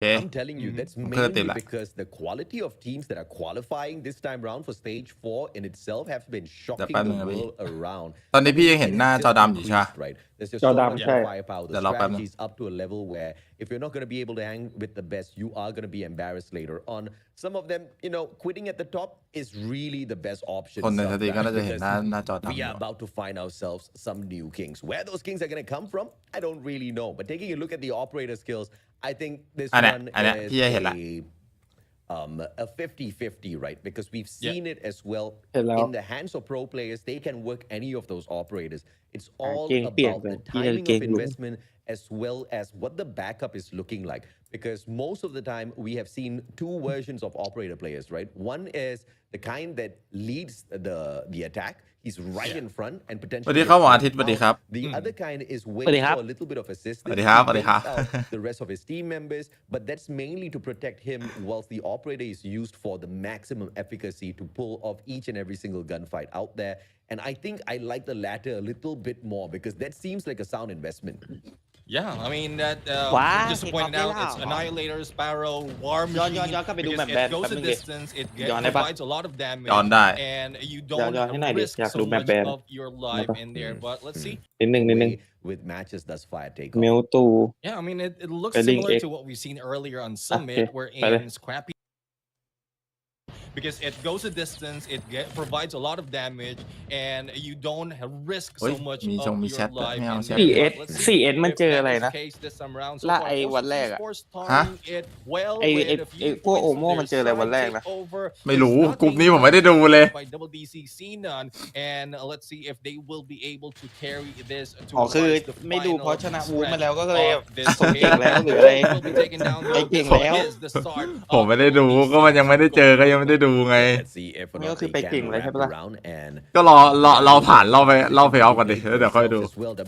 I'm telling you, that's mainly because the quality of teams that are qualifying this time round for stage 4 in itself have been shocking the world around. ตอนนี้พี่ยังเห็นหน้าจอดำอยู่ใช่ไหม right? There's just so much more firepower. The strategy is up to a level where if you're not going to be able to hang with the best, you are going to be embarrassed later on. Some of them, quitting at the top is really the best option. คนในสตรีมก็น่าจะเห็นหน้าจอดำ We are about to find ourselves some new kings. Where those kings are going to come from, I don't really know. But taking a look at the operator skills, I think this one is a 50-50, right? Because we've seen it as well in the hands of pro players. They can work any of those operators. It's all about the timing of investment as well as what the backup is looking like. Because most of the time we have seen two versions of operator players, right? One is the kind that leads the attack. He's right in front and potentially. The other kind is waiting for a little bit of assistance to help out the rest of his team members, but that's mainly to protect him whilst the operator is used for the maximum efficacy to pull off each and every single gunfight out there. And I think I like the latter a little bit more because that seems like a sound investment. Yeah, I mean that just pointed out it's Annihilator, Sparrow, War Machine because it goes a distance, it provides a lot of damage, and you don't risk so much of your life in there. But let's see. With matches thus far take off. Yeah, I mean it looks similar to what we've seen earlier on Summit, wherein Scrappy. Because it goes a distance, it provides a lot of damage, and you don't risk so much of your life. 4S มันเจออะไรนะล่าไอ้วันแรกอะฮะไอ้พวกโอโม่มันเจออะไรวันแรกนะไม่รู้กลุ่มนี้ผมไม่ได้ดูเลยอ๋อคือไม่ดูเพราะชนะวูมาแล้วก็เลยเก่งแล้วหรืออะไรเก่งแล้วผมไม่ได้ดูก็มันยังไม่ได้เจอก็ยังไม่ได้ดูไงนี่ก็คือไปเก่งเลยใช่ปะล่ะก็รอผ่านเราไปเพลย์ออฟก่อนดิแล้วเดี๋ยวค่อยดู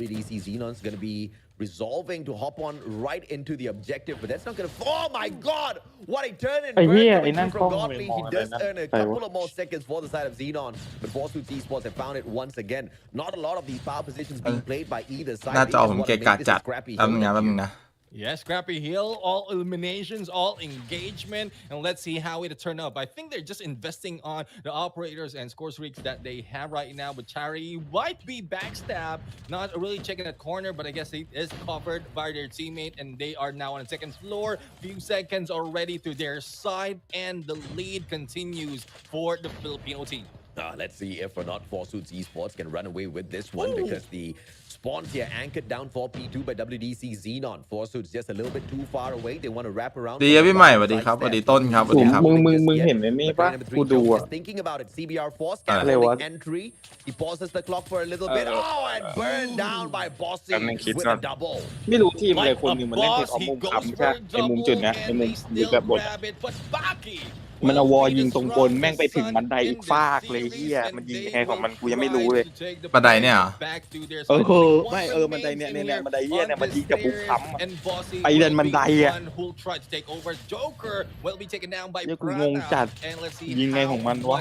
WDC Xenon's going to be resolving to hop on right into the objective, but that's not going to. Oh my God! What a turn and burn from Godly. He does earn a couple of more seconds for the side of Xenon, but Forsuit Esports have found it once again. Not a lot of these power positions being played by either side. หน้าจอผมเกะกะจัดแป๊บนึงนะ Yeah, Scrappy Hill, all eliminations, all engagement, and let's see how it turn up. I think they're just investing on the operators and score streaks that they have right now. But Charity might be backstab, not really checking that corner, but I guess it is covered by their teammate, and they are now on the second floor. Few seconds already to their side, and the lead continues for the Filipino team. Let's see if or not Forsuit Esports can run away with this one because the spawns here anchored down for P2 by WDC Xenon. Forsuit's just a little bit too far away. They want to wrap around. ดีพี่ใหม่สวัสดีครับสวัสดีต้นครับสวัสดีครับมึงเห็นไหมมีป่ะกูดูอ่ะ Thinking about it, CBR Force canceling entry. He pauses the clock for a little bit. Oh, and burned down by Bossy with a double. ไม่รู้ทีมอะไรคนนึงมันเล่นเทคออฟมุมค้ำใช่ไอ้มุมจุดเนี้ยไอ้มุมอยู่แบบบนมันเอาวอยิงตรงบนแม่งไปถึงบันไดอีกฟากเลยเฮียมันยิงยังไงของมันกูยังไม่รู้เลยบันไดเนี่ยไม่บันไดเนี่ยบันไดเฮียเนี่ยมันยิงกับมุมค้ำไปเดินบันไดอ่ะเนี่ยกูงงจัดยิงไงของมันวะ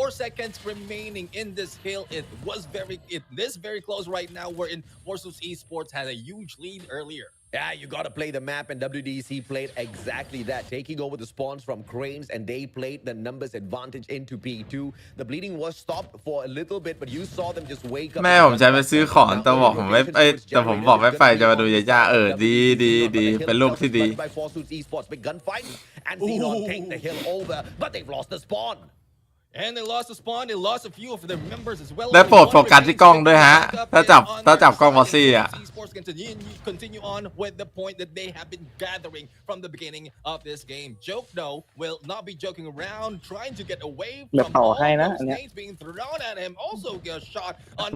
4 seconds remaining in this hill. It is very close right now. We're in Forsuit Esports had a huge lead earlier. Yeah, you got to play the map, and WDC played exactly that, taking over the spawns from Cranes, and they played the numbers advantage into P2. The bleeding was stopped for a little bit, but you saw them just wake up. แม่ผมใช้ไปซื้อของแต่บอกผมไม่แต่ผมบอกไม่ไปจะมาดูย่าดีเป็นลูกที่ดี And Xenon take the hill over, but they've lost the spawn. And they lost the spawn. They lost a few of their members as well. ได้โปรดโฟกัสที่กล้องด้วยฮะถ้าจับกล้องบอสซี่อ่ะ Continue on with the point that they have been gathering from the beginning of this game. Joke though will not be joking around, trying to get away from all those things being thrown at him. Also get shot on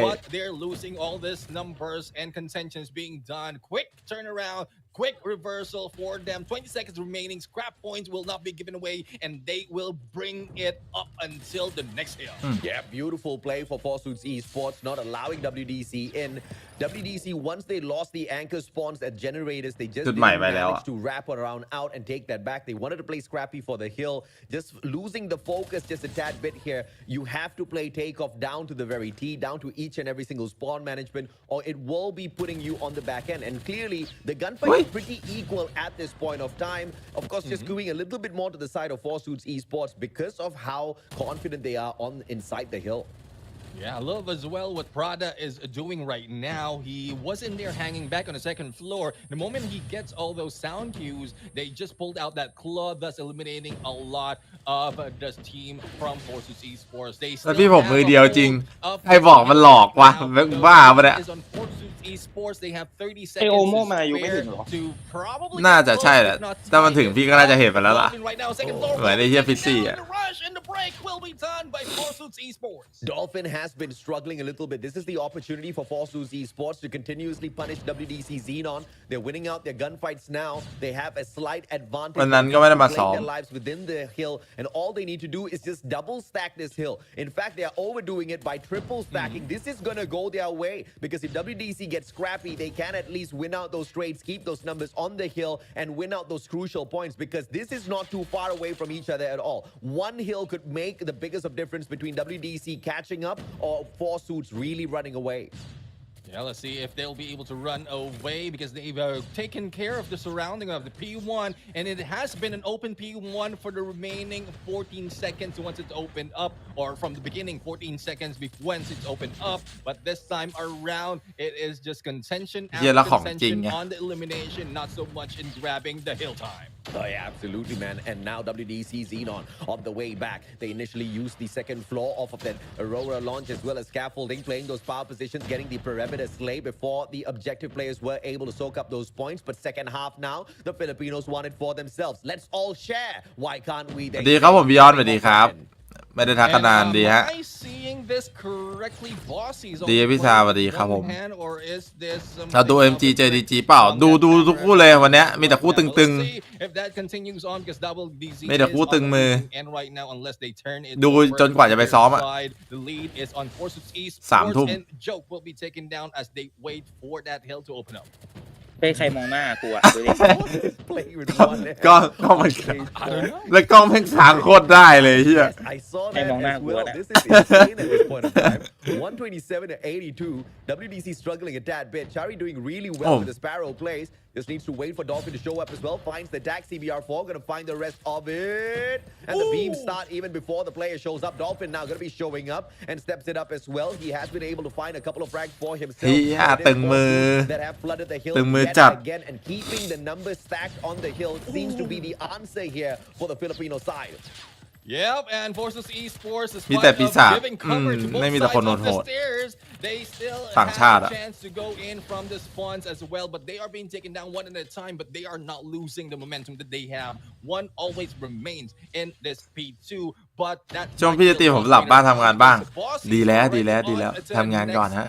but they're losing all this numbers and contentions being done. Quick turnaround. quick reversal for them. 20 seconds remaining. Scrap points will not be given away, and they will bring it up until the next hill. Yeah, beautiful play for Forsuits Esports, not allowing WDC in. WDC, once they lost the anchor spawns at generators, they just จุด didn't ใหม่ไปแล้ว manage to wrap around out and take that back. They wanted to play Scrappy for the hill, just losing the focus just a tad bit here. You have to play takeoff down to the very T, down to each and every single spawn management, or it will be putting you on the back end. And clearly, the gunfight is pretty equal at this point of time. Of course, just skewing a little bit more to the side of Forsuits Esports because of how confident they are on inside the hill. Yeah, I love as well what Prada is doing right now. He wasn't there hanging back on the second floor. The moment he gets all those sound cues, they just pulled out that claw, thus eliminating a lot of the team from Forsuits Esports. They แล้ว still พี่ผม have มือ a เดียวจริง hold of ใครบอกมันหลอกวะ now. The บ้าปะเนี่ย lead is on Forsuits Esports. They have 30 ไอโอ seconds โม to มันอายุไม่ spare ถึงหรอ to probably น่าจะ get ใช่ close, แหละ if not ถ้ามันถึง tie พี่ก็น่าจะเห็นไปแล้วล่ะ Dolphin right now, second floor เหมือนไอ้เหี้ยฟิซซี่อะ The rush and the break will be done by Forsuits Esports. Dolphin has been struggling a little bit. This is the opportunity for Forsuits Esports to continuously punish WDC Xenon. They're winning out their gunfights now. They have a slight advantage. วันนั้นก็ไม่ได้มา Playing ซ้อม their lives within the hill, and all they need to do is just double stack this hill. In fact, they are overdoing it by triple stacking. This is gonna go their way because if WDC gets scrappy, they can at least win out those trades, keep those numbers on the hill, and win out those crucial points because this is not too far away from each other at all. One hill could make the biggest of difference between WDC catching up or Forsuits really running away. Yeah, let's see if they'll be able to run away because they've taken care of the surrounding of the P1, and it has been an open P1 for the remaining 14 seconds once it's opened up, or from the beginning 14 seconds once it's opened up. But this time around, it is just contention เหี้ยแล้ว after ของจริง contention ไง on the elimination, not so much in grabbing the hill time. Oh, yeah, absolutely, man. And now WDC Xenon on the way back. They initially used the second floor off of that Aurora launch as well as scaffolding, playing those power positions, getting the perimeter slay before the objective players were able to soak up those points. But second half now, the Filipinos want it for themselves. Let's all share. Why can't we? สวัสดีครับผมบิยอนสวัสดีครับ ไม่ได้ทักกันนานดีฮะ Am I seeing this correctly, Bossies? ดีพี่ชาสวัสดีครับผม One hand, or is this เราดู MG JDG เปล่าดูทุกคู่เลยวันเนี้ยมีแต่คู่ตึง Let's see if that continues on because WDC ไม่แต่คู่ตึงมือ and right now unless they turn it ดู over จนกว่าจะไปซ้อมอะ side, the lead is on Forsuits สาม Esports ทุ่ม and Joke will be taken down as they wait for that hill to open up. เฮ้ยใครมองหน้ากูอะดูดิ Playing with one hand. ก็มันแล้วกล้องแม่งค้างโคตรได้เลยเฮีย Yes, I saw Hey, that Mong Na, as well. what? This is insane at this point of time. 127 to 82. WDC struggling a tad bit. Chari doing really well with the Sparrow plays. Just needs to wait for Dolphin to show up as well. Finds the tag CBR4. Gonna find the rest of it. And the beams start even before the player shows up. Dolphin now gonna be showing up and steps it up as well. He has been able to find a couple of frags for himself. เฮีย But it is ตึงมือ Forsuits that have flooded the hill ตึงมือ yet จัด again. And keeping the numbers stacked on the hill seems to be the answer here for the Filipino side. Yep, and Forsuits Esports is มีแต่ปีศาจ giving cover to ไม่ both มีแต่คน sides of โห the ด stairs. They still ต่างชาติ have อะ a chance to go in from the spawns as well, but they are being taken down one at a time, but they are not losing the momentum that they have. One always remains in this P2, but that ช่วงพี่จะตีผมหลับบ้างทำงานบ้างดีแล้วทำงานก่อนฮะ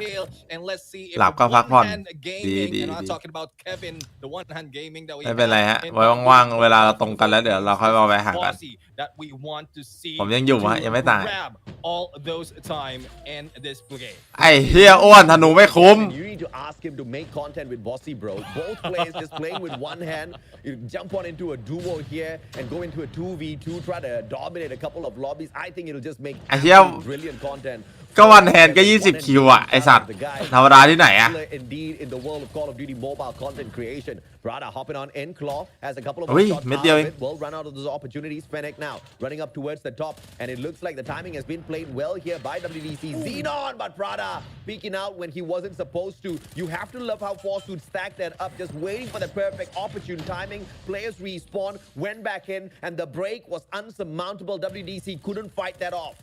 And let's see if หลับก็พักผ่อน one-hand ดี gaming, ดี and I'm ดี talking about Kevin, the one-hand gaming that we ไม่เป็นไรฮะ have in ไว้ว่างๆเวลาเราตรงกันแล้วเดี๋ยวเราค่อยมาไปหากัน Bossy that we want to see ผมยังอยู่ฮะ to ยังไม่ตาย grab all those time in this game. ไอ้เฮียอ้วนธนูไม่คุ้ม And you need to ask him to make content with Bossy, bro. Both players just playing with one hand. You jump on into a duo here and go into a 2v2, try to dominate a couple of lobbies. I think it'll just make absolute brilliant content. ก็วันแฮนด์ก็20คิวอะไอสัตว์ธรรมดาที่ไหนอะ Indeed, in the world of Call of Duty Mobile content creation. Prada hopping on in Claw has a couple of Ui, shots mid out tiêu of đi. it. Will run out of those opportunities. Fennec now running up towards the top, and it looks like the timing has been played well here by WDC. Xenon, but Prada peeking out when he wasn't supposed to. You have to love how Forsuits stacked that up, just waiting for the perfect opportune timing. Players respawn, went back in, and the break was unsurmountable. WDC couldn't fight that off.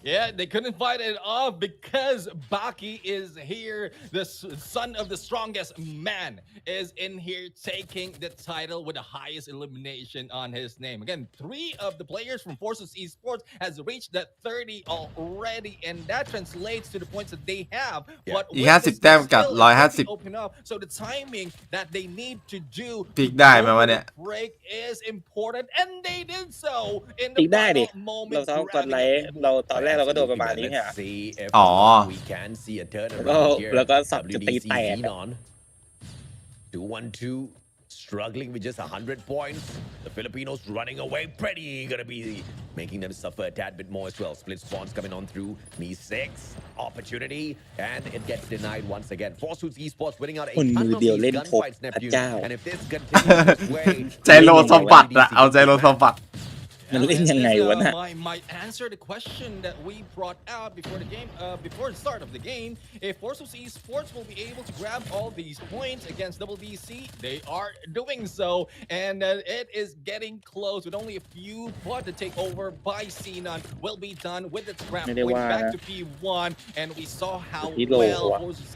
Yeah, they couldn't fight it off because Baki is here. The son of the strongest man is in here taking the title with the highest elimination on his name. Again, 3 of the players from Forces Esports has reached that 30 already, and that translates to the points that they have. Yeah. But อีก with 50 this แต้มกับ skill, 150 it's open up. So the timing that they need to do พลิ to กได้ไหม go วะ for เนี่ย the break is important, and they did so in อี the กได้ดิ final moment. เราซ้อมก่อนไล grabbing ฟ์ the เราตอนแรกเราก็โดนประมาณ Absolutely, นี้ man. ค่ะ Let's see if อ๋อ we can see a แล้ว turnaround here. ก็สับจะตี WDC แตก Xenon 2-1-2 struggling with just 100 points. The Filipinos running away pretty gonna be making them suffer a tad bit more as well. Split spawns coming on through. Me 6 opportunity and it gets denied once again. Forsuits Esports winning out a คนมื ton อ of เดียว these เล่นพก gunfights, พระ Neptune. เจ้า And if this continues this way, ใจโลสมบัติอะเอาใจโลสมบัติ มันเล่นยังไงวะน่ะ might answer the question that we brought out before the game, before the start of the game. If Forces Esports will be able to grab all these points against WDC, they are doing so, and it is getting close with only a few. But the takeover by Xenon will be done with the scrap ไม่ได้ point ว่า back นะ to P1, and we saw how ที่โล well ว่ะ Forces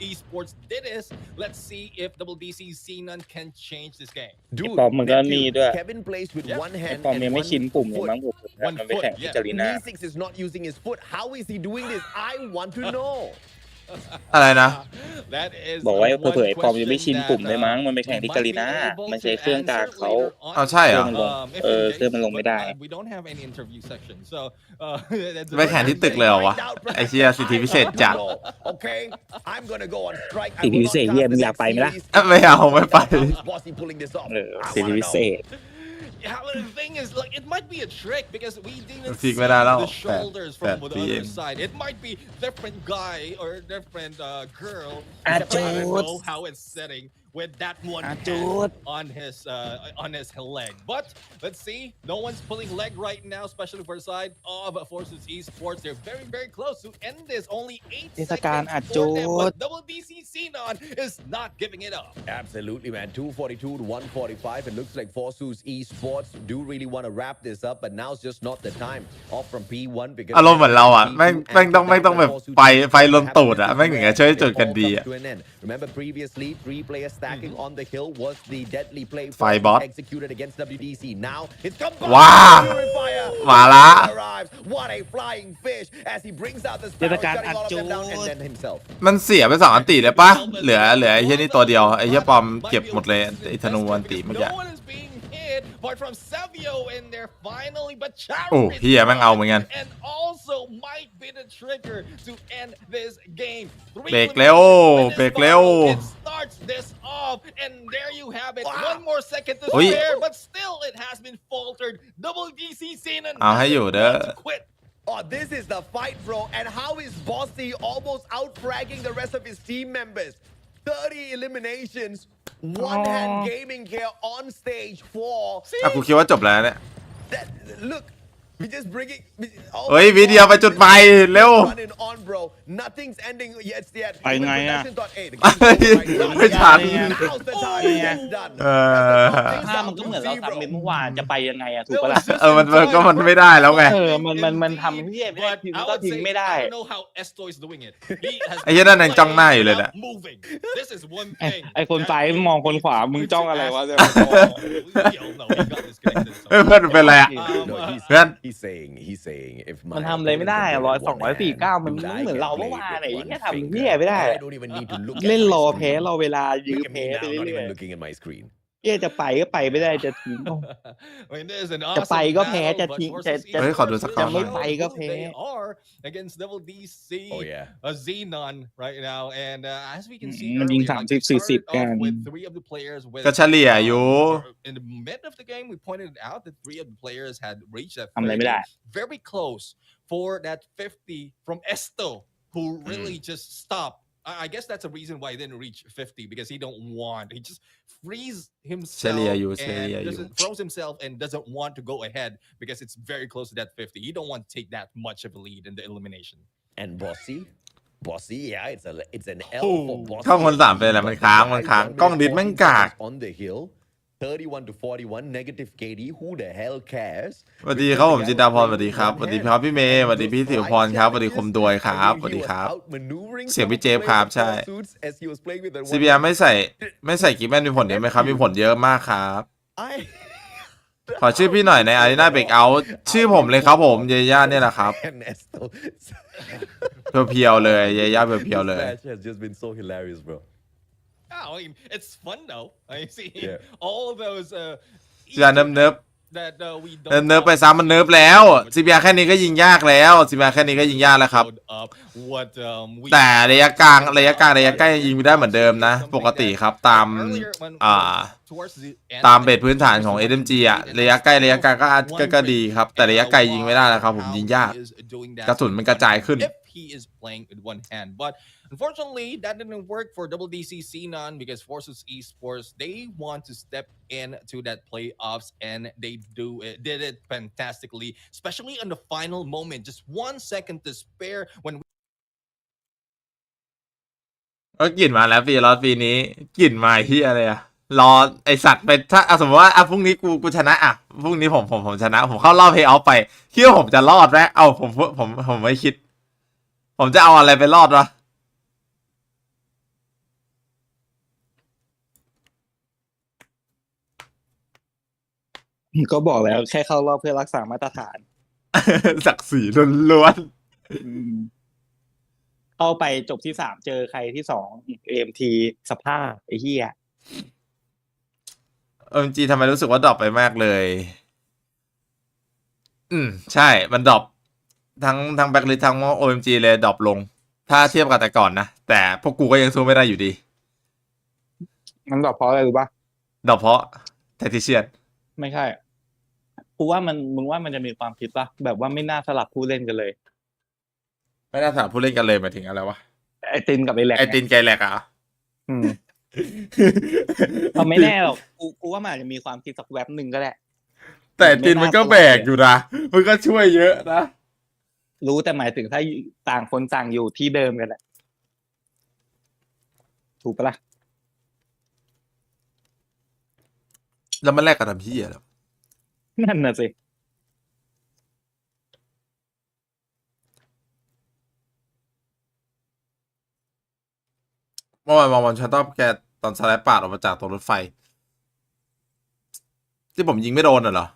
Esports did this. Let's see if WDC Xenon can change this game. ดู ปอมมันก็นี่ด้วย Kevin plays with Yeah. one ไอ้ hand ปอม and ยังไม่ one ชินปุ่มเลย foot. มั้งผม One มันไป foot, แข่งที่ yeah. จารีนา Me6 is not using his foot. How is he doing this? I want to know. อะไรนะ That is บอกว่า one เผยๆปอมยังไม่ชิน question ปุ่มเลย that, มั้งมันไปแข่งที่ might จารี be นา able มัน to ใช้เครื่องกลาง answer เขา later on. เอาใช่เหรอ if เออ engaged, เครื่องมันลงไม่ได้ but, we don't have any interview section, so that's ไปแข่งที่ตึกเลยเหรอวะ ไอเชียสิทธิพิเศษจัด Okay, I'm gonna go on strike. สิทธิพิเศษเหี้ยมึงอยากไปไหมล่ะ ไม่เอาไม่ไป Bossy pulling this off. เออ I สิทธิ wanna พิเศ know. ษ Yeah, but the thing is, like, it might be a trick because we didn't Fig seeไม่ได้แล้ว the shoulders from That the PM. other side. It might be different guy or different girl. Ah, I don't dude. know how it's setting with that one Ah, hand dude. on his leg. But let's see. No one's pulling leg right now, especially for the side of Forces Esports. They're very, very close to end this. Only 8 เทศกาล seconds อ่ะ for them, จูด but WDC Xenon is not giving it up. Absolutely, man. 242 to 145. It looks like Forsus Esports do really want to wrap this up, but now's just not the time. Off from P1 because อารมณ์เหมือนเราอ่ะแม่งต้องแบบไฟลนตูดอ่ะแม่งถึงจะช่วยจุดกันดีอ่ะ Remember previously, 3 players stacking on the hill was the deadly play Firebot. executed against WDC. Now it's come ว้า Purifier. มาละ Arrives. What a flying fish as he brings out the เทศ sparrow, กาล shutting all of them down, อัด and จูด then himself. มันเสียไป2 อันติเลยปะเหลือไอ้เหี้ยนี่ตัวเดียวไอ้เหี้ยปอมเก็บหมดเลยไอ้ธนูอันติเมื่อกี้ No one is being hit, apart from Savio in there finally, but โอ้ Charity เหี้ยแม่งเอาเหมือนกัน and also might be the trigger to end this game. เบรกเร็วเบรกเร็ว It starts this off, and there you have it. Wow. One more second to อุ๊ย spare, but still it has been faltered. WDC Xenon เอาให้อยู่เด้อ doesn't want to quit. Oh, this is the fight, bro. And how is Bossy almost out-fragging the rest of his team members? 30 eliminations. One-hand gaming here on stage 4. อ่ะกูคิดว่าจบแล้วเนี่ย That, look, we just bringing... Oh เฮ้ย my วิดีโอ God. ไปจุดไฟเร็ว Running on, bro. Nothing's ending yet. ไปไงอะ Production thought, hey, the game's over right now. ไม่ทัน Now's the time. It's done. ถ้ามันก็เหมือนเราทำเป็นเมื่อวานจะไปยังไงอะถูกปะ There ล่ะ was just มันไม่ได้แล้วไง เออมันทำเหี้ยไม่ได้ But ทีม I ก็ would ทิ้ง say, ไม่ได้ I don't know how Esto is doing it. He has ไอ้เหี้ยนั่นยังจ้องหน้าอยู่เลยน่ะ without moving. This is one thing. ไอ้คนซ้ายมองคนขวามึงจ้องอะไรวะ We all know he got disconnected. เฮ้ยเพื่อนเป็นไรอ่ะ No, Man. he's saying if มัน my ทำอะไรไม่ได้อะ opponent 100 can do it 249 one มัน hand, ไม่ I เหมือน can เรา play เมื่อวาน with ไหน one แค่ทำ finger. เหี้ยไม่ได้ I don't even need to look at เล่น my รอแพ้ screen. รอเวลายื้อ Look at แพ้ me ไป now, not เรื่อย even looking at my screen. ๆเหี้ยจะไปก็ไปไม่ได้จะทิ้ง I mean, there's an จะไป awesome ก็แพ้ battle, จะ but ทิ้ง Forces เฮ้ยขอดู Esports สัก will ครั้ง จะไม่ show ไปก็ who แพ้ they are against WDC. Oh yeah. Xenon right now, and as we can see, มันยิง earlier, like, 30 we started 40 กัน off with 3 of the players with ก็เฉลี่ยอยู่ in the mid of the game. We pointed out that 3 of the players had reached that ทำอะไรไม่ได้ very close for that 50 from Esto, who really just stopped. I guess that's a reason why he didn't reach 50 because he don't want. He just frees himself เฉลี่ยอยู่ and froze himself and doesn't want to go ahead because it's very close to that 50. He don't want to take that much of a lead in the elimination. And Bossy, yeah, it's an L for Bossy. ช่องคน3เป็นอะไรมันค้างกล้องดิสแม่งกาก On the hill. 31 to 41 negative KD. Who the hell cares? สวัสดีครับผมจินดาพรสวัสดีครับสวัสดีครับพี่เมย์สวัสดีพี่สิวพรครับสวัสดีคมดวยครับสวัสดีครับเสียงพี่เจฟครับใช่ CBR ไม่ใส่กิฟต์แมนมีผลเยอะไหมครับมีผลเยอะมากครับขอชื่อพี่หน่อยในอารีนาเบรกเอาท์ชื่อผมเลยครับผมเยย่าเนี่ยแหละครับเพียวๆเลยเยย่าเพียวๆเลย has just been so hilarious, bro. Oh, I mean, it's fun though. I see all of those. ซีบีอาร์เนิบ that we เนิบไปซ้ำมันเนิบแล้ว CBR แค่นี้ก็ยิงยากแล้ว CBR แค่นี้ก็ยิงยากแล้วครับ what แต่ระยะกลางระยะใกล้ยิงได้เหมือนเดิมนะปกติครับตามเบสพื้นฐานของ SMG อ่ะระยะใกล้ก็ดีครับแต่ระยะไกลยิงไม่ได้แล้วครับผมยิงยากกระสุนมันกระจายขึ้น he is playing with one hand. But unfortunately, that didn't work for WDCC None because Forces Esports, they want to step into that playoffs and they did it fantastically, especially on the final moment. Just 1 second to spare when ก็กลิ่นมาแล้วปีนี้กลิ่นมาที่อะไรอะรอไอสัตว์ไปถ้าสมมติว่าพรุ่งนี้กูชนะอะพรุ่งนี้ผมชนะผมเข้ารอบเพย์ออฟไปคิดว่าผมจะรอดไหมเอาผมไม่คิดผมจะเอาอะไรไปรอดวะก็บอกแล้วแค่เข้ารอบเพื่อรักษามาตรฐาน ศักดิ์ศรีล้วนเข้าไปจบที่3เจอใครที่2 AMT สภาพไอ้เหี้ยจริงทำไมรู้สึกว่าดรอปไปมากเลยใช่มันดรอปทั้งแบ็คลิสทั้ง OMG เลยดรอปลงถ้าเทียบกับแต่ก่อนนะแต่พวกกูก็ยังสู้ไม่ได้อยู่ดีมันดรอปเพราะอะไรรู้ป่ะดรอปเพราะแทคทิเชียนไม่ใช่กูว่ามึงว่ามันจะมีความคิดป่ะแบบว่าไม่น่าสลับผู้เล่นกันเลยไม่น่าสลับผู้เล่นกันเลยหมายถึงอะไรวะไอตินกับไอแหลกไอตินไกแหลกอ่ะเขาไม่แน่หรอกกูว่ามันอาจจะมีความคิดสักแวบหนึ่งก็ได้แต่ตินมันก็แบกอยู่นะมันก็ช่วยเยอะนะรู้แต่หมายถึงถ้าต่างคนต่างอยู่ที่เดิมกันแหละถูกปะล่ะแล้วมันแลกกันทำพี่อะไรนั่นน่ะสิเมื่อวานวันฉันต้องแกตอนสไลด์ปาดออกมาจากตัวรถไฟที่ผมยิงไม่โดนเหรอ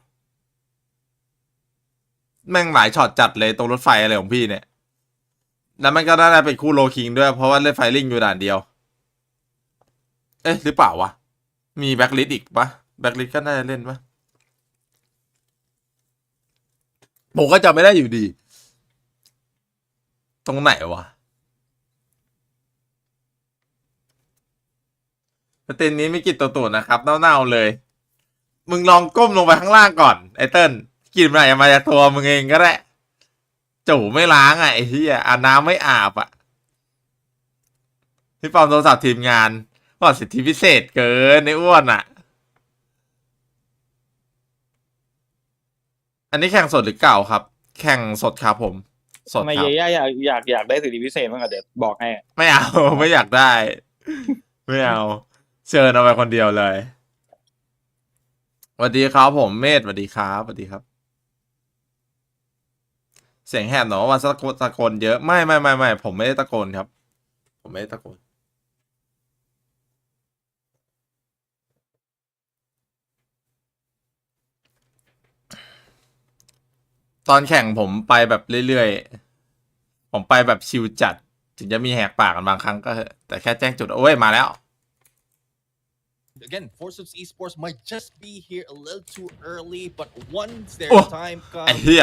แม่งหลายช็อตจัดเลยตรงรถไฟอะไรของพี่เนี่ยแล้วมันก็น่าจะเป็นคู่โลคิงด้วยเพราะว่าเล่นไฟลิงอยู่ด่านเดียวเอ๊ะหรือเปล่าวะมีแบ็คลิสอีกปะแบ็คลิสก็น่าจะเล่นปะผมก็จำไม่ได้อยู่ดีตรงไหนวะสเตนนี้ไม่กินตัวนะครับเน่าๆเลยมึงลองก้มลงไปข้างล่างก่อนไอเติ้ลกินมันอาจจะมาจากตัวมึงเองก็ได้จู่ไม่ล้างไอ้เหี้ยอาบน้ำไม่อาบพี่ปอมโทรศัพท์ทีมงานว่าสิทธิพิเศษเกินในอ้วนอันนี้แข่งสดหรือเก่าครับแข่งสดครับผมสดครับทำไมเย่อยากได้สิทธิพิเศษมั้งเดี๋ยวบอกให้ไม่เอาไม่อยากได้ไม่เอาเชิญเอาไปคนเดียวเลยสวัสดีครับผมเมธสวัสดีครับสวัสดีครับเสียงแหบหนอว่าตะโกนเยอะไม่ผมไม่ได้ตะโกนครับผมไม่ได้ตะโกนตอนแข่งผมไปแบบเรื่อยๆผมไปแบบชิลจัดถึงจะมีแหกปากกันบางครั้งก็แต่แค่แจ้งจุดโอ้ยมาแล้ว Again, Forces Esports might just be here a little too early, but once their time comes, they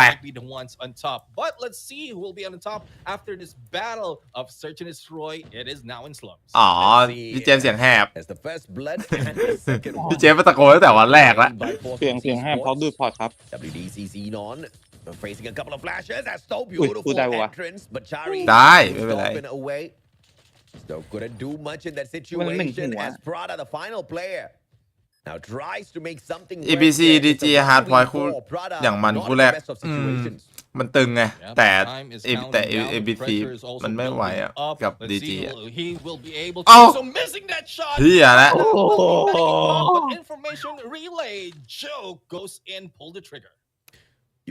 might be the ones on top. But let's see who will be on the top after this battle of Search and Destroy. It is now in slums. อ๋อพี่เจมเสียงแหบพี่เจมตะโกนตั้งแต่วันแรกแล้วเสียงแหบเพราะดูดพอร์ตครับ WDCC non facing a couple of flashes. That's so beautiful entrance, but Chari ได้ไม่เป็นไร So couldn't do much in that situation as Prada, the final player. Now tries to make something EBC DG Hard Point คู่อย่างมันคู่แรกมันตึงไงแต่ABC มันไม่ไหวอ่ะกับ DG อ่ะเอ้าเฮียแล้ว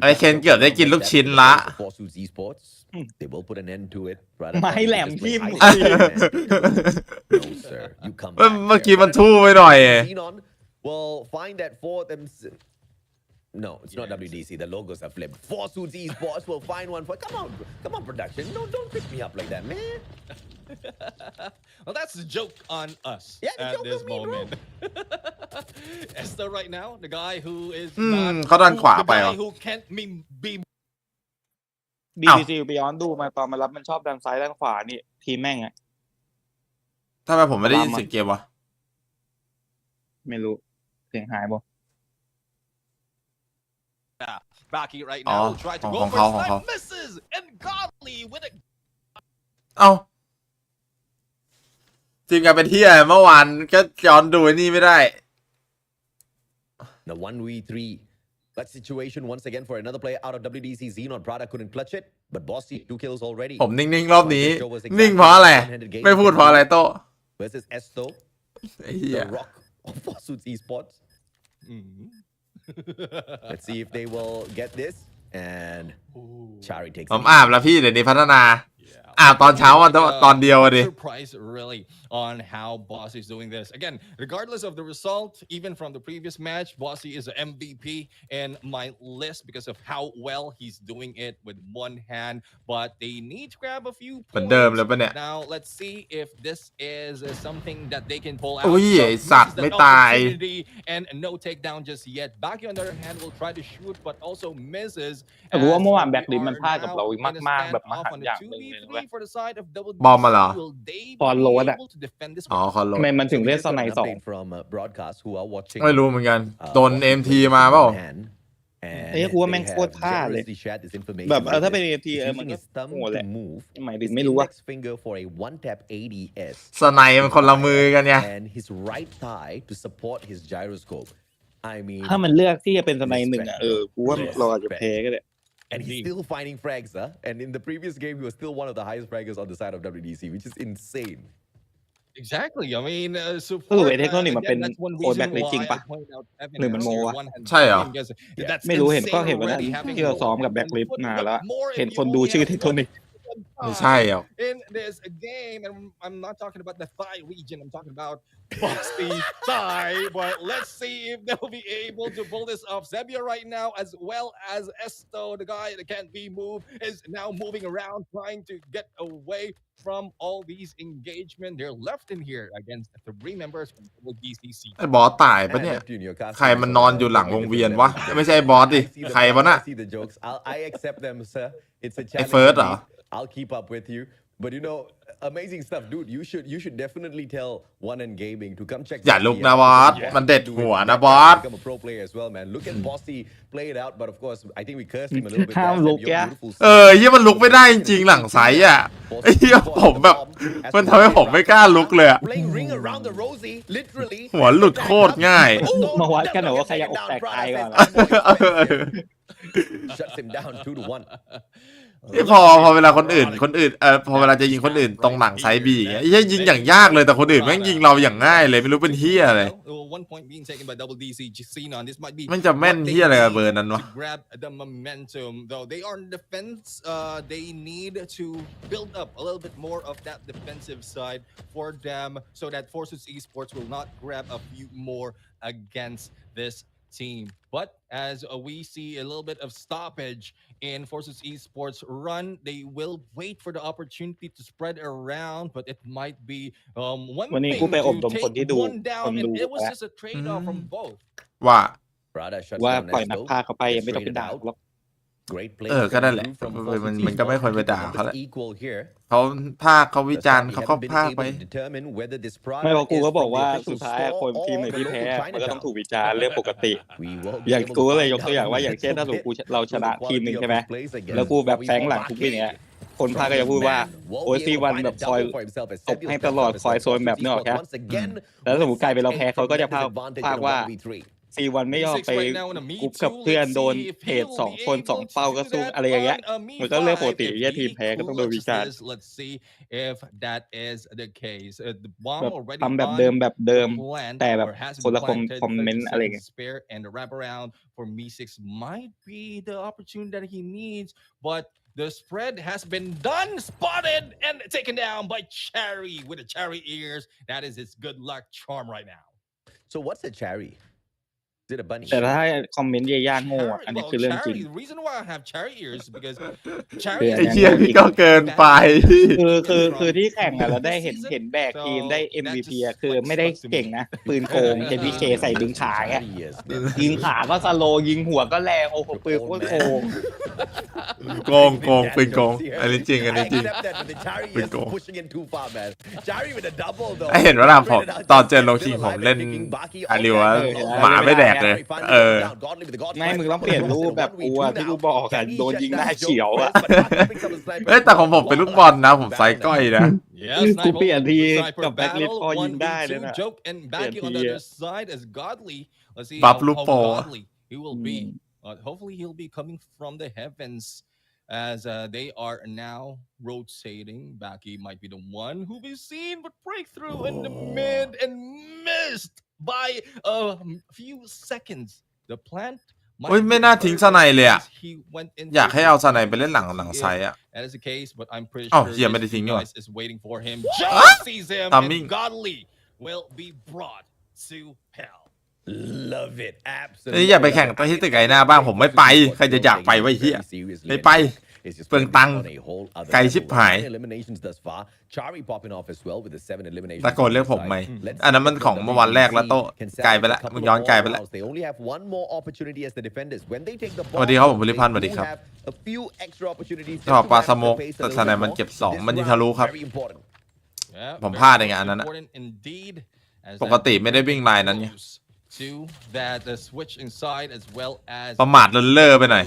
ไอเคนเกือบได้กินลูกชิ้นละ ไม้แหลมทิ่ม เมื่อกี้มันทู่ไปหน่อย Well, find that for them. No, it's not WDC. The logos are flipped. Four Suits Esports will find one for. Come on, production. No, don't pick me up like that, man. Well, that's a joke on us at this moment. Esther, right now, the guy who is not, เขาด้านขวาไป the เหรอ guy who can't be BBC ไปย้อนดูมาตอนมารับมันชอบด้านซ้ายด้านขวานี่ทีมแม่งอะ ทำไมผมไม่ได้ยินเสียงเกมวะ ไม่รู้เสียงหายบ่ Baki right now. Try to go for a snipe, misses, and Godly with a. เอ้าจริงกันเป็นที่เมื่อวานก็ย้อนดูนี่ไม่ได้ The 1v3. That situation once again for another player out of WDC. Xenon Prada couldn't clutch it, but Bossy 2 kills already. ผมนิ่งๆรอบนี้นิ่งเพราะอะไรไม่พูดเพราะอะไรโต้ Versus Esto. The Rock of Four Suits Esports. Let's see if they will get this. And Chari takes ผมอาบแล้วพี่เดี๋ยวนี้พัฒนาอาบตอนเช้าตอนเดียวดิ Surprise really on how Bossy is doing this. Again, regardless of the result, even from the previous match, Bossy is an MVP in my list because of how well he's doing it with one hand. But they need to grab a few points. Now let's see if this is something that they can pull out. อุ้ยไอ้สัตว์ไม่ตาย And no takedown just yet. Baki on the other hand will try to shoot, but also misses. แต่รู้ว่าเมื่อวานแบ็คลิสต์มันพลาดกับเรามากๆแบบมหันต์อย่างหนึ่งเลยเว้ย บอมมาเหรอ พอโลดอะ อ๋อคอนโล ทำไมมันถึงเล่นสไนด์สอง ไม่รู้เหมือนกันโดน MT มาเปล่า ไอ้กูว่าแม่งโคตรพลาดเลยแบบถ้าเป็น AT มันก็โง่แหละหมายถึงไม่รู้ว่า สไนมันคนละมือกันไง ถ้ามันเลือกที่จะเป็นสไนด์หนึ่งอ่ะกูว่าเราอาจจะแพ้ก็ได้ And he's still finding frags, huh? And in the previous game, he was still one of the highest fraggers on the side of WDC, which is insane. Exactly. I mean, ไอ้เทคโนโลยีมันเป็นโค้ดแบ็คลิสต์จริงปะหรือมันโมวะ ใช่เหรอ ไม่รู้เห็นวันนั้นที่เราซ้อมกับแบ็คลิสต์มาแล้วเห็นคนดูชื่อเทคโนโลยี ไม่ใช่เหรอ In this game, and I'm not talking about the Thai region, I'm talking about Bossy Thai. But let's see if they'll be able to pull this off. Zebia right now, as well as Esto, the guy that can't be moved, is now moving around, trying to get away from all these engagement. They're left in here against the 3 members from DCC. ไอ้บอสตายปะเนี่ยใครมันนอนอยู่หลังวงเวียนวะไม่ใช่บอสดิใครวะน่ะ I accept them, sir. It's a ไอ้ challenge. เฟิร์สเหรอ I'll keep up with you. But you know, amazing stuff, dude. You should definitely tell One and Gaming to come check. อย่าลุกนะบอสมันเด็ดหัวนะบอส Become a pro player as well, man. Look at Bossy play it out, but of course, I think we cursed him a little bit. ห้ามลุกแก ยี่มันลุกไม่ได้จริงๆหลังไซส์อ่ะไอ้เหี้ยผมแบบมันทำให้ผมไม่กล้าลุกเลยอะ Playing ring around the Rosie, literally. หัวหลุดโคตรง่าย มาวัดกันหน่อยว่าใครอยากอกแตกตายก่อน Shuts him down 2-1. พอเวลาคนอื่นพอเวลาจะยิงคนอื่นตรงหลังไซส์บีไอ้เหี้ยยิงอย่างยากเลยแต่คนอื่นแม่งยิงเราอย่างง่ายเลยไม่รู้เป็นเหี้ยอะไรมันจะแม่นเหี้ยอะไรกับเบอร์นั้นวะ Grab the momentum though they are in defense they need to build up a little bit more of that defensive side for them so that Four Suits Esports will not grab a few more against this team. But as we see a little bit of stoppage in Four Suits Esports run, they will wait for the opportunity to spread around, but it might be one thing to take one down, and it was just a trade-off from both. ว่า ว่าปล่อยนักพาเขาไปยังไม่ต้องไปด่าหรอก ก็นั่นแหละมันก็ไม่ควรไปด่าเขาแหละเขาภาคเขาวิจารณ์เขาภาคไปไม่เพราะกูก็บอกว่าสุดท้ายคนทีมไหนที่แพ้มันก็ต้องถูกวิจารณ์เรื่องปกติอย่างกูก็เลยยกตัวอย่างว่าอย่างเช่นถ้าสมมติเราชนะทีมหนึ่งใช่ไหมแล้วกูแบบแฝงหลังทุกปีเนี้ย คนพากก็จะพูดว่าโอ้ยซีวันแบบคอยตบให้ตลอดคอยโซนแบบนี้หรอครับแล้วสมมติกลายเป็นเราแพ้เขาก็จะพากว่าซีวันไม่ยอมไปกุ๊บกับเพื่อนโดนเพจ2 คน2เป้าก็สู้อะไรอย่างเงี้ยมันก็เรื่องปกติที่ทีมแพ้ก็ต้องโดนวิจารณ์แบบทำแบบเดิมแต่แบบคนละคอมเมนต์อะไรเงี้ย for M16 might be the opportunity that he needs, but the spread has been done, spotted, and taken down by Cherry with the cherry ears. That is his good luck charm right now. So what's a cherry? Is it a bunny? แต่ถ้าคอมเมนต์ย่าๆโง่อันนี้คือเรื่องจริง The reason why I have cherry ears is because ไอ้เหี้ยพี่ก็เกินไป คือที่แข่งอะเราได้เห็นแบกทีมได้ MVP อะคือไม่ได้เก่งนะปืนโกงเจพีเคใส่ดึงขาเงี้ยยิงขาก็สโลยิงหัวก็แรงโอ้โหปืนโคตรโกง โกงปืนโกงอันนี้จริงปืนโกงไอเห็นว่าผมตอนเจอโลคิงผมเล่นอาริวะหมาไม่แดกเลยไม่มึงต้องเปลี่ยนรูปแบบกูอะที่กูบอกกันโดนยิงหน้าเขียวอะ เอ้ยแต่ของผมเป็นลูกบอลนะผมไซส์ก้อยนะ กูเปลี่ยนทีกับแบ็คลิสต์พอยิงได้เลยนะ บัฟลูกโป hopefully he'll be coming from the heavens as they are now rotating. Baki might be the one who be seen, but breakthrough in the mid and missed by a few seconds. The plant ไม่น่าทิ้งสไนเลยอ่ะอยากให้เอาสไนไปเล่นหลังไซด์อ่ะอ้าวเหี้ยไม่ได้ทิ้งด้วยGodly will be brought to hell. Love it, นี่อย่าไปแข่งที่ตึกไก่หน้าบ้างผมไม่ไปใครจะอยากไปไว้เหี้ยไม่ไปเปลืองตังค์ไกลชิบหายตะโกนเรียกผมไหมอันนั้นมันของเมื่อวันแรกแล้วโตไกลไปแล้วมึงย้อนไกลไปแล้วสวัสดีครับผมบริพันธ์สวัสดีครับชอบปลาสโมกแต่สไนมันเก็บ2มันยิงทะลุครับผมพลาดเองอันนั้นปกติไม่ได้วิ่งไลน์นั้นไงประมาทเลิศไปหน่อย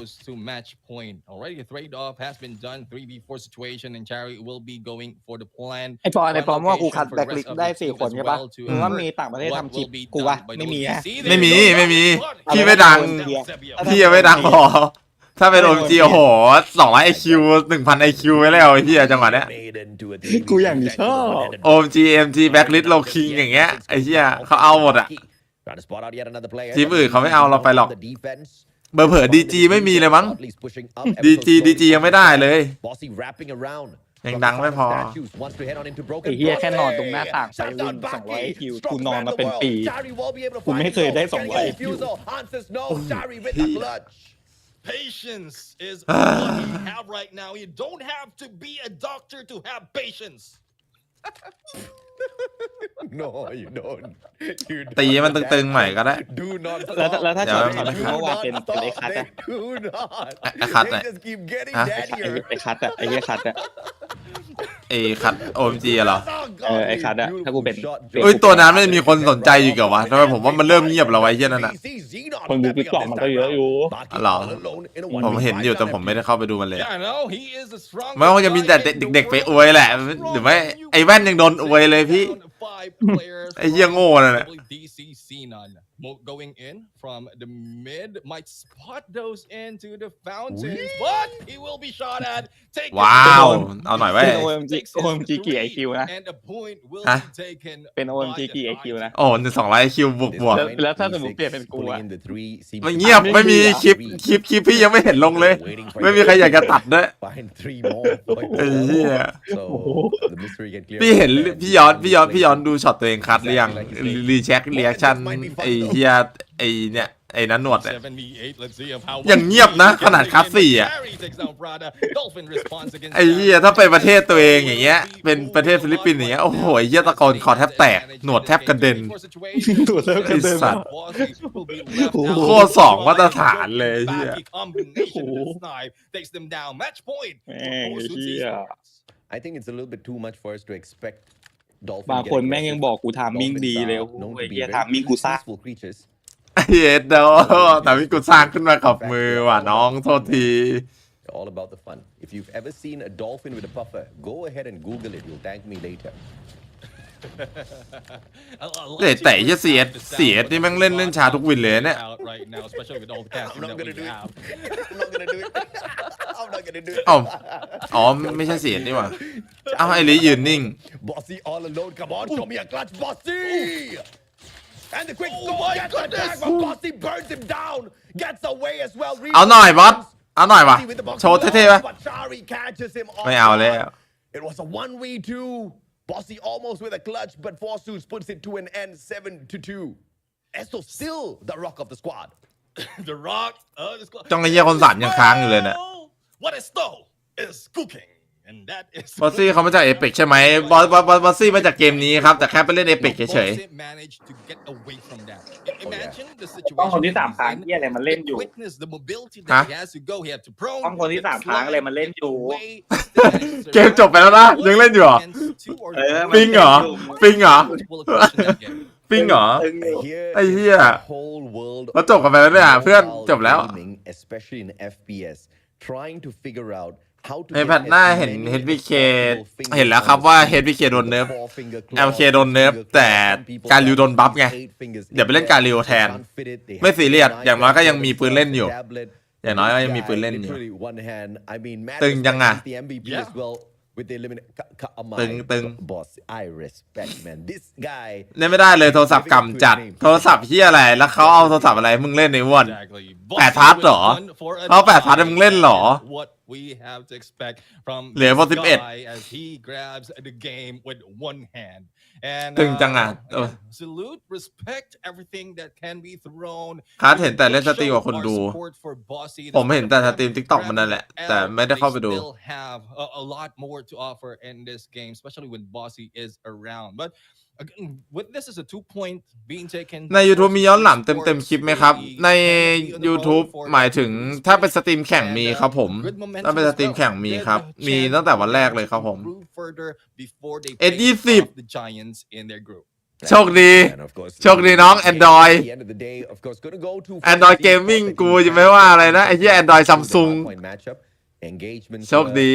ไอ้ปอนว่ากูคัดแบ็คลิสต์ได้4 คนใช่ปะมึงว่ามีต่างประเทศทำคลิปกูวะไม่มีพี่ไม่ดังพี่ยังไม่ดังพอถ้าเป็น OMG โอ้โห200 IQ 1,000 IQ ไว้แล้วไอ้เหี้ยจังหวะเนี้ยกูอย่างชอบ OMG MG Backlist Low King อย่างเงี้ยไอ้เหี้ยเขาเอาหมดอ่ะทีมอื่นเขาไม่เอาเราไปหรอกเผลอๆ DG ไม่มีเลยมั้ง DG ยังไม่ได้เลยยังดังไม่พอไอ้เหี้ยแค่นอนตรงหน้าต่างไปวิ่ง200 IQ กูนอนมาเป็นปีกูไม่เคยได้200 IQ Patience is what we have right now. You don't have to be a doctor to have patience. No, you don't. ตีมันตึงๆใหม่ก็ได้แล้วถ้าช็อตที่เมื่อวานเป็นไอ้คัทอะไอ้คัทอะไอ้คัทอะไอ้เหี้ยคัทอะไอ้คัท OMG เหรอไอ้คัทอะถ้ากูเป็นตัวนั้นไม่มีคนสนใจอยู่กับวะทำไมผมว่ามันเริ่มเงียบแล้วไว้เช่นนั้นอะคนดูติ๊กต็อกมันก็เยอะอยู่หรอผมเห็นอยู่แต่ผมไม่ได้เข้าไปดูมันเลยไม่ว่าจะมีแต่เด็กๆไปอวยแหละหรือไม่ไอ้แว่นยังโดนอวยเลยพี่ไอ้เหี้ยโง่นั่นแหละ going in from the mid might spot those into the fountains but he will be shot at ว้าวเอาหน่อยไว้ OMG กี่ IQ นะเป็น OMG กี่ IQ นะโอ้200 IQ บวกแล้วถ้าสมมติเปลี่ยนเป็นกูอะไม่เงียบไม่มีคลิปพี่ยังไม่เห็นลงเลยไม่มีใครอยากจะตัดด้วยไอ้เหี้ยพี่เห็นพี่ย้อนดูช็อตตัวเองคัดหรือยังรีเช็ครีแอคชั่นไอ้เฮียไอ้เนี่ยไอ้นั้นหนวดเนี่ยอย่างเงียบนะขนาดคัส4อ่ะไอ้เฮียถ้าไปประเทศตัวเองอย่างเงี้ยเป็นประเทศฟิลิปปินส์อย่างเงี้ยโอ้โหไอ้เฮียตะโกนคอแทบแตกหนวดแทบกระเด็นไอ้สัตว์โคตร2 มาตรฐานเลยเฮียI think it's a little bit too much for us to expect บางคนแม่งยังบอกกูทามมิ่งดีเลยโอ้ยเฮียทามมิ่งกูซ่าเย็ดเด้อแต่พี่กูสร้างขึ้นมากับมือว่ะน้องโทษที all about the fun. If you've ever seen a dolphin with a puffer, go ahead and Google it. You'll thank me later. แต่เสียนี่แม่งเล่นช้าทุกวินเลยเนี่ย I'm not gonna do it. I'm not gonna do it. I'm not gonna do it. อ๋อไม่ใช่เสียนี่หว่าเอาไอ้ลิยืนนิ่ง Bossy all alone. Come on, show me a clutch, Bossy. And the quick score gets the tag, but Bossy burns him down. Gets away as well. เอาหน่อยบอสเอาหน่อยวะโชว์เท่ๆปะ But Shari catches him off ไม่เอาแล้ว It was a 1v2. Bossy almost with a clutch, but Forsus puts it to an end 7-2. Esto still the rock of the squad. The Rock จ้องไอ้เหี้ยคนสั่นยังค้างอยู่เลยเนี่ย What is stove is cooking and that is บอสซี่เขามาจากเอพิกใช่ไหมบอสซี่มาจากเกมนี้ครับแต่แค่ไปเล่นเอพิกเฉย managed to get away from that. Imagine the ต้อง situation คนที่สามค้างเหี้ยอะไรมันเล่นอยู่ witness the mobility that he has to go he had to prone ต้องคนที่สามค้างอะไรมันเล่นอยู่ เกมจบไปแล้วนะยังเล่นอยู่เหรอ ปิงเหรอปิงเหรอ ปิงเหรอ ไอ้เหี้ย แล้วจบกันไปแล้วเนี่ยเพื่อนจบแล้ว especially in FPS trying to figure out how to ในแพทหน้าเห็น HBK เห็นแล้วครับว่า HBK โดนเนิร์ฟ LK โดนเนิร์ฟแต่การริวโดนบัฟไงเดี๋ยวไปเล่นการริวแทนไม่ซีเรียสอย่างน้อยก็ยังมีปืนเล่นอยู่อย่างน้อยก็ยังมีปืนเล่นอยู่ตึงยังอ่ะตึง Boss I respect man this guy เล่นไม่ได้เลยโทรศัพท์กำจัดโทรศัพท์เหี้ยอะไรแล้วเขาเอาโทรศัพท์อะไรมึงเล่นในวัน8 พัทเหรอเอา8 พัทมึงเล่นเหรอ we have to expect from เหลือ11 as he grabs the game with one hand and ตึงจังอ่ะ salute respect everything that can be thrown คัทเห็นแต่เล่นสตรีมกับคนดูผมเห็นแต่สตรีม TikTok มันนั่นแหละแต่ไม่ได้เข้าไปดู have a lot more to offer in this game especially when Bossy is around but again with this is a 2 point being taken ใน YouTube มีย้อนหลังเต็มคลิปไหมครับใน YouTube หมายถึงถ้าเป็นสตรีมแข่งมีครับผมถ้าเป็นสตรีมแข่งมีครับมีตั้งแต่วันแรกเลยครับผม S20 โชคดีน้อง Android Android Gaming กูจะไม่ว่าอะไรนะไอ้เหี้ย Android Samsung โชคดี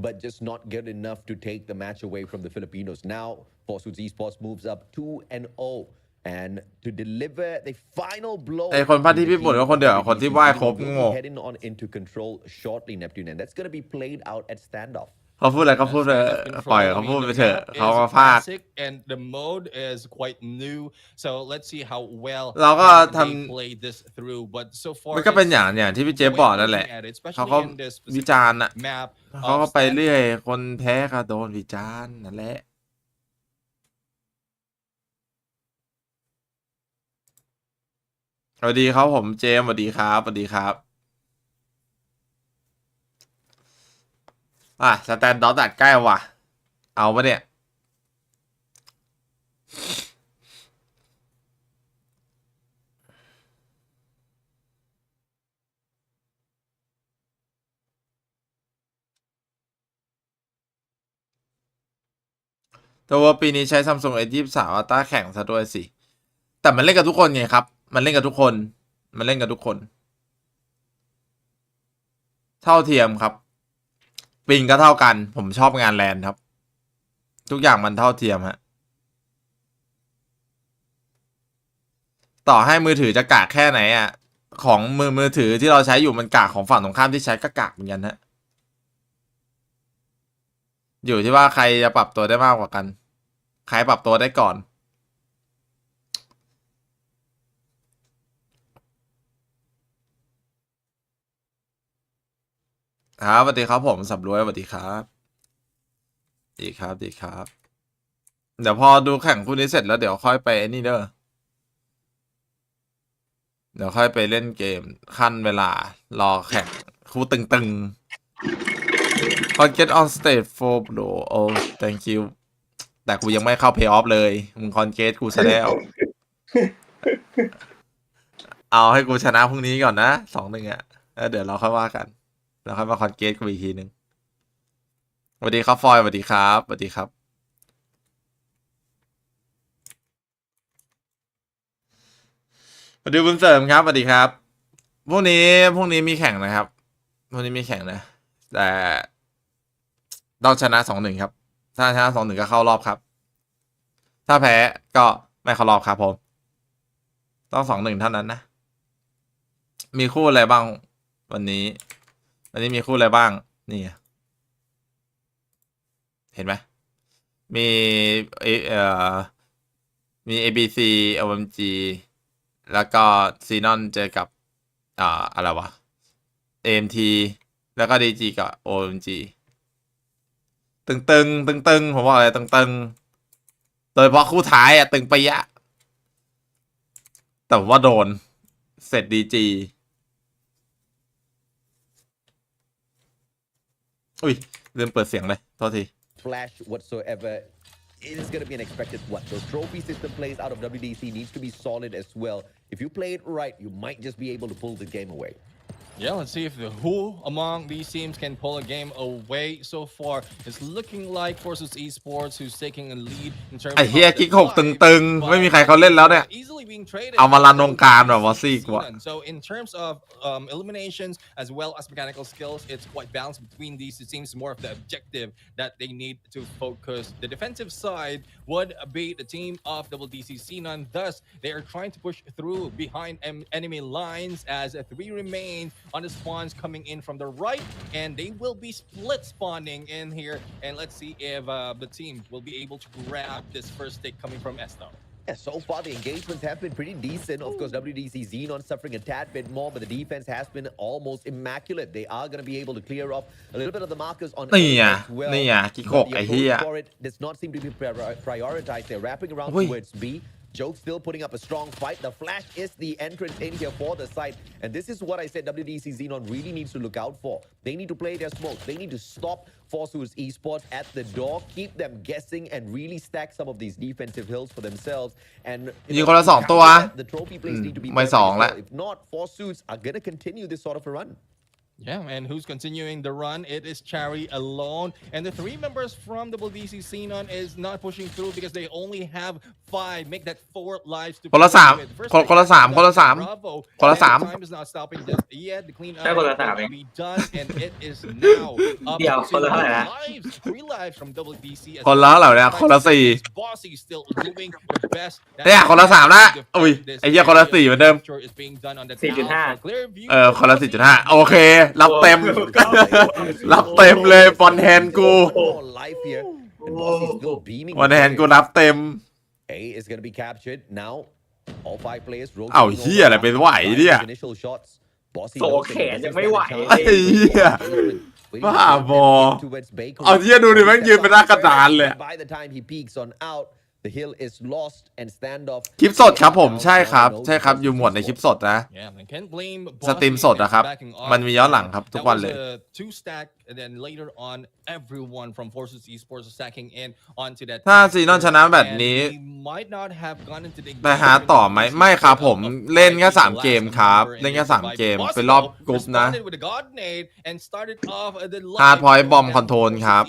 but just not good enough to take the match away from the Filipinos. Now, Forsus Esports moves up 2-0 and to deliver the final blow. ไอ้คนพาที่พี่บ่นก็คนเดียวคนที่ไหว้ครบงง Heading on into control shortly, Neptune, and that's going to be played out at standoff. เขาพูดอะไรก็พูดเลยปล่อยเขาพูดไปเถอะเขามาพาก and the mode is quite new so let's see how well เราก็ท play this through but so far มันก็เป็นอย่างที่พี่เจฟบอกนั่นแหละเขาก็วิจารณ์อ่ะเขาก็ไปเรื่อยคนแพ้ก็โดนวิจารณ์นั่นแหละสวัสดีครับผมเจมสวัสดีครับสวัสดีครับสแตนดอร์ตัดใกล้ว่ะเอาปะเนี่ยแต่ว่าปีนี้ใช้ Samsung S23 Ultra แข่งซะด้วยสิแต่มันเล่นกับทุกคนไงครับมันเล่นกับทุกคนเท่าเทียมครับปิงก็เท่ากันผมชอบงานแลนด์ครับทุกอย่างมันเท่าเทียมฮะต่อให้มือถือจะกากแค่ไหนอ่ะของมือถือที่เราใช้อยู่มันกากของฝั่งตรงข้ามที่ใช้ก็กากเหมือนกันฮะอยู่ที่ว่าใครจะปรับตัวได้มากกว่ากันใครปรับตัวได้ก่อนครับสวัสดีครับผมสับรวยสวัสดีครับดีครับเดี๋ยวพอดูแข่งคู่นี้เสร็จแล้วเดี๋ยวค่อยไปนี่เด้อเดี๋ยวค่อยไปเล่นเกมขั้นเวลารอแข่งคู่ตึงget on stage 4 bro oh thank you แต่กูยังไม่เข้า play off เลยมึงget กูซะแล้วเอาให้กูชนะพรุ่งนี้ก่อนนะ2-1อ่ะแล้วเดี๋ยวเราค่อยว่ากันแล้วค่อยมาคอนเกตกันอีกทีนึงสวัสดีครับฟอยสวัสดีครับสวัสดีครับสวัสดีบุญเสริมครับสวัสดีครับ พรุ่งนี้มีแข่งนะครับพรุ่งนี้มีแข่งนะแต่ต้องชนะ2-1ครับถ้าชนะ2-1ก็เข้ารอบครับถ้าแพ้ก็ไม่เข้ารอบครับผมต้อง2-1เท่านั้นนะมีคู่อะไรบ้างวันนี้มีคู่อะไรบ้างนี่เห็นไหมมีมี ABC OMG แล้วก็ซีนอนเจอกับอะไรวะ AMT แล้วก็ DG กับ OMG ตึงผมบอกอะไรตึงโดยเฉพาะคู่ท้ายตึงไปยะแต่ว่าโดนเสร็จ DG อุ้ยลืมเปิดเสียงเลยโทษที flash whatsoever. It is going to be an expected what? Those trophy system plays out of WDC needs to be solid as well. If you play it right, you might just be able to pull the game away. Yeah, let's see if who among these teams can pull a game away so far. It's looking like Forces Esports who's taking a lead in terms ไอ้เฮียกิ๊ก6ตึงไม่มีใครเขาเล่นแล้วเนี่ยเอามาลันวงการแบบว่าซี่กว่า So in terms of eliminations as well as mechanical skills, it's quite balanced between these two teams. More of the objective that they need to focus. The defensive side would be the team of WDC Xenon. Thus, they are trying to push through behind enemy lines as 3 remain on the spawns coming in from the right, and they will be split spawning in here. And let's see if the team will be able to grab this first take coming from Esto. Yeah, so far the engagements have been pretty decent. Of course, WDC Xenon suffering a tad bit more, but the defense has been almost immaculate. They are going to be able to clear off a little bit of the markers on A as well. กิ๊ก6ไอ้เฮีย For it does not seem to be prioritized. They're wrapping around towards B. Joke still putting up a strong fight. The flash is the entrance in here for the site. And this is what I said WDC Xenon really needs to look out for. They need to play their smoke. They need to stop Forsus Esports at the door, keep them guessing, and really stack some of these defensive hills for themselves. And ยิงคนละ2ตัว the trophy plays need to be ไม่2แล้ว if not, Forsus are going to continue this sort of a run. Yeah, and who's continuing the run? It is Cherry alone. And the 3 members from the WDC Xenon is not pushing through because they only have 5. Make that 4 lives to คนละ3คนละ3คนละ3 Time is not stopping just yet. The clean up คนละ3 will be done, and it is now up เดี๋ยวคนละเท่าไหร่นะ lives, 3 lives from WDC. คนละเหล่าเนี่ยคนละ4 Bossy still doing the best. เนี่ยคนละ3ละอุ้ยไอ้เหี้ยคนละ4เหมือนเดิม 4.5 คนละ 4.5 โอเค รับเต็ม รับเต็มเลยบอลแฮนกู Life here, and Bossy still beaming. บอลแฮนกูรับเต็ม A is going to be captured now. All 5 players. เอ้าเหี้ยอะไรเป็นไหวเนี่ย Initial shots. Bossy โซแขนยังไม่ไหว ไอ้เหี้ย บ้าบอ เอาเหี้ยดูดิแม่งยืนเป็นหน้ากระดานเลย By the time he peeks on out, the hill is lost and standoff. คลิปสดครับผมใช่ครับอยู่หมวดในคลิปสดนะ สตรีมสดนะครับมันมีย้อนหลังครับทุกวันเลย 2-stack and then later on everyone from Forces Esports stacking in onto that ถ้าซีนอนชนะแบบนี้ might not have gone into the ไปหาต่อไหมไม่ครับผมเล่นแค่3เกมครับเล่นแค่3เกมเป็นรอบกรุ๊ปนะ Hard point bomb control ครับ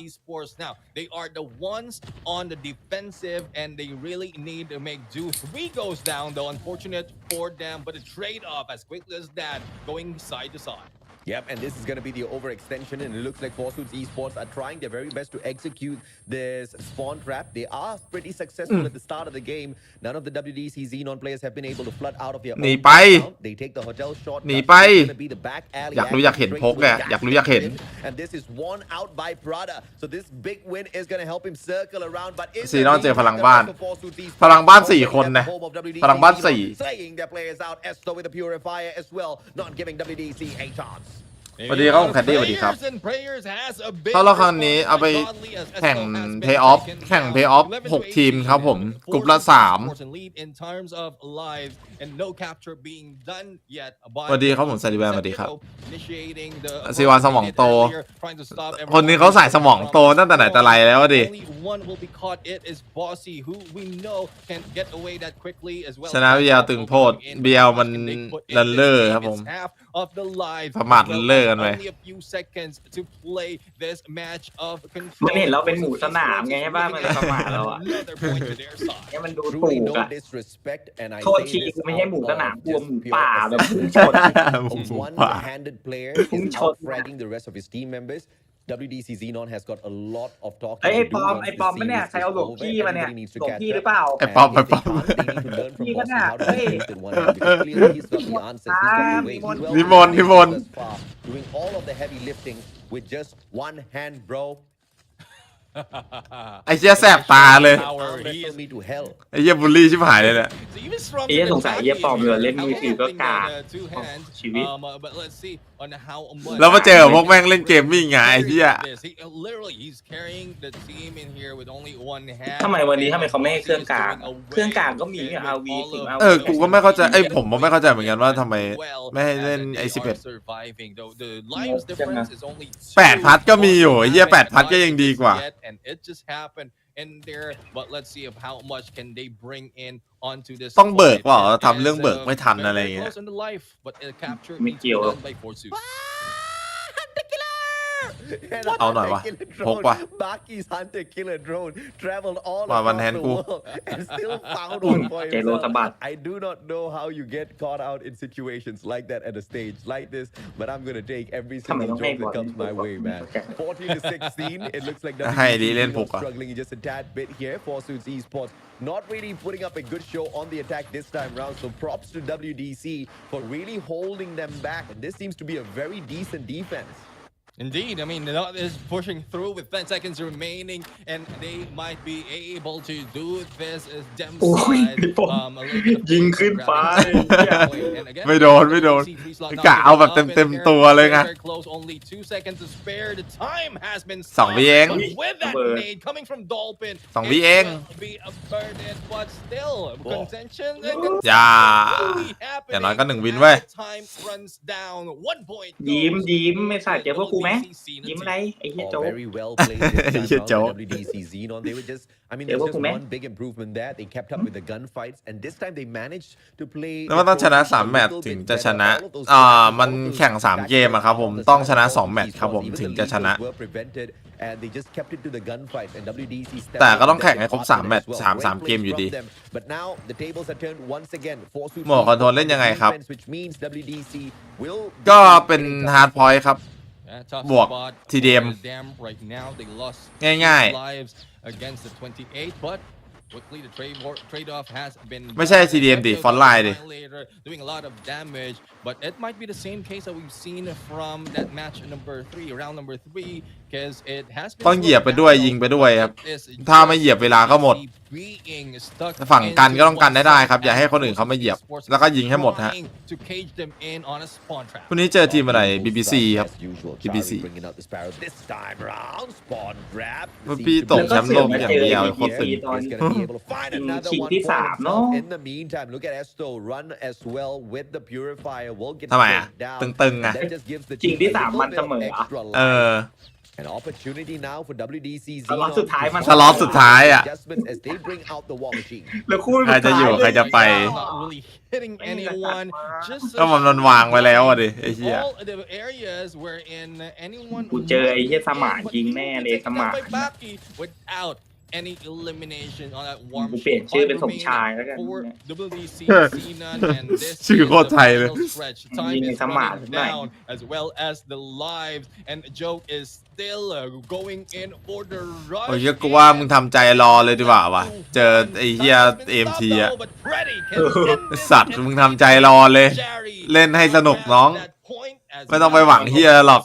Now they are the ones on the defensive and they really need to make do. 3 goes down though, unfortunate for them, but a trade off as quickly as that going side to side. Yep, and this is going to be the overextension, and it looks like Forsus Esports are trying their very best to execute this spawn trap. They are pretty successful at the start of the game. None of the WDC Xenon players have been able to flood out of their หนี own ไป background. They take the hotel shot. หนีไป It's going to be the back alley อยากรู้อยากเห็น straight พก to ไง the อยากรู้อยากเห็น and this is one out by Prada. So this big win is going to help him circle around. But in ซีนอนเจอพลังบ้าน the Forsus Esports พลังบ้าน4คนนะ home of WDC พลังบ้าน Xenon 4 slaying their players out. Esto with a purifier as well, not giving WDC a chance. สวัสดีครับผมแคดดี้สวัสดีครับ ถ้าเราครั้งนี้เอาไปแข่งเพย์ออฟ6 ทีมครับผมกลุ่มละ3 สวัสดีครับผมซาดิแบนสวัสดีครับซีวานสมองโตคนนี้เขาใส่สมองโตตั้งแต่ไหนแต่ไรแล้วดิชนะเบียร์ตึงโพดเบียร์มันลันเลอร์ครับผม of the live ประมาทเลิกกันไป only a few seconds to play this match of มันเห็นเราเป็นหมูสนามไงใช่ป่ะมันเลยประมาทเราอ่ะ another point to their side เนี่ยมันดูถู Truly ก no อ่ะ disrespect, and I โทษ say ที this ไม่ใช่ out หมูสนาม of กลัว just หมู pure ป่าแบบพุ่งชน one-handed player is Pung out chon. fragging the rest of his team members. WDC Xenon has got a lot of talking ไอ้ to do ปอม once ไอ้ the ปอมมันเนี่ย series ใครเอา is หลวง over. พี่มาเนี่ย Everybody needs ห to ลวง catch พี่หรือ up. เปล่า ไอ้ปอม And ไอ้ if ป they อม can't, they need to learn fromพี่ Bossy ขนาด how to เฮ้ย do things in one hand, because clearly he's got the answers. He's got the way. He's well นิมนต์ prepared นิมนต์ thus far, doing all of the heavy lifting with just one hand, bro. ไอ้เชี่ยแสบตาเลย Power, Arm he wrestle is- me to hell. ไอ้เหี้ยบูลลี่ชิบหายเลยแหละ So even from ไอ้เหี้ย the สงสัยไอ้เหี้ยปอมเลยเล่นมือถือก็กาก two hands ชีวิต but let's see on how much แล้วมาเจอพวกแม่งเล่นเกมวิ่งไงไอ้เหี้ย literally he's carrying the team in here with only one hand ทำไมวันนี้ทำไมเขาไม่ให้เครื่องกลางเครื่องกลางก็มีเนี่ย RV ถึง RV กูก็ไม่เข้าใจผมไม่เข้าใจเหมือนกันว่าทำไมไม่ให้เล่นไอ้11 8 พัดก็มีอยู่ไอ้เหี้ย8 พัดก็ยังดีกว่า and it just happened in there but let's see of how much can they bring in onto this ต้องเบิก fight. เปล่า And ทำเรื่องเบิก as, ไม่ทัน very, อะไร very เงี้ย close on the life, but a capture ไม่ needs to เกี่ยว be done by Fortune. And Oh, no, Hunter what? Killer Pok drone, ba? Baki's Hunter Killer drone traveled all Wa, one across hand the ku. world and still found one for เจโรสะบัด himself. I do not know how you get caught out in situations like that at a stage like this, but I'm gonna take every ทำไม single ต้องให้ joke บอ that ล comes my way, man. 14 to 16, it looks like ให้ดี WDC เล่น is ปุกอะ struggling just a tad bit here. Forsuits Esports not really putting up a good show on the attack this time round, so props to WDC for really holding them back, and this seems to be a very decent defense. Indeed, I mean, Not is pushing through with 10 seconds remaining, and they might be able to do this as Dem โอ้ย side. พี่ปอม A little bit of ยิงขึ้นฟ้า And again, ไม่โดนไม่โดน กะเอาแบบเต็มๆตัวเลยไง Very close, only 2 seconds to spare. The time has been สองวิเอง stopped with that เบิด nade coming from Dolphin. สองวิเอง It will be a burden, but still contention. อย่า อย่างน้อยก็1 วินเว้ย Time runs down. 1 point. ยิ้มไม่ใส่เจอพวกกูไหมยิ้มอะไรไอ้เหี้ย Oh, โจ๊ก very well played this time Yeah, round Joe. by WDC Xenon. They were just, I mean, Yeah, there's just welcome, man. one big improvement there. They kept up with the gunfights, and this time they managed to play. แล้วมันต้องชนะ3 แมตช์ถึงจะชนะ มันแข่ง3 เกมอะครับผมต้องชนะ2 แมตช์ครับผมถึงจะชนะ And they just kept it to the gunfights, and WDC แต่ก็ต้องแข่งให้ครบ3 แมตช์3 เกมอยู่ดี But now the tables are turned once again. โหมดคอนโทรลเล่นยังไงครับ which means WDC will ก็เป็นฮาร์ดพอยต์ครับ บวก TDM ง่ายๆ ไม่ใช่ TDM ดิ Front Line ดิ doing a lot of damage but it might be the same case that we've seen from that match number 3 round number 3 because it has been ต้องเหยียบไปด้วยยิงไปด้วยครับ ถ้าไม่เหยียบเวลาก็หมด ฝั่งกันก็ต้องกันได้ครับ อย่าให้คนอื่นเขาไม่เหยียบ แล้วก็ยิงให้หมดฮะพรุ่งนี้เจอทีมอะไร BBC ครับ BBC พี่ตกแชมป์โลกอย่างเดียวโคตรตึง ชิงที่3เนาะ In the meantime, look at Esto run as well with the purifier. Will get ทำไมอะ down. ตึงๆอะ That just gives the ชิง team ที่ a 3 little มัน bit เส of มอ extra เอ life. อ An opportunity now for WDC สล็อตสุดท้ายมัน สล็อตสุดท้ายอะ adjustments as they bring out the war machine. แล้วคู่ ใครจะอยู่ใครจะไป not really hitting anyone just ก็มันวางไว้แล้วอะดิไอ้เหี้ย all the areas wherein anyone กูเจอไอ้เหี้ยสมานยิงแน่เลยสมาน without any elimination on that warm กูเปลี่ยนชื่อเป็นสมชายแล้วกัน for WDC Xenon and this ชื่อ is โคตร the ไทยเลย final stretch. Time ยิง is สมาน running หน่อย down as well as the lives and Joke is still going in for the rush. โอ้ยกูว่ามึงทำใจรอเลยดีกว่าวะเจอไอ้เหี้ย AMT อะ สัตว์มึงทำใจรอเลย เล่นให้สนุกน้อง ไม่ต้องไปหวังเหี้ยหรอก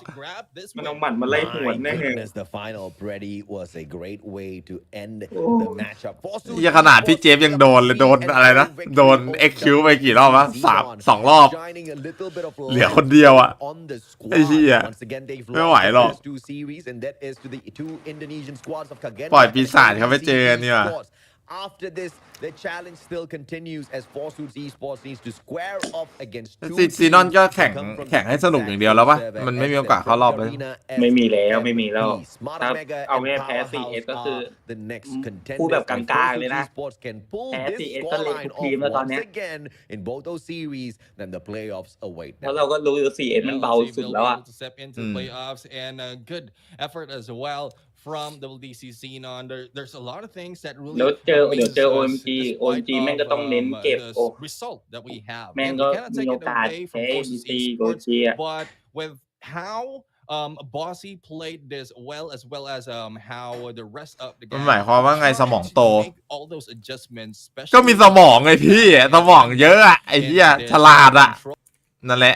มันเอาหมัดมาไล่หวนแน่ My เลย goodness, the final Brady was a great way to end the matchup. เหี้ยขนาดพี่เจฟยังโดนเลยโดนอะไรนะโดน XQ ไปกี่รอบวะ2 รอบ เหลือคนเดียวอะไอ้เหี้ยไม่ไหวหรอก ปล่อยปีศาจเขาไปเจอกันดีกว่า after this the challenge still continues as Forsuits Esports needs to square off against two ซีนอนก็แข่งให้สนุกอย่างเดียวแล้วปะมันไม่มีโอกาสเข้ารอบเลยไม่มีแล้วถ้าเอาแค่แพ้ CS ก็คือพูดแบบกลางๆเลยนะแพ้ CS ก็เล็กทุกทีมแล้วตอนนี้เพราะเราก็รู้อยู่ CS มันเบาสุดแล้วอะ and good effort as well from WDC Xenon. There's a lot of things that really เดี๋ยวเจอ OMG แม่งก็ต้องเน้นเก็บresult that we have แม่งก็มีโอกาสแพ้ ABC OG but with how Bossy played this well as how the rest of the มันหมายความว่าไงสมองโต all those adjustments ก็มีสมองไงพี่สมองเยอะอะไอ้เหี้ยฉลาดอะนั่นแหละ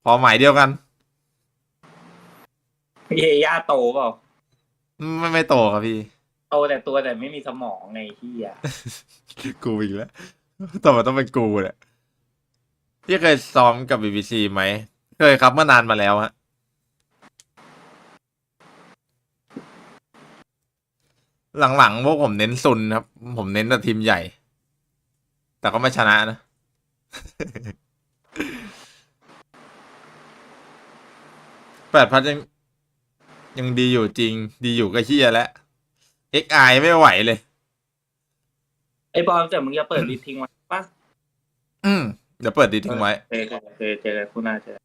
พอหมายเดียวกันเย่าโตเปล่าไม่โตครับพี่โตแต่ตัวแต่ไม่มีสมองไงพี่อะกูอีกแล้วต่อมาต้องเป็นกูแหละพี่เคยซ้อมกับ BBC ไหมเคยครับเมื่อนานมาแล้วฮะหลังๆพวกผมเน้นซุนครับผมเน้นแต่ทีมใหญ่แต่ก็ไม่ชนะนะ8,000ยังดีอยู่จริงดีอยู่ก็เฮียแล้ว XI ไม่ไหวเลยไอ้บอลแต่มึงจะเปิดดีทิ้งไว้ปะเดี๋ยวเปิดดีทิ้งไว้เจอคู่หน้าเจอ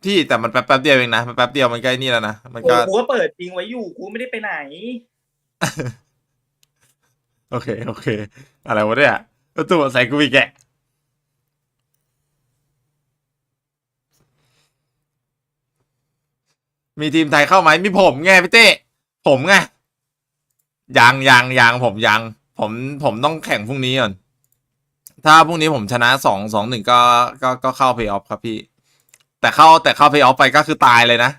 ที่แต่มันแป๊บเดียวเองนะมันแป๊บเดียวมันใกล้นี่แล้วนะมันก็กูก็เปิดทิ้งไว้อยู่กูไม่ได้ไปไหน โอเคอะไรวะเนี่ยตัวใส่กูอีกแกมีทีมไทยเข้าไหมมีผมไงพี่เต้ผมไงยังผมต้องแข่งพรุ่งนี้ก่อนถ้าพรุ่งนี้ผมชนะ2-1ก็เข้าเพลย์ออฟครับพี่แต่เข้าเพลย์ออฟไปก็คือตายเลยนะ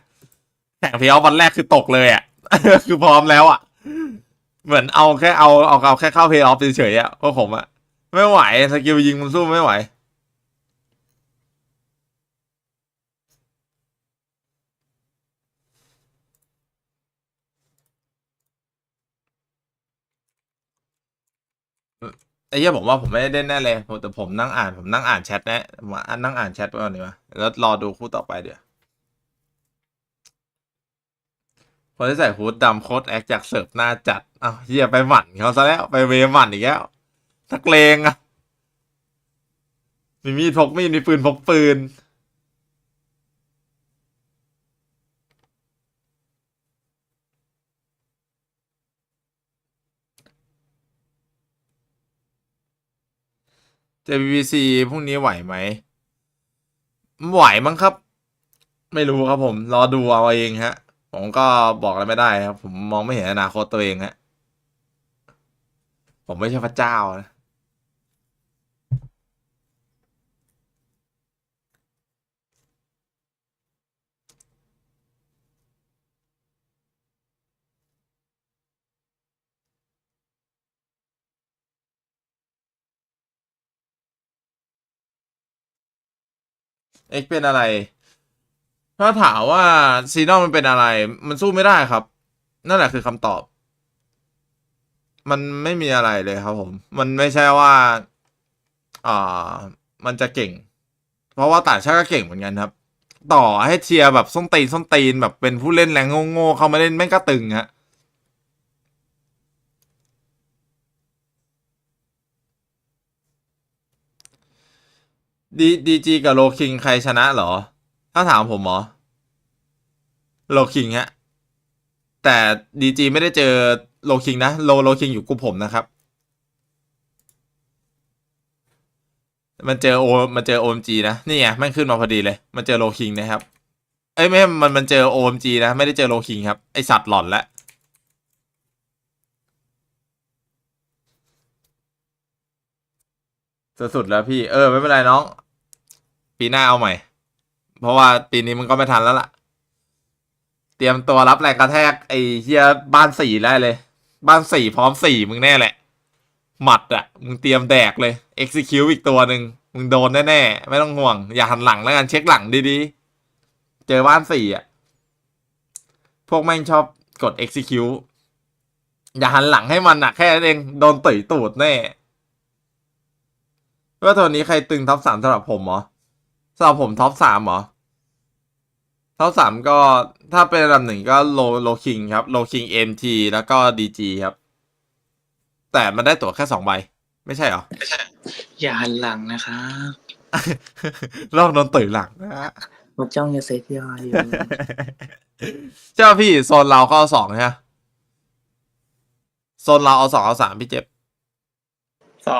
แข่งเพลย์ออฟวันแรกคือตกเลยอ่ะ คือพร้อมแล้วอ่ะเหมือนเอาแค่เข้าเพลย์ออฟเฉยๆอ่ะเพราะผมอ่ะไม่ไหวสกิลยิงมันสู้ไม่ไหวไอ้เหี้ยผมว่าผมไม่ได้เล่นแน่เลยแต่ผมนั่งอ่านแชทแน่นั่งอ่านแชทไปก่อนดีกว่าแล้วรอดูคู่ต่อไปเดี๋ยวคนที่ใส่ฮูดดำโค้ดแอคจากเสิร์ฟหน้าจัดอ้าวเหี้ยไปหมั่นเขาซะแล้วไปเวหมั่นอีกแล้วนักเลงอ่ะมีมีดพกมีดมีปืนพกปืนBBC พรุ่งนี้ไหวไหมไหวมั้งครับไม่รู้ครับผมรอดูเอาเองฮะผมก็บอกอะไรไม่ได้ครับผมมองไม่เห็นอนาคตตัวเองฮะผมไม่ใช่พระเจ้านะเอ็กเป็นอะไรถ้าถามว่าซีนอลมันเป็นอะไรมันสู้ไม่ได้ครับนั่นแหละคือคำตอบมันไม่มีอะไรเลยครับผมมันไม่ใช่ว่ามันจะเก่งเพราะว่าต่างชาติก็เก่งเหมือนกันครับต่อให้เชียร์แบบส้นตีนแบบเป็นผู้เล่นแรงโง่ๆเขามาเล่นแม่งก็ตึงฮะดีจีกับโลคิงใครชนะเหรอถ้าถามผมหรอโลคิงฮะแต่ดีจีไม่ได้เจอโลคิงนะโลคิงอยู่กลุ่มผมนะครับมันเจอ OMG นะนี่ไงมันขึ้นมาพอดีเลยมันเจอโลคิงนะครับเอ้ยไม่มันเจอ OMG นะไม่ได้เจอโลคิงครับไอสัตว์หล่อนแล้วสุดแล้วพี่ไม่เป็นไรน้องปีหน้าเอาใหม่เพราะว่าปีนี้มันก็ไม่ทันแล้วล่ะเตรียมตัวรับแรงกระแทกไอ้เหี้ยบ้าน4ได้เลยบ้าน4พร้อม4มึงแน่แหละหมัดอ่ะมึงเตรียมแดกเลย execute อีกตัวหนึ่งมึงโดนแน่ๆไม่ต้องห่วงอย่าหันหลังแล้วกันเช็คหลังดีๆเจอบ้าน4อ่ะพวกแม่งชอบ กด execute อย่าหันหลังให้มันแค่นั้นเองโดนต่อยตูดแน่ว่าตัวนี้ใครตึงท็อป3สำหรับผมเหรอสำหรับผมท็อป3เหรอท็อป3ก็ถ้าเป็นอันดับ1ก็โลคิงครับโลคิง MT แล้วก็ DG ครับแต่มันได้ตั๋วแค่2ใบไม่ใช่เหรอไม่ใช่อย่าหันหลังนะครับ ลอกโดนต่อยหลังนะ ผมจ้องจะเซฟยออยู่ เจ้าพี่โซนเราก็เอา2ใช่ไหมโซนเราเอา2เอา3พี่เจ็บ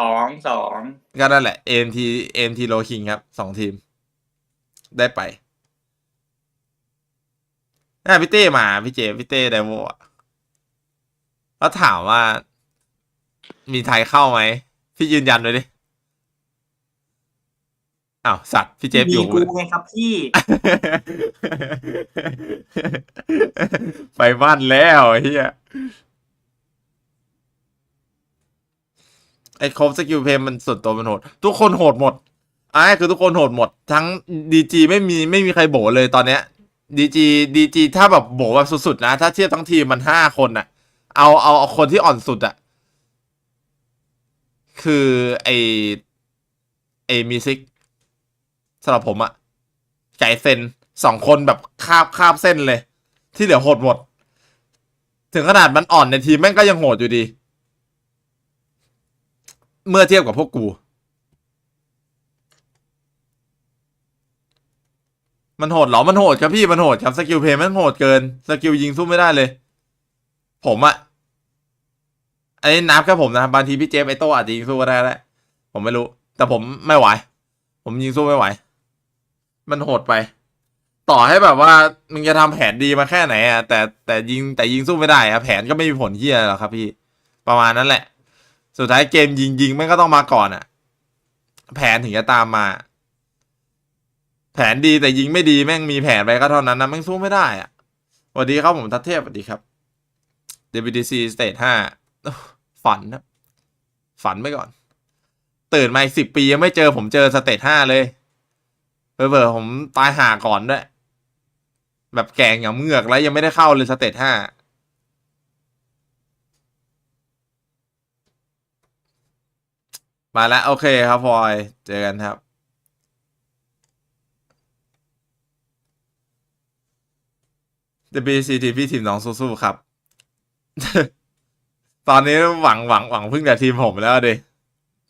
2ก็นั่นแหละ AMT โลคิงครับ2ทีมได้ไปพี่เต้มาพี่เต้ไดโวแล้วถามว่ามีไทยเข้าไหมพี่ยืนยันเลยดิอ้าวสัตว์พี่เจฟอยู่กูไงครับพี่ ไปบ้านแล้วเฮียไอ้ครบสกิลเพลย์มันส่วนตัวมันโหดทุกคนโหดหมดคือทุกคนโหดหมดทั้งดีจีไม่มีใครโบเลยตอนเนี้ยดีจีถ้าแบบโบแบบสุดๆนะถ้าเทียบทั้งทีมมัน5คนน่ะเอาคนที่อ่อนสุดอะคือไอมิซิกสำหรับผมอะไก่เซน2คนแบบคาบเส้นเลยที่เหลือโหดหมดถึงขนาดมันอ่อนในทีมแม่งก็ยังโหดอยู่ดีเมื่อเทียบกับพวกกูมันโหดเหรอมันโหดครับพี่มันโหดครับสกิลเพย์มันโหดเกินสกิลยิงสู้ไม่ได้เลยผมอะไอ้นับแค่ผมนะบางทีพี่เจฟไอโต้อาจจะยิงสู้ก็ได้แหละผมไม่รู้แต่ผมไม่ไหวผมยิงสู้ไม่ไหวมันโหดไปต่อให้แบบว่ามึงจะทำแผนดีมาแค่ไหนอะแต่ยิงสู้ไม่ได้อะแผนก็ไม่มีผลเหี้ยหรอกครับพี่ประมาณนั้นแหละสุดท้ายเกมยิงแม่งก็ต้องมาก่อนอะแผนถึงจะตามมาแผนดีแต่ยิงไม่ดีแม่งมีแผนไปก็เท่านั้นนะแม่งสู้ไม่ได้อะสวัสดีครับผมทัศเทพสวัสดีครับ WDC Stage 5ฝันนะฝันไปก่อนตื่นมา10 ปียังไม่เจอผมเจอStage 5เลยเผลอๆผมตายห่าก่อนด้วยแบบแกงอย่างเมือกแล้วยังไม่ได้เข้าเลยStage 5มาแล้วโอเคครับพลอยเจอกันครับWCT พี่ทีมน้องสู้ๆครับ ตอนนี้หวังพึ่งแต่ทีมผมแล้วดิ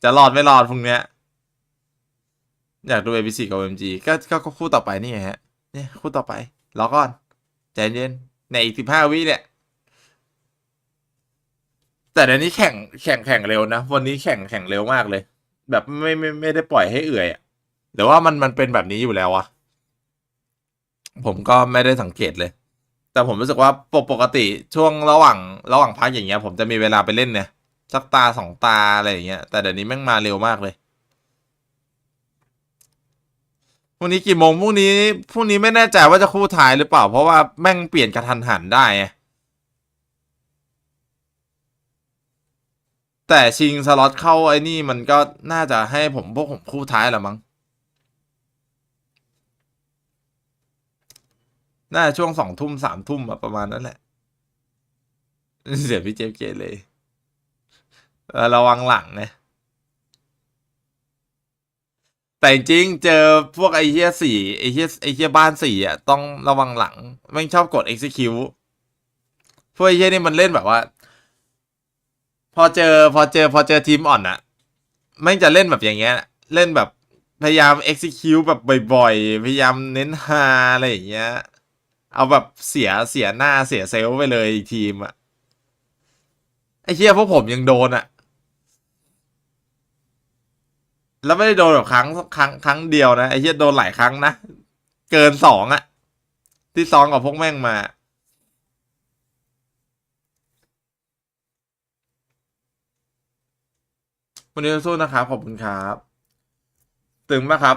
จะรอดไม่รอดพรุ่งนี้อยากดู ABC กับ MG ก็คู่ต่อไปนี่ฮะเนี่ยคู่ต่อไปรอก่อนใจเย็นในอีก15 วิเนี่ยแต่เดี๋ยวนี้แข่งเร็วนะวันนี้แข่งเร็วมากเลยแบบไม่ได้ปล่อยให้เอื่อยอะหรือว่ามันเป็นแบบนี้อยู่แล้วอะผมก็ไม่ได้สังเกตเลยแต่ผมรู้สึกว่าปกติช่วงระหว่างพักอย่างเงี้ยผมจะมีเวลาไปเล่นเนี่ยสักตา2 ตาอะไรอย่างเงี้ยแต่เดี๋ยวนี้แม่งมาเร็วมากเลยพรุ่งนี้กี่โมงพรุ่งนี้ไม่แน่ใจว่าจะคู่ท้ายหรือเปล่าเพราะว่าแม่งเปลี่ยนกระทันหันได้แต่ชิงสล็อตเข้าไอ้นี่มันก็น่าจะให้พวกผมคู่ท้ายแหละมั้งน่าช่วง2 ทุ่ม3 ทุ่มประมาณนั้นแหละเสียพี่เจฟเกเลยระวังหลังนะแต่จริงเจอพวกไอ้เหี้ย4ไอ้เหี้ยบ้าน4อ่ะต้องระวังหลังแม่งชอบกด execute พวกไอ้เหี้ยนี่มันเล่นแบบว่าพอเจอทีมอ่อนอ่ะแม่งจะเล่นแบบอย่างเงี้ยเล่นแบบพยายาม execute แบบบ่อยๆพยายามเน้นฮาอะไรอย่างเงี้ยเอาแบบเสียหน้าเสียเซลล์ไปเลยทีมอ่ะไอ้เหี้ยพวกผมยังโดนอ่ะแล้วไม่ได้โดนแบบครั้งเดียวนะไอ้เหี้ยโดนหลายครั้งนะเกิน2อ่ะที่ซ้อมกับพวกแม่งมาวันนี้สู้นะครับขอบคุณครับตึงมากครับ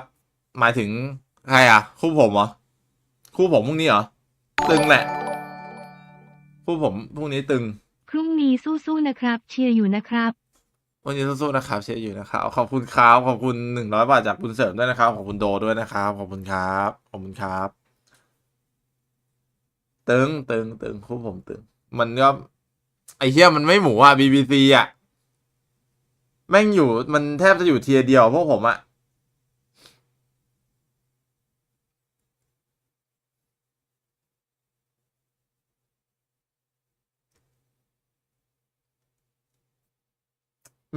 หมายถึงใครอ่ะคู่ผมเหรอคู่ผมพรุ่งนี้เหรอตึงแหละคู่ผมพรุ่งนี้ตึงพรุ่งนี้สู้ๆนะครับเชียร์อยู่นะครับวันนี้สู้ๆนะครับเชียร์อยู่นะครับขอบคุณครับขอบคุณ100 บาทจากคุณเสริมด้วยนะครับขอบคุณโดด้วยนะครับขอบคุณครับขอบคุณครับตึงคู่ผมตึง มันก็ไอ้เหี้ยมันไม่หมูอ่ะ BBC อ่ะแม่งอยู่มันแทบจะอยู่เทียร์เดียวพวกผมอ่ะ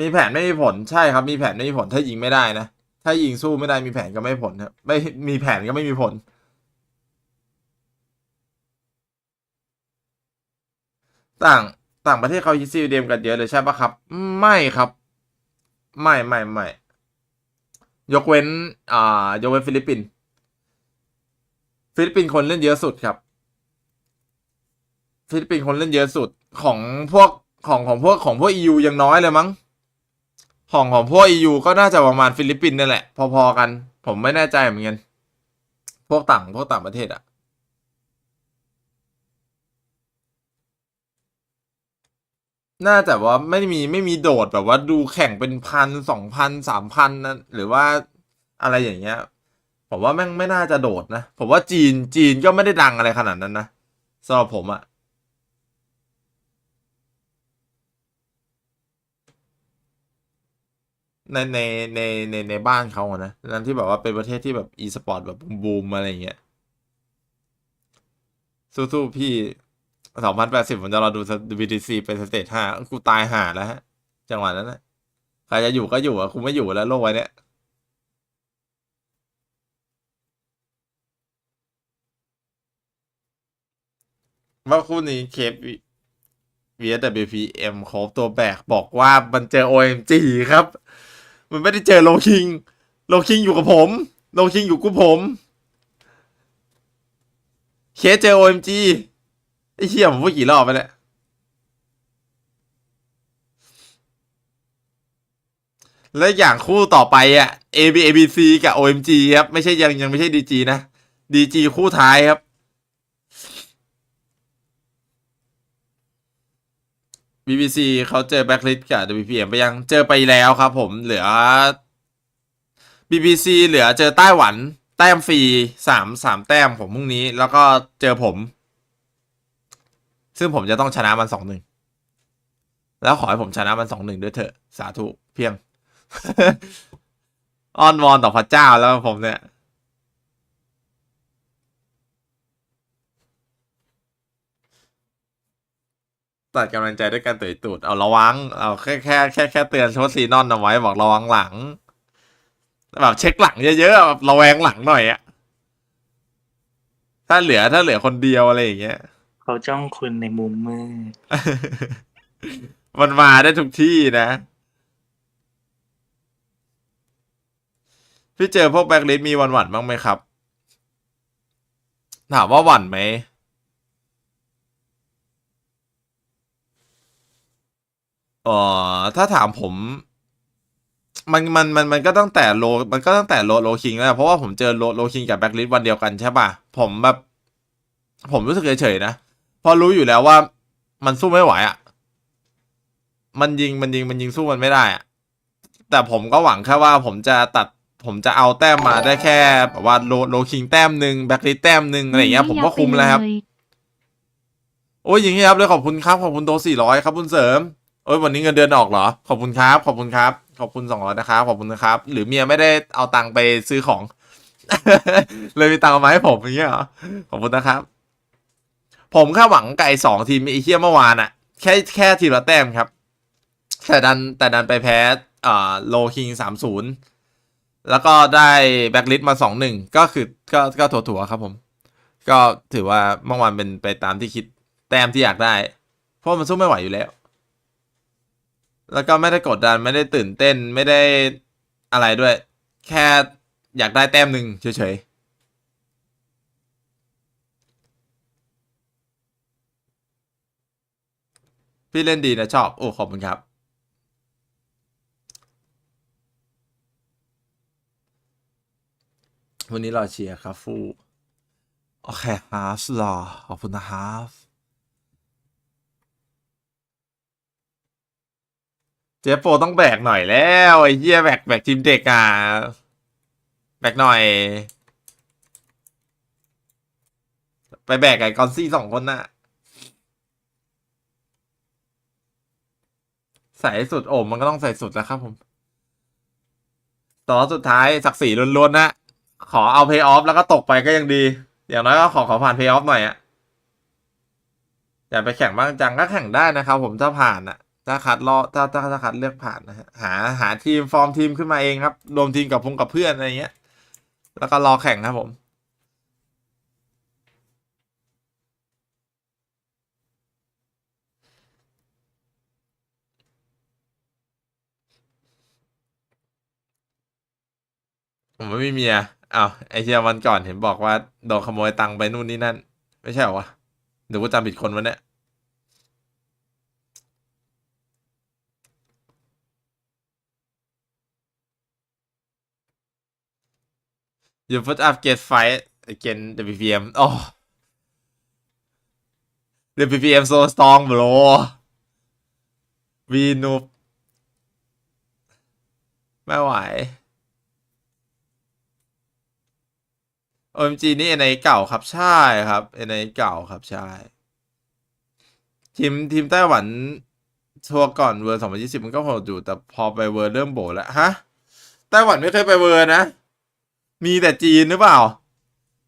มีแผนไม่มีผลใช่ครับมีแผนไม่มีผลถ้ายิงไม่ได้นะถ้ายิงสู้ไม่ได้มีแผนก็ไม่ผลครับไม่มีแผนก็ไม่มีผลต่างต่างประเทศเขาฮิตซีเดมกันเยอะเลยใช่ปะครับไม่ครับไม่ยกเว้นยกเว้นฟิลิปปินส์คนเล่นเยอะสุดครับฟิลิปปินส์คนเล่นเยอะสุดของพวกของพวก EU ยังน้อยเลยมั้งของพวก EU ก็น่าจะประมาณฟิลิปปินส์นั่นแหละพอๆกันผมไม่แน่ใจเหมือนกันพวกต่างประเทศอะน่าแต่ว่าไม่มีโดดแบบว่าดูแข่งเป็น1,000 2,000 3,000นะหรือว่าอะไรอย่างเงี้ยผมว่าแม่งไม่น่าจะโดดนะผมว่าจีนก็ไม่ได้ดังอะไรขนาดนั้นนะสำหรับผมอะในบ้านเขาอะนะนั่นที่แบบว่าเป็นประเทศที่แบบอีสปอร์ตแบบบูมอะไรอย่างเงี้ยสู้ๆพี่2080ผมจะรอดู BTC เป็นสเตจ5กูตายห่าแล้วฮะจังหวะนั้นนะใครจะอยู่ก็อยู่อะกูไม่อยู่แล้วโลกไว้เนี้ยว่าคู่นี้เคป VSWPM โคฟตัวแบกบอกว่ามันเจอ OMG ครับมันไม่ได้เจอโลคิงอยู่กับผมโลคิงอยู่กับผมเคสเจอ OMG ไอ้เหี้ยผมพูดกี่รอบไปแล้วแล้วอย่างคู่ต่อไปอ่ะ ABC กับ OMG ครับไม่ใช่ยังไม่ใช่ DG นะ DG คู่ท้ายครับ BBC เขาเจอแบ็คลิสกับ WPM ไปยังเจอไปแล้วครับผมเหลือ BBC เหลือเจอไต้หวันแต้มฟรี3แต้มผมพรุ่งนี้แล้วก็เจอผมซึ่งผมจะต้องชนะมัน2-1แล้วขอให้ผมชนะมัน2-1ด้วยเถอะสาธุเพียง อ้อนวอนต่อพระเจ้าแล้วผมเนี่ยตัดกำลังใจด้วยการตื่นตูดเอาระวังเอาแค่เตือนโชดซีนอนเอาไว้บอกระวังหลังแบบเช็คหลังเยอะๆแบบระแวงหลังหน่อยอะถ้าเหลือคนเดียวอะไรอย่างเงี้ย เขาจ้องคุณในมุมมืด มันมาได้ทุกที่นะ พี่เจอพวกแบ็คลิสต์มีหวั่นบ้างไหมครับ ถามว่าหวั่นไหมถ้าถามผม มันก็ตั้งแต่โลคิงแล้วเพราะว่าผมเจอโลคิงกับแบ็คลิสต์วันเดียวกันใช่ป่ะผมแบบผมรู้สึกเฉยๆนะเพราะรู้อยู่แล้วว่ามันสู้ไม่ไหวอ่ะมันยิงสู้มันไม่ได้อ่ะแต่ผมก็หวังแค่ว่าผมจะเอาแต้มมาได้แค่แบบว่าโลคิงแต้มหนึ่งแบ็คลิสต์แต้มหนึ่งอะไรอย่างเงี้ยผมก็คุ้มแล้วครับโอ้ยอย่างเงี้ยครับเลยขอบคุณครับขอบคุณโต400ครับคุณเสริมโอ้ยวันนี้เงินเดือนออกเหรอขอบคุณครับขอบคุณ200นะครับขอบคุณนะครับหรือเมียไม่ได้เอาตังค์ไปซื้อของ เลยมีตังค์มาให้ผมอย่างเงี้ยเหรอขอบคุณนะครับผมแค่หวังไก่2 ทีมไอ้เหี้ยเมื่อวานอะแค่ทีละแต้มครับแต่ดันไปแพ้โลคิง30แล้วก็ได้แบ็คลิสต์มา2-1ก็คือก็ถั่วๆครับผมก็ถือว่าเมื่อวานเป็นไปตามที่คิดแต้มที่อยากได้เพราะมันสู้ไม่ไหวอยู่แล้วแล้วก็ไม่ได้กดดันไม่ได้ตื่นเต้นไม่ได้อะไรด้วยแค่อยากได้แต้มหนึ่งเฉยๆพี่เล่นดีนะชอบโอ้ขอบคุณครับวันนี้รอเชียร์ครับฟูโอเคครับรอขอบคุณนะครับเจฟโฟต้องแบกหน่อยแล้วไอ้เหี้ยแบกทีมเด็กอ่ะแบกหน่อยไปแบกไอ้กอนซี่2 คนน่ะ ใส่สุดโอมมันก็ต้องใส่สุดแล้วครับผมต่อสุดท้ายศักดิ์ศรีล้วนๆนะขอเอาเพย์ออฟแล้วก็ตกไปก็ยังดีอย่างน้อยก็ขอผ่านเพย์ออฟหน่อยอะอย่าไปแข่งบ้างจังก็แข่งได้นะครับผมถ้าผ่านอะถ้าคัดรอถ้าคัดเลือกผ่านนะฮะหาทีมฟอร์มทีมขึ้นมาเองครับรวมทีมกับเพื่อนอะไรเงี้ยแล้วก็รอแข่งครับผมไม่มีเมียอ้าวไอเชียวันก่อนเห็นบอกว่าโดนขโมยตังค์ไปนู่นนี่นั่นไม่ใช่เหรอวะหรือว่าจำผิดคนวะเนี่ย You put up get fight again the BPM oh the BPM so strong bro we noob ไม่ไหว OMG นี่ NA เก่าครับใช่ครับ NA เก่าครับใช่ทีมไต้หวันทัวร์ก่อนเวอร์2020มันก็โหดอยู่แต่พอไปเวอร์เริ่มโบแล้วฮะไต้หวันไม่เคยไปเวอร์นะมีแต่จีนหรือเปล่า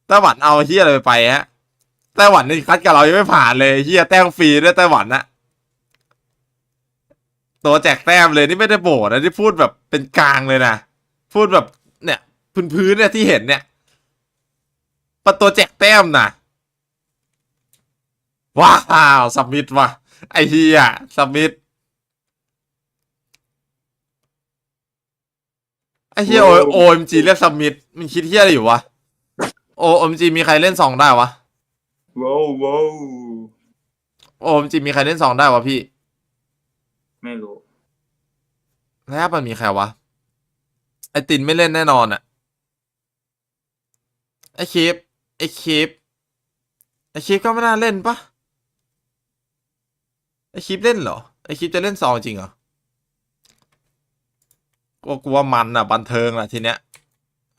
ไต้หวันเอาเฮียอะไรไปฮะไต้หวันนี่คัดกับเรายังไม่ผ่านเลยเฮียแต้มฟรีด้วยไต้หวันนะตัวแจกแต้มเลยนี่ไม่ได้โบนะที่พูดแบบเป็นกลางเลยนะพูดแบบเนี่ยพื้นเนี่ยที่เห็นเนี่ยประตูแจกแต้มนะว้าวสับมิดว่ะไอเฮียสับมิดไอเฮียOMG เรียกสับมิดมันคิดเฮียอะไรอยู่วะOMG มีใครเล่น2ได้วะว้าว OMG มีใครเล่น2ได้วะพี่ไม่รู้แล้วมันมีใครวะไอตินไม่เล่นแน่นอนอะไอคลิปก็ไม่น่าเล่นปะไอคลิปเล่นเหรอไอคลิปจะเล่น2จริงเหรอกูว่ามันอ่ะบันเทิงอ่ะทีเนี้ย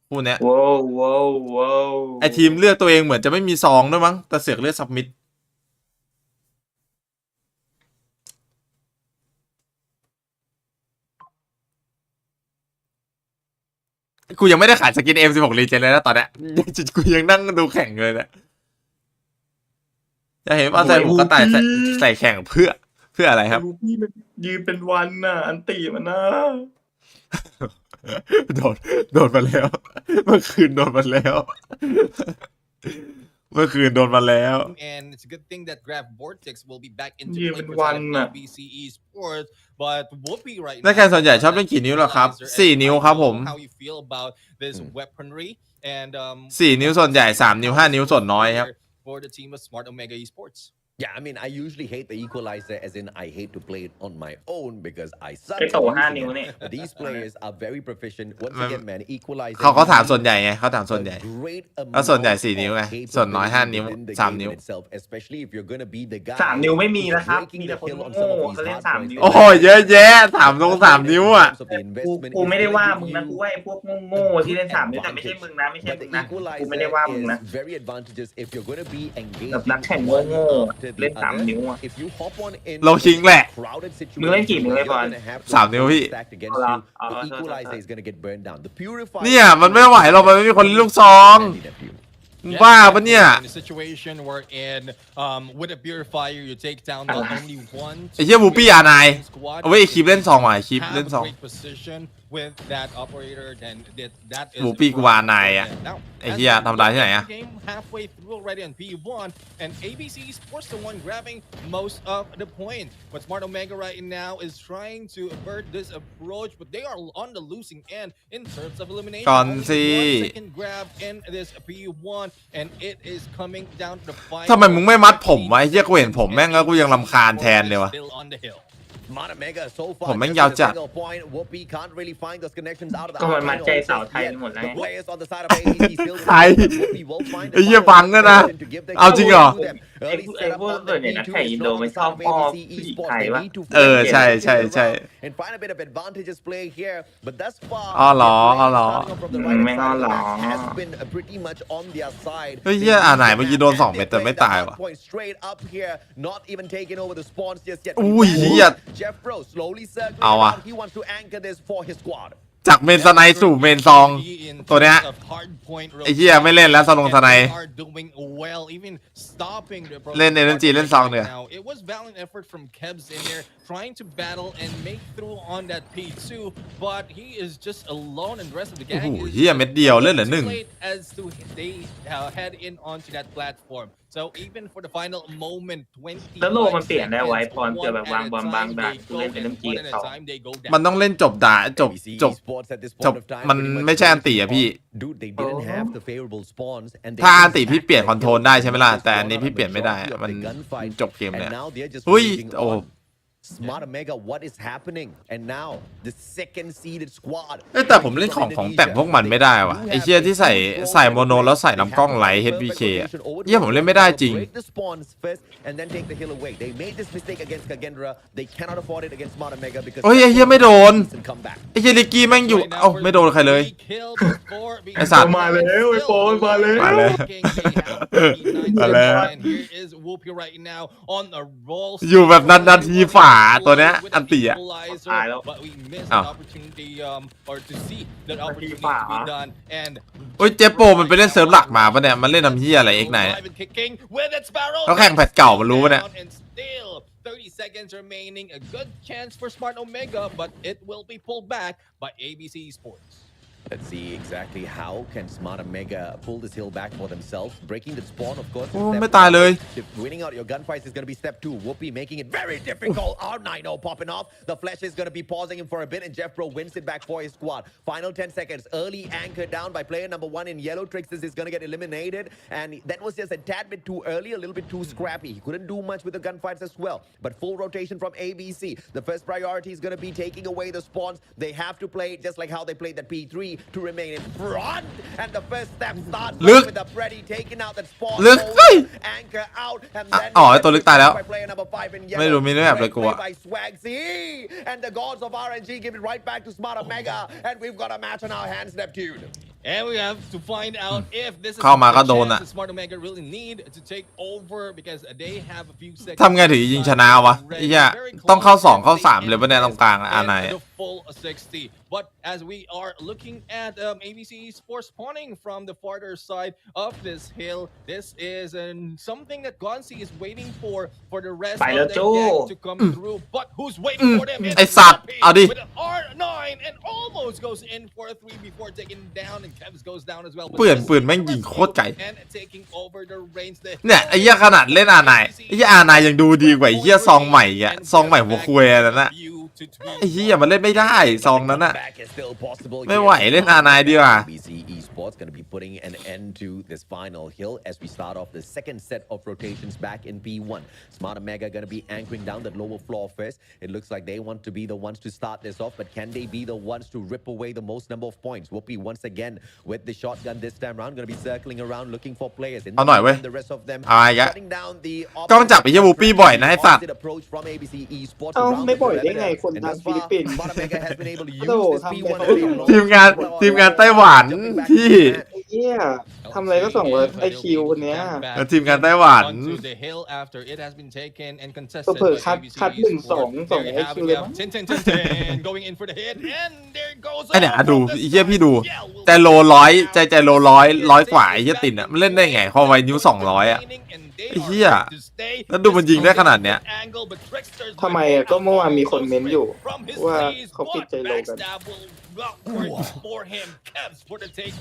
คู่เนี้ยว้าว ไอทีมเลือกตัวเองเหมือนจะไม่มีซองด้วยมั้งแต่เสือกเลือกซับมิดกูยังไม่ได้ขายสกิน M16 Legend เลยนะตอนเนี้ยกูยังนั่งดูแข่งเลยนะจะเห็นว่าใส่หมูกระต่ายใส่แข่งเพื่ออะไรครับพี่มันยืนเป็นวันน่ะอันตีมันนะโดนมาแล้วเมื่อคืนโดนมาแล้ว And it's a good thing that Grab Vortex will be back into play for BCE Sports but Whoopi right now นักแข่งส่วนใหญ่ชอบเล่นกี่นิ้วหรอครับ4นิ้วครับผม How you feel about this weaponry and 4นิ้วส่วนใหญ่3นิ้ว5นิ้วส่วนน้อยครับ for the team of Smart Omega Esports Yeah, I mean, I usually hate the equalizer, as in I hate to play it on my own because I suck. ไอโต5 นิ้วเนี่ย But these players are very proficient. Once again, man, equalizer. เขาถามส่วนใหญ่ไงเขาถามส่วนใหญ่แล้วส่วนใหญ่4นิ้วไงส่วนน้อย5นิ้ว3นิ้ว Especially if you're gonna be the guy. 3 นิ้วไม่มีนะครับมีแต่คนโง่เขาเล่น3 นิ้วโอ้โหเยอะแยะ3นิ้วอ่ะกูไม่ได้ว่ามึงนะกูว่าไอ้พวกโง่ที่เล่น3 นิ้วแต่ไม่ใช่มึงนะกูไม่ได้ว่ามึงนะแบบนักแข่งโง่เล่น3 นิ้วอ่ะเราคิงแหละมึงเล่นกี่นิ้วไอ้บอล3 นิ้วพี่เนี่ยมันไม่ไหวเรามันไม่มีคนลูกซองบ้าปะเนี่ย in a situation where in with a purifier you take down not only one ไอ้เหี้ยบูปี้นายเอาไว้คลิปเล่น2ว่ะคลิปเล่น2with that operator then that is บูปี้กูวานายอ่ะไอ้เหี้ยทำได้ที่ไหนอ่ะ halfway through already on P1 and ABC Sports the one grabbing most of the point but Smart Omega right now is trying to avert this approach but they are on the losing end in terms of elimination ก่อนสิ second grab in this P1 and it is coming down to the fight ทำไมมึงไม่มัดผมวะไอ้เหี้ยกูเห็นผมแม่งแล้วกูยังรำคาญแทนเลยวะผมแม่งยาวจัดก็มันมัดใจสาวไทยหมดแล้วใครไอ้เหี้ยฟังนะเอาจริงเหรอไอ้พวกส่วนใหญ่นักแข่งอินโดมันชอบพ่อผู้หญิงไทยวะใช่อ๋อเหรอแม่งเหรอเฮ้ยเหี้ยไหนเมื่อกี้โดน2 เม็ดแต่ไม่ตายวะอุ้ยเหี้ย Jeffro slowly circling เอาอะ around. He wants to anchor this for his squad. จากเมนสไนสู่เมนซองตัวเนี้ยไอ้เหี้ยไม่เล่นแล้วสลงสไนเล่นเอเนจีเล่นซองเนี่ย It was valiant effort from Kebs in there trying to battle and make through on that P2 but he is just alone and the rest of the โอ้ gang โห is เหี้ยเม็ดเดียวเล่นเหลือหนึ่ง as to they head in onto that platform so even for the final moment 20 แล้วโลมันเปลี่ยนได้ไว้พรเจอแบบวางบอลบางด่านกูเล่นเป็นน้ำจีเขา มันต้องเล่นจบด่าจบ ABC จบ Esports at this จ point บ of time มัน pretty much ไม่ใช่อันติอะพี่ Dude, they didn't have the favorable spawns and they ถ้าอันติ didn't พี่เปลี่ยน sacrifice คอนโทรลได้ใช่ไหมล่ะ the แต่อันนี้พี่เปลี่ยนไม่ได้ majority อะ of มัน the gunfight จบเกมเนี่ย and now they're just อุ้ย waging โอ้ on. Smart Omega, what is happening? And now the second seeded squad. แต่ผมเล่นของแต่งพวกมันไม่ได้ว่ะไอ้เหี้ยที่ใส่โมโนแล้วใส่ลำกล้องไลท์ HVK อะเหี้ยผมเล่นไม่ได้จริง Break the spawns first and then take the hill away. They made this mistake against Kagendra. They cannot afford it against Smart Omega because โอ้ยไอ้เหี้ยไม่โดน come back. ไอ้เหี้ยลิกกี้แม่งอยู่เอ้าไม่โดนใครเลยไอ้สัตว์ มาแล้วไอ้โปนมาแล้ว มาแล้ว มาแล้ว อยู่แบบนาทีฝ่าตัวเนี้ยอันติอะ ตายแล้ว อ้าว ฝ่า โอ้ยเจโปมันไปเล่นเซิร์ฟหลักมาปะเนี่ยมันเล่นทำเหี้ยอะไรเอ็กไหนเขาแข่งแพทเก่ามันรู้ปะเนี่ย 30 seconds remaining, a good chance for Smart Omega, but it will be pulled back by ABC Esports. Let's see exactly how can Smart Omega pull this hill back for themselves. Breaking the spawn, of course. โอ้ไม่ตายเลย Winning out your gunfights is going to be step 2. Whoopi making it very difficult. R9 popping off. The Flash is going to be pausing him for a bit, and Jeffro wins it back for his squad. Final 10 seconds. Early anchor down by player number 1 in yellow. Trixis is going to get eliminated, and that was just a tad bit too early, a little bit too scrappy. He couldn't do much with the gunfights as well. But full rotation from ABC. The first priority is going to be taking away the spawns. They have to play just like how they played that P3 to remain in front. And the first step starts with the Freddy taking out that spawn. Anchor out, and then อ๋อไอ้ตัวลึกตายแล้ว by player number 5 in ไม่รู้มีด้วยแบบเลยกูอะ by Swagsy, and the gods of RNG give it right back to Smart Omega, and we've got a match on our hands, Neptune. And we have to find out if this is เข้ามาก็โดน the อะ chance that Smart Omega really need to take over because they have a few seconds. ทำไงถึงยิงชนะวะไอ้เหี้ยต้องเข้า2เข้า3เลยปะเนี่ยตรงกลางอะไหน The full 60. But as we are looking at ABC Sports spawning from the farther side of this hill, this is something that Gonzi is waiting for the rest of the gang to come through. But who's waiting for them? ไอ้สัตว์เอาดิ With an R9 and almost goes in for a 3 before taking down, and Kevs goes down as well. ปืนแม่งยิงโคตรไกล And taking over the reins. เนี่ยไอ้เหี้ยขนาดเล่นอาไนไอ้เหี้ยอาไนยังดูดีกว่าไอ้เหี้ยซองใหม่อ่ะซองใหม่หัวคุยนั่นน่ะไอ้เหี้ยมันเล่นไม่ได้ซองนั้นน่ะ ไม่ไหวเล่นอาไนดีกว่า ABC Esports going to be putting an end to this final hill as we start off the second set of rotations back in P1. Smart Omega going to be anchoring down that lower floor first. It looks like they want to be the ones to start this off, but can they be the ones to rip away the most number of points? Whoopi once again with the shotgun this time around, going to be circling around looking for players. In เอาหน่อยเว้ย the rest of them เอาอีกแล้ว shutting down the กล้องจับไอ้เหี้ยวูปี้บ่อยนะไอ้สัตว์ opposite approach from ABC Esports เอ้า around ไม่ the บ่อยได้ perimeter. ไงคน And ทาง thus ฟิลิป far, ปินส์ Smart Omega has been able to use โอ้โห this ทำ P1 ไง very ทีมงานไต้หวันที่ ไอ้เหี้ยทำอะไรก็ส่งว่าไอคิวคนเนี้ย ทีมงานไต้หวัน Onto the hill after it has been taken and ก็ contested เผื่อ by คัด ABC คัด1-2 There you ไอ have คิ it. ว We เลย have มั้ง 10 going in for the hit and there goes ไอ้เนี่ยดู all of ไอ้เหี้ยพี่ดู Yeah, we'll ใจโลใจโลร้อยกว่าไอ้เหี้ยตินอ่ะมันเล่นได้ไงพอไวนิ้ว200อ่ะ ไอ้เหี้ยแล้วดูมันยิงได้ขนาดเนี้ย ทำไมอะก็เมื่อวานมีคนเม้นอยู่ว่าเขาปิดใจโลกัน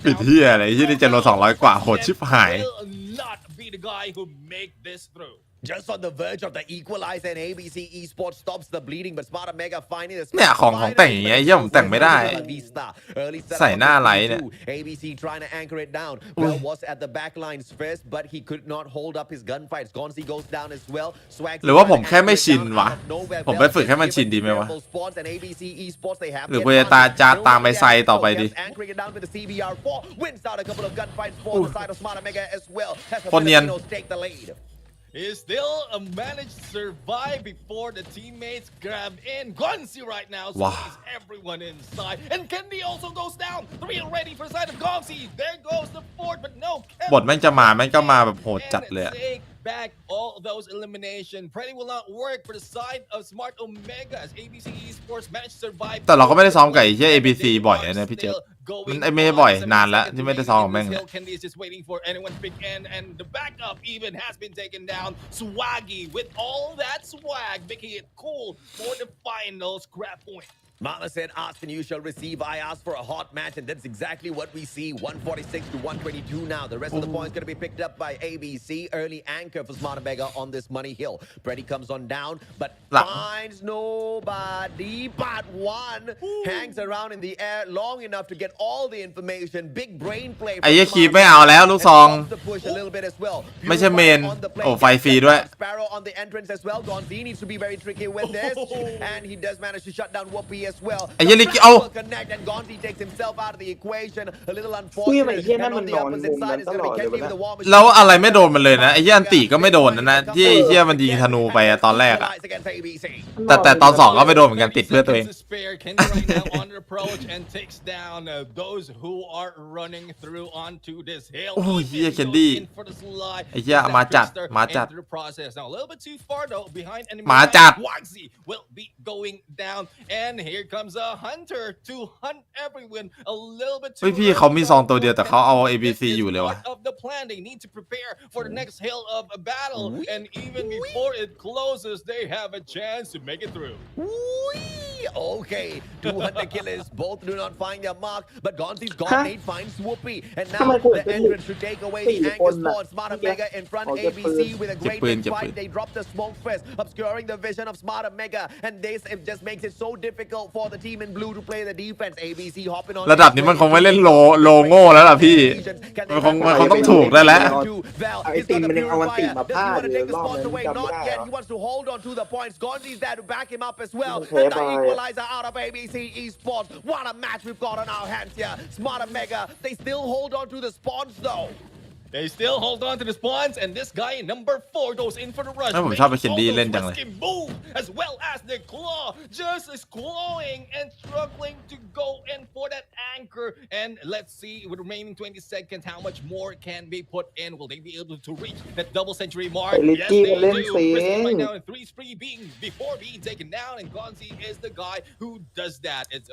ปิดเหี้ยอะไรไอ้เหี้ยนี่ใจโล200กว่าโหดชิบหาย Just on the verge of the equalizer, and ABC Esports stops the bleeding, but Smart Omega finding the เนี่ยของแต่งอย่างเงี้ยไอ้เหี้ยผมแต่งไม่ได้ ใส่หน้าไรเนี่ย ABC trying to anchor it down. Bell was at the back lines first, but he could not hold up his gunfights. Gonzi goes down as well. Swag หรือว่าผมแค่ไม่ชินวะผมไปฝึกให้มันชินดีไหมวะ หรือกูจะตามไปไซต่อไปดิ คนเนียน Is still managed to survive before the teammates grab in. Gonzi right now sees everyone inside. And Kendi also goes down. 3 already for the side of Gonzi. There goes the 4th, but no. บทแม่งจะมาแม่งก็มาแบบโหดจัดเลยอะ back all those elimination. Pretty will not work for the side of Smart Omega as ABC Esports managed to survive. แต่เราก็ไม่ได้ซ้อมกับไอ้เหี้ย ABC บ่อยนะพี่เจ๊มันไม่บ่อยนานแล้วที่ไม่ได้ซ้อมกับแม่ง Candy is just waiting for anyone to pick in, and the backup even has been taken down. Swaggy with all that swag, making it cool for the final scrap point. Mala said, ask and you shall receive. I asked for a hot match, and that's exactly what we see. 146 to 122 now. The rest of the points going to be picked up by ABC. Early anchor for Smart Omega on this money hill. Brady comes on down, but finds nobody. But one hangs around in the air long enough to get all the information. Big brain play. ไอ้ยี่คีไม่เอาแล้วลูกซองไม่ใช่เมนโอ้ไฟฟรีด้วย Sparrow on the entrance as well. Gonzi needs to be very tricky with this, and he does manage to shut down Whoopi as well. ไอ้ยี่ลิกเอา Connect and Gonzi takes himself out of the equation. A little คุยไป unfortunate. เหี้ยนั่น And มั on น the นอนมุ opposite มนั้ side น is ต going ล to อ be ดเลย Kenny วะ with นะ the war machine. แล้วอะไรไม่โดนมันเลยนะไอ้ยี่อันติก็ไม่โดนนะที่ไอ้เหี้ยมันยิงธนูไปอะตอนแรกอะ Against ABC. แต่ตอนสองก็ไม่โดนเหมือนกันติดเพื่อตัวเอง Kenny right now on the approach and takes down those who are running through onto this hill. โอ้ยเหี้ย Candy ไอ้เหี้ยมาจัด Now a little bit too far though behind enemy. มาจัด Waxy will be going down, and here comes a hunter to hunt everyone a little bit too. เฮ้ยพี่เขามีซองตัวเดียวแต่เขาเอา ABC อยู่เลยวะ Of the plan, they need to prepare for the next hill of a battle, and even before it closes, they have a chance to make it through. Okay, 200 killers. Both do not find their mark, but Gonzi's gone. Nate finds Whoopi, and now the entrance to take away the anchor spot. Smart Omega in front. ABC with a great fight. They drop the smoke fist, obscuring the vision of Smart Omega, and this it just makes it so difficult for the team in blue to play the defense. ABC hopping on. ระดับนี้มันคงไม่เล่นโลโง่แล้วล่ะพี่มันคงต้องถูกได้แล้ว ไอ้ตีนมันยังเอาอันติมาพลาดเลยรอบนั้นจำไม่ได้ He wants to hold on to the points. Gonzi's there to back him up as well. Okay, And the bye. equalizer out of ABC Esports. What a match we've got on our hands here. Smart Omega, they still hold on to the spawns though. They still hold on to the spawns, and this guy number 4 goes in for the rush. ผมชอบไปเคนดี้เล่นจังเลย Move as well as the claw, just is clawing and struggling to go in for that anchor. And let's see with remaining 20 seconds how much more can be put in. Will they be able to reach that double century mark? Yes, they do. Right now, 3 spree before being taken down, and Gonzi is the guy who does that. It's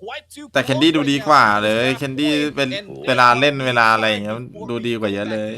quite too. แต่เคนดี้ดูดีกว่าเลยเคนดี้เป็นเวลาเล่นเวลาอะไรอย่างเงี้ยดูดีกว่าเยอะเลย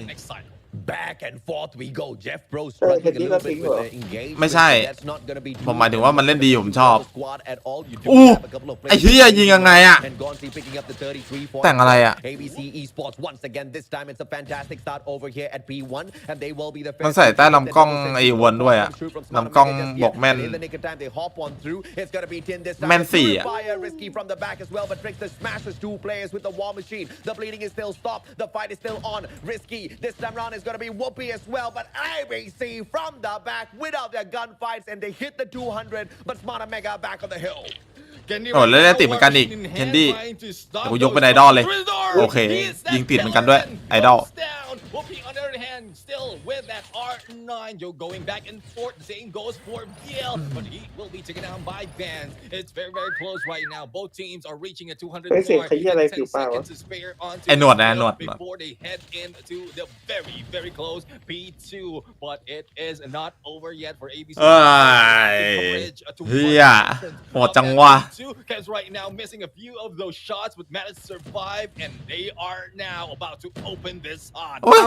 Back and forth we go. Jeff Pro struggling a little bit with the engagement. ไม่ใช่ That's not gonna be ผมหมายถึงว่ามันเล่นดีผมชอบ squad at all. You do อู้ have a couple of ไอ้เหี้ยยิงยังไงอะ and Gonzi picking up the 33 point. แต่งอะไรอะ ABC Esports once again. This time it's a fantastic start over here at P1, and they will be the มันใส่ใต้ลำกล้องไอ้วนด้วยอะลำกล้องบอกแม่น In the nick of time they hop on through. It's gonna be 10 this time. แม่นสี่อะ Fire risky from the back as well, but Trickster smashes 2 players with the war machine. The bleeding is still stopped. The fight is still on. Risky. This time round is gonna be Whoopi as well, but ABC from the back without their gunfights, and they hit the 200, but Smart Omega back on the hill. โอ้แล้วได้ติดเหมือนกันอีกเคนดี้แต่กูยกเป็นไอดอลเลยโอเคยิงติดเหมือนกันด้วยไอดอล Whoopi on the other hand still with that R9 Joe going back and forth. The same goes for Biel, but he will be taken down by Vans. It's very close right now. Both teams are reaching a 200 mark. 10 seconds to spare on ไอ้หนวดนะหนวด before they head into the very close P2, but it is not over yet for ABC. เอ้ยเฮียโหดจังวะ Because right now missing a few of those shots, but managed to survive, and they are now about to open this on. โอ้ย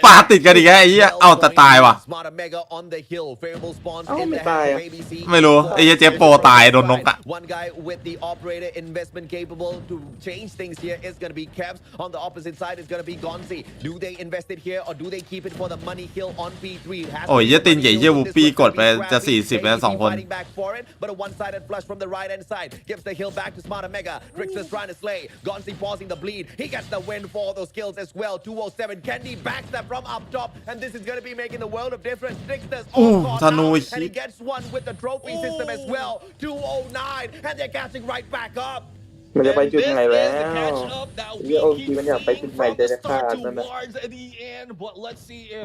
ปาติดกันอีกแล้วไอ้เหี้ยเอาแต่ตายว่ะ Smart Omega on the hill. Variable spawns เอ้า in ไม่ the ตาย hands อะ of ABC. ไม่รู้ไอ้เหี้ยเจฟโปรตายโดนนกอะ One guy with the operator investment capable to change things here is going to be Kevs. On the opposite side is going to be Gonzi. Do they invest it here or do they keep it for the money hill on P3? โอ้ยเหี้ยตีนใหญ่เหี้ยวูปี้กดไปจะ40แล้ว2คน Fighting back for it, but a one-sided flush from the right hand side gives the hill back to Smart Omega. Trickster's trying to slay. Gonzi pausing the bleed. He gets the win for those kills as well. 207. Kenny backs them from up top, and this is going to be making the world of difference. Trickster's all caught out, and he gets one with the trophy system as well. 209, and they're catching right back up. มันจะไปจุดไหนแล้วเยอะโอเคมันอยากไปจุดไหนจะได้ฆ่านั่นนะ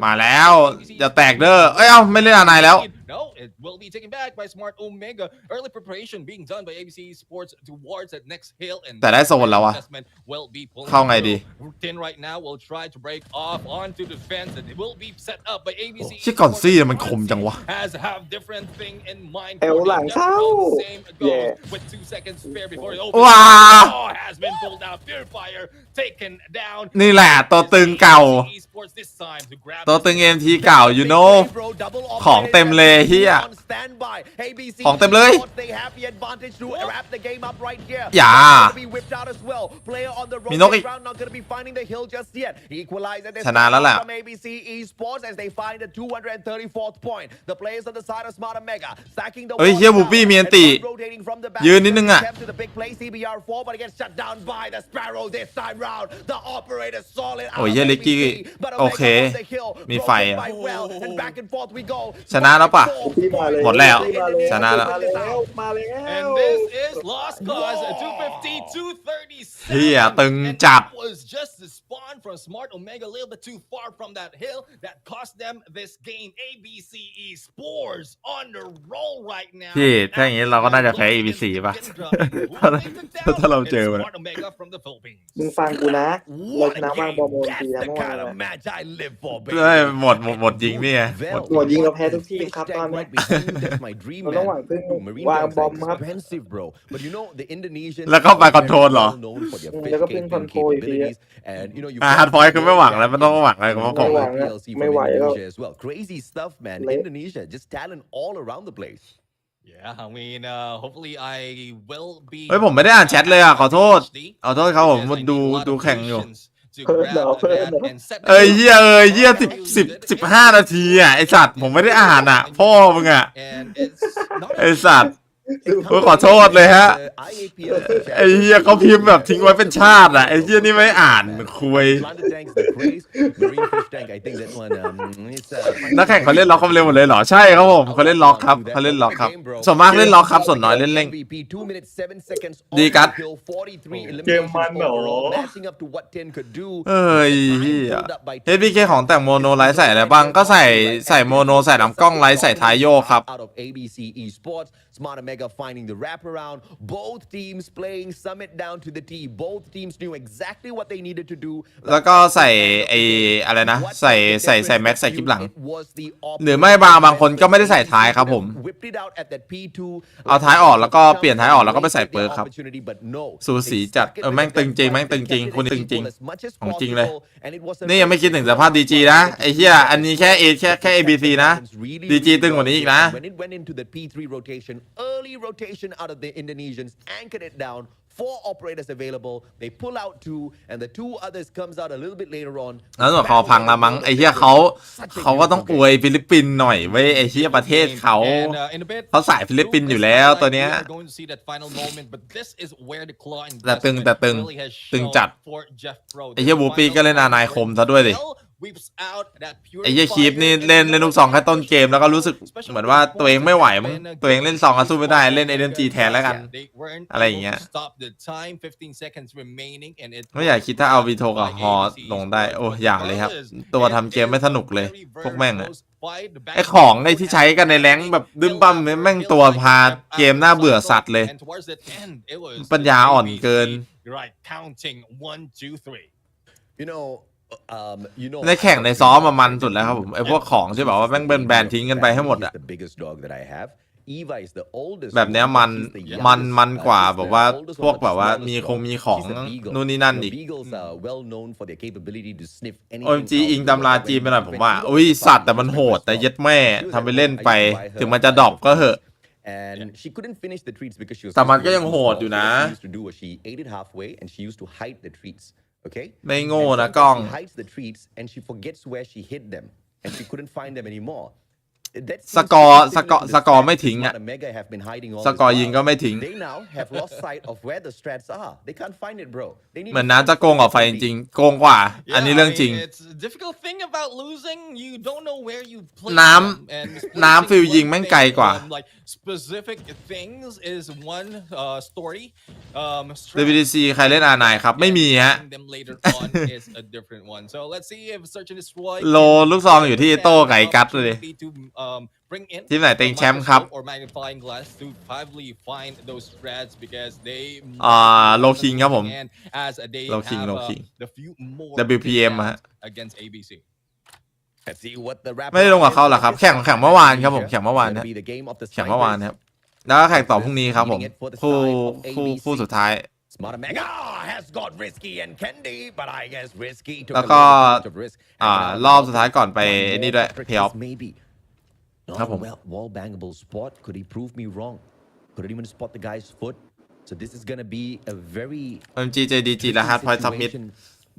มาแล้วจะแตกเด้อเอ้ยเอ้าไม่เล่นอะไรแล้ว No, it will be taken back by Smart Omega. Early preparation being done by ABC Sports towards that next hill, and แต่ได้โซนแล้ววะ investment will be pulling เข้าไงดี through. Tin right now will try to break off onto the fence, and it will be set up by ABC. ที่ก่อนซี่มันคมจังวะ Has have different thing in mind. เอวหลังเข้า Same แย่ goes with 2 seconds spare before it opens. ว้า Oh, has been pulled out. Purifier taken down. นี่แหละตัวตึงเก่า Esports this time to grab ตัวตึง MT เก่า you know ของเต็มเลยเฮียของเต็มเลยอย่ามีนกอีกชนะแล้วแหละเฮ้ยเฮียบูปี้มีอันติยืนนิดนึงอ่ะโอ้ยเฮียลิกกี้โอเคมีไฟอ่ะชนะแล้วป่ะหมดแล้วชนะแล้ว And this is Lost Cause 250 237. เฮียตึงจัด And that was just the spawn from Smart Omega a little bit too far from that hill that cost them this game. ABC Esports on the roll right now. พี่ถ้าอย่างนี้เราก็น่าจะแพ้ ABC ป่ะถ้าเราเจอมัน Smart Omega from the Philippines. มึงฟังกูนะเราชนะวางบอลโมนทีนะเมื่อวาน เฮ้ยหมดยิงเนี่ยหมด ยิงเราแพ้ทุกทีมครับตอนนี้เราต้องหวังพึ่งวางบอมครับ แล้วก็ไปคอนโทรลเหรอ แล้วก็พึ่งคอนโทรลอีกที ฮาร์ดพอยต์คือไม่หวังแล้วมันต้องหวังอะไรกับพวกผม ไม่ไหวแล้ว Crazy stuff, man. Indonesia, just talent all around the place. Yeah, I mean, hopefully I will be. เฮ้ยผมไม่ได้อ่านแชทเลยอ่ะขอโทษครับผมดูแข่งอยู่ เอ้ยเหี้ย15 นาทีอ่ะไอสัตว์ผมไม่ได้อ่านอ่ะพ่อมึงอ่ะไอสัตว์ขอโทษเลยฮะไอเหี้ยเขาพิมพ์แบบทิ้งไว้เป็นชาติอ่ะไอเหี้ยนี่ไม่อ่านคุยนักแข่งเขาเล่นล็อกความเร็วหมดเลยเหรอใช่ครับผมเขาเล่นล็อกครับส่วนมากเล่นล็อกครับส่วนน้อยเล่นเร่งดีกัดเกมมันเหรอ เอ้ยเฮ้ยพี่เคของแต่งโมโนไลท์ใส่อะไรบ้างก็ใส่โมโนใส่ลำกล้องไลท์ใส่ท้ายโยกครับ Smart Omega finding the wraparound. Both teams playing Summit down to the T. Both teams knew exactly what they needed to do. แล้วก็ใส่ไออะไรนะใส่แม็กใส่คลิปหลังหรือไม่บางคนก็ไม่ได้ใส่ท้ายครับผมเอาท้ายออกแล้วก็เปลี่ยนท้ายออกแล้วก็ไปใส่เปิร์ครับสูสีจัดแม่งตึงจริงคุณตึงจริงของจริงเลยนี่ยังไม่คิดถึงสภาพดีจีนะไอเหี้ยอันนี้แค่ ABC นะดีจีตึงกว่านี้อีกนะ Early rotation out of the Indonesians, anchored it down. 4 operators available. They pull out 2, and the 2 others comes out a little bit later on. แล้วหนูคอพังละมั้งไอ้เหี้ยเขาก็ต้องอวยฟิลิปปินส์หน่อยเว้ยไอ้เหี้ยประเทศเขาสายฟิลิปปินส์อยู่แล้วตัวเนี้ยแต่ตึงจัดไอ้เหี้ยบูปี้ก็เล่นนายคมซะด้วยดิไอ้เหี้ยคีฟนี่เล่นลูกซองแค่ต้นเกมแล้วก็รู้สึกเหมือนว่าตัวเองไม่ไหวมั้งตัวเองเล่นซองสู้ไม่ได้เล่น NMG แทนแล้วกันอะไรอย่างเงี้ยไม่อยากคิดถ้าเอาวีโทกับฮอลงได้โอ้อยากเลยครับตัวทำเกมไม่สนุกเลยพวกแม่งอะไอ้ของไอ้ที่ใช้กันในแรงแบบดึมปั๊มแม่งตัวพาเกมน่าเบื่อสัตว์เลยปัญญาอ่อนเกินในแข่งในซ้อมมันสุดแล้วครับผมไอ้พวกของที่แบบว่าแม่งเป็นแบนทิ้งกันไปให้หมดอะแบบเนี้ยมันกว่าแบบว่าพวกแบบว่ามีของนู่นนี่นั่นอีกOMG อิงตำราจีนไปหน่อยผมว่าอุ้ยสัตว์แต่มันโหดแต่เย็ดแม่ทำไปเล่นไปถึงมันจะดรอปก็เหอะแต่มันก็ยังโหดอยู่นะOkay. ไม่โง่นะกล้อง She hides the treats and she forgets where she hid them and she couldn't find them anymore. สกอร์ไม่ทิ้งอ่ะสกอร์ยิงก็ไม่ทิ้งเหมือนน้ำจะโกงออกไฟจริงๆโกงกว่าอันนี้เรื่องจริงน้ำฟิลยิงแม่งไกลกว่า WDC ใครเล่นR9ครับไม่มีฮะโลลูกซองอยู่ที่โต้ไก่กัดเลย bring in ทีมไหนเต็งแชมป์ครับ or magnifying glass to finally find those threads because they Low King ครับผม as they Low King have Low King the few more WPM ฮะ against ABC Let's see what the wrap ไม่ได้ลงกับเขาหรอครับแข่งเมื่อวานครับผมแข่งเมื่อวานนะแข่งเมื่อวานครับแล้วก็แข่งต่อพรุ่งนี้ครับผมคู่สุดท้าย Smart Mega has got Risky and Kendi, but I guess Risky took แล้ว a ก็ little bit of risk. รอบสุดท้ายก่อนไปนี่ด้วยเพลย์ออฟ Maybe. ครับผม Well, wall bangable spot. Could he prove me wrong? Couldn't even spot the guy's foot. So this is gonna be a very MGJDG และ Hard Point Submit situation.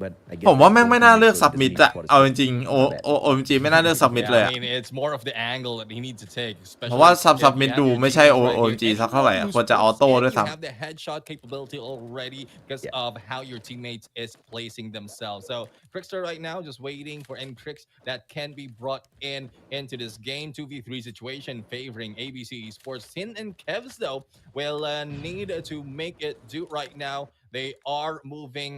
But I guess ผมว่าแม่งไม่น่าเลือก submit อะ quarter เอาจริงๆ OMG ไม่น่าเลือก submit เลย I อะ mean it's more of the angle that he needs to take เพราะว่า submit ดูไม่ใช่ OMG สักเท่าไหร่อะควรจะออโต้ด้วยซ้ You have the headshot capability already because of how your teammates is placing themselves. So Trickster right now just waiting for any tricks that can be brought into this game 2v3 situation favoring ABC Esports. Tin and Kevs though will need to make it do right now. They are moving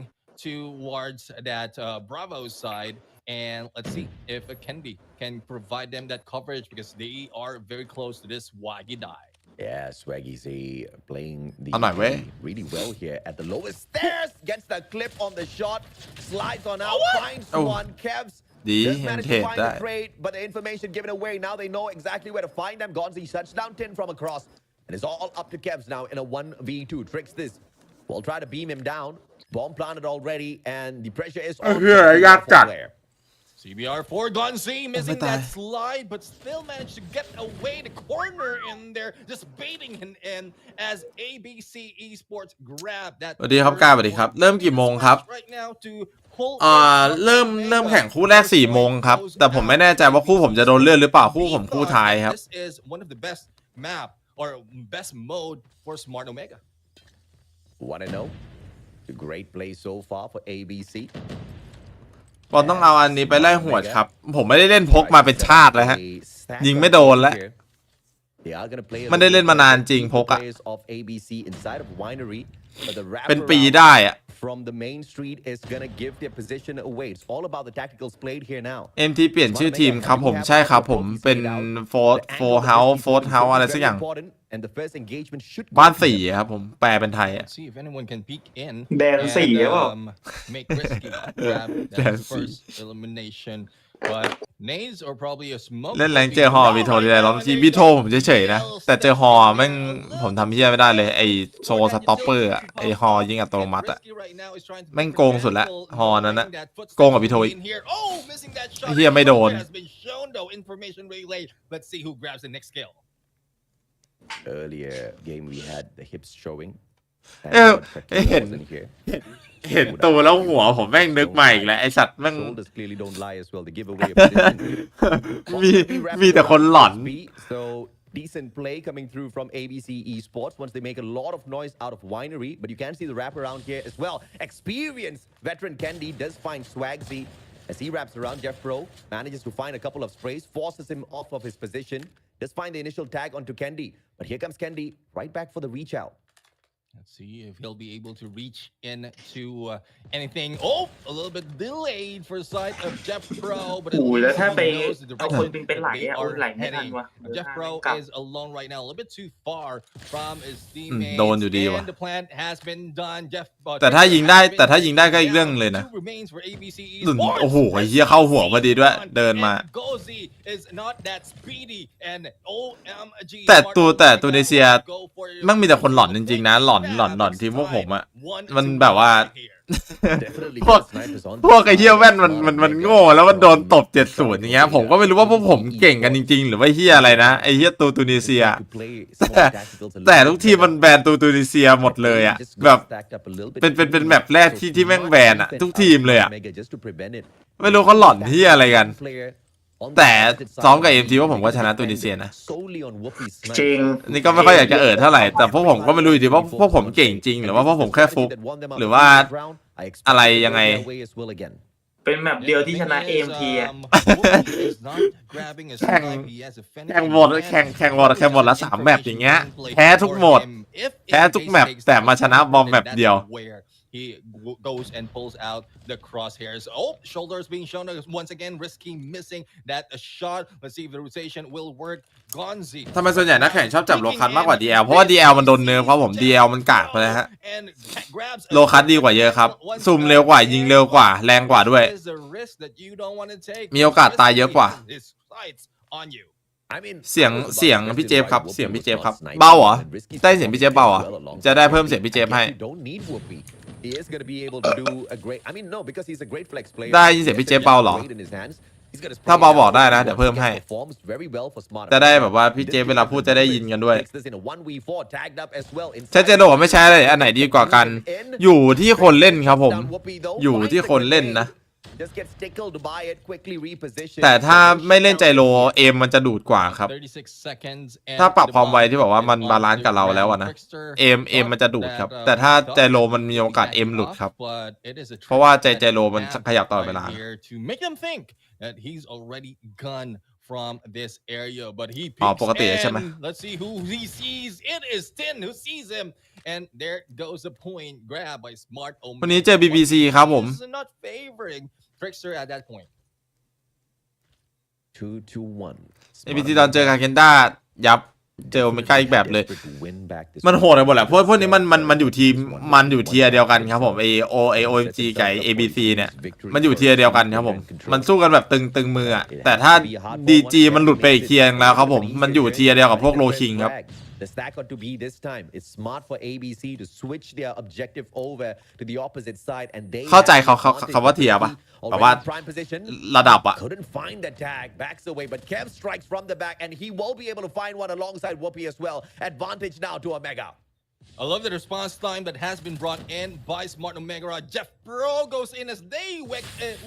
towards that Bravo side, and let's see if Kendi can provide them that coverage because they are very close to this Wagi die. Yeah, Swaggy Z playing the On my way. really well here at the lowest stairs. Gets the clip on the shot, slides on out, finds one. Kevs ดี just เห็น managed เทร to ด find ได้ the trade, but the information given away. Now they know exactly where to find them. Gonzi shuts down Tin from across, and it's all up to Kevs now in a 1v2. Tricks this. We'll try to beam him down. Bomb planted already, and the pressure is on. CBR4 Gonzi missing Oh, that bye-bye. slide, but still managed to get away the corner in there, just baiting him in as ABC Esports grab that. สวัสดีครับก้าสวัสดีครับเริ่มกี่โมงครับ Right now to pull เริ่มแข่งคู่แรก4 โมงครับแต่ผมไม่แน่ใจว่าคู่ผมจะโดนเลื่อนหรือเปล่าคู่ผมคู่ท้ายครับ This is one of the best map or best mode for Smart Omega. Want to know? A great play so far for ABC. บอลต้องเอาอันนี้ไปไล่หวดครับผมไม่ได้เล่นพกมาเป็นชาติแล้วฮะยิงไม่โดนแล้ว มันได้เล่นมานานจริงพกอะเป็นปีได้อะ From the main street is gonna give their position away. It's all about the tacticals played here now. MT เปลี่ยนชื่อทีมครับผมใช่ครับผมเป็น4 House อะไรสักอย่าง And the first engagement should บ้าน4ครับผมแปลเป็นไทยอะ See if anyone can peek in. แดนสี่หรือเปล่า Make risky grab that first elimination. But nades or probably a smoke. เล่นแรงเจอฮอวีโททีไรล้อมทีวีโทผมเฉยๆนะแต่เจอฮอแม่งผมทำเหี้ยไม่ได้เลยไอโซสต็อปเปอร์อะไอฮอยิงอัตโนมัติอะแม่งโกงสุดละฮอนั้นนะโกงกว่าวีโทอีกไอ้เหี้ยไม่โดน Let's see who grabs the next kill. Earlier game we had the hips showing. เห็นตัวแล้วหัวผมแม่งนึกใหม่อีกแล้วไอสัตว์แม่ง Shoulders clearly don't lie as well. They give away a position. มีแต่คนหลอน So decent play coming through from ABC Esports once they make a lot of noise out of Winery, but you can see the wrap around here as well. Experienced veteran Kendi does find Swagsy as he wraps around. Jeff Pro manages to find a couple of sprays, forces him off of his position, does find the initial tag onto Kendi, but here comes Kendi right back for the reach out. Let's see if he'll be able to reach into anything. Oh, a little bit delayed for the side of Jeff Pro, but at โอ้ least แล้วถ้า he ไป knows the เอาคน direction เป็นไหล they อะเอา are ไหลไม่ทัน heading. วะ Jeff Pro is alone right now, a little bit too far from his teammates. โดนอยู่ดีว่ะ And the plan has been done. Jeff แต่ถ้ายิงได้ก็อีกเรื่องเลยนะ Two remains for ABC โอ้โหไอ้เหี้ยเข้าหัวพอดีด้วยเดินมา And Gozi is not that speedy and OMG แต่ตัวเนเซียมันมีแต่คนหลอนจริงๆนะหลอนทีมพวกผมอะมันแบบว่า Definitely พวก got snipers on พวกไอ้เหี้ยแว่นมันโง่แล้วมันโดนตบ70อย่างเงี้ยผมก็ไม่รู้ว่าพวกผมเก่งกันจริงๆหรือว่าเหี้ยอะไรนะไอ้เหี้ยตูนิเซีย to play some of the tacticals a little แต่ทุก bit ทีมมันแบนตูนิเซียหมดเลยอะแบบเป็นแมปแรกที่แม่งแบนอะทุกทีมเลยอะไม่รู้เขาหลอนเหี้ยอะไรกันแต่ซ้อมกับเอ็มทีว่าผมก็ชนะตูนิเซียนะ จริง นี่ก็ไม่ค่อยอยากจะเท่าไหร่แต่พวกผมก็ไม่รู้อยู่ดีว่าพวกผมเก่งจริงหรือว่าพวกผมแค่ฟุกหรือว่าอะไรยังไง เป็นแมปเดียวที่ชนะ AMT อะ แข่งหมดละ3 แมปอย่างเงี้ยแพ้ทุกโหมดแพ้ทุกแมปแต่มาชนะบอมแมปเดียว he goes and pulls out the crosshairs. Oh, shoulders being shown once again. Risky missing that shot. Let's see if the rotation will work. Gonzi. ทำไมส่วนใหญ่นักแข่งชอบจับโลคัสมากกว่า DL เพราะว่า DL มันโดนเนิร์ฟครับผม DL มันกากไปเลยฮะโลคัสดีกว่าเยอะครับซูมเร็วกว่ายิงเร็วกว่าแรงกว่าด้วยมีโอกาสตายเยอะกว่าเสียงพี่เจฟครับเสียงพี่เจฟครับเบาเหรอได้เสียงพี่เจฟเบาเหรอจะได้เพิ่มเสียงพี่เจฟให้ได้ยินเสียงพี่เจฟเบาเหรอถ้าเบาบอกได้นะเดี๋ยวเพิ่มให้จะได้แบบว่าพี่เจฟเวลาพูดจะได้ยินกันด้วยใช้เจโดไม่ใช่อะไรอันไหนดีกว่ากันอยู่ที่คนเล่นครับผมอยู่ที่คนเล่นนะแต่ถ้าไม่เล่นใจโลเอมมันจะดูดกว่าครับถ้าปรับความไวที่บอกว่ามันบาลานซ์กับเราแล้วนะเอมมันจะดูดครับแต่ถ้าใจโลมันมีโอกาสเอมหลุดครับเพราะว่าใจโลมันขยับตลอดเวลาthat he's already gone from this area, but he ปกติใช่ไหม let's see who he sees. It is Tin who sees him, and there goes the point grab by Smart Omega. วันนี้เจอ BBC ครับผม not favoring Trickster at that point. 2-1 ABC ตอนเจอกับเคนด้ายับเจอโอเมก้าอีกแบบเลยมันโหดเลยหมดแหละพวกนี้มันอยู่ทีเทียเดียวกันครับผมOMG กับ ABC เนี่ยมันอยู่เทียเดียวกันครับผมมันสู้กันแบบตึงมืออะแต่ถ้า DG มันหลุดไปอีกเทียงแล้วครับผมมันอยู่เทียเดียวกับพวกโลคิงครับ The stack got to be this time. It's smart for ABC to switch their objective over to the opposite side, and they เข้าใจเขาว่าเทียปะแบบว่าระดับอะ couldn't find the tag, backs away, but Kev strikes from the back, and he will be able to find one alongside Whoopi as well. Advantage now to Omega. I love the response time that has been brought in by Smart Omega. Jeff Pro goes in as they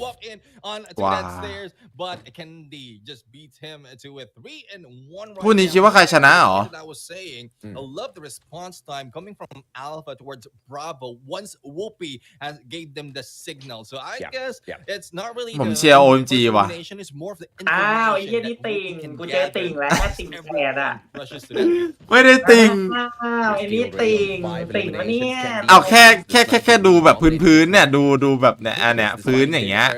walk in on to that stairs, but Candy just beats him to a 3-1 right ผู้นี้คิดว่าใครชนะเหรอ I was saying, I love the response time coming from Alpha towards Bravo once Whoopi has gave them the signal. So I guess it's not really ผมเชียร์ OMG ว่ะ it's more of the อ้าวไอ้เหี้ยนี่ติ่งกูเจอติ่งแล้วติ่งแขนอ่ะ ไม่ได้ติง อ้าวไอ้นี่ติ่งมาเนี่ย เอาแค่ดูแบบพื้นเนี่ยดูแบบเนี่ยพื้นอย่างเงี้ย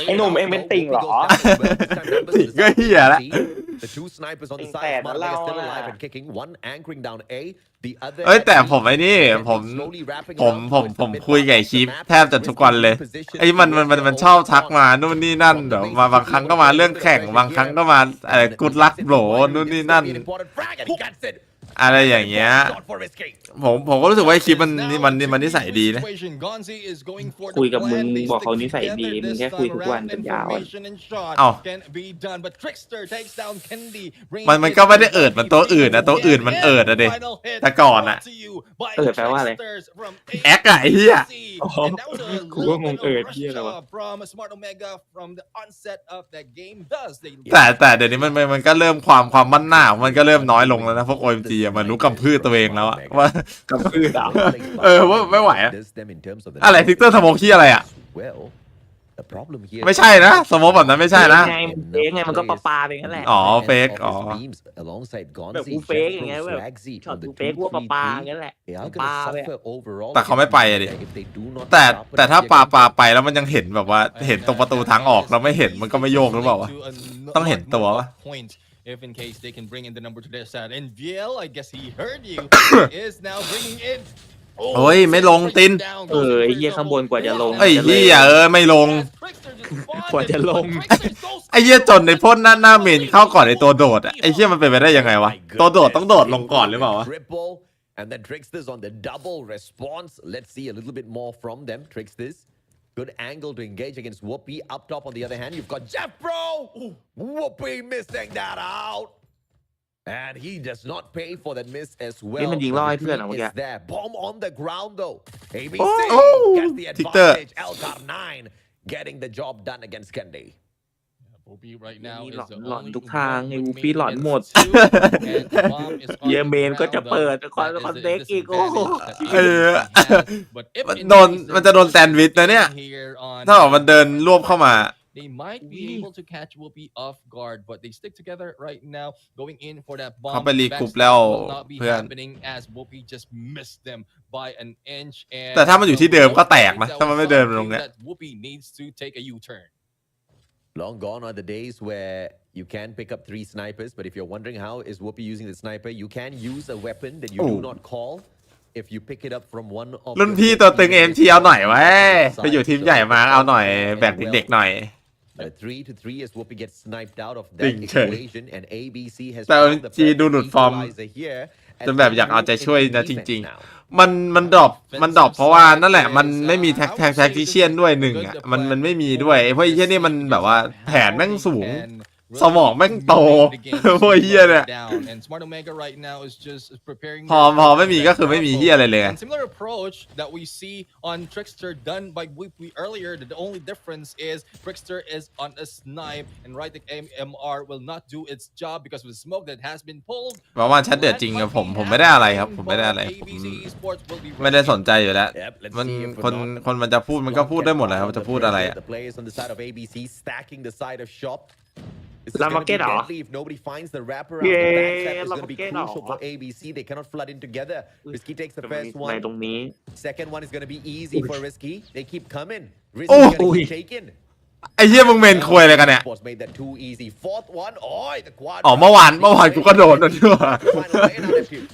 ไอ้หนุ่มเองเป็นติ่งเหรอ ติ่งก็เหี้ยละ The two snipers on the side, Smart Omega still alive and kicking. One anchoring down A, the other. เอ้ยแต่ผมไอ้นี่ผมคุยกับคลิปแทบจะทุกวันเลยไอ้มันชอบทักมานู่นนี่นั่นเดี๋ยวมาบางครั้งก็มาเรื่องแข่งบางครั้งก็มากุดลักโบรนู่นนี่นั่นอะไรอย่างเงี้ยผมก็รู้สึกว่าคลิปมันนิสัยดีนะคุยกับมึงบอกเขานิสัยดีมึงแค่คุยทุกวันเป็นยาว เอ้ามันก็ไม่ได้เอิดมันตัวอื่นนะตัวอื่นมันเอิดอะเด็แต่ก่อนอะแปลว่าอะไร แอคอะไอ้เหี้ย กูก็งงเหี้ยอะไรวะแต่เดี๋ยวนี้มันก็เริ่มความมั่นหน้ามันก็เริ่มน้อยลงแล้วนะพวก OMG มันรู้กำพืชตัวเองแล้วอะว่าก ำพืชอ่ะ ว่าไม่ไหวอะอะไรทิกเตอร์สโมกขี้อะไรอะไม่ใช่นะสโมกแบบนั้นไม่ใช่นะไงมันก็ปาไปงั้นแหละอ๋อเฟกอ๋อแบบกูเฟกอย่างเงี้ยแบบช็อตกูเฟกว่าปางั้นแหละปาไปแต่เขาไม่ไปอะดิแต่ถ้าปาไปแล้วมันยังเห็นแบบว่าเห็นตรงประตูทางออกเราไม่เห็นมันก็ไม่โยกหรือเปล่าวะต้องเห็นตัววะIf in case they can bring in the number to their side. And VL, I guess he heard you, is now bringing in. โอ้ยไม่ลงตินไอ้เหี้ยข้างบนกว่าจะลงไอ้เหี้ยไม่ลงกว่าจะลงไอ้เหี้ยจนในพ่นหน้าเมนเข้าก่อนไอ้ตัวโดดไอ้เหี้ยมันเป็นไปได้ยังไงวะตัวโดดต้องโดดลงก่อนหรือเปล่าวะ And then Tricksters on the double response. Let's see a little bit more from them. Tricksters. Good angle to engage against Whoopi. Up top on the other hand, you've got Jeff Bro. Whoopi missing that out. And he does not pay for that miss as well. Is there. Bomb on the ground though. ABC gets the advantage. LCAR 9 getting the job done against Kendi. Whoopi right now หลอนทุกทางไอ้วูปี้หลอนหมดเยเมนก็จะเปิดคอนเด็กอีกโอ้มันจะโดนแซนด์วิชนะเนี่ยถ้าบอกมันเดินรวบเข้ามา they might be able to catch Whoopi off guard, but they stick together right now, going in for that bomb. เขาไปรีกรุ๊ปแล้ว will not be เพื่อน happening as Whoopi just missed them by an inch. And แต่ถ้ามันอยู่ที่เดิมก็แตกนะถ้ามันไม่เดินตรงเนี้ย that Whoopi needs to take a U-turn. Long gone are the days where you can pick up 3 snipers, but if you're wondering how is Whoopi using the sniper, you can use a weapon that you do not call if you pick it up from one of รุ่นพี่ตัวตึง MT เอาหน่อยไว้ไปอยู่ทีมใหญ่มาเอาหน่อยแบ่งเด็กๆหน่อย 3-3 as Whoopi gets sniped out of จริ that งเฉย equation and ABC has แต่ found the จีดูหลุดฟอร์ม equalizer here จนแบบอยากเอาใจช่วยนะจริง now. ๆมันดรอปเพราะว่านั่นแหละมันไม่มีแท็กทิเชียนด้วยหนึ่งอ่ะมันไม่มีด้วยเพราะไอ้เหี้ยนี่มันแบบว่าแผนแม่งสูง สมองแม่งโตพวกเหี้ยเนี่ยพอไม่มีก็คือไม่มีเหี้ยอะไรเลย Similar approach that we see on Trickster done by Whoopi earlier. The only difference is Trickster is on a snipe, and right the MR will not do its job because of the smoke that has been pulled. เพราะว่าชัดเดือดจริงกับผมไม่ได้อะไรครับผมไม่ได้อะไรไม่ได้สนใจอยู่แล้วมันคนมันจะพูดมันก็พูดได้หมดแหละครับจะพูดอะไรอะ ลามาเก็ตเหรอ If nobody finds the wrapper Yeah, the backtrap is going to be Lamaket crucial เหรอ for ABC. They cannot flood in together. Risky takes the ใน first ตรง one. นี้ Second one is going to be easy for Risky. They keep coming. Oh. Risky going to keep taking. ไอ้เหี้ยมึงเมนควยอะไรกันเนี่ย Was made that too easy. Fourth one. Oh, the quad. อ๋อเมื่อวานกูก็โดนด้วย Final way in on a few.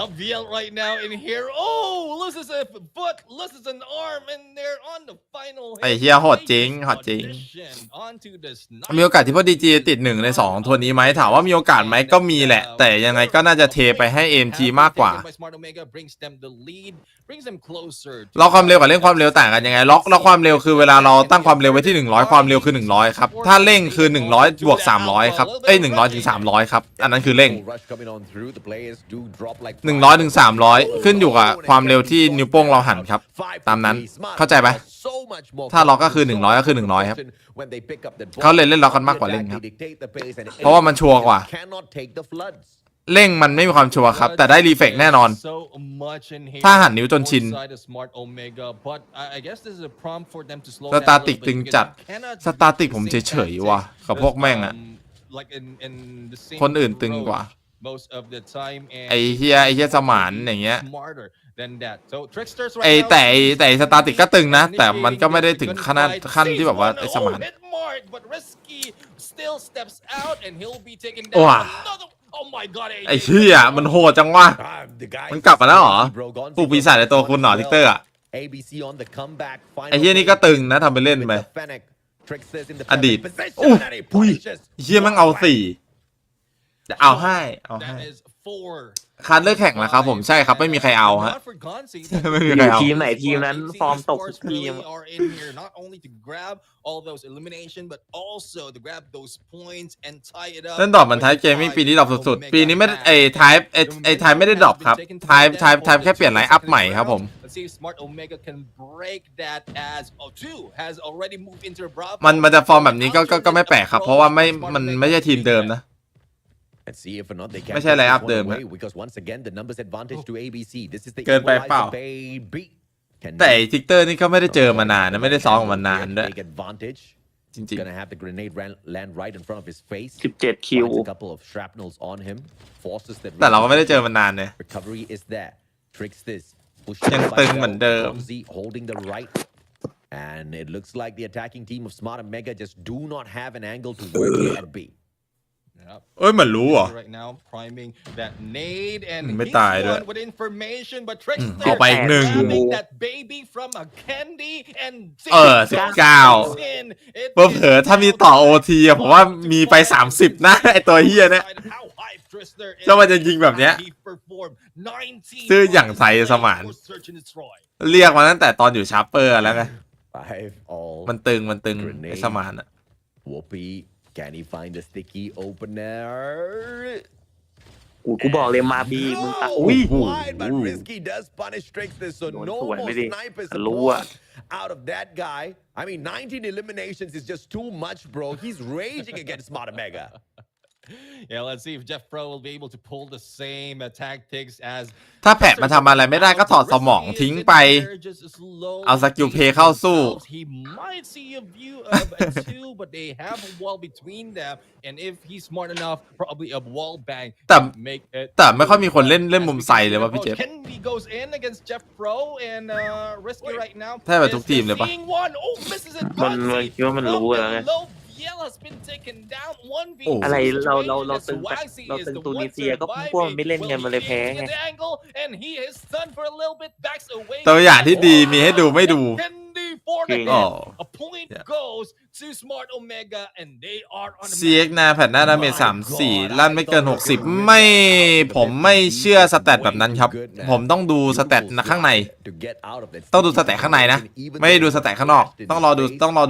LVL right now in here. Oh, loses a foot, loses an arm, and they're on the final. ไอ้เหี้ยโหดจริง มีโอกาสที่พอดีจีติด1ใน2ทัวร์นี้ไหมถามว่ามีโอกาสไหมก็มีแหละแต่ยังไงก็น่าจะเทไปให้ AMG มากกว่าล็อกความเร็วกับเร่งความเร็วต่างกันยังไงล็อกความเร็วคือเวลาเราตั้งความเร็วไว้ที่100ความเร็วคือ100ครับถ้าเร่งคือ100บวก300ครับ100ถึง300ครับอันนั้นคือเร่ง100ถึง300ขึ้นอยู่กับความเร็วที่นิ้วโป้งเราหันครับตามนั้นเข้าใจไหมถ้าล็อกก็คือ100ก็คือ100ครับเขาเลยเล่นล็อกกันมากกว่าเร่งครับเพราะว่ามันชัวร์กว่าเร่งมันไม่มีความชัวร์ครับแต่ได้รีเฟกแน่นอนถ้าหันนิ้วจนชินสตาติกตึงจัดสตาติกผมเฉยๆว่ะกับพวกแม่งอะคนอื่นตึงกว่าไอ้เฮียสมานอย่างเงี้ยแต่สตาติกก็ตึงนะแต่มันก็ไม่ได้ถึงขั้นที่แบบว่าไอ้สมานว้าไอ้เหี้ยมันโหดจังวะมันกลับมาแล้วเหรอผู้ปีศาจในตัวคุณเหรอทิกเตอร์อะไอ้เหี้ยนี่ก็ตึงนะทำไปเล่นไปอดีตอุ้ยเหี้ยมันเอา4จะเอาให้คัดเลือกแข่งแล้วครับผมใช่ครับไม่มีใครเอาฮะไม่มีใครเอาทีมไหนทีมนั้นฟอร์มตกทุกทีม เล่นดรอปมันท้ายเกมปีนี้ดรอปสุดๆปีนี้ไม่ไอ้ท้ายไม่ได้ดรอปครับท้ายแค่เปลี่ยนไลน์อัพใหม่ครับผมมันจะฟอร์มแบบนี้ก็ไม่แปลกครับเพราะว่ามันไม่ใช่ทีมเดิมนะไม่ใช่ไลน์อัพเดิมนะเกินไปเปล่าแต่ทิกเตอร์นี่ก็ไม่ได้เจอมานานนะไม่ได้ซ้อมมานานด้วยจริงๆ17 คิวแต่เราก็ไม่ได้เจอมานานเนี่ยยังตึงเหมือนเดิมAnd it looks like the attacking team of Smart and Mega just do not have an angle to work here at B. เอ้ยมันรู้เหรอไม่ตายด้วยเอาไปอีก119เผลอถ้ามีต่อ OT อะผมว่ามีไป30นะไอตัวเฮียเนี่ยถ้ามันจะยิงแบบเนี้ยซื้ออย่างใส่สมานเรียกมาตั้งแต่ตอนอยู่ชาร์เปอร์แล้วไงมันตึงไอสมานอะCan he find a sticky opener? กูบอกเลยมาบีมึงอุ้ย But Risky does punish tricks this, so no more snipers out of that guy. I mean, 19 eliminations is just too much, bro. He's raging against Smart Mega. Yeah, let's see if Jeff Pro will be able to pull the same tactics as ถ้าแพะมาทำอะไรไม่ได้ก็ถอดสมองทิ้งไปเอาสกิลเพย์เข้าสู้ He might see a view of a two, but they have a wall between them, and if he's smart enough, probably a wall bang แต่ make it. แต่ไม่ค่อยมีคนเล่นมุมใส่เลยว่ะพี่เจฟ Kennedy goes in against Jeff Pro and Risky right now. แทบจะทุกทีมเลยปะ Seeing one. Oh, misses it. มันคิดว่ามันรู้แล้วไง Yell has been taken down. 1v อะไรเราตึงตูนิเซียก็พวกมันไม่เล่นกันมาเลยแพ้ไง and he is stunned for a little bit, backs away. ตัวอย่างที่ดีมีให้ดูไม่ดู Kennedy for the อ๋อ a point goes to Smart Omega and they are on the CX หน้าแผ่นหน้าดาเมจ34ลั่นไม่เกิน60ไม่ผมไม่เชื่อสแตทแบบนั้นครับผมต้องดูสแตทข้างในต้องดูสแตทข้างในนะไม่ได้ดูสแตทข้างนอกต้องรอ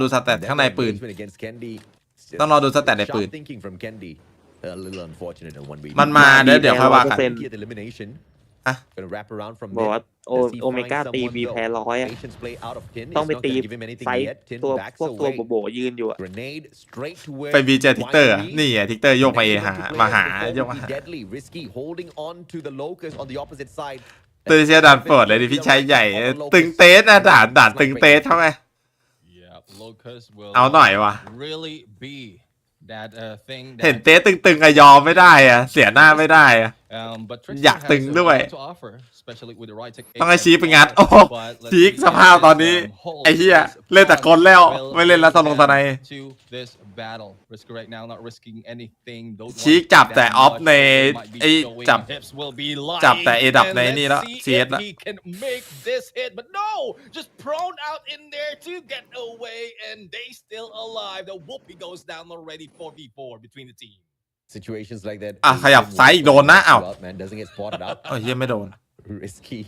ดูสแตทข้างในปืนต้องรอดูสแตทในปืนมันมาเดี๋ยวค่อยว่ากันอ่ะ บอกว่าโอเมก้าตีบีแพ้ร้อยต้องไปตีไฟตัวพวกตัวโบยืนอยู่อะ ไปบีเจอทิกเตอร์นี่ไงทิกเตอร์โยกมามาหาโยกมาหาตัวเชียดันเปิดเลยดิพี่ชายใหญ่ตึงเตสนะด่านตึงเตสเท่าไหร่เอาหน่อยวะเห็นเตสตึงๆอะยอมไม่ได้อะเสียหน้าไม่ได้อะอยากตึงด้วยต้องให้ชี้ไปงัดโอ้ชี้สภาพตอนนี้ไอ้เหี้ยเล่นแต่คนแล้วไม่เล่นแล้วตอนในชี้จับแต่ออฟในไอ้จับแต่เอดับในนี่แล้วเสียแล้วsituations like that ขยับซ้ายอีกโดนนะอ้าว man doesn't get spotted out เหี้ยไม่โดน risky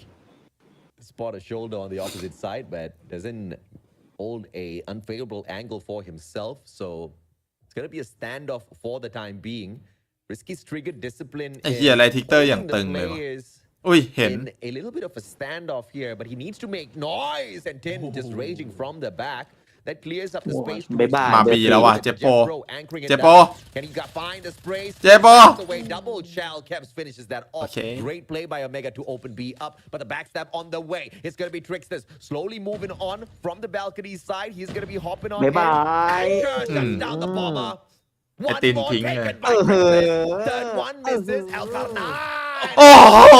spot a shoulder on the opposite side but doesn't hold a unfavorable angle for himself so it's gonna be a standoff for the time being risky's triggered discipline ไอ้เหี้ยอะไรทิกเตอร์อย่างตึงเลยวะอุ้ยเห็น a little bit of a standoff here but he needs to make noise and Tin just raging from the back that clears up the space มาบีแล้วว่ะเจโปCan he find the spray เจโป away double shell Kevs finishes that off great play by Omega to open B up but the backstab on the way it's gonna be Tricksters slowly moving on from the balcony side he's gonna be hopping on in down the bomber one more taken by third one misses L9 โอ้โห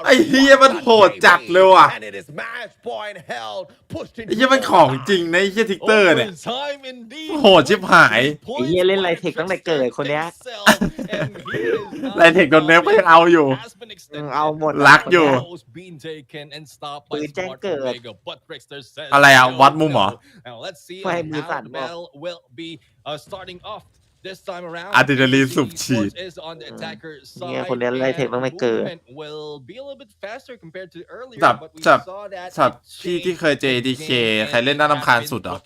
ไอ้เฮียมันโหดจัดเลยว่ะไอ้เฮียมันของจริงนะไอ้เฮียทิกเตอร์เนี่ยโหดชิบหายไอ้เหี้ยเล่นไลเทคตั้งแต่เกิดคนเนี้ยไลเทคโดนเนฟก็ยังเอาอยู่เอาหมดรักอยู่ปืนแจ้งเกิดอะไรอ่ะวัดมุมเหรอไฟมือสั่นบอก This time around, อะดรีนาลีนสูบฉีดเนี่ยคนนี้ไล่เทคต้องไม่เกิดสับที่เคยเจดีเคใครเล่นน่ารำคาญสุดเหรอ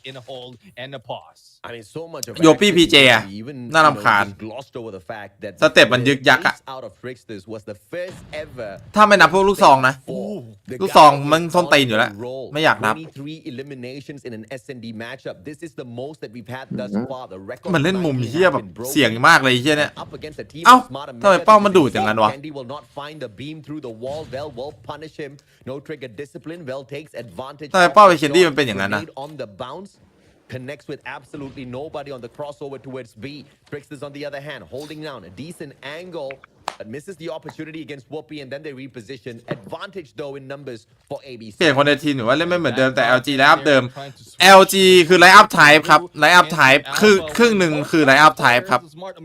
โยปี้พีเจอะน่ารำคาญสเต็ปมันยึกยักอะถ้าไม่นับพวกลูกซองนะลูกซองมันส้นตีนอยู่แล้วไม่อยากนับมันเล่นมุมเฮี้ยแบบเสี่ยงมากเลยเฮี้ยเนี่ยเอ้าทำไมเป้ามันดูดอย่างนั้นวะทำไมเป้าไอ้เคนดี้มันเป็นอย่างนั้นนะ connects with absolutely nobody on the crossover towards B. Tricksters on the other hand, holding down a decent angle, but misses the opportunity against Whoopi, and then they reposition. Advantage though in numbers for ABC. เปลี่ยนคนในทีมหรือว่าเล่นไม่เหมือนเดิมแต่ LG ไลน์อัพเดิม LG คือไลน์อัพไทป์ครับไลน์อัพไทป์คือครึ่งหนึ่งคือไลน์อัพไทป์ครับ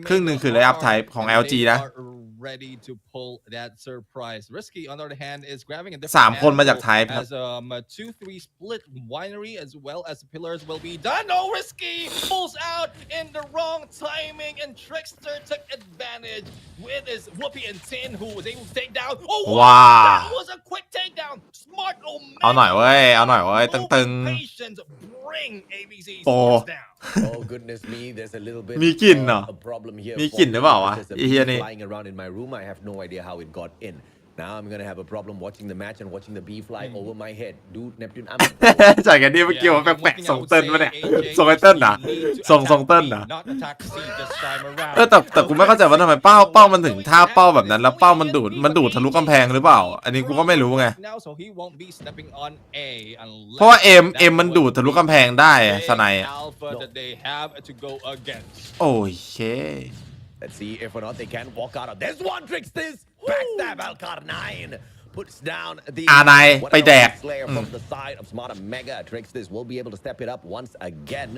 ครึ่งหนึ่งคือไลน์อัพไทป์ของ LG นะ ready to pull that surprise. Risky, on the other hand, is grabbing a different 3 คนมาจากไทป์ครับ as a 2-3 split winery as well as the pillars will be done. No, Risky pulls out in the wrong timing and Trickster took advantage with his Whoopi and Tin who was able to take down. Oh, wow. That was a quick takedown. Smart Omega. เอาหน่อยเว้ยเอาหน่อยเว้ยตึง Patience bring ABC down. Oh goodness me, there's a little bit มีกลิ่นเหรอ a problem here. มีกลิ่นหรือเปล่าวะไอ้เหี้ยนี่ flying around in my room. I have no idea how it got in. Now I'm gonna have a problem watching the match and watching the bee fly over my head. Dude, Neptune, I'm จ่ายกันดีเมื่อกี้ว่าแปลกๆส่งเติ้ลมาเนี่ยส่งไอ้เติ้ลนะส่งเติ้ลนะแต่กูไม่เข้าใจว่าทำไมเป้ามันถึงท่าเป้าแบบนั้นแล้วเป้ามันดูดทะลุกำแพงหรือเปล่าอันนี้กูก็ไม่รู้ไงเพราะว่าเอ็มมันดูดทะลุกำแพงได้สไนด์โอ้ยเช่ Let's see if or not they can walk out of this one. Tricks this backstab Alcar9 puts down the R9 ไปแดก Slayer from the side of Smarter Mega. Tricks this will be able to step it up once again.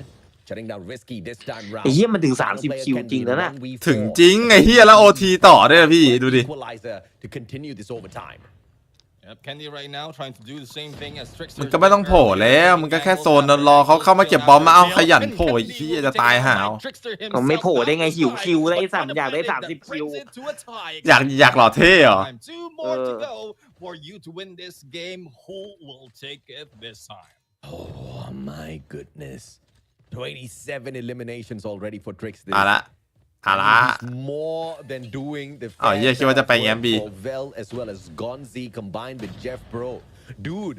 Shutting down Risky this time round. ไอ้เหี้ยมันถึง30คิวจริงแล้วนะถึงจริงไอ้เหี้ยแล้วโอทีต่อด้วยนะพี่ดูดิ To continue this overtime. Candy right now trying to do the same thing as Trickster มันก็ไม่ต้องโผล่แล้วมันก็แค่โซนรอเขาเข้ามาเก็บบอลมาเอาขยันโผล่ที่จะตายหาว มันไม่โผล่ได้ไงหิวคิวได้3อยากได้30คิวอยากหล่อเท่เหรอ For you to win this game, who will take it this time? Oh my goodness. 27 eliminations already for Tricks this. เอาละ More than doing the เหี้ยคิดว่าจะไปแง้มบี Vel as well as Gonzi combined with Jeff Bro. Dude,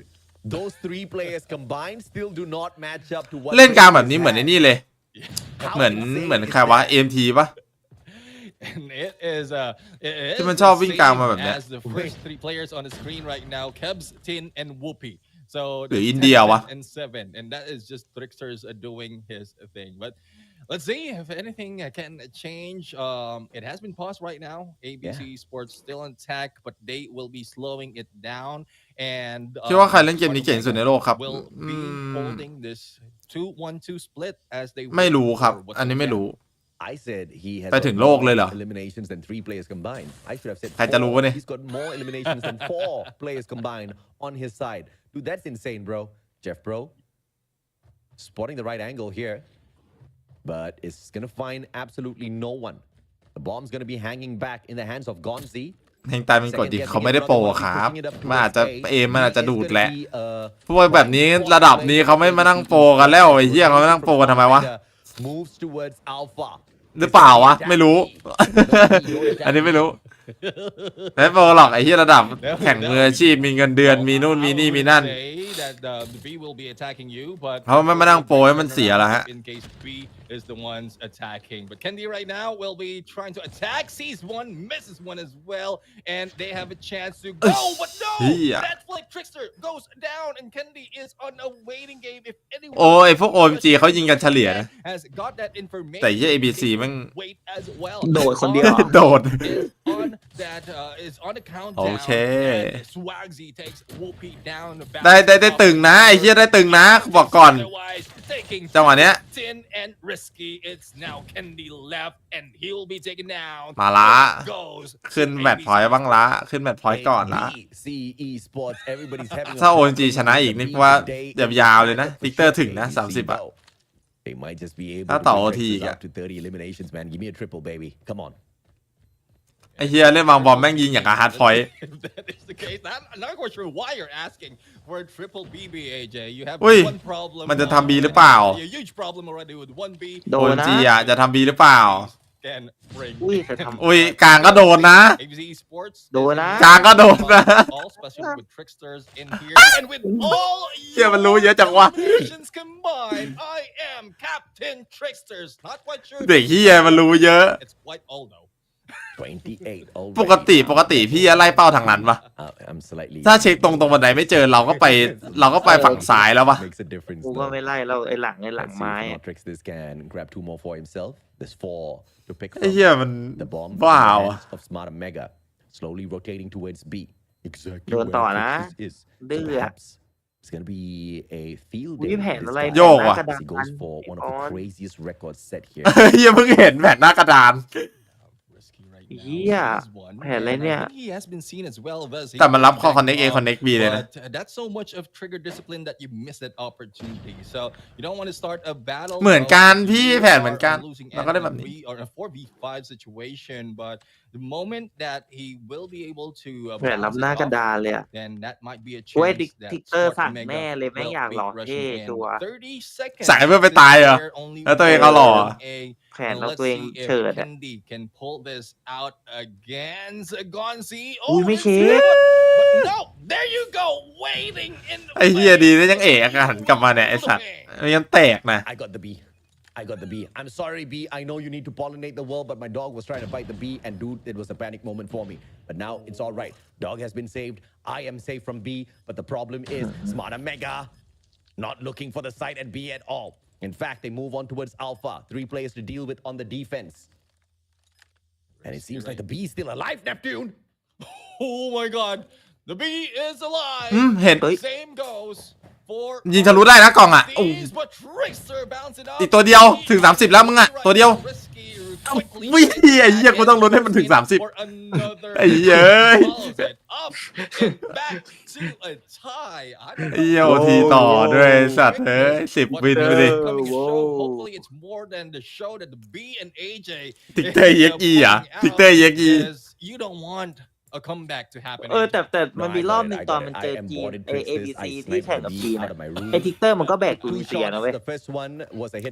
those 3 players combined still do not match up to what เล่นกลางแบบนี้เหมือนไอ้นี่เลยเหมือนใครวะ AMT ป่ะ And it is ที่มันชอบวิ่งกลางมาแบบเนี้ย as the first 3 players on the screen right now, Kebs, Tin, and Whoopi. So หรืออินเดียวะ and 7, and that is just Tricksters doing his thing. But let's see if anything can change. It has been paused right now. ABC Sports still intact, but they will be slowing it down. And คิดว่าใครเล่นเกมนี้เก่งสุดในโลกครับ will be holding this 2-1-2 split as they ไม่รู้ครับอันนี้ไม่รู้ I said he has ไปถึงโลกเลยเหรอ eliminations than 3 players combined. I should have said ใครจะรู้วะเนี่ย he's got more eliminations than 4 players combined on his side. Dude, that's insane, bro. Jeff, bro, spotting the right angle here, but it's gonna find absolutely no one. The bomb's gonna be hanging back in the hands of Gonzi. แหงตายมันกดดิเขาไม่ได้โปรครับมันอาจจะมันอาจจะดูดแหละพวกแบบนี้ระดับนี้เขาไม่มานั่งโปรกันแล้วไอ้เหี้ยเขาไม่นั่งโปรกันทำไมวะ Moves towards Alpha. หรือเปล่าวะไม่รู้ อันนี้ไม่รู้ไม่โปรหรอกไอ้ที่ระดับแข่งมืออาชีพมีเงินเดือนมีนู่นมีนี่มีนั่นเขาไม่มานั่งโปรให้มันเสียละฮะ is the ones attacking. But Kendi right now will be trying to attack, sees one, misses one as well, and they have a chance to go. But no, that flick Trickster goes down, and Kendi is on a waiting game. If anyone โอ้ยพวก OMG เขายิงกันเฉลี่ยนะ has got that information, แต่ยี่ ABC มัน wait as well. โดดคนเดียว โดด is on the countdown. โอเค And Swagsy takes Whoopi down. ได้ตึงนะไอ้เหี้ยได้ตึงนะบอกก่อนจังหวะเนี้ย and risky. It's now Kendi left, and he'll be taken down. มาละขึ้นแมตช์พอยต์บ้างละขึ้นแมตช์พอยต์ก่อนละถ้า OMG ชนะอีกนี่ว่ายาวๆเลยนะวิกเตอร์ถึงนะ30อ่ะ They might just be able ถ้า to ต่อ bring OT อีก Texas อ่ะ up to 30 eliminations, man. Give me a triple, baby. Come on. ไอ้เฮียเล่นวางบอลแม่งยิงอย่างกับฮาร์ดพอยต์ If that is the case, I'm not quite sure why you're asking for a triple BB, AJ. You have อุ้ย one problem. มันจะทำบีหรือเปล่า A huge problem already with 1B. โดนนะ OMG อ่ะจะทำบีหรือเปล่า Can bring อุ้ยจะทำ อุ้ยกลางก็โดนนะ ABC Sports. โดนนะ กลางก็โดนนะ All special with Tricksters in here. And with all เฮียมันรู้เยอะจังวะ eliminations combined, I am Captain Tricksters. Not quite sure. เด็กเฮียมันรู้เยอะ It's quite all though. 28 already. ปกติพี่ไล่เป้าทางนั้นปะ I'm slightly. ถ้าเช็คตรงบันไดไม่เจอเราก็ไปฝั่งซ้ายแล้วปะ Makes a difference. กูก็ไม่ไล่เราไอ้หลัง Let's see ไม้ if Tricks this can grab 2 more for himself. There's 4 to pick ไอ้ from. เฮียมัน The bomb บ้า in the วะ hands of Smarter Mega, slowly rotating towards B. Exactly โดนต่อ where นะ Tricks is. ดื้อ Perhaps it's gonna be a field อุ้ย day แผน this อะไร time. โยกว่ะ กระดา He goes for one of the น craziest records set here. เฮียเพิ่งเห็นแผ่นหน้ากระดาน Risky right now. เหี้ย Sees one. แผนอะไร And I เนี่ย think he has been seen as well as he แต่มันรับข้อ back connect A up, connect B เลยนะ but that's so much of trigger discipline that you miss that opportunity. So you don't want to start a battle. เหมือนกัน while พี่ you แผนเหมือนกัน are losing เราก็ได้แบบนี้ and we are in a 4v5 situation, but the moment that he will be able to แผนรับหน้ากระดานเลยอะ then that might be a เว้ย chance that ทิกเตอร์ Smart สั่ง Omega แน่เลยแม่ง will อยากหลอก be เท่ rushing in. ชัวร์ 30 seconds สายเพื่อไปตายเหรอ แล้วตัวเองเอาหล่อ แผนเราตัวเองเฉิดอะ Kendi can pull this out against Gonzi. อุ้ยไม่เช็ค But no, there you go, waiting in the ไอ้เฮียดีนะยังเอะหันกลับมาเนี่ยไอ้สัตว์มันยังแตกนะ I got the B. I got the B. I'm sorry, B. I know you need to pollinate the world, but my dog was trying to bite the B, and dude, it was a panic moment for me. But now it's all right. Dog has been saved. I am safe from B, but the problem is Smart Omega not looking for the site at B at all. In fact, they move on towards Alpha. 3 players to deal with on the defense. And it seems like the B is still alive, Neptune. Oh my god, the B is alive. เห็น Same goes for ยิงทะลุได้นะกล่องอ่ะ These, but Trickster bouncing up. อีกตัวเดียวถึง30แล้วมึงอ่ะตัวเดียว Risky วิ่งไอ้เหี้ยกูต้องลุ้นให้มันถึง30 for another ไอ้เหี้ยเอ้ย follows it up and back to a tie. I don't ไอ้เหี้ยโอทีต่อด้วยสัตว์เอ้ย10 วินไปดิ Coming show. Whoa. Hopefully it's more than the show that the B and AJ ติ๊กเตอร์ EXE อ่ะ ติ๊กเตอร์ EXE is you don't want a comeback to happen. แต่มันมีรอบหนึงตอนมันเจอจีนABC ที่แข่งกับจีนอะไอทิกเตอร์มันก็แบกตูนิเซียนะเว้ย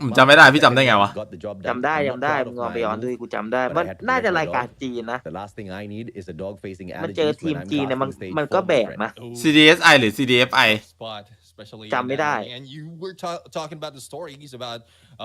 ผมจำไม่ได้พี่จำได้ไงวะ จำได้มึงลองไปย้อนดูกูจำได้มันน่าจะรายการจีนนะ The last thing I need is a dog facing มันเจอ allergies ทีม when I'm จีนเนี่ย casting stage มันก็ 4 แบก friend. นะ CDSI หรือ CDFI Spot, especially จำไม่ได้ and you were talking about the stories about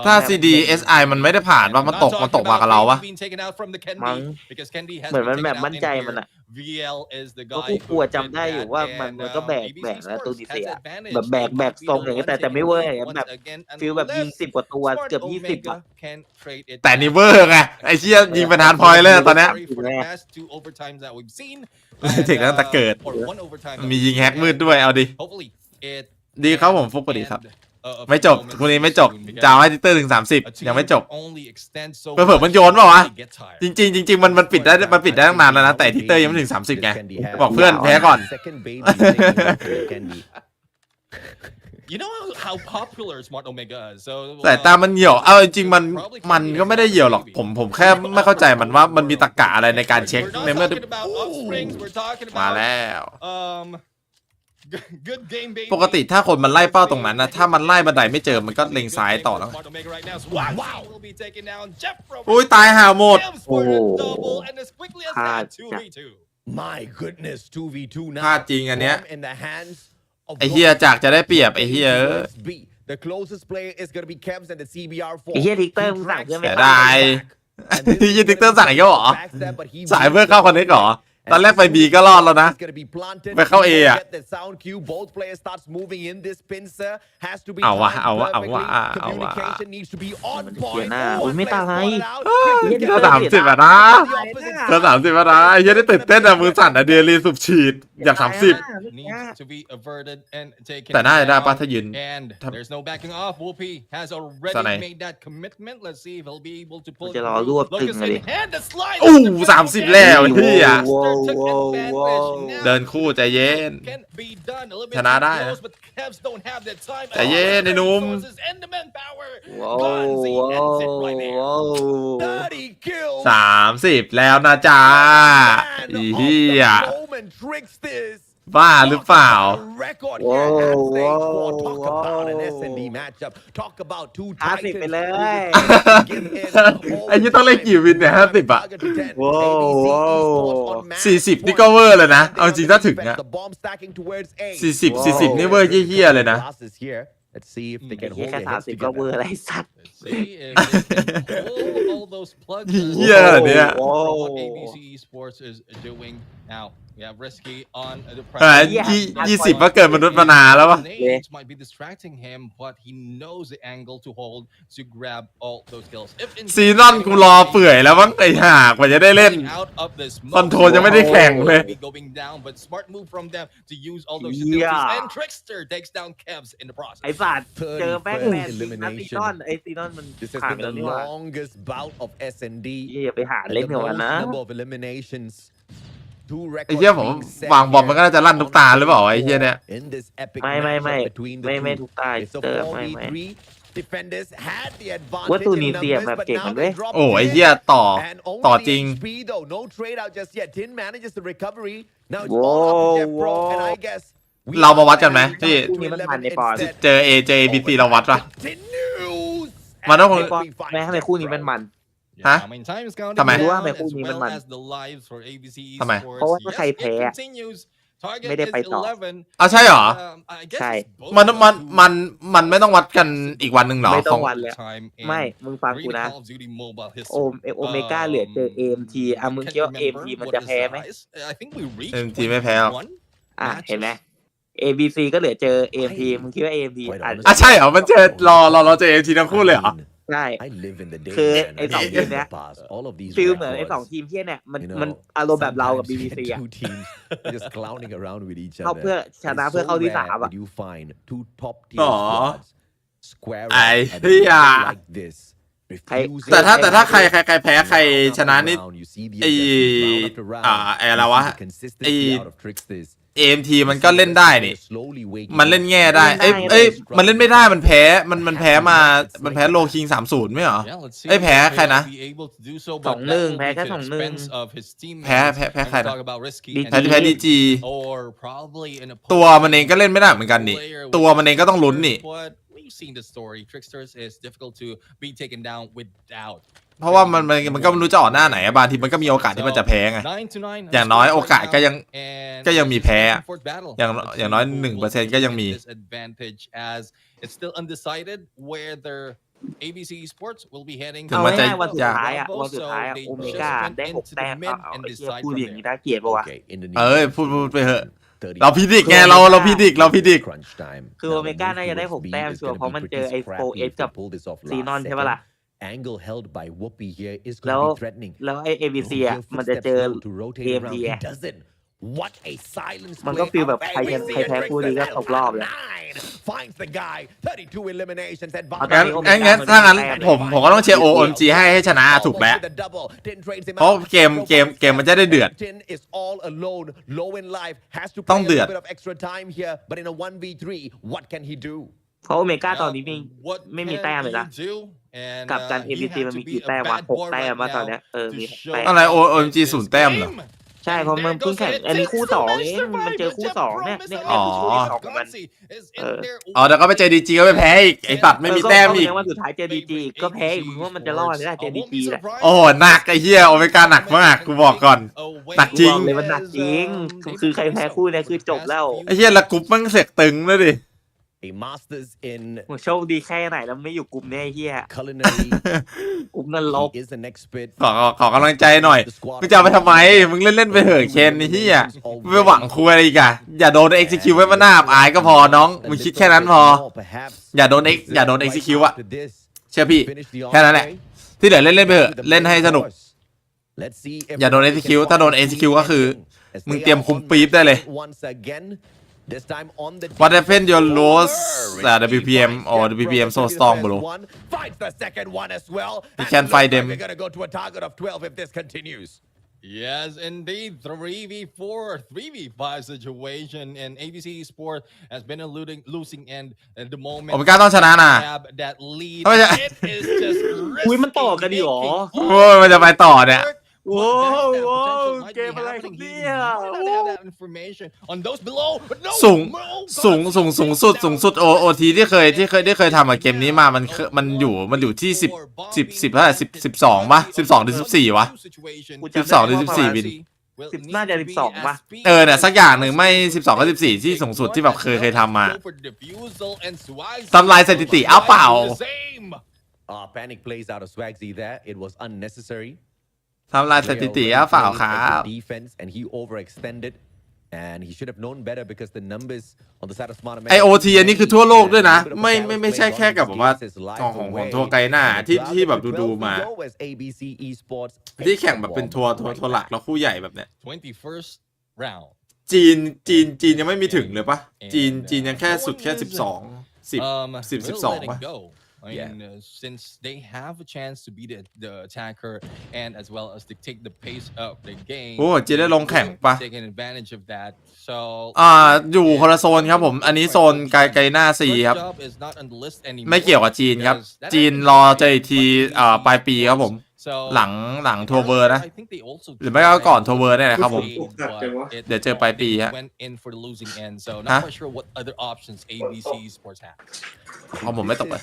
ถ้า CDSI มันไม่ได้ผ่านว่ามันตกมากับเราวะ being taken out from the Kendi มั้ง because Kendi has เหมือนมัน been แบบ taken มั่น out ใจ in มัน here. อะ VL is the ก็ guy กูกลัว who did จำได้อยู่ that, ว่า and, มันก็แบก ABC แล้ว Sports ตูนิเซีย has advantage. แบบแบ They ก might be ทรง the อย่างเงี้ย one แต่ไม่ taking เวอร์ it อย่าง out แบบ once again, ฟีลแบบยิง unless 10 กว่าตัว Smart เกือบ 20 อะ Omega can trade it แต่ back. นี่เวอร์ไงไอ้เชี่ยยิงเป็นฮาร์ดพอยต์เลยตอนเนี้ย For the past 2 overtimes that we've seen, เจ๋งตั้งแต่เกิด or 1 overtime that มี we've ยิงแฮก seen, มืดด้วยเอาดิ hopefully it ดีครับผมฟุกสวัสดีครับ end, a ไม่ few จบ moments คนนี้ไม่จบ soon, จะเอา because ให้ทิกเตอร์ถึง a 30 ยังไม่ team จบ only extends so เผื่อ much มันโยนเปล่าวะ they get tired. จริงมันปิดได้ตั้งนานแล้วนะ แต่ทิกเตอร์ยังไม่ถึง 30 ไง บอกเพื่อนแพ้ก่อน Second baby taking Kendi. You know how popular Smart Omega is, so แต่ตามันเหี่ยว เอาจริงๆมันก็ไม่ได้เหี่ยวหรอก ผมแค่ไม่เข้าใจมันว่ามันมีตรรกะอะไรในการเช็ค we're not ในเมื่อ talking about upsprings, we're talking มา about แล้ว good game baby. ปกติถ้าคนมันไล่เป้าตรงนั้นนะถ้ามันไล่บันไดไม่เจอมันก็เล็งซ้ายต่อแล้ว Smart Omega right now. Wow. Will be taken down. Jeff from อุ้ยตายหาหมด Gives for a double, and as quickly as that, 2v2. My goodness, 2v2 now. พลาดจริงอันเนี้ย Form in the hands of ไอ้เฮียจากจะได้เปรียบไอ้เฮีย towards B. The closest player is going to be Kevs and the CBR4. ไอ้เหี้ยทิกเตอร์มึงสั่งเพื่อนไม่ เสีย ตา ดาย And this is ยี่ติ๊กเตอร์สั่งอีกแล้วเหรอ backstab, but he สายเพื่อเข้าคอนเนคเหรอ ตอนแรกไป B ก็รอดแล้วนะ It's gonna be planted. ไปเข้า A อะ Get the sound cue. Both players starts moving in. This pincer has to be เอาวะ timed เอาวะ perfectly. เอาวะ Communication needs to be on มัน point. เสียหน้า Oh, โอ้ย one ไม่ player ตาย spotted out. เธอ30อ่ะนะเธอ30อ่ะนะไอ้เฮียได้ตื่นเต้นอะมือสั่นอะเดลีสูบฉีดอยาก30 Needs to be averted and taken แต่น่าจะได้ down. ป่ะถ้ายืน And there's no backing off. Whoopi has already Sanay. made that commitment. Let's see if he'll be able to pull it จะรอ through. รวบตึง Lucas อะ in ดิ hand, the slide. อู้ is the 30 แล้วเฮีย Trickster took Whoa, advantage. whoa. Now เดินคู่ใจเย็น can be done. A little bit ชนะได้ too นะ close, but Cavs don't have the time. ใจเย็นไอ้หนุ่ม Resources and the manpower. ว้าว Gonzi ว้า ends ว it right there. ว้าว 30 kills. 30 แล้วนะจ๊ะ Man อี of เฮีย the moment Tricksters. บ้าหรือเปล่า Record Whoa, here at stage 4. whoa, Talk about an whoa. S&D matchup. Talk about two 50 titans ไปเลย who would give in ไอ้ยี่ต้องเล่นกี่วินเนี่ย50อะ Whoa, whoa. 40 นี่ก็เวอร์เลยนะ เอาจริงถ้าถึงอะ The bomb stacking towards A. 40 นี่เวอร์เฮี้ยๆเลยนะ Glasses here. Let's see if they ไอ้ can เหี้ย hold แค่ their heads 30 ก็เวอ together. ร์อะไรสัตว์ See if they can pull all those plugs. Yeah, yeah. For what ABC Esports is doing now. We have Risky on the 20ก็เกิดมนุษย์มานานแล้ววะ Nades might be distracting him, but he knows the angle to hold to grab all those kills. If ซีนอนกูรอเปื่อยแล้วมั้งไอ้ห่ากว่าจะได้เล่น out of this คอนโทรลยังไม่ได้แข่งเลย be going down, but smart move from them to use all those Yeah. utilities. And Trickster takes down Kevs in the process. ไอ้สัตว์เจอแม่งแมนซีนัทซีนอนไอ้ซีนอนมัน This has ผ่าน been ไปแล้ว the นี่หว่า longest bout of S&D. อย่าไปหา And เล่น the กับมัน most นะ number of eliminations. Two ไอ้ records เหี้ยผม being set วางบอมมันก็น่าจะลั่นทุกตาหรือเปล่าไอ้เหี้ยเนี่ย in this epic ไม่ matchup between the ไม่ two. ทุกตา It's a เตอร์ไม่ 4v3. defenders had the ว่า advantage ตู in นิเซีย numbers แบบ but เก่ง now มัน they เว้ย drop โอ้ไอ้ dead เหี้ยต่อ and ต่อ only จริง HP though no trade out just yet Tin manages the recovery now it's โว้ all up to Jeff Pro โว้ and I guess we เรามาวัดกันไหมพี่ คู่นี้มันมันในปอน เจอ ABC เราวัดปะ continues มันต้อง ไอ้ปอนแม้ทำไมคู่นี้มัน Huh? How many times counting ทำไม รู้ว่าทำไม down คู่ as นี้มัน well มัน as the lives for ABC ทำไม Esports เพราะว่าถ้า Yes, ใครแพ้ it continues Target ไม่ได้ไป is ต่อ 11 อ้าวใช่เหรอ I guess ใช่ it's both มัน of มัน us มันไม่ต้องวัดกันอีกวันหนึ่งเหรอ ไม่ต้ ข อ อง ง วันเลย time in ไม่มึงฟังกู Arena นะ Call of Duty Mobile โอ history โอเมก้าเหลือเจอ AMT อ่ะมึงคิดว่า AMT มันจะแพ้ไหม I think we reached เอ็มทีไม่แพ้หรอก 21 อ่ะเห็นไหม ABC ก็เหลือเจอ AMT มึงคิดว่า AMT อ่ะ อ่ะใช่เหรอมันเจอเราเจอ AMT ทั้งคู่เลยเหรอ ใช่ I live in the day คือ man. ไอ้สอง I ทีมเนี้ย pass all of these ฟีลเหมือนไอ้ records. สองทีมที่เนี่ยมัน You know, มันอารมณ์แบบเรากับ sometimes BBC อ่ะ two teams just clowning around with each เข้า other. เพื่อชนะ It's เพื่อ so เข้าที่ rare สามอ่ะ that you find two top อ๋ tier อ squads square ไอ้ up at a เหี้ย level like this. แต่ถ้าใครแพ้ใครชนะนี่ You see the ไอ้ aggressive round after round. ไอ้อะไรวะ You see the consistency out of Tricksters. AMT มันก็เล่นได้นี่ Slowly waking มันเล่นแง่ได้ มันเล่นไม่ได้มันแพ้มันแพ้มามันแพ้โลคิง30ไม่เหรอ Yeah, let's see เอ้ยแพ้ if ใครนะ he'll be able to do so, ส but องหนึ่ง that will แพ้ be แค่ to สองหนึ่ง expense of his teammates. แพ้ใคร And นะ talk about risky ดี and แพ้ DG or probably an ตัวมันเองก็เล่นไม่ได้เหมือนกันนี่ ตัวมันเองก็ต้องลุ้นนี่ But we've seen the story. Tricksters is difficult to be taken down without. เพราะว่ามันก็ไม่รู้จะออกหน้าไหนบางทีมันก็มีโอกาสที่มันจะแพ้ไง 9-9 อย่างน้อยโอกาสก็ยังมีแพ้ battle. อย่างน้อย 1% ก็ยังมี Disadvantage as it's still undecided whether ABC Esports will be heading ถึง เอา มันจะ ง่ายๆวันสุดท้ายอ่ะวันสุดท้ายอ่ะโอเมก้าได้6 แต้มเอาไอ้เหี้ยพูดอย่างนี้น่าเกลียดปะวะ Okay, in the เอ้ย near พูด future, ไปเถอะ 30 เราพิดิกไงเราพิดิก crunch time. คือ Now, โอเม the ก้า move น่าจะได้ towards 6 B แต้ม is ชัวร์ gonna เพราะ be มันเจอ pretty ไอ้ scrappy 4S if กับ they pull this off ซีนอน last ใช่ปะล่ะ second. Angle held by Whoopi here is แล้ว gonna be threatening. แล้วไอ้ ABC อ่ะ He'll มันจะ footsteps เจอ slow to rotate AMT around. He อ่ะ doesn't. What a silence มันก็ play ฟีล out แบ of บใคร ABC แพ้คู่นี้ก็ตกรอบเลย 9 finds the guy 32 eliminations เอาตอน advantage. นี้ งั้นถ้างั้นผมก็ต้องเชียร์ OMG ให้ชนะถูกแล้ว เพราะเกมมันจะได้เดือด is all alone, low in life, has to ต้อง play a เดือด little bit of extra time here, but in a 1v3, what can he do? เพราะโอเมก้า Yeah, ตอนนี้ไม่ what ไม่มี can แต้มเลยนะ he do? And, กับการ he ABC had มัน to มี be กี่ a แต้มวะ bad 6 boy แต้ม right มาตอน now เนี้ยมี to 6 show แต้ม อะไร that OMG this is 0 แต้มเหรอ game. ใช่เพราะมันเพิ่งแข่งอันนี้คู่สองเองมันเจอคู่สองเนี่ยเนี่ย อ๋อ คู่ที่สองของมัน อ๋อเดี๋ยวก็ไปเจอ DG ก็ไปแพ้อีกไอ้สัตว์ไม่มีแต้มอีก ก็ว่าสุดท้ายเจอ DG ก็แพ้อีกมึงว่ามันจะรอดไม่ได้เจอ DG แหละ โอ้โหหนักไอ้เหี้ยโอเมก้าหนักมากกูบอกก่อน หนักจริง เลยมันหนักจริงคือใครแพ้คู่เนี่ยคือจบแล้ว ไอ้เหี้ยละกรุ๊ปมันเสกตึงเลยดิ A master's in มึงโชคดีแค่ไหนแล้วไม่อยู่กลุ่มเนี่ยไอ้เหี้ย culinary. กลุ่มนรก He is an expert. ขอกำลังใจหน่อยมึงจะเอาไปทำไมมึงเล่นไปเถอะเคนไอ้เหี้ยมึงไปหวังคุยอะไรอีกอะอย่าโดน execute ไว้มาหน้าอายก็พอน้องมึงคิดแค่นั้นพอ อย่าโดน execute อะเชื่อพี่แค่นั้นแหละที่เหลือเล่นไปเถอะเล่นให้สนุกอย่าโดน execute ถ้าโดน execute ก็คือมึงเตรียมคุมปี๊บได้เลย What happened your loss WPM or WPM so strong bro You can't fight them We're gonna go to a target of 12 if this continues. Yes, indeed. 3v4, 3v5 situation, and ABC Sport has been a losing end at the moment. โอเมก้าต้องชนะนะ Have that lead. ไม่ใช่ It is just อุ๊ยมันต่อกันดิหรอ risky โอ้ยมันจะไปต่อเนี่ย making โว้ all ว the ว้าว potential might เก be มอะไรครับ happening. เนี่ He ย might not have that information on those below, but no, สูง no, สูงสุดโอทีที่เคยทำกับเกมนี้มามันอยู่ที่10เท่าไหร่12ป่ะ12หรือ14วะ กูจำได้ 12หรือ14วิน น่าจะ12ป่ะ เนี่ยสักอย่างหนึ่งไม่12ก็14ที่สูงสุดที่แบบเคยทำมาทำลายสถิติเอาเปล่า Panic plays out of Swagsy there. It was unnecessary. ทำลายสถิติเอาเปล่าครับ Defense and he overextended. And he should have known better because the numbers on the side of Smart ไอโอทีอันนี้คือทั่วโลกด้วยนะไม่ใช่แค่กับแบบว่าของทัวร์ไกลหน้าที่แบบดูมา ที่แข่งแบบเป็นทัวร์หลักแล้วคู่ใหญ่แบบเนี้ย 21st round จีนยังไม่มีถึงเลยปะจีนยังแค่สุดแค่12 10 12 ป่ะ I mean, since they have a chance to be the attacker and as well as dictate the pace of the game. โอ้จีได้ลงแข่งปะ taking advantage of that. So อยู่คนละโซนครับผมอันนี้โซนไกลหน้าซีครับไม่เกี่ยวกับจีนครับจีนรอเจออีกทีปลายปีครับผมหลังทัวร์เวอร์นะหรือไม่ก็ก่อนทัวร์เวอร์เนี่ยนะครับผมเดี๋ยวเจอปลายปีฮะผมไม่ตกเลย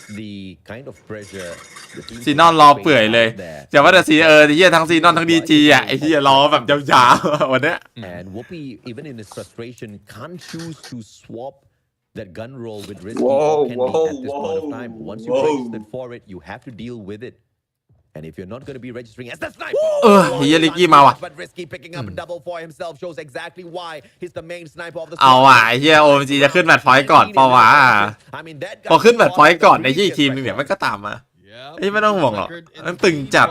ซีนอนรอเปื่อยเลยอย่าว่าแต่ซีเฮียทั้งซีนอนทั้งดีจีอ่ะไอ้เฮียรอแบบยาวๆวันเนี้ย And Whoopi, even in his frustration, can't choose to swap that gun roll with Risky or Candy at this point of time. Once you registered for it, you have to deal with it. And if you're not going to be registering as the sniper, เฮียลิกกี้มาว่ะ but Risky picking up a double for himself shows exactly why he's the main sniper of the เอาว่ะไอ้เฮียโอมจีจะขึ้นแมตช์พอยต์ก่อนเปล่าวะพอขึ้นแมตช์พอยต์ก่อนในที่ทีมนึงเนี่ยมันก็ตามมาไอ้ไม่ต้องห่วงหรอกมันตึงจัด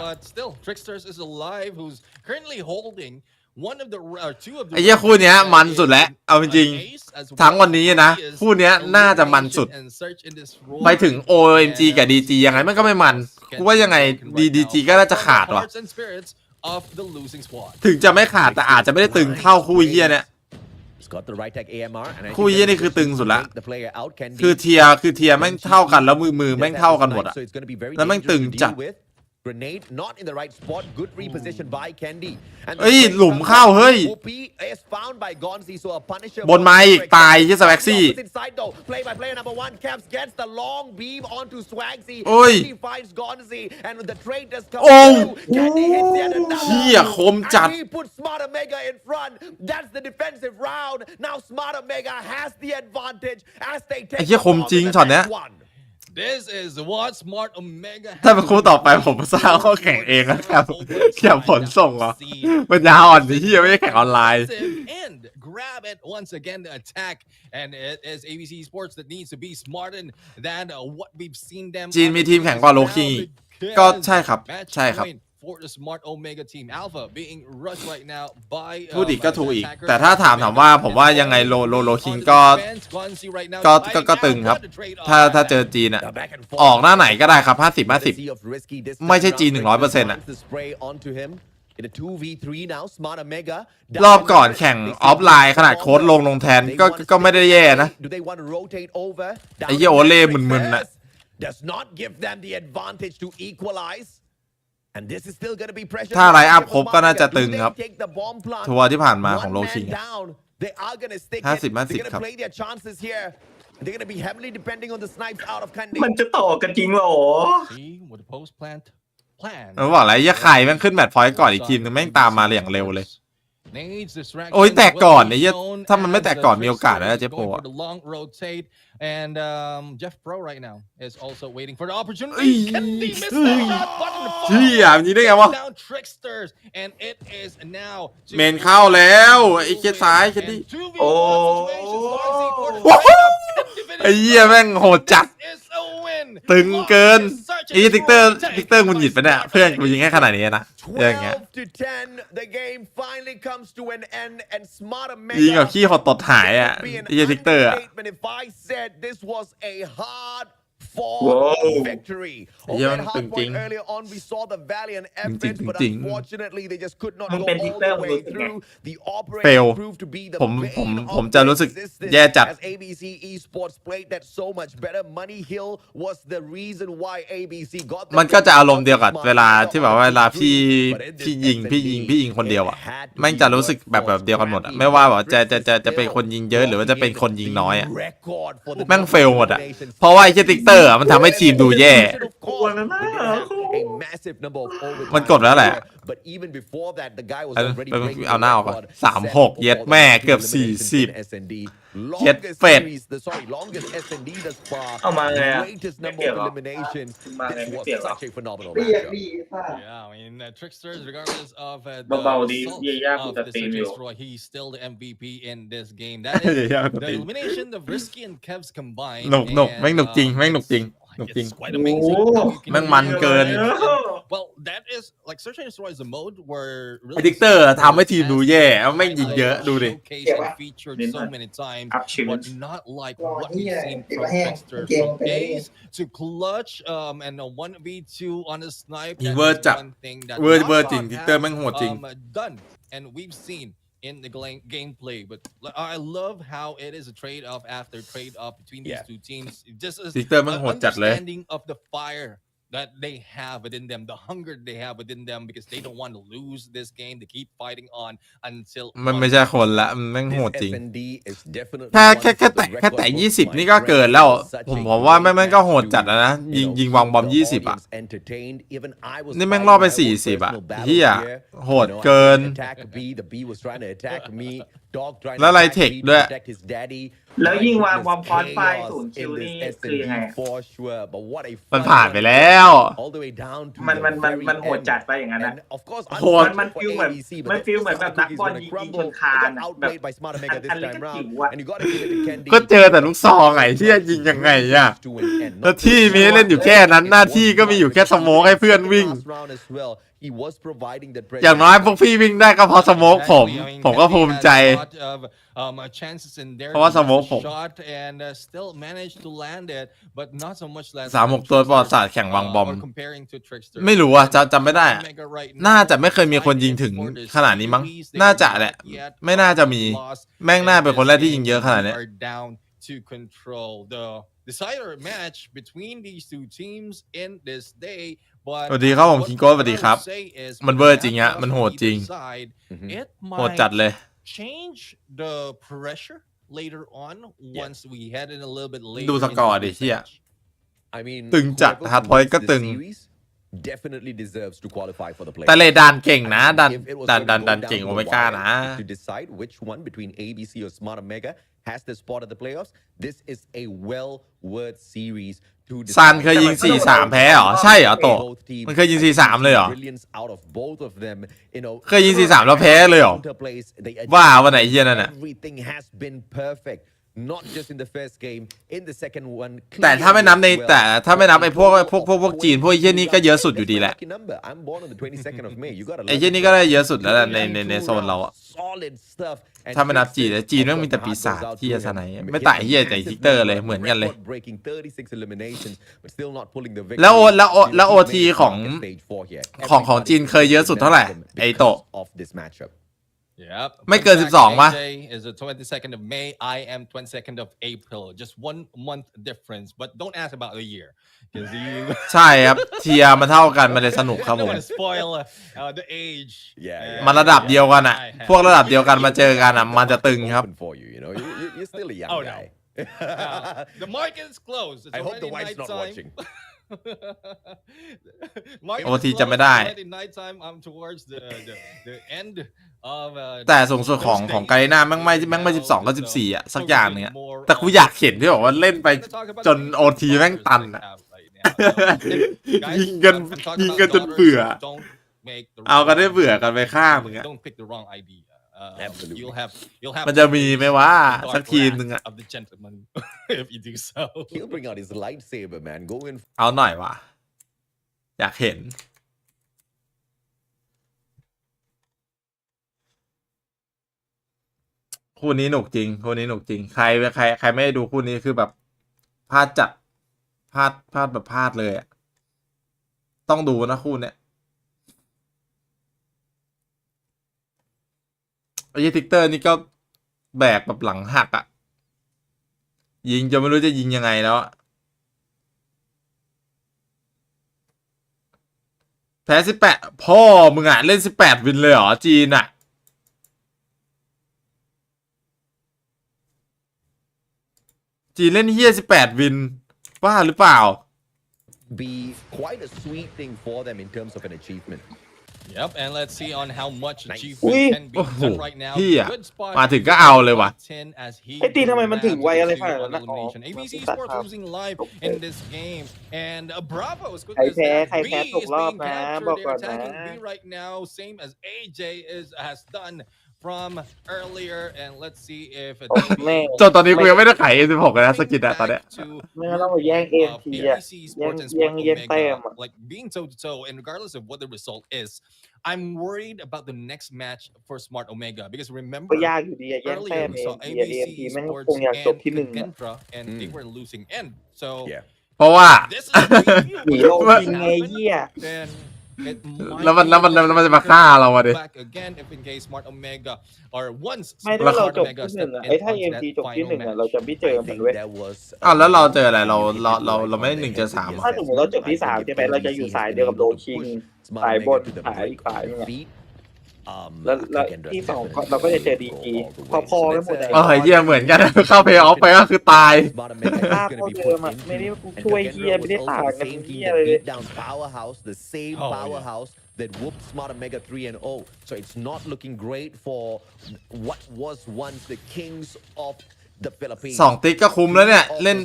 ไอ้เหี้ยคู่เนี้ยมันสุดแล้วเอาจริงๆทั้งวันนี้นะคู่เนี้ยน่าจะมันสุดไปถึง OMG กับ DG ยังไงมันก็ไม่มันกูว่ายังไง DG ก็น่าจะขาดว่ะถึงจะไม่ขาดแต่อาจจะไม่ได้ตึงเท่าคู่เหี้ยเนี่ยคู่เหี้ยนี่คือตึงสุดละคือเทียร์แม่งเท่ากันแล้วมือแม่งเท่ากันหมดอะแล้วแม่งตึงจัดGrenade not in the right spot. Good reposition by Candy. เฮ้ยหลุมเข้าเฮ้ยบนไม้อีกตายที่สแว็กซี่ Play by player number 1 Caps gets the long beam onto Swagsy. He finds Gonzi and the trade does come through. Candy hits yet another. เหี้ยคมจัด He puts Smart Omega in front. That's the defensive round. Now Smart Omega has the advantage as they take ไอ้เหี้ยคมจริงช็อตเนี้ยThis is what Smart Omega ถ้าเป็นคู่ต่อไปผมสร้างข้อแข่งเองนะครับแข่งผลส่งเหรอมันยาวอ่อนที่ไม่ได้แข่งออนไลน์ and grab it once again the attack and it is ABC Sports that needs to be smarter than what we've seen them จีนมีทีมแข่งกว่าโลคิงก็ใช่ครับใช่ครับ for the Smart Omega team Alpha being rushed right now by พูดอีกก็ถูกอีกแต่ถ้าถามว่าผมว่ายังไงโลคิงก็ตึงครับถ้าเจอจีนอะออกหน้าไหนก็ได้ครับ50-50ไม่ใช่จีน 100% อะรอบก่อนแข่งออฟไลน์ขนาดโค้ดลงแทนก็ไม่ได้แย่นะไอ้เหี้ยโอเล่มึนๆน่ะถ้าไลน์อัพครบก็น่าจะตึงครับทัวร์ที่ผ่านมาของโลคิง50-50 ครับ มันจะต่อกันจริงเหรอบอกอะไรยี่ไข่แม่งขึ้นแมตช์พอยต์ก่อนอีกทีมนึงแม่งตามมาอย่างเร็วเลยโอ้ยแตกก่อนไอ้ยี่ถ้ามันไม่แตกก่อนมีโอกาสนะเจฟโปะAnd Jeff Pro right now is also waiting for the opportunity. Can he miss the shot button? เฮียมันยิงได้ไงวะ Down Tricksters and it is now เมนเข้าแล้วไอ้เคียซ้ายแค่นี้โอ้ไอ้เหี้ยแม่งโหดจัดตึงเกินไอ้ทิกเตอร์มึงหยิบไปเนี่ยเพื่อนกูยิงแค่ขนาดนี้นะอย่างเงี้ยยิงกับขี้หดตดหายอ่ะไอ้ทิกเตอร์อ่ะเยอะตึงจริงมึงเป็นทิกเตอร์มึงรู้สึกไงเฟลผมจะรู้สึกแย่จัดมันก็จะอารมณ์เดียวกับเวลาที่แบบว่าเวลาพี่ยิงคนเดียวอ่ะแม่งจะรู้สึกแบบเดียวกันหมดอ่ะไม่ว่าแบบจะเป็นคนยิงเยอะหรือว่าจะเป็นคนยิงน้อยอ่ะแม่งเฟลหมดอ่ะเพราะว่าไอ้ทิกเตอร์มันทำให้ทีมดูแย่มันกดแล้วแหละเอาหน้าออกก่อน36เย็ดแม่เกือบ40เย็ดเป็ดเอามาไงอ่ะไม่เปลี่ยนหรอมาไงไม่เปลี่ยนหรอเบาๆดีเยี่ยยากกูจะตีอยู่ He's still the MVP in this game. That is the elimination of Risky and Kevs combined. หนุกแม่งหนุกจริงแม่งมันเกิน Well, that is like Search and Destroy is a mode where ไอ้ดิกเตอร์ทำให้ทีมดูแย่แม่งยิงเยอะดูดิ featured so many times, อัพชื่อ but not like what we've seen from Dexter from days to clutch and a 1v2 on a snipe. ยิงเวอร์จัด one thing that เวอร์จริงดิกเตอร์แม่งโหดจริง done, and we've seen in the gameplay, but I love how it is a trade-off after trade-off between these two teams. Just as Victor แม่งโหดจัดเลย understanding of the fire that they have within them, the hunger they have within them, because they don't want to lose this game. They keep fighting on until มันไม่ใช่คนละมันแม่งโหดจริงแค่แต่20นี่ก็เกินแล้วผมว่าแม่งก็โหดจัดแล้วนะยิงวางบอม20อ่ะนี่แม่งล่อไป40อ่ะเฮียโหดเกินแล้วไรเทคด้วย แล้วยิ่งวางบอมพอนไฟ0 คิวนี่คือยังไง มันผ่านไปแล้ว มันโหดจัดไปอย่างนั้นนะ โหด มันฟีลเหมือนแบบนักบอลยิงชนคานอะแบบอันเล็กก็จิ๋วอะ ก็เจอแต่ลูกซองไงที่จะยิงยังไงอ่ะแล้วที่มีให้เล่นอยู่แค่นั้นหน้าที่ก็มีอยู่แค่สโมกให้เพื่อนวิ่งอย่างน้อยพวกพี่วิ่งได้ก็เพราะสโมกผมก็ภูมิใจเพราะว่าสโมกผม36 ตัวประวัติศาสตร์แข่งวางบอมไม่รู้อ่ะจำไม่ได้น่าจะไม่เคยมีคนยิงถึงขนาดนี้มั้งน่าจะแหละไม่น่าจะมีแม่งน่าเป็นคนแรกที่ยิงเยอะขนาดนี้decider match between these two teams in this day. สวัสดีครับผมคิงโก้สวัสดีครับมันเวอร์จริงอะมันโหดจริงโหดจัดเลย change the pressure later on once we head in a little bit later ดูสกอร์ดิเชี่ยตึงจัดฮาร์ดพอยต์ก็ตึงแต่เลดานเก่งนะดันเก่งโอเมก้านะซันเคยยิง 4-3 แพ้เหรอใช่เหรอโตมันเคยยิง 4-3 เลยเหรอเคยยิง 4-3 แล้วแพ้เลยเหรอว่าวันไหนเฮียนั่นน่ะแต่ถ้าไม่นับไอ้พวกจีนพวกไอ้เฮียนี่ก็เยอะสุดอยู่ดีแหละไอ้เฮียนี่ก็ได้เยอะสุดแล้วในโซนเราอะถ้าไม่นับจีนแม่งมีแต่ปีศาจที่จะสไนไม่ต่างเฮียแต่ทิกเตอร์เลยเหมือนกันเลยแล้วโอทีของจีนเคยเยอะสุดเท่าไหร่ไอโตไม่เกิน12 ป่ะ is the 22nd of May. I am 22nd of April. Just 1 month difference, but don't ask about the year. ใช่ครับเทียร์มันเท่ากันมันเลยสนุกครับผม spoil the age. มันระดับเดียวกันอ่ะพวกระดับเดียวกันมาเจอกันอ่ะมันจะตึงครับ Oh no. The market is closed. I hope the wife's not watching. โอทีจะไม่ได้ แต่สูงสุดของไกน่าแม่งไม่12ก็14อ่ะสักอย่างเนี่ยแต่กูอยากเห็นที่บอกว่าเล่นไปจนโอทีแม่งตันอ่ะยิงกันจนเบื่อเอากันได้เบื่อกันไปข้ามมึงอ่ะมันจะมีไหมว่าสักทีมนึงอ่ะเอาหน่อยว่ะอยากเห็นคู่นี้หนุกจริงใครไม่ได้ดูคู่นี้คือแบบพลาดจัดพลาดแบบพลาดเลยอ่ะต้องดูนะคู่เนี้ยไอ้ทิกเตอร์นี่ก็แบกแบบหลังหักอ่ะยิงจะไม่รู้จะยิงยังไงแล้วแพ้18พ่อมึงอ่ะเล่น18วินเลยเหรอจีนอ่ะจีนเล่นเฮีย18วินบ้าหรือเปล่า be quite a sweet thing for them in terms of an achievement. Yep, and let's see on how much achievement can be done right now. Good spot. มาถึงก็เอาเลยว่ะ ไอ้ตีทำไมมันถึงไวอะไรขนาดนั้นนะ ABC Sports losing live in this game, and Bravo is good. ใครแพ้ตกรอบนะบอกก่อนนะ right now, same as AJ has done. from earlier, and let's see if แม่ง จนตอนนี้กูยังไม่ได้ขาย M16 เลยนะสกินอะตอนเนี้ย ไม่งั้นต้องไปแย่ง AMT อ่ะ แย่งแต้มอ่ะ like being toe to toe, and regardless of what the result is, I'm worried about the next match for Smart Omega because ก็ remember ยากอยู่ดีอะแย่งแต้ earlier ม we saw AMT แม่ง Sports คงอยากจบ and ที่หนึ่งอะ Kentra, and they were losing end. So Yeah. เพราะว่า this is a preview of หนี what โลก could จริงไง happen, เหี้ย then it might แล้วมัน be จะมาฆ่าเราอะดิ back again if in case Smart Omega or once ไม่ถ้าเรา Smart จบ Omega ที่หนึ่ง step อะ in ไอ้ถ้า onto AMT that จบที่ห final นึ่งอะ match. เราจะไม่เจอ I มัน think เว้ย there was อ้าวแล้วเราเจออะไร a เรา really ไม่ big หนึ่งเจอสาม fight ถ้าสมมติเราจบที่ 3 ใช่ไหมเราจะอยู่สายเดียวกับโลคิง สายบนสายอีกสายนึงอะแล้วที่สองเราก็จะเจอดีจีพอๆกันหมดเลย เหี้ยเหมือนกัน เข้าเพย์ออฟไปก็คือตาย ภาพโคตรเดิมอะไม่ได้กูช่วยเฮียไม่ได้ต่างกันเฮียเลย the same Oh, yeah. powerhouse that whooped Smart Omega 3-0. So it's not looking great for what was once the kings of the Philippines. สองติ๊กก็คุ้มแล้วเนี่ย เล่น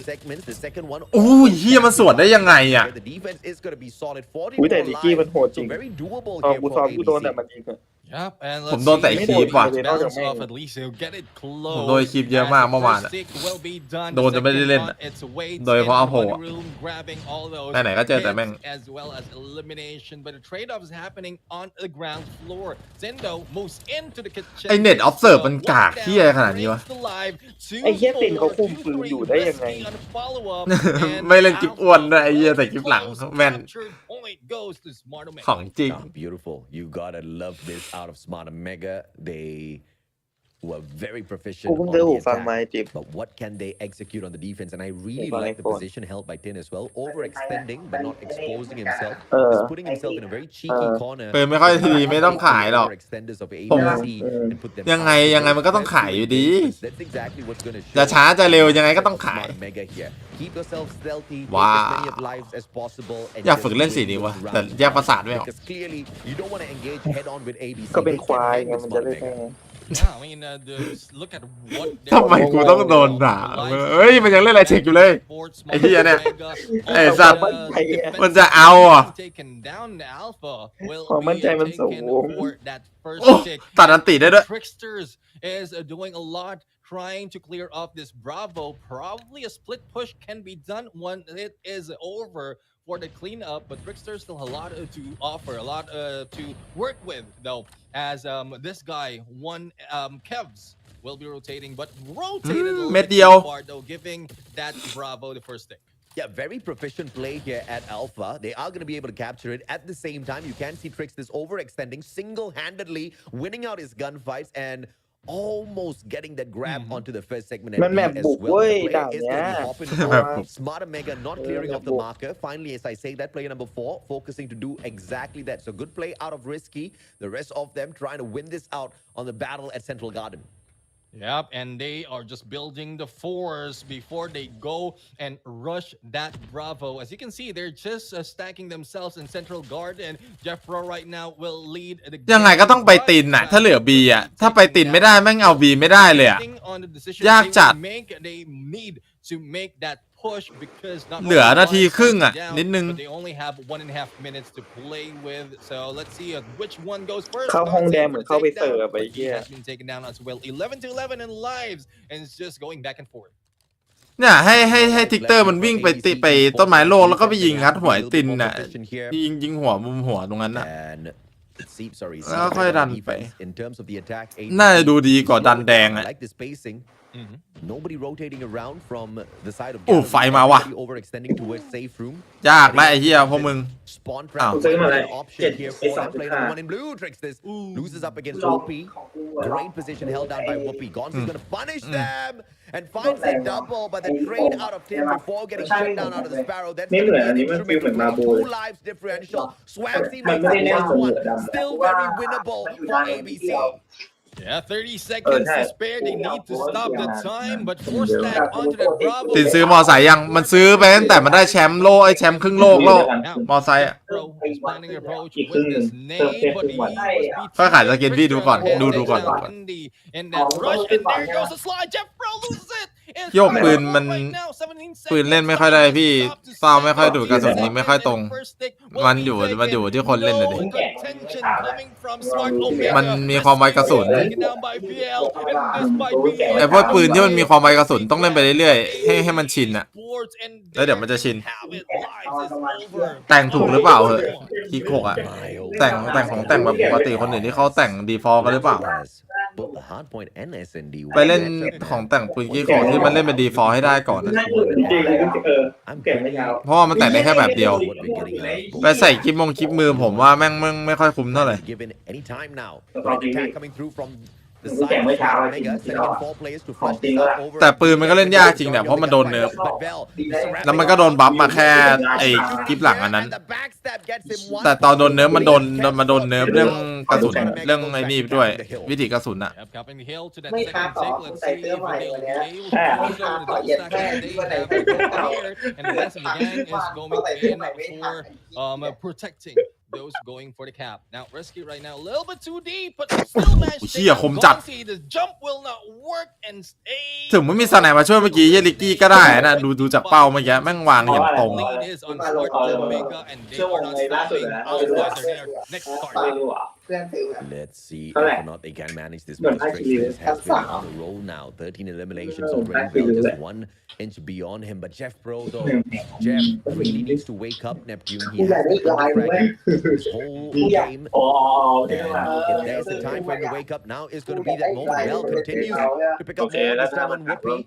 The second one. โอ้ยเหี้ยมันสวนได้ยังไงอะ The defense is going to be solid. อุ้ยแต่ 40 ดิกี้มันโหดจ so ริง very doable ตอน here กู for ซ้อมกูโดน ABC. แต่มันยิงอะ Yep, and ผม let's โดนแต่ see คีบว่ะ if balance off at least he'll get it ผม close. โดนคีบเยอะมากเมื่อวานอะ First stick will be done. โดนจะไม่ได้เล่นอะ Second on its way โดยเฉพาะ in อโพ one อะ room, grabbing all those ไหนๆก็เจอแต่แม่ง hits as well as elimination, but the trade-off is happening on the ground floor. Zendo moves into the kitchen. ไอ้เน็ตออฟเซิร์ฟมันกากเหี้ยขนาดนี้วะ ไอ้เหี้ยติ่นเขาคุมปืนอยู่ได้ยังไง ไม่เล่นกิ๊บอ้วนด้วยไอ้เหี้ยแต่กิ๊บหลังแม่น ของจริง Oh, beautiful. You gotta love this out of Smart Omega. They were very proficient กูเพิ่ง on ซื้อ the หูฟัง attack. มาจิบ But what can they execute on the defense? And I reallyหูฟัง like the iPhone. position held by Tin as well. Overextending, but not exposing himself. เออ Just putting himself in a very cheeky เออ corner. ปืนไม่ค่อยดีไม่ต้องขายหรอก Overextenders of ผม ABC and put them ยังไง out. ยังไงมันก็ต้องขายอยู่ดี That's exactly what's gonna show. จะช้าจะเร็วยังไงก็ต้องขาย Smart Omega here. Keep yourself stealthy. Take ว้า as many of lives as possible. and อยาก just ฝึกเล่น win สีนี้ those วะแต่ rounds. แยกประสาทไม่ออก Because clearly you don't want to engage head on with ABC. ก็เป็น They ควาย can ไง hang มัน with จะ Smart ได้ Omega. แค่ Yeah, I mean, look at what ทำไมกูต้องโดนด่าเฮ้ยมันยังเล่นอะไรเช็คอยู่เลย ไอ้เหี้ยเนี่ยไอ้สัตว์มันจะเอาอ่ะ ความมั่นใจมันสูง โอ้ตัดอันติได้ด้วย Tricksters is doing a lot trying to clear off this Bravo. Probably a split push can be done when it is over for the cleanup, but Trickster still a lot to offer, a lot to work with though, as this guy one Kevs will be rotating, but rotated a little bit too far though, giving that Bravo the first stick. Yeah, very proficient play here at Alpha. They are going to be able to capture it. At the same time, you can see Tricksters overextending, single-handedly winning out his gunfights and almost getting that grab onto the first segment at มัน B แมป as บุก well. เว้ย The play ด่าน is เนี้ย going to be hopping เพราะ forward. ว่า Smart Omega not clearing off the marker. Finally, as I say, that player number 4 focusing to do exactly that. So good play out of Risky. The rest of them trying to win this out on the battle at Central Garden. Yep, and they are just building the fours before they go and rush that Bravo. As you can see, they're just stacking themselves in Central Garden. Jeffro right now will lead the ยังไงก็ต้องไปตินน่ะถ้าเหลือ B อ่ะถ้าไปตินไม่ได้แม่งเอา B ไม่ได้เลยอ่ะ ยากจัด They need to make that push because not เหลือนาทีครึ่งอ่ะนิดนึง but they only have 1.5 minutes to play with. So let's see which one goes first. เข้าห้องแดงเหมือนเข้าไปเสิร์ฟไปเหี้ย Has been taken down as well. 11-11 in lives, and it's just going back and forth. เนี่ยให้ทิกเตอร์มันวิ่งไปติไปต้นไม้โลกแล้วก็ไปยิงงัดหัวไอ้ตินน่ะยิงหัวมุมหัวตรงนั้นน่ะ And it seems, sorry, แล้วค่อยดันไป in terms of the attack, น่าจะดูดีกว่าดันแดง I อ่ะ like the spacing. Nobody rotating around from the side of โอ้ไฟมาว่ะ Everybody overextending towards safe room. ยากแล้วไอ้เหี้ยพวกมึง Spawn Oh. trapซื้อมาเลย an option here for them. Play number 1 in blue. Tricksters loses up against Whoopi. Great position held down by Whoopi. Gonz is going to punish them and finds a double, but the trade out of Tim before getting shut down out of the Sparrow. That's going to be an instrument to bring 2 lives differential. Swagsy makes the last one. Still very winnable for ABC. Yeah, 30 seconds to spare. They need to stop the time, but force stack onto that Bravo. ตินซื้อมอไซค์ยังมันซื้อไปตั้งแต่มันได้แชมป์โลกไอ้แชมป์ครึ่งโลกแล้วมอไซค์อ่ะ Bro is planning an approach with this nade, but he was beat ค่อยขายสกินพี่ดูก่อนดูก่อน in that rush, and there goes the slide. Jeff Bro loses it. โยกปืนมันปืนเล่นไม่ค่อยได้พี่เฝ้าไม่ค่อยถูกกระสุนยิงไม่ค่อยตรง มันอยู่ที่คนเล่นเลยดิ contention coming from Smart Omega มันมีความไวกระสุน taken down by VL and this might be ไอ้พวกปืนที่มันมีความไวกระสุนต้องเล่นไปเรื่อยๆให้มันชินอะ sports and แล้วเดี๋ยวมันจะชิน have it lives is over แต่งถูกหรือเปล่าเหอะคีโกะอะแต่งแบบปกติคนอื่นที่เขาแต่งดีฟอลกันหรือเปล่าไปเล่นของแต่งปืนคีโกะที่มันเล่นเป็นดีฟอลให้ได้ก่อนนะ เก่งไม่ยาว เพราะว่ามันแต่งได้แค่แบบเดียวไปใส่คลิปมือผมว่าแม่งไม่ค่อยคุ้มเท่าไหร่ แข่งไม่เช้าของจริงแล้ว แต่ปืนมันก็เล่นยากจริงเนี่ยเพราะมันโดนเนิร์ฟแล้วมันก็โดนบัฟมาแค่ไอ้คลิปหลังอันนั้นแต่ตอนโดนเนิร์ฟมันโดนเนิร์ฟเรื่องกระสุนเรื่องไอ้นี่ด้วยวิธีกระสุนอะ ไม่ค้าต่อใส่เสื้อใหม่วันนี้ไม่ค้าต่อเย็นแค่ที่วันไหนไปเก่า and the lesson again is going in for protecting those going for the cap. Now Rescue right now a little bit too deep, but still managed to take it. The jump will not work and stay. ถึงไม่มีสไนมาช่วยเมื่อกี้เยลิกี้ก็ได้นะดูจากเป้าเมื่อกี้แม่งวางอย่างตรง Let's see if or not they can manage this. Has been on the roll now. 13 eliminations already. Well, just 1 inch beyond him. But Jeff Pro though, Jeff really needs to wake up. Neptune. He has to crack this whole game. And if there's a time for him to wake up now, is going to be that moment. Well, continues to pick up more this time on Whoopi.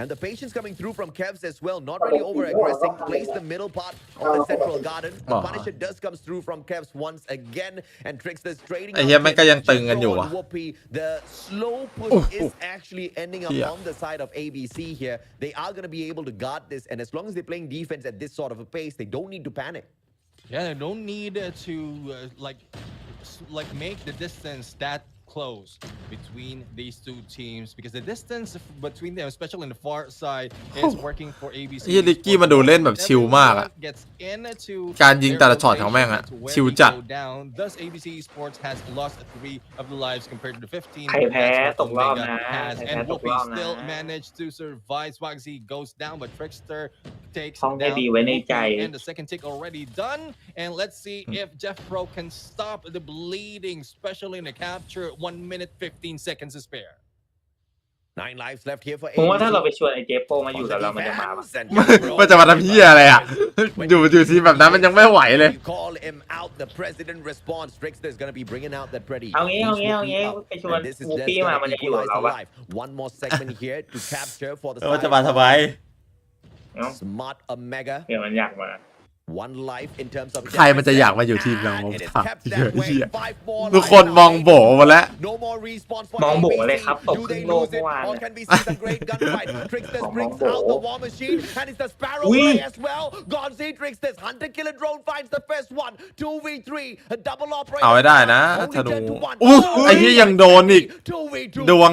And the patience coming through from Kevs as well. Not really over-aggressing. Plays the middle part of the central garden. The Punisher does comes through from Kevs once again and tricks this trading. ไอ้เหี้ยมันก็ยังตึงกันอยู่อะ The slow push is actually ending up on the side of ABC here. They are going to be able to guard this, and as long as they're playing defense at this sort of a pace, they don't need to panic. Yeah, they don't need to like make the distance that close between these two teams because the distance between them, especially in the far side, is working for ABC. เยลิกี้มาดูเล่นแบบชิลมากอะการยิงแต่ละช็อตของแม่งอะชิลจัด Thus, ABC Sports has lost 3 of the lives compared to the 15. ใครแพ้ตกรอบนะ And Whoopi still managed to survive. Swagsy goes down, but Trickster takes ต้องได้ down ดีไว้ในใจ and the second tick already done. And let's see if Jeff Pro can stop the bleeding, especially in the capture. 1 minute 15 seconds to spare. 9 lives left here for ผมว่าถ้าเราไปชวนไอ้เจฟโปมาอยู่กับเรามันจะมาปะ มันจะมาทำเหี้ยอะไรอ่ะอยู่ทีแบบนั้นมันยังไม่ไหวเลย Call him out. The president responds. Trickster is going to be bringing out that pretty. เอางี้ไปชวนวูปี้มามันจะอยู่กับเราปะ One more segment here to capture for the มันจะมาทำไม Smart Omega. เดี๋ยวมันอยากมา One life in terms of ใครมันจะอยากมาอยู่ทีมเราถามเหี้ยทุกคนมองโบหมดแล้ว มองโบเลยครับตกครึ่งโลกเมื่อวาน เอาไว้ได้นะธนูไอ้ที่ยังโดนอีกดวง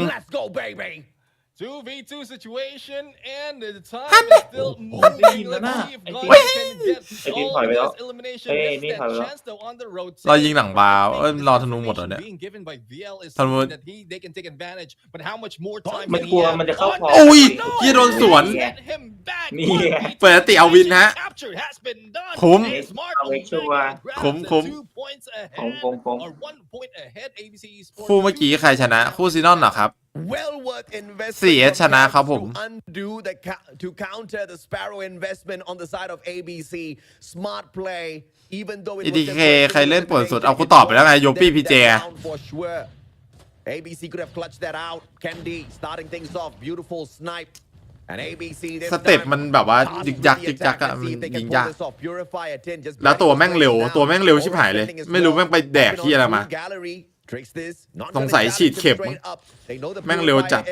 2v2 situation and the time is still moving. Let's see if Gauzy can get all this elimination. There's that chance though on the road. เรายิงหลังบาร์รอธนูหมดเหรอเนี่ย Being given by VL is something that they can take advantage. But how much more time? มันกลัวมันจะเข้าพอ โอ้ยที่โดนสวน นี่ เปิดติเอาวินฮะคุ้ม คุ้ม คู่เมื่อกี้ใครชนะคู่ซีนอนเหรอครับ CS ชนะครับผม To counter the Sparrow investment on the side of ABC. Smart play. Even though it EDK ใครเล่นปวดสุดเอากูตอบไปแล้วไงโยปี้พีเจ ABC could have clutched that out. Candy starting things off. Beautiful snipe. And ABC สเต็ปมันแบบว่ายึกยักอะมันยิงยากแล้วตัวแม่งเร็วชิบหายเลยไม่รู้แม่งไปแดกที่อะไรมาสงสัยฉีดเข็มแม่งเร็วจัด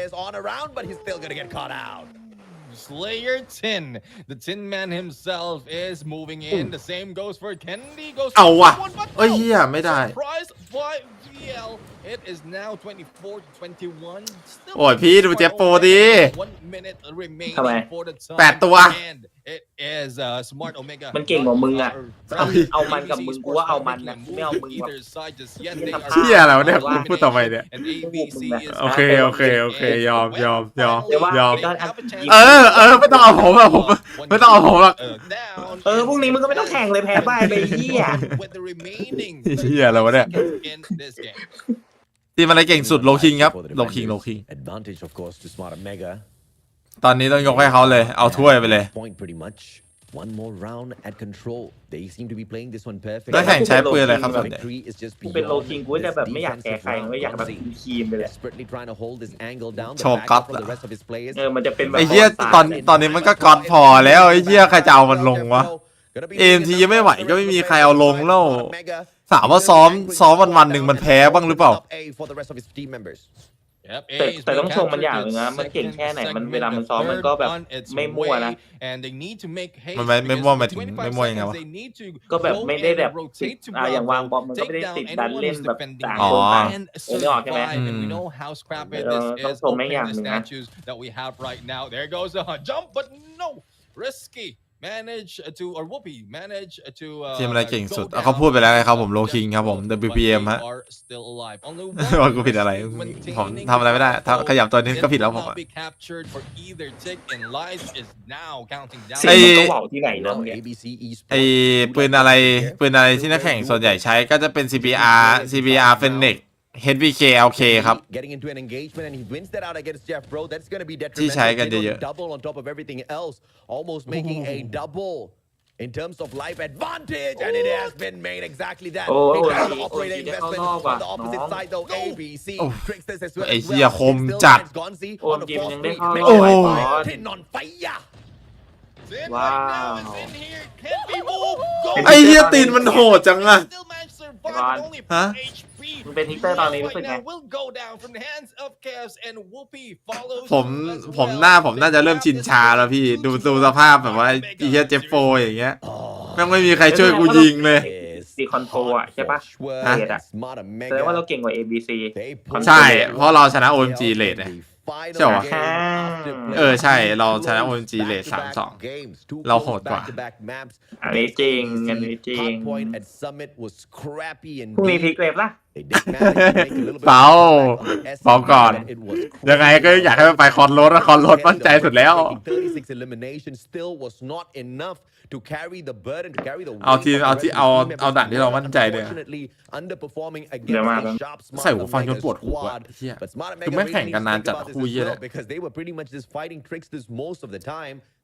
Slayer Tin, the Tin Man himself is moving in. The same goes for Candy. Goes เอาว่ะเอ้ยเหี้ยไม่ได้ Surprise by VL. It is now 24-21. โอ้ยพี่ดูเจ็บโปรดี 1 minute remaining ทำไม for the time. 8 ตัว And It is Smart Omega มันเก่งกว่ามึงอ่ะเอามันกับมึงกูว่าเอามันนะไม่เอามึงว่ะ เชี่ยอะไรวะเนี่ยกูพูดต่อไปเนี่ย And ABC is โอเคยอม ไม่ต้องเอาผมไม่ต้องเอาผมหรอก พรุ่งนี้มึงก็ไม่ต้องแข่งเลยแพ้บายไปเหี้ย เชี่ยอะไรวะเนี่ยทีมอะไรเก่งสุดโลคิงครับโลคิง Advantage of course to Smart Omega ตอนนี้ต้องยกให้เขาเลยเอาถ้วยไปเลย Point pretty much one more round at control they seem to be playing this one perfect แล้วแข่งใช้ปืนอะไรครับส่วนใหญ่ กูเป็นโลคิงกูจะแบบไม่อยากแพ้ใครไม่อยากแบบทีมไปเลย desperately trying to hold this angle down โชว์ก๊อต from the rest of his players มันจะเป็นแบบ ไอ้เหี้ยตอนนี้มันก็ก๊อตพอแล้วไอ้เหี้ยใครจะเอามันลงวะ AMT ยังไม่ไหวก็ไม่มีใครเอาลงแล้วถามว่าซ้อมวันหนึ่งมันแพ้บ้างหรือเปล่าแต่ต้องชมมันอย่างนึงนะมันเก่งแค่ไหนมันเวลามันซ้อมมันก็แบบไม่มั่วนะมันไม่มั่วหมายถึงไม่มั่วยังไงวะ ก็แบบไม่ได้แบบอย่างวางบอมมันก็ไม่ได้ติดดันเล่นแบบต่างคนต่างไม่ออกใช่ไหมต้องชมไม่อย่างนึงนะ manage to or Whoopi manage to ทีมอะไรเก่งสุดเขาพูดไปแล้วไงครับผมโลคิงครับผม WPM ฮะว่ากูผิดอะไรผมทำอะไรไม่ได้ขยับตัวนี้ก็ผิดแล้วผมไอ้ปืนอะไรที่นักแข่งส่วนใหญ่ใช้ก็จะเป็น CBR Fennec HVK LK ครับที่ใช้กันเยอะๆ almost making a double in terms of life advantage and it has been made exactly that operator investment on the opposite side though ABC tricks this as well ไอ้เหี้ยคมจัด on the pin on fire ว้าว ไอ้เหี้ยตีนมันโหดจังอะฮะมันเป็นทิกเตอร์ตอนนี้รู้สึกไงผมน่าจะเริ่มชินชาแล้วพี่ดูสภาพแบบว่าไอ้เหี้ยเจฟโฟอย่างเงี้ยแม่งไม่มีใครช่วยกูยิงเลยดีคอนโทรอ่ะใช่ปะเลดอ่ะแสดงว่าเราเก่งกว่า ABC ใช่เพราะเราชนะ OMG เลดเนี่ยใช่หรอใช่เราชนะ OMG เลด 3-2 เราโหดกว่าอันนี้จริงพรุ่งนี้พลิกเวฟล่ะเปล่าก่อนยังไงก็อยากให้มันไปคอนโรดมั่นใจสุดแล้วเอาด่านที่เรามั่นใจเลยใส่หูฟังจนปวดหูอ่ะเฮียคือไม่แข่งกันนานจัดคู่เยอะเลย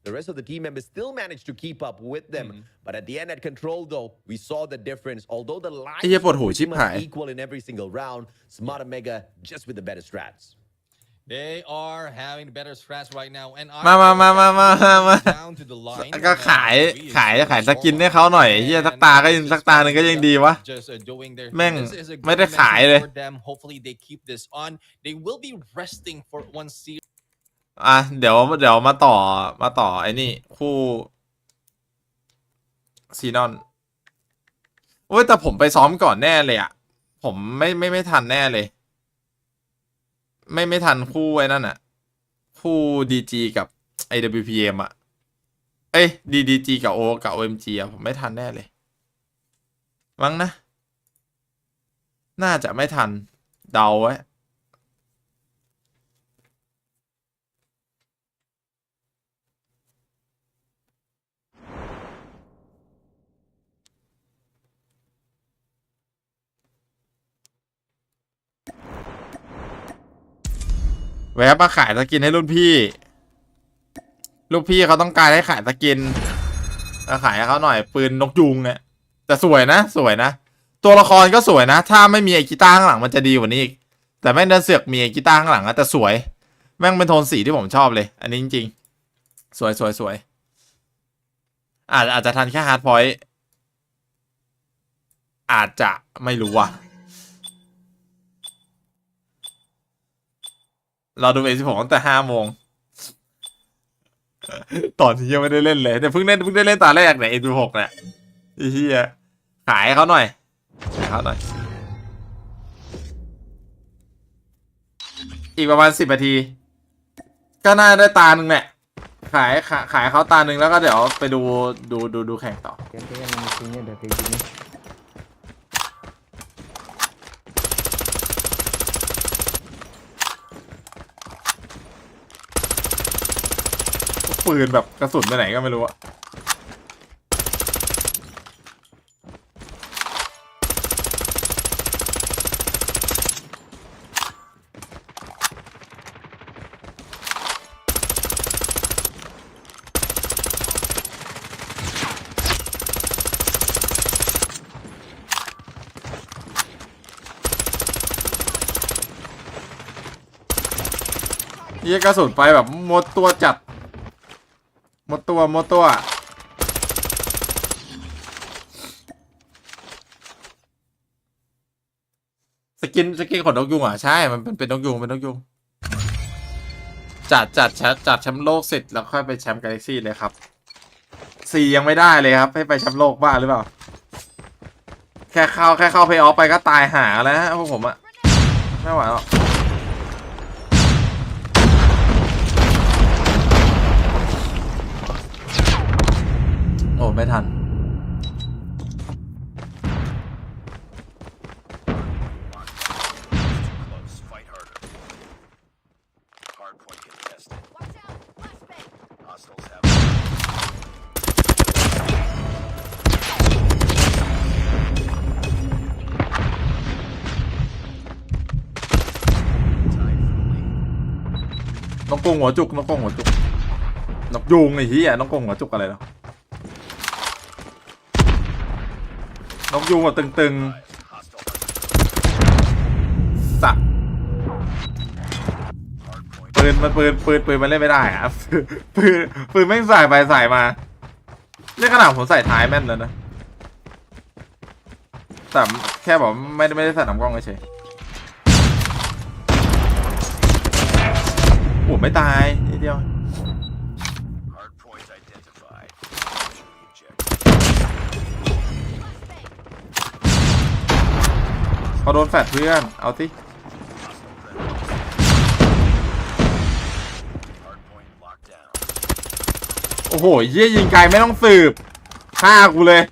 The rest of the team members still managed to keep up with them, but at the end at control though, we saw the difference. Although the lines were equal in every single round, Smart Omega just with the better strats. They are having better strats right now, and มาก็ขายสกินให้เขาหน่อยเฮียสักตาหนึ่งก็ยังดีวะแม่งไม่ได้ขายเลย Hopefully they keep this on. They will be resting for one series. เดี๋ยวมาต่อไอ้นี่คู่ซีนอนโอ้ยแต่ผมไปซ้อมก่อนแน่เลยอ่ะผมไม่ทันแน่เลยไม่ทันคู่ไอ้นั่นอ่ะคู่ DG กับ AWPM อ่ะDG กับ OMG อ่ะผมไม่ทันแน่เลยมั้งนะน่าจะไม่ทันเดาไว้แวะมาขายสกินให้รุ่นพี่เขาต้องการให้ขายสกินขายให้เขาหน่อยปืนนกยูงเนี่ยแต่สวยนะตัวละครก็สวยนะถ้าไม่มีไอ้กีตาร์ข้างหลังมันจะดีกว่านี้อีกแต่แม่งเดินเสือกมีไอ้กีตาร์ข้างหลังนะแต่สวยแม่งเป็นโทนสีที่ผมชอบเลยอันนี้จริงๆสวยอาจจะทันแค่ฮาร์ดพอยต์อาจจะไม่รู้ว่ะเราดูA16ตั้งแต่5 โมงตอนที่ยังไม่ได้เล่นเลยแต่เพิ่งได้เล่นตาแรกเนี่ยA16เนี่ยไอ้เหี้ยขายเขาหน่อยอีกประมาณ10 นาทีก็น่าได้ตาหนึ่งแหละ ขายเขาตาหนึ่งแล้วก็เดี๋ยวไปดูแข่งต่อปืนแบบกระสุนไปไหนก็ไม่รู้อะกระสุนไปแบบหมดตัวจัดหมดตัวสกินของนกยุงอ่ะใช่มันเป็นนกยุงจัดแชมป์โลกเสร็จแล้วค่อยไปแชมป์กาแล็กซี่เลยครับ4ยังไม่ได้เลยครับให้ไปแชมป์โลกบ้าหรือเปล่าแค่เข้าเพย์ออฟไปก็ตายหาแล้วฮะพวกผมอะไม่ไหวหรอกโอ้ไม่ทันนกกงหัวจุกนกยุงไอ้เหี้ยนกกงหัวจุกอะไรเนาะนกยุงอ่ะตึงสักปืนมันเล่นไม่ได้อะปืนแม่งใส่ไปใส่มาเล่นขนาดผมใส่ท้ายแม่นแล้วนะแต่แค่บอกไม่ได้ใส่น้ำกล้องเฉยโอ้ไม่ตายนิดเดียวเขาโดนแฟดเพื่อนเอาสิโอ้โหเยี่ยยิงไกลไม่ต้องสืบฆ่ากูเลย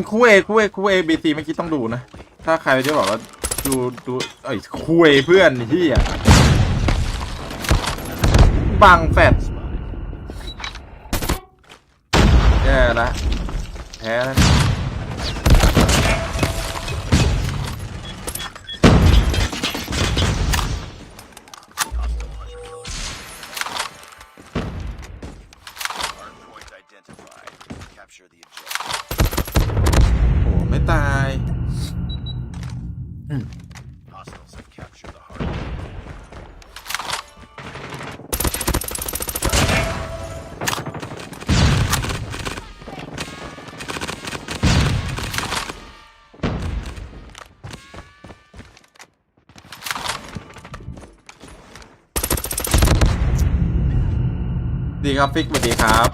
คู่เอบีซีเมื่อกี้ต้องดูนะถ้าใครจะบอกว่าดูไอ้คู่เอเพื่อนที่อ่ะบังแฟดแย่ละแพ้แล้วโอ้ไม่ตายดีครับฟิกสวัสดีครับ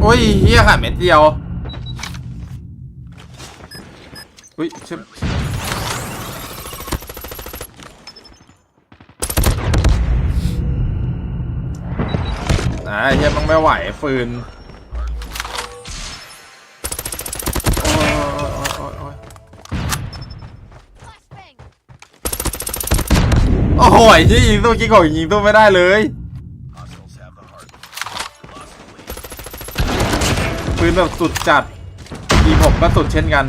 โอ้ยเฮียขาดเม็ดเดียวอุ้ยชิบเฮียต้องไม่ไหวฟืนโอ้โหที่ยิงตู้กิ๊กของยิงตู้ไม่ได้เลยปืนแบบสุดจัดยิงผมก็สุดเช่นกัน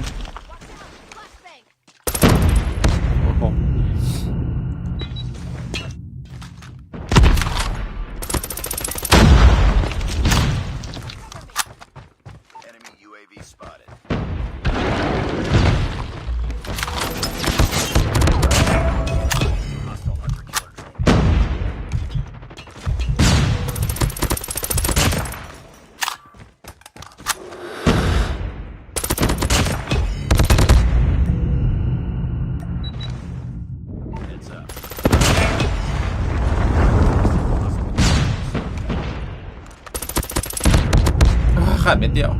ขาดเม็ดเดียว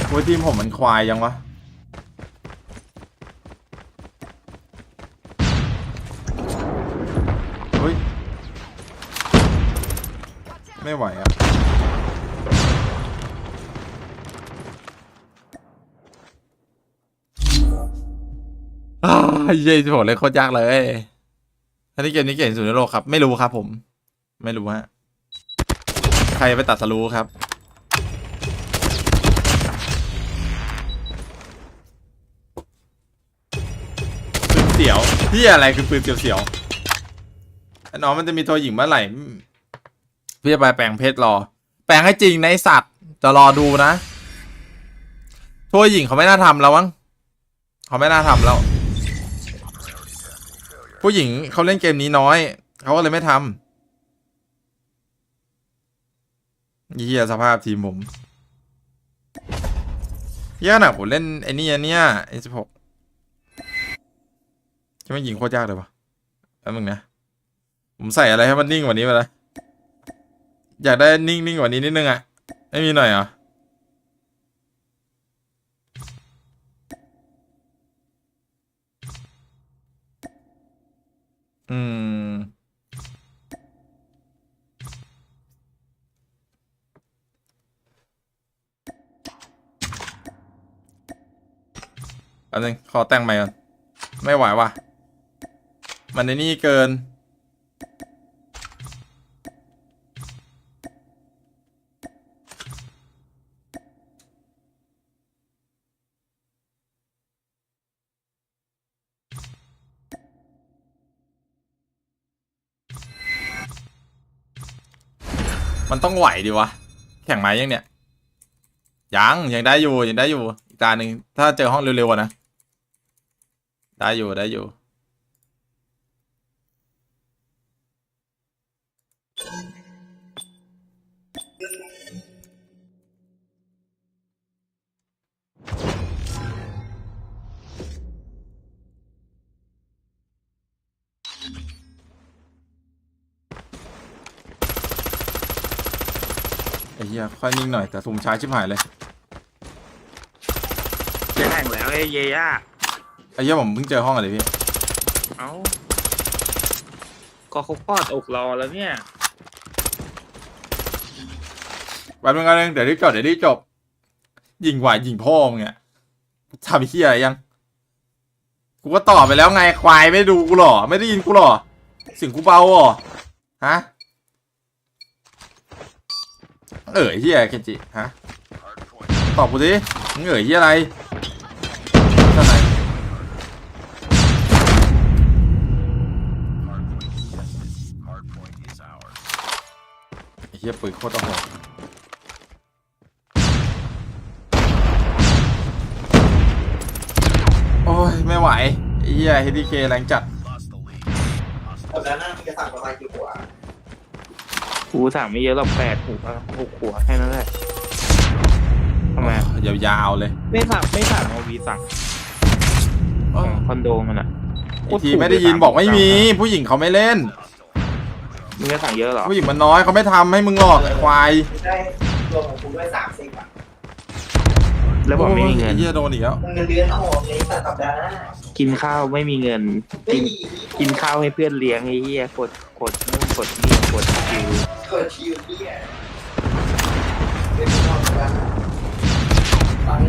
โอ้ยทีมผมมันควายยังวะเฮ้ยไม่ไหวอ่ะเย้ที่ผมเลยโคตรยากเลยอันนี้เกมนี้เก่งสุดในโลกครับไม่รู้ครับผมไม่รู้ฮะใครไปตัดสรู้ครับเสียวที่อะไรคือปืนเสียวๆน้องมันจะมีตัวหญิงเมื่อไหร่พี่จะไปแปลงเพศรอแปลงให้จริงในสัตว์จะรอดูนะตัวหญิงเขาไม่น่าทำแล้วมั้งเขาไม่น่าทำแล้วผู้หญิงเขาเล่นเกมนี้น้อยเขาก็เลยไม่ทำเหี้ยสภาพทีมผมเหี้ยหนักผมเล่นไอ้นี่16จะไม่ยิงโคตรยากเลยวะแล้วมึงนะผมใส่อะไรให้มันนิ่งกว่านี้ไปเลยอยากได้นิ่งกว่านี้นิดนึงอ่ะไม่มีหน่อยเหรออันนึงขอแต่งใหม่ก่อนไม่ไหวว่ะมันในนี่เกินมันต้องไหวดิวะแข่งไหมยังเนี่ยยังได้อยู่อีกตาหนึ่งถ้าเจอห้องเร็วๆนะได้อยู่ไอ้เหี้ยค่อยนิ่งหน่อยแต่สุ่มช้าชิบหายเลยจะแข่งแล้วไอ้เย่าไอ้เหี้ยผมเพิ่งเจอห้องอะไรพี่เอ้าก็เขาปอดอกรอแล้วเนี่ยวันนึงเดี๋ยวได้จบยิงไหวยิงพ่อมึงเนี่ยทำเหี้ยอะไรยังกูก็ตอบไปแล้วไงควายไม่ดูกูหรอไม่ได้ยินกูหรอเสียงกูเบาหรอฮะเหี้ยเคนจิฮะตอบกูดิมึงเหี้ยอะไรท่านไหนเหี้ยปืนโคตรโหดโอ้ยไม่ไหวเหี้ย HDK แรงจัดแต่ด้านหน้ามึงจะสั่งประมาณกี่หัวกูสั่งไม่เยอะหรอก8 หัว 6 หัวแค่นั้นแหละทำไมยาวๆเลยไม่สั่งเอาวีสั่งคอนโดมันอ่ะทีไม่ได้ยินบอกไม่มีผู้หญิงเขาไม่เล่นมึงจะสั่งเยอะหรอผู้หญิงมันน้อยเขาไม่ทำให้มึงหรอกไอ้ควายได้รวมของกูด้วย30 อ่ะแล้วบอกไม่มีเงินเหี้ยโดนอีกแล้วเงินเดือนออกในสัปดาห์หน้ากินข้าวไม่มีเงินกินข้าวให้เพื่อนเลี้ยงไอ้เหี้ยกดนู่นกดนี่กดคิวเหี้ยเป็นนอกกันตัง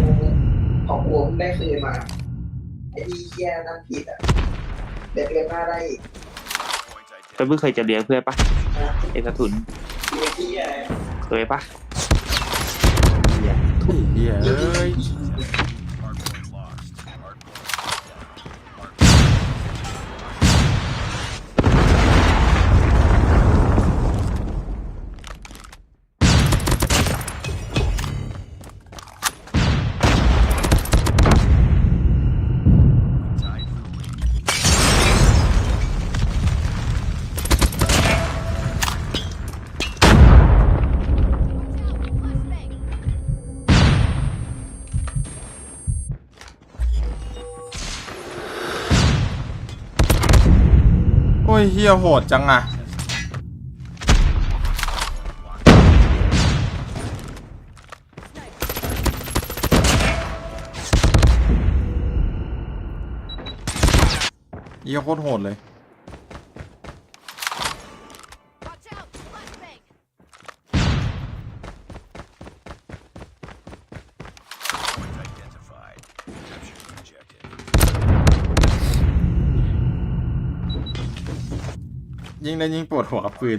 ของกูได้คืนมาไอ้เหี้ยนั่นผิดอ่ะเดือนหน้าได้อีกแต่เพิ่งเคยจะเลี้ยงเพื่อนปะไอ้กระถุนเคยปะเหี้ยเอ้ย ยเฮียโหดจังอะเฮียโคตรโหดเลยยิ่งได้ยิ่งปวดหัวปืน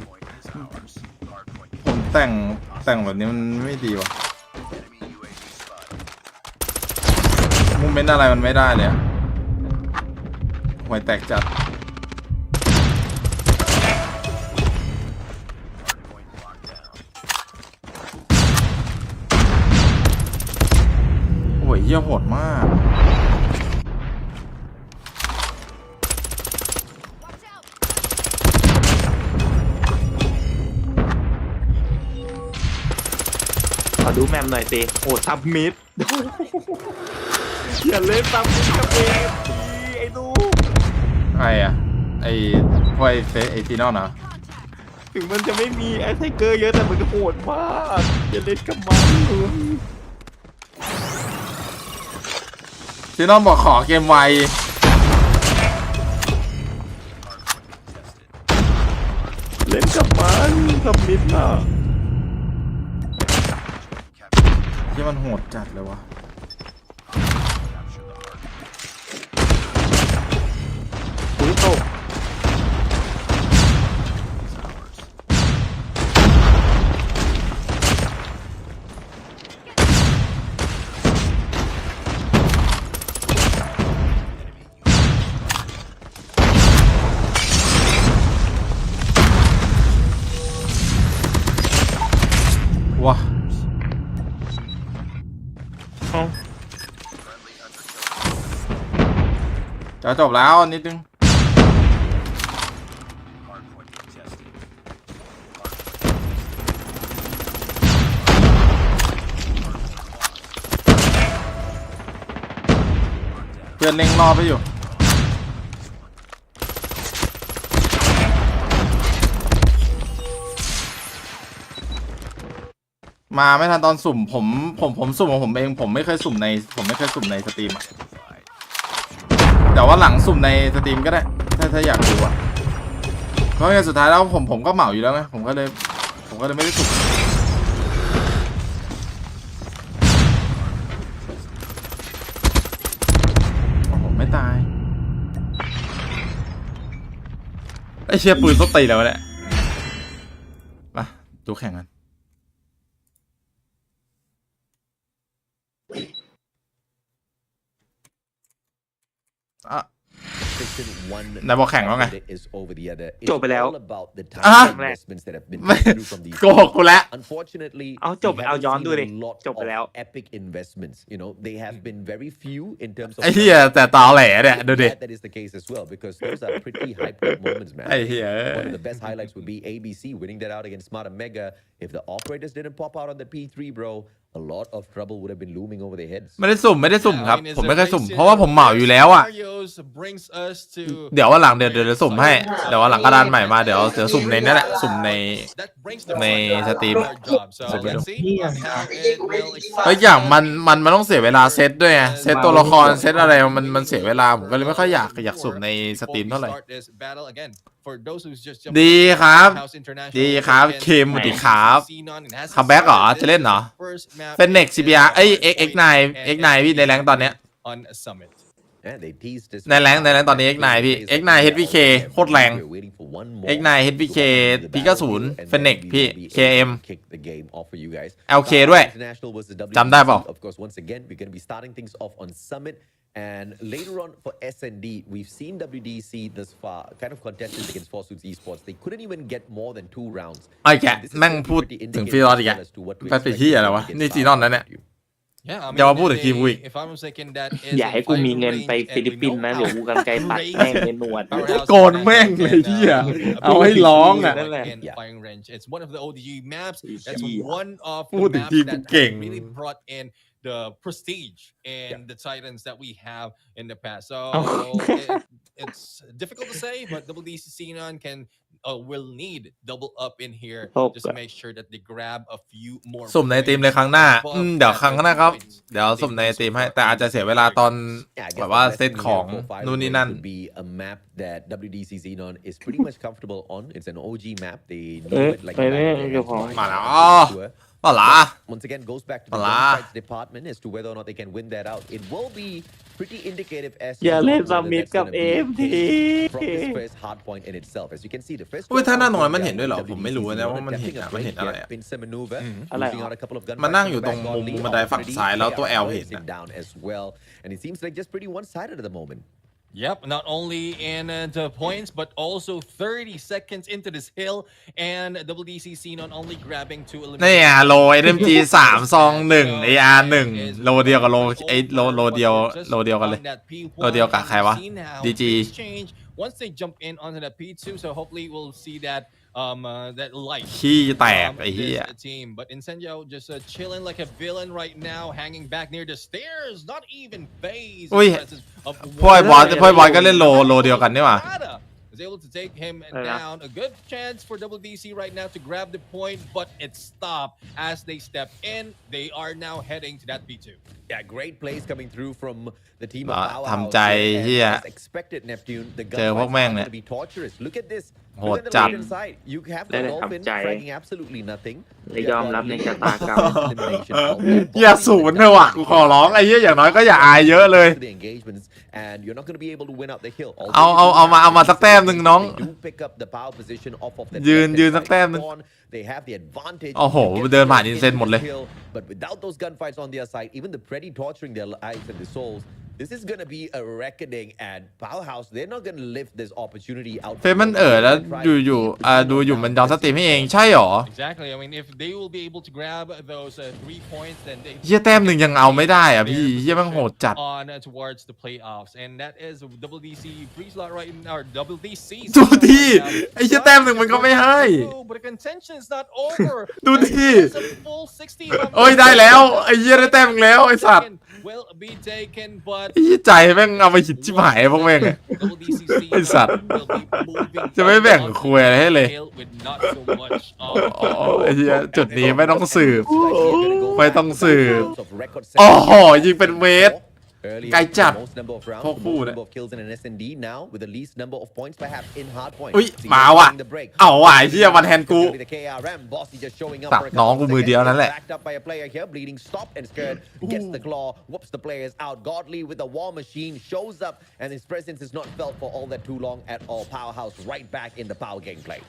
ผมแต่งแบบนี้มันไม่ดีว่ะมูเมนต์อะไรมันไม่ได้เลยอะห่วยแตกจัดโอ้ยเหี้ยโหดมากดูแมมหน่อยสิโอ้ซับมิดอย่าเล่นซับมิดกับเอฟไอ้ดูใครอ่ะไอ้พวกไอ้ฟีนอลนะถึงมันจะไม่มีแอตแทกเกอร์เยอะแต่มันโหดมากอย่าเล่นกับมันฟีนอลบอกขอเกมไวเล่นกับมันซับมิดอ่ะที่มันโหดจัดเลยวะอุ้ยตกว้าจะจบแล้วนิดนึงเพื่อนเล็งรอไปอยู่มาไม่ทันตอนสุ่มผมสุ่มของผมเองผมไม่เคยสุ่มในสตรีมอะแต่ว่าหลังสุ่มในสตรีมก็ได้ถ้าอยากดูอะเพราะงั้นสุดท้ายแล้วผมก็เหมาอยู่แล้วไงผมก็เลยไม่ได้สุ่มโอ้โหไม่ตายไอเชียปืนต้นตีแล้วแหละมาดูแข่งกันนายบอกแข่งแล้วไงจบไปแล้วโกหกกูแล้วเอาจบเอาย้อนดูดิจบไปแล้วไอ้เหี้ยแต่ตอแหลเนี่ยดูดิไอ้เหี้ย If the operators didn't pop out on the P3 bro a lot of trouble would have been looming over their heads ไม่ได้สุ่มครับผมไม่เคยสุ่มเพราะว่าผมเหมาอยู่แล้วอ่ะเดี๋ยวว่าหลังเดี๋ยวสุ่มให้เดี๋ยวว่าหลังกระดานใหม่มาเดี๋ยวสุ่มในนั่นแหละสุ่มในสตรีมแล้วอย่างมันต้องเสียเวลาเซตด้วยไงเซตตัวละครเซตอะไรมันเสียเวลาผมก็เลยไม่ค่อยอยากสุ่มในสตรีมเท่าไหร่ดีครับเคมสวัสดีครับคัมแบ็กเหรอจะเล่นเหรอเป็นเน็ก CBR เอ้ย X9 พี่ในแรงตอนเนี้ยในแรงตอนนี้ X9 พี่ X9 HVK โคตรแรง X9 HVK P90 เป็นเน็กพี่ KM LK ด้วยจำได้เปล่าAnd later on for S&D, we've seen WDC thus far kind of contested against Forsuits Esports. They couldn't even get more than 2 rounds. ไอ้แกแม่งพูดถึงฟีรอดอีกแกไปที่อะไรวะนี่จีนอนนั่นเนี่ยอย่ามาพูดถึงทีมกูอีกอย่าให้กูมีเงินไปฟิลิปปินส์นะเดี๋ยวกูกันไกลตัดแม่งเป็นหนวดโกนแม่งเลยที่เอาให้ร้องอ่ะพูดถึงทีมกูเก่งthe prestige and the titans that we have in the past. So it's difficult to say, but WDC Xenon will need double up in here just to make sure that they grab a few more สุ่มในทีมเลยครั้งหน้าเดี๋ยวครั้งหน้าครับเดี๋ยวสุ่มในทีมให้แต่อาจจะเสียเวลาตอนแบบว่าเซตของนู่นนี่นั่น would be a map that WDC Xenon is pretty much comfortable on. It's an OG map. They เอ๊ะ know it like ไปเนี่ยเดี๋ยวขอ มาแล้วอ๋อเหรอ once again goes back to the Hola. gunfights department as to whether or not they can win that out. It will be pretty indicative as to อย่าเล่น whether ซัมมิต that's กับ gonna เอ be ฟที from this first hard point in itself. As you can see, the first อุ้ยถ้าหน้าน้อยมัน down เห็นด้วยเหรอ with ผมไม่รู้ WDC นะว่า Xenon มันเห็น attempting อะ a มันเห็น break อะไร here. อะ Pincer maneuver, อะไร losing อ่ะ out a couple of มันนั่ง gunfights อยู่ตรง back มุม only. บันไดฝั่งซ้ายแล้วตัว L เห็น Him อะ down as well, and it seems like just pretty one-sided at the moment. Yep, not only in the points, but also 30 seconds into this hill, and WDC Xenon only grabbing 2 eliminations. นี่อ่ะโล SMG 3 ซอง 1 AR 1 โลเดียวกับโลโลเดียวกันเลย โลเดียวกับใครวะ DG Once they jump in onto that P2, so hopefully we'll see that that light ขี้แตกไอ้เหี้ย this team. But Incendio just chilling like a villain right now, hanging back near the stairs, not even phased. อุ้ยพวกไอ้บอสก็เล่นโลเดียวกันนี่หว่า is able to take him down. A good chance for WDC right now to grab the point, but it stopped as they step in. They are now heading to that P2. Yeah, great plays coming through from the team of ทำ Powerhouse. ใจเหี้ย As expected, Neptune, the เจอพวก gunfights แม่ง are เนี่ย going to be torturous. Look at this. โหด Look at the จัด right-hand side. You have ได้ the แต่ Dolphin ทำใจ fragging absolutely nothing. และยอมรับในชะตากรรม Elimination of อย่าศูนย์เถอะว่ะกูขอร้องไอ้เหี้ยอย่างน้อยก็อย่าอายเยอะเลย the engagements, and you're not going to be able to win out the hill. เอามาสักแต้มหนึ่งน้อง They do pick up the power position off of the ยืนสักแต้มหนึ่ง They have the advantage. โอ้โห to get เดินผ่าน into อินเซนหมดเลย the hill, but without those gunfights on their side, even the Pretty torturing their lives and their souls, this is going to be a reckoning. And Powerhouse, they're not going to live this opportunity out. เฟซมันแล้วดูอยู่มันยอมสตรีมให้เองใช่หรอ Exactly. I mean, if they will be able to grab those 3 points, then they เหี้ยแต้มหนึ่งยังเอาไม่ได้อ่ะพี่เหี้ยแม่งโหดจัด on towards the playoffs, and that is WDC free slot right now. WDC. ดูดิไอ้เหี้ยแต้มหนึ่งมันก็ไม่ให้ But the contention is not over. ดูดิ That is a full 60. โอ้ยได้แล้วไอ้เหี้ยได้แต้มอีกแล้วไอ้สัตว์ will be taken, but ไอ้เหี้ยใจแม่งเอาไปหิดชิบหายพวกแม่งอะ WDCC ไอ้สัตว์ will be moving จะไม่แบ่งคุยอะไรให้เลย with not so much อ๋อไอ้เหี้ยจุดนี้ไม่ต้องสืบ Looks like he's gonna go ไม่ต้องสืบ of record โอ้โหยิงเป็นเมตร Earlier, ไกลจัด most number of rounds, พวก the พูด most อะ number of kills in an S&D now with the least number of points perhaps in hard point. อุ้ย See, มาว่ะ the break. เอาว่ะไอ้เหี้ยวันแฮนด์กู The KRM Bossy just showing up ตัด for a น้อง couple กู of มือเดียวนั่นแหละ seconds. Backed up by a player here, bleeding, stopped and scared, gets the claw, whoops the players out. Godly with the war machine shows up, and his presence is not felt for all that too long at all. Powerhouse right back in the power gameplay.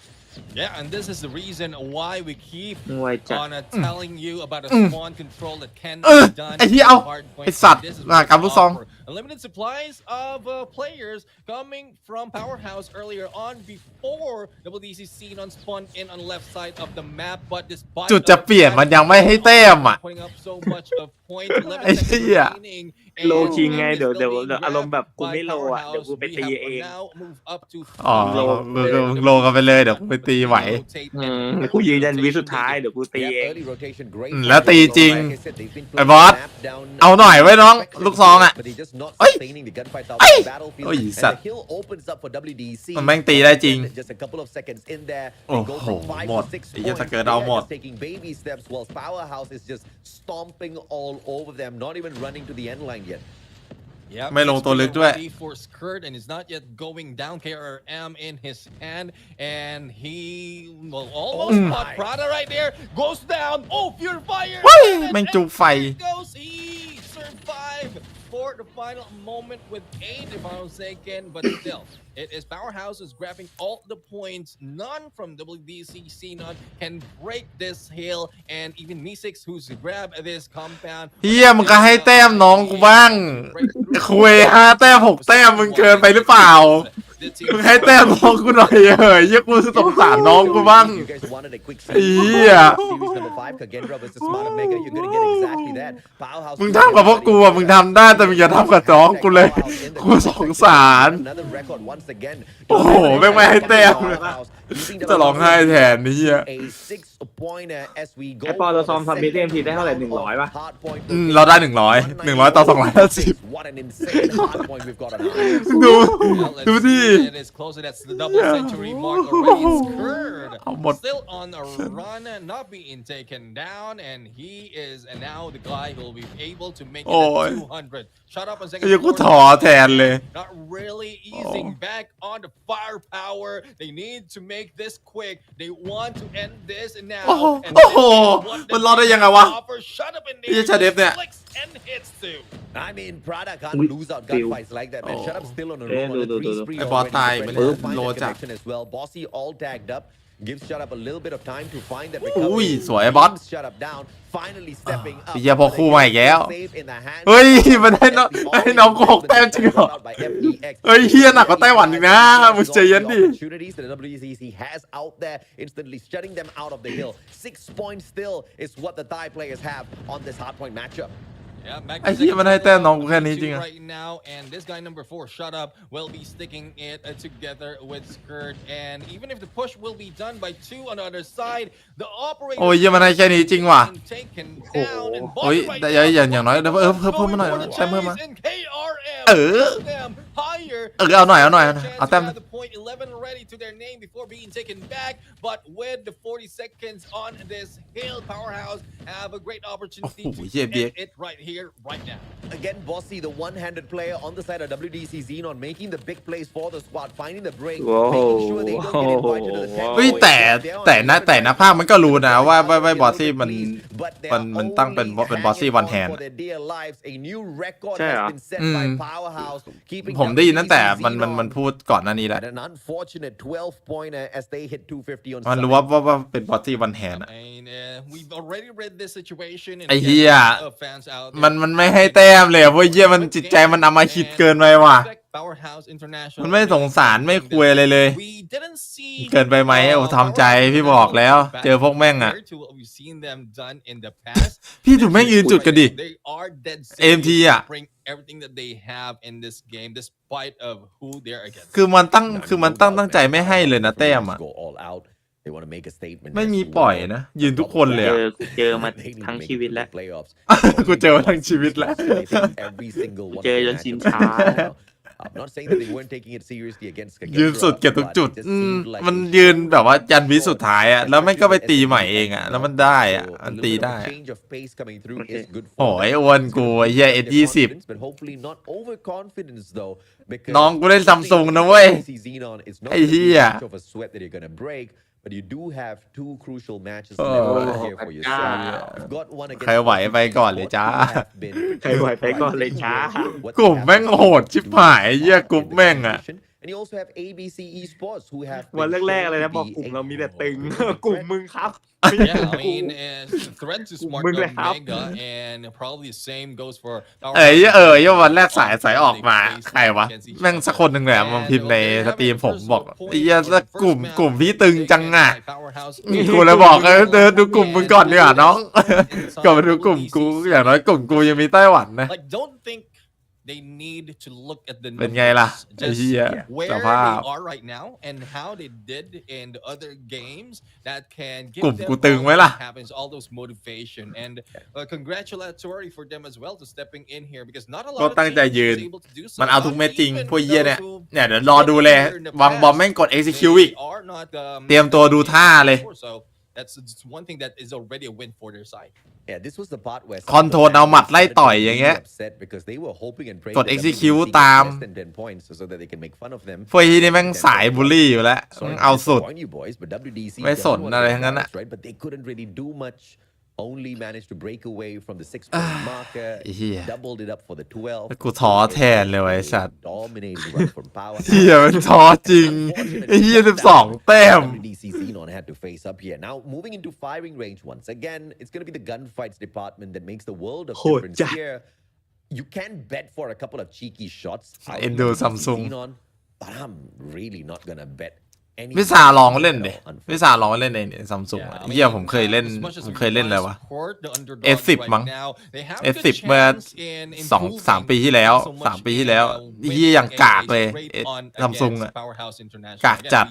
Yeah, and this is the reason why we keep มวยจัด on telling you about a spawn control that can เออ be done ไอ้เหี้ยเอา in hard point. ไอ้สัตว์ This is มหากรรมลูกซอง offer unlimited supplies of players coming from Powerhouse earlier on before WDC seen on spawn in on left side of the map, but despite จุดจะเปลี่ยนมันยังไม่ให้แต้มอ่ะ putting up so much of points, 11 ไอ้ seconds เหี้ย remaining, โล and คิงไง is เดี๋ยว still being อารมณ์แบบกู grabbed ไม่โล by อ่ะเดี๋ยว Powerhouse. กูไป We ตี have เอง now moved up to อ๋อมึงโลกันไปเลยเดี๋ยวกูไปตีไหว กูยืนยันวิสุดท้ายเดี๋ยวกูตี Yeah, เอง early rotation, great. แล้วตีจริง Like I said, they've been ไอ้บอส map down เอาหน่อยไว้น้องลูกซองอ่ะ But they're just not เอ้ย sustaining the gunfights out เอ้ย on the battlefield. โอ้ย And สัตว์ the hill opens up for WDC. มันแม่งตีได้จริง Just a couple of seconds in there. โอ้ They go โห from 5 หม to ด 6 ไอ้เหี้ย points. ถ้าเกิด They เอา are หมด just taking baby steps while Powerhouse is just stomping all over them, not even running to the end line yet. Yeah, ไม่ลงตัวลึกด้วย for skirt and is not yet going down. KRM in his hand, and he will almost caught Prada right there. Goes down. Oh, pure fire! แม่งจุกไฟ There goes he survived for the final moment with 8, if I'm not mistaken, but still. It is Powerhouse is grabbing all the points. None from WDC Xenon can break this hill, and even Me6 who's grabbed this compound. เฮียมึงก็ให้แต้มน้องกูบ้างคุย5 แต้ม 6 แต้มมึงเกินไปหรือเปล่ามึงให้แต้มน้องกูหน่อยเฮ้ยกูสงสารน้องกูบ้าง You guys wanted a quick ไอ้เหี้ย series number 5, Kagendra versus Smarter Mega. You're gonna get exactly that. Powerhouse. มึงทำกับพวกกูอ่ะมึงทำได้แต่มึงอย่าทำกับน้องกูเลยกูสงสาร Another record 1 once again. โอ้โหแม่งไม่ให้แต้มจะร้องไห้แทนนี่เหี้ย A 6-pointer as we go. ไอปอเราซ้อมทำBTMทีได้เท่าไหร่100ป่ะ เราได้100ต่อ250 What an insane hard point we've got on our ดู Well, let's ดูดิ see. It is closer. That's the double century mark already. It's Kurd เอาหมด still on a run, not being taken down, and he is now the guy who will be able to make it โอ้ย at 200. Shut up on ไอ้ second เหี้ยกู floor. ท้อแทนเลย Not really easing back on the firepower. They need to make this quick. They want to end this now. โอ้โห And โอ้โห what มันรอดได้ยังไงวะ offer. Shut up in ไอ้เหี้ย there. ชาเดฟเนี่ย Flicks and hits too. I mean, Prada can't lose out gunfights like that, man. Shut up, still on a roll on a 3 spree ไอ้บอส already. ตาย Trying ไป to เลย find โล that จัด connection as well. Bossy all tagged up. Gives Shut up a little bit of time to find that อุ้ย recovery. สวยไอ้บอส Shut up down. Finally stepping up. ไอ้เหี้ยพอคู่มาอีกแล้ว Save in the hands เฮ้ย of มันให้น้อง FDX. ให้น้องกู6 แต้มจริงเหรอ By FDX. เฮ้ยเหี้ยหนักกว่าไต้หวันอีกนะมึงใจเย็นดิ Opportunities that the WCC has out there, instantly shutting them out of the hill. 6 points still is what the Thai players have on this hardpoint matchup. Yeah, back ไอ้ to เหี้ย second มันให้แต้ม floor, น้องกูแค่นี้จริง 2 อะ right now, and this guy number 4, Shut Up, will be sticking it together with Skirt, and even if the push will be done by 2 on the other side, the operator โอ้ยเหี้ยมันให้แค่นี้จริงว่ะ taken down and โอ้ย right แต่ now, อย่างน้อยเพิ่มมาหน่อย going for the แต้มเพิ่มมา chase in KRM. เออ Them higher. เอาหน่อยเอา Chance แต้ม to have the point 11 ready to their name before being taken back, but with the 40 seconds on this hill, Powerhouse have a great opportunity Oh, to yeah, end big. it right here, right now. Again, Bossy, the one-handed player on the side of WDC Xenon, making the big plays for the squad, finding the break, making sure they don't get invited to the เฮ้ย 10 แต่นักภาคมันก็รู้นะว่าบอสซี่มันตั้งเป็นบอสซี่วันแฮน ใช่เหรอ ผมได้ยินตั้งแต่มันพูดก่อนหน้านี้แหละ An unfortunate 12-pointer as they hit 250 on มันรู้ Summit. ว่าเป็นบอสซี่วันแฮน I mean, we've already read this situation, and ไอ้ we เหี้ย have fans out there. มันไม่ให้แต้มเลยเพราะเหี้ยมันจิตใจมันเอามาคิดเกินไปว่ะ Powerhouse International. มันไม่สงสารไม่คุยอะไรเลย We didn't see เกินไปไหมทำใจพี่บอกแล้วเจอพวกแม่งอะ compared to what we've seen them done in the past. พี่ดูแม่งยืนจุดกันดิ They are dead AMT serious อะ to bring everything that they have in this game, despite of who they're against. คือมันตั้งใจไม่ให้เลยนะแต้มอะ Go all out. They want to make a statement. ไม่มีปล่อยนะ ยืนทุกคนเลยอะ เจอมาทั้งชีวิตแล้ว กูเจอมาทั้งชีวิตแล้ว เจอจนชินชา I'm not saying that they weren't taking it seriously against ยืนสุดเก็บทุกจุดมันยืนแบบว่ายันวิสุดท้ายอะแล้วมันก็ไปตีใหม่เองอะแล้วมันได้อะมันตีได้อะโอ้ยอ้วนกูไอ้เหี้ยS20 น้องกูเล่นซัมซุงนะเว้ยไอ้เหี้ย But you do have 2 crucial matches Oh. here for yourself. You've got one against ใครไหวไปก่อนเลยจ้า ใครไหวไปก่อนเลยจ้า กลุ่มแม่งโหดชิบหายเหี้ยกลุ่มแม่งอะ And you also have ABC Esports who have วันแรกๆเลยนะบอกกลุ่มเรามีแต่ตึง กลุ่มมึงครับ Yeah, I mean, threat to smartมึงเลยครับ Omega, and probably the same goes for. เอ้ยวันแรกสายออกมาใครวะแม่งสักคนหนึ่งเลยมาพิมพ์ในสตรีมผมบอกไอ้เหี้ยกลุ่มพี่ตึงจังอะกูเลยบอกเดินดูกลุ่มมึงก่อนดีกว่าน้องก่อนไปดูกลุ่มกูอย่างน้อยกลุ่มกูยังมีไต้หวันนะ Like, don't think they need to look at the เป็นไงล่ะ numbers, ไอ้ just เหี้ย where ส they ภาพ are right now and how they did in the other games that can give กลุ่ม them กูตึงไหมล่ะ happens all those motivation and congratulatory for them as well to stepping in here because not a ก็ lot of ตั้งใจ teams ยืน is able to do so. มันเอาทุกเม็ดจริง Even พวกเหี้ยเนี่ย those who เดี๋ยวรอดูเลยวางบอมแม่งกด execute อีก they are not, เตรียมตัวดูท่าเลย so that's one thing that is already a win for their side. Yeah, this was the part where คอนโทรลเอาหมัดไล่ต่อยอย่างเงี้ย กด execute ตาม พวกที่นี่แม่งสายบูลลี่อยู่แล้วมึงเอาสุด ไม่สนอะไรทั้งนั้นอะ Only managed to break away from the 6-point marker, เหี้ย doubled it up for the 12. กูท้อแทนเลยไอ้สัตว์ Dominated run from power. เหี้ยมันท้อจริงไอ้เหี้ย12 แต้ม WDC Xenon had to face up here. Now moving into firing range once again, it's going to be the gunfights department that makes the world of difference here. You can bet for a couple of cheeky shots. Endo Samsung. Xenon, but I'm really not going to bet วิสาลองเล่นดิวิสาลองเล่นในซัมซุงเหี้ยผมเคยเล่นอะไรวะ S10 มั้ง S10 เมื่อ3 ปีที่แล้วเหี้ยอย่างกากเลยซัมซุงอะกากจัด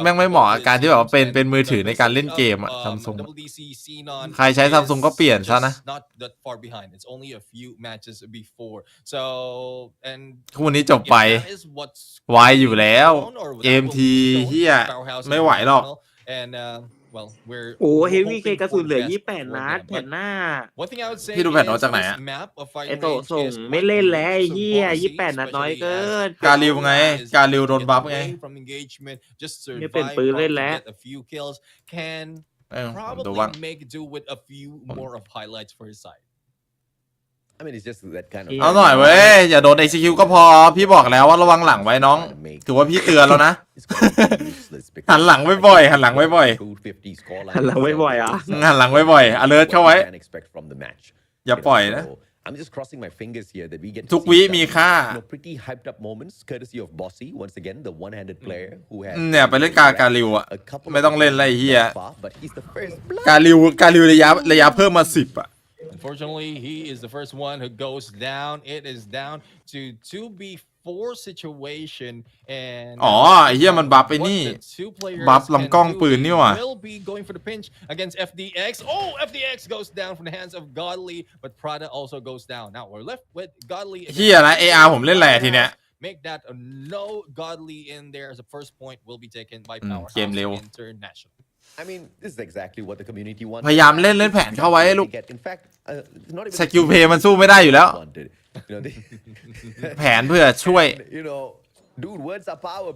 แม่งไม่เหมาะกับการที่แบบว่าเป็นมือถือในการเล่นเกมอะซัมซุงใครใช้ซัมซุงก็เปลี่ยนซะนะคู่นี้จบไปไวอยู่แล้วเกมทีเฮียไม่ไหวหรอกโอ้เฮฟวี่เคกระสุนเหลือ28 นัดแผ่นหน้าพี่ดูแผ่นน้อยจากไหนอะไอโตส่งไม่เล่นแล้วไอ้เหี้ย28 นัดน้อยเกินกาลิวไงกาลิวโดนบัฟไงไม่เป็นปืนเล่นแล้วดูบ้างเอาหน่อยเว้ยอย่าโดน execute ก็พอพี่บอกแล้วว่าระวังหลังไว้น้องถือว่าพี่เตือนแล้วนะหันหลังไว้บ่อยหันหลังไว้บ่อยอ่ะหันหลังไว้บ่อย alert เข้าไว้อย่าปล่อยนะทุกวิมีค่าเนี่ยไปเล่นกาลิวอะไม่ต้องเล่นไรเฮียกาลิวระยะเพิ่มมา10อะUnfortunately, he is the first one who goes down. It is down to 2v4 situation, and อ๋อไอ้เหี้ยมันบัฟไปนี่บัฟลำกล้องปืนนี่ว่ะ will be going for the pinch against FDX. Oh, FDX goes down from the hands of Godly, but Prada also goes down. Now we're left with Godly. เหี้ยนะ AR ผมเล่นแหล่ทีเนี้ย Make that no Godly in there as the first point will be taken by Powerhouse เกมเร็ว International. I mean, this is exactly what the community wants. พยายามเล่นแผนเข้าไว้ลูกสกิลเพย์มันสู้ไม่ได้อยู่แล้วแผนเพื่อช่วย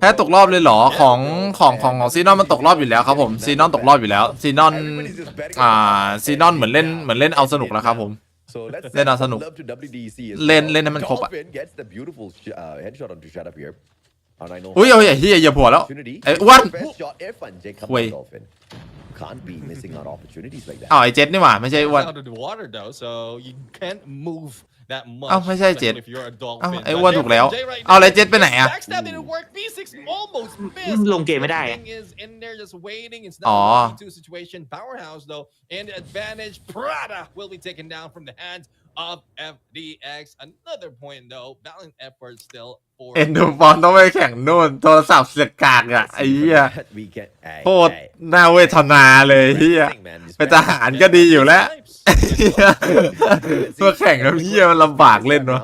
แพ้ตกรอบเลยเหรอของซีนอนมันตกรอบอยู่แล้วครับผมซีนอนตกรอบอยู่แล้วซีนอนเหมือนเล่นเอาสนุกแล้วครับผมเล่นเอาสนุกเล่นให้มันครบอ่ะอุ้ยเอาอย่าเฮียอย่าผัวแล้วไอ้อ้วนเว้ยอ้าวไอ้เจ็ดนี่หว่าไม่ใช่อ้วนอ้าวไม่ใช่เจ็ดอ้าวไอ้อ้วนถูกแล้วเอาอะไรเจ็ดไปไหนอ่ะลงเกมไม่ได้อ๋อof FDX. Another point though, balanced effort still for เอ็นดูบอลต้องไปแข่งนู่นโทรศัพท์เสียกากอ่ะไอ้เหี้ยโคตรน่าเวทนาเลยเหี้ยเป็นทหารก็ดีอยู่แล้วตัวแข่งกับเหี้ยมันลำบากเล่นเนาะ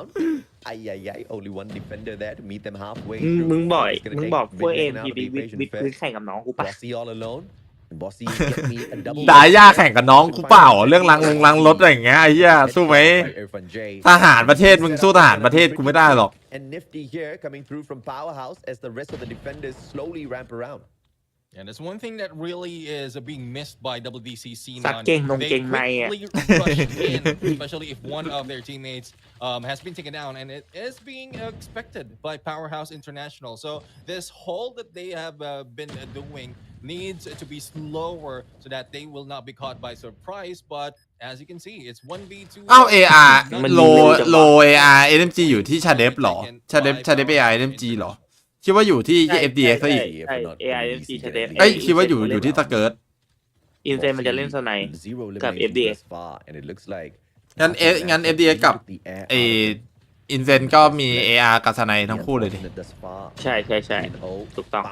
มึงบอกพวกเอ็มพีบีวิแข่งกับน้องกูปะด่าย่าแข่งกับน้องกูเปล่าเรื่องลังรถอะไรอย่างเงี้ยไอ้เหี้ยสู้ไหมทหารประเทศมึงสู้ทหารประเทศกูไม่ได้หรอก And there's one thing that really is being missed by WDCC now. They quickly rushed in, especially if one of their teammates has been taken down, and it is being expected by Powerhouse International. So this hold that they have been doing needs to be slower so that they will not be caught by surprise. But as you can see, it's 1v2. อ้าว AR โล AR NMG อยู่ที่ชาเดฟหรอชาเดฟ AR NMG หรอคิดว่าอยู่ที่ FDX ซะอีก AIMG ชาเดฟคิดว่าอยู่ที่ตะเกิร์ดอินเซนมันจะเล่นสไนกับ FDX งั้น FDX กับอินเซนก็มี AR กับสไนทั้งคู่เลยดิใช่ถูกต้อง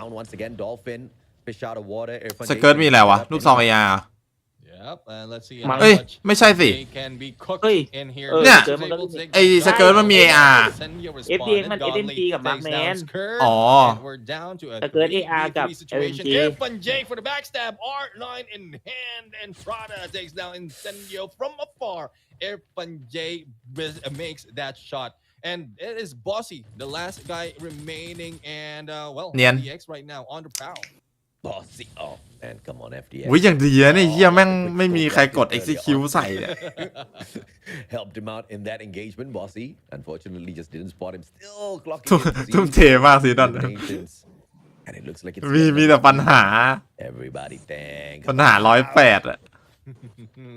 สเกิร์ตมีอะไรวะลูกซอง ARเอ้ยไม่ใช่สิเนี่ยไอสเกิร์ตมันมี AR FDX มัน SMG กับ Markman อ๋อสเกิร์ต AR กับ SMG for the backstab R9 in hand and Prada takes down Incendio from afar. J makes that shot and it is Bossy the last guy remaining and well FDX right now on the prowl. Bossy oh man come on FDX อุ้ยอย่างดีนะเนี่ยเฮียแม่งไม่มีใครกด execute ใส่เนี่ย helped him out in that engagement Bossy unfortunately just didn't spot him still clocking ทุ่มเทมากสินั่น and it looks like it's มีแต่ปัญหา everybody thank ปัญหา108อ่ะ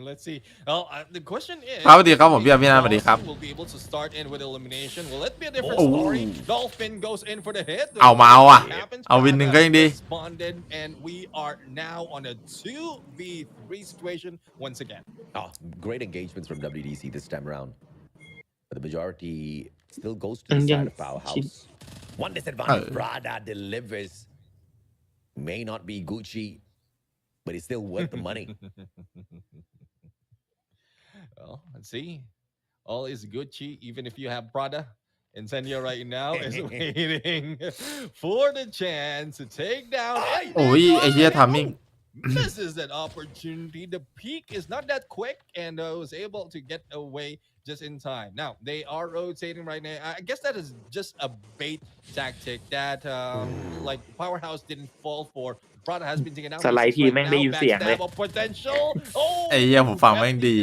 Let's see. Well, the question is, ครับสวัสดีครับผมพี่อภินันท์สวัสดีครับ will be able to start in with elimination. Will it be a different story? Dolphin goes in for the hit. เอามาเอาอ่ะเอาวินหนึ่งก็ยังดี Responded, and we are now on a 2v3 situation once again. Oh, great engagements from WDC this time around. But the majority still goes to the side of Powerhouse. One disadvantage, Prada delivers. May not be Gucci, but it's still worth the money. Well, let's see. All is Gucci, even if you have Prada. Incendio right now is waiting for the chance to take down. โอ้ยไอ้เหี้ยทามมิ่ง Misses that opportunity. The peak is not that quick, and was able to get away just in time. Now they are rotating right now. I guess that is just a bait tactic that like Powerhouse didn't fall for. Prada has been taken out. สไลด์ทีแม่งได้ยินเสียงเลย Backstab of potential. ไอ้เหี้ยผมฟังแม่งดี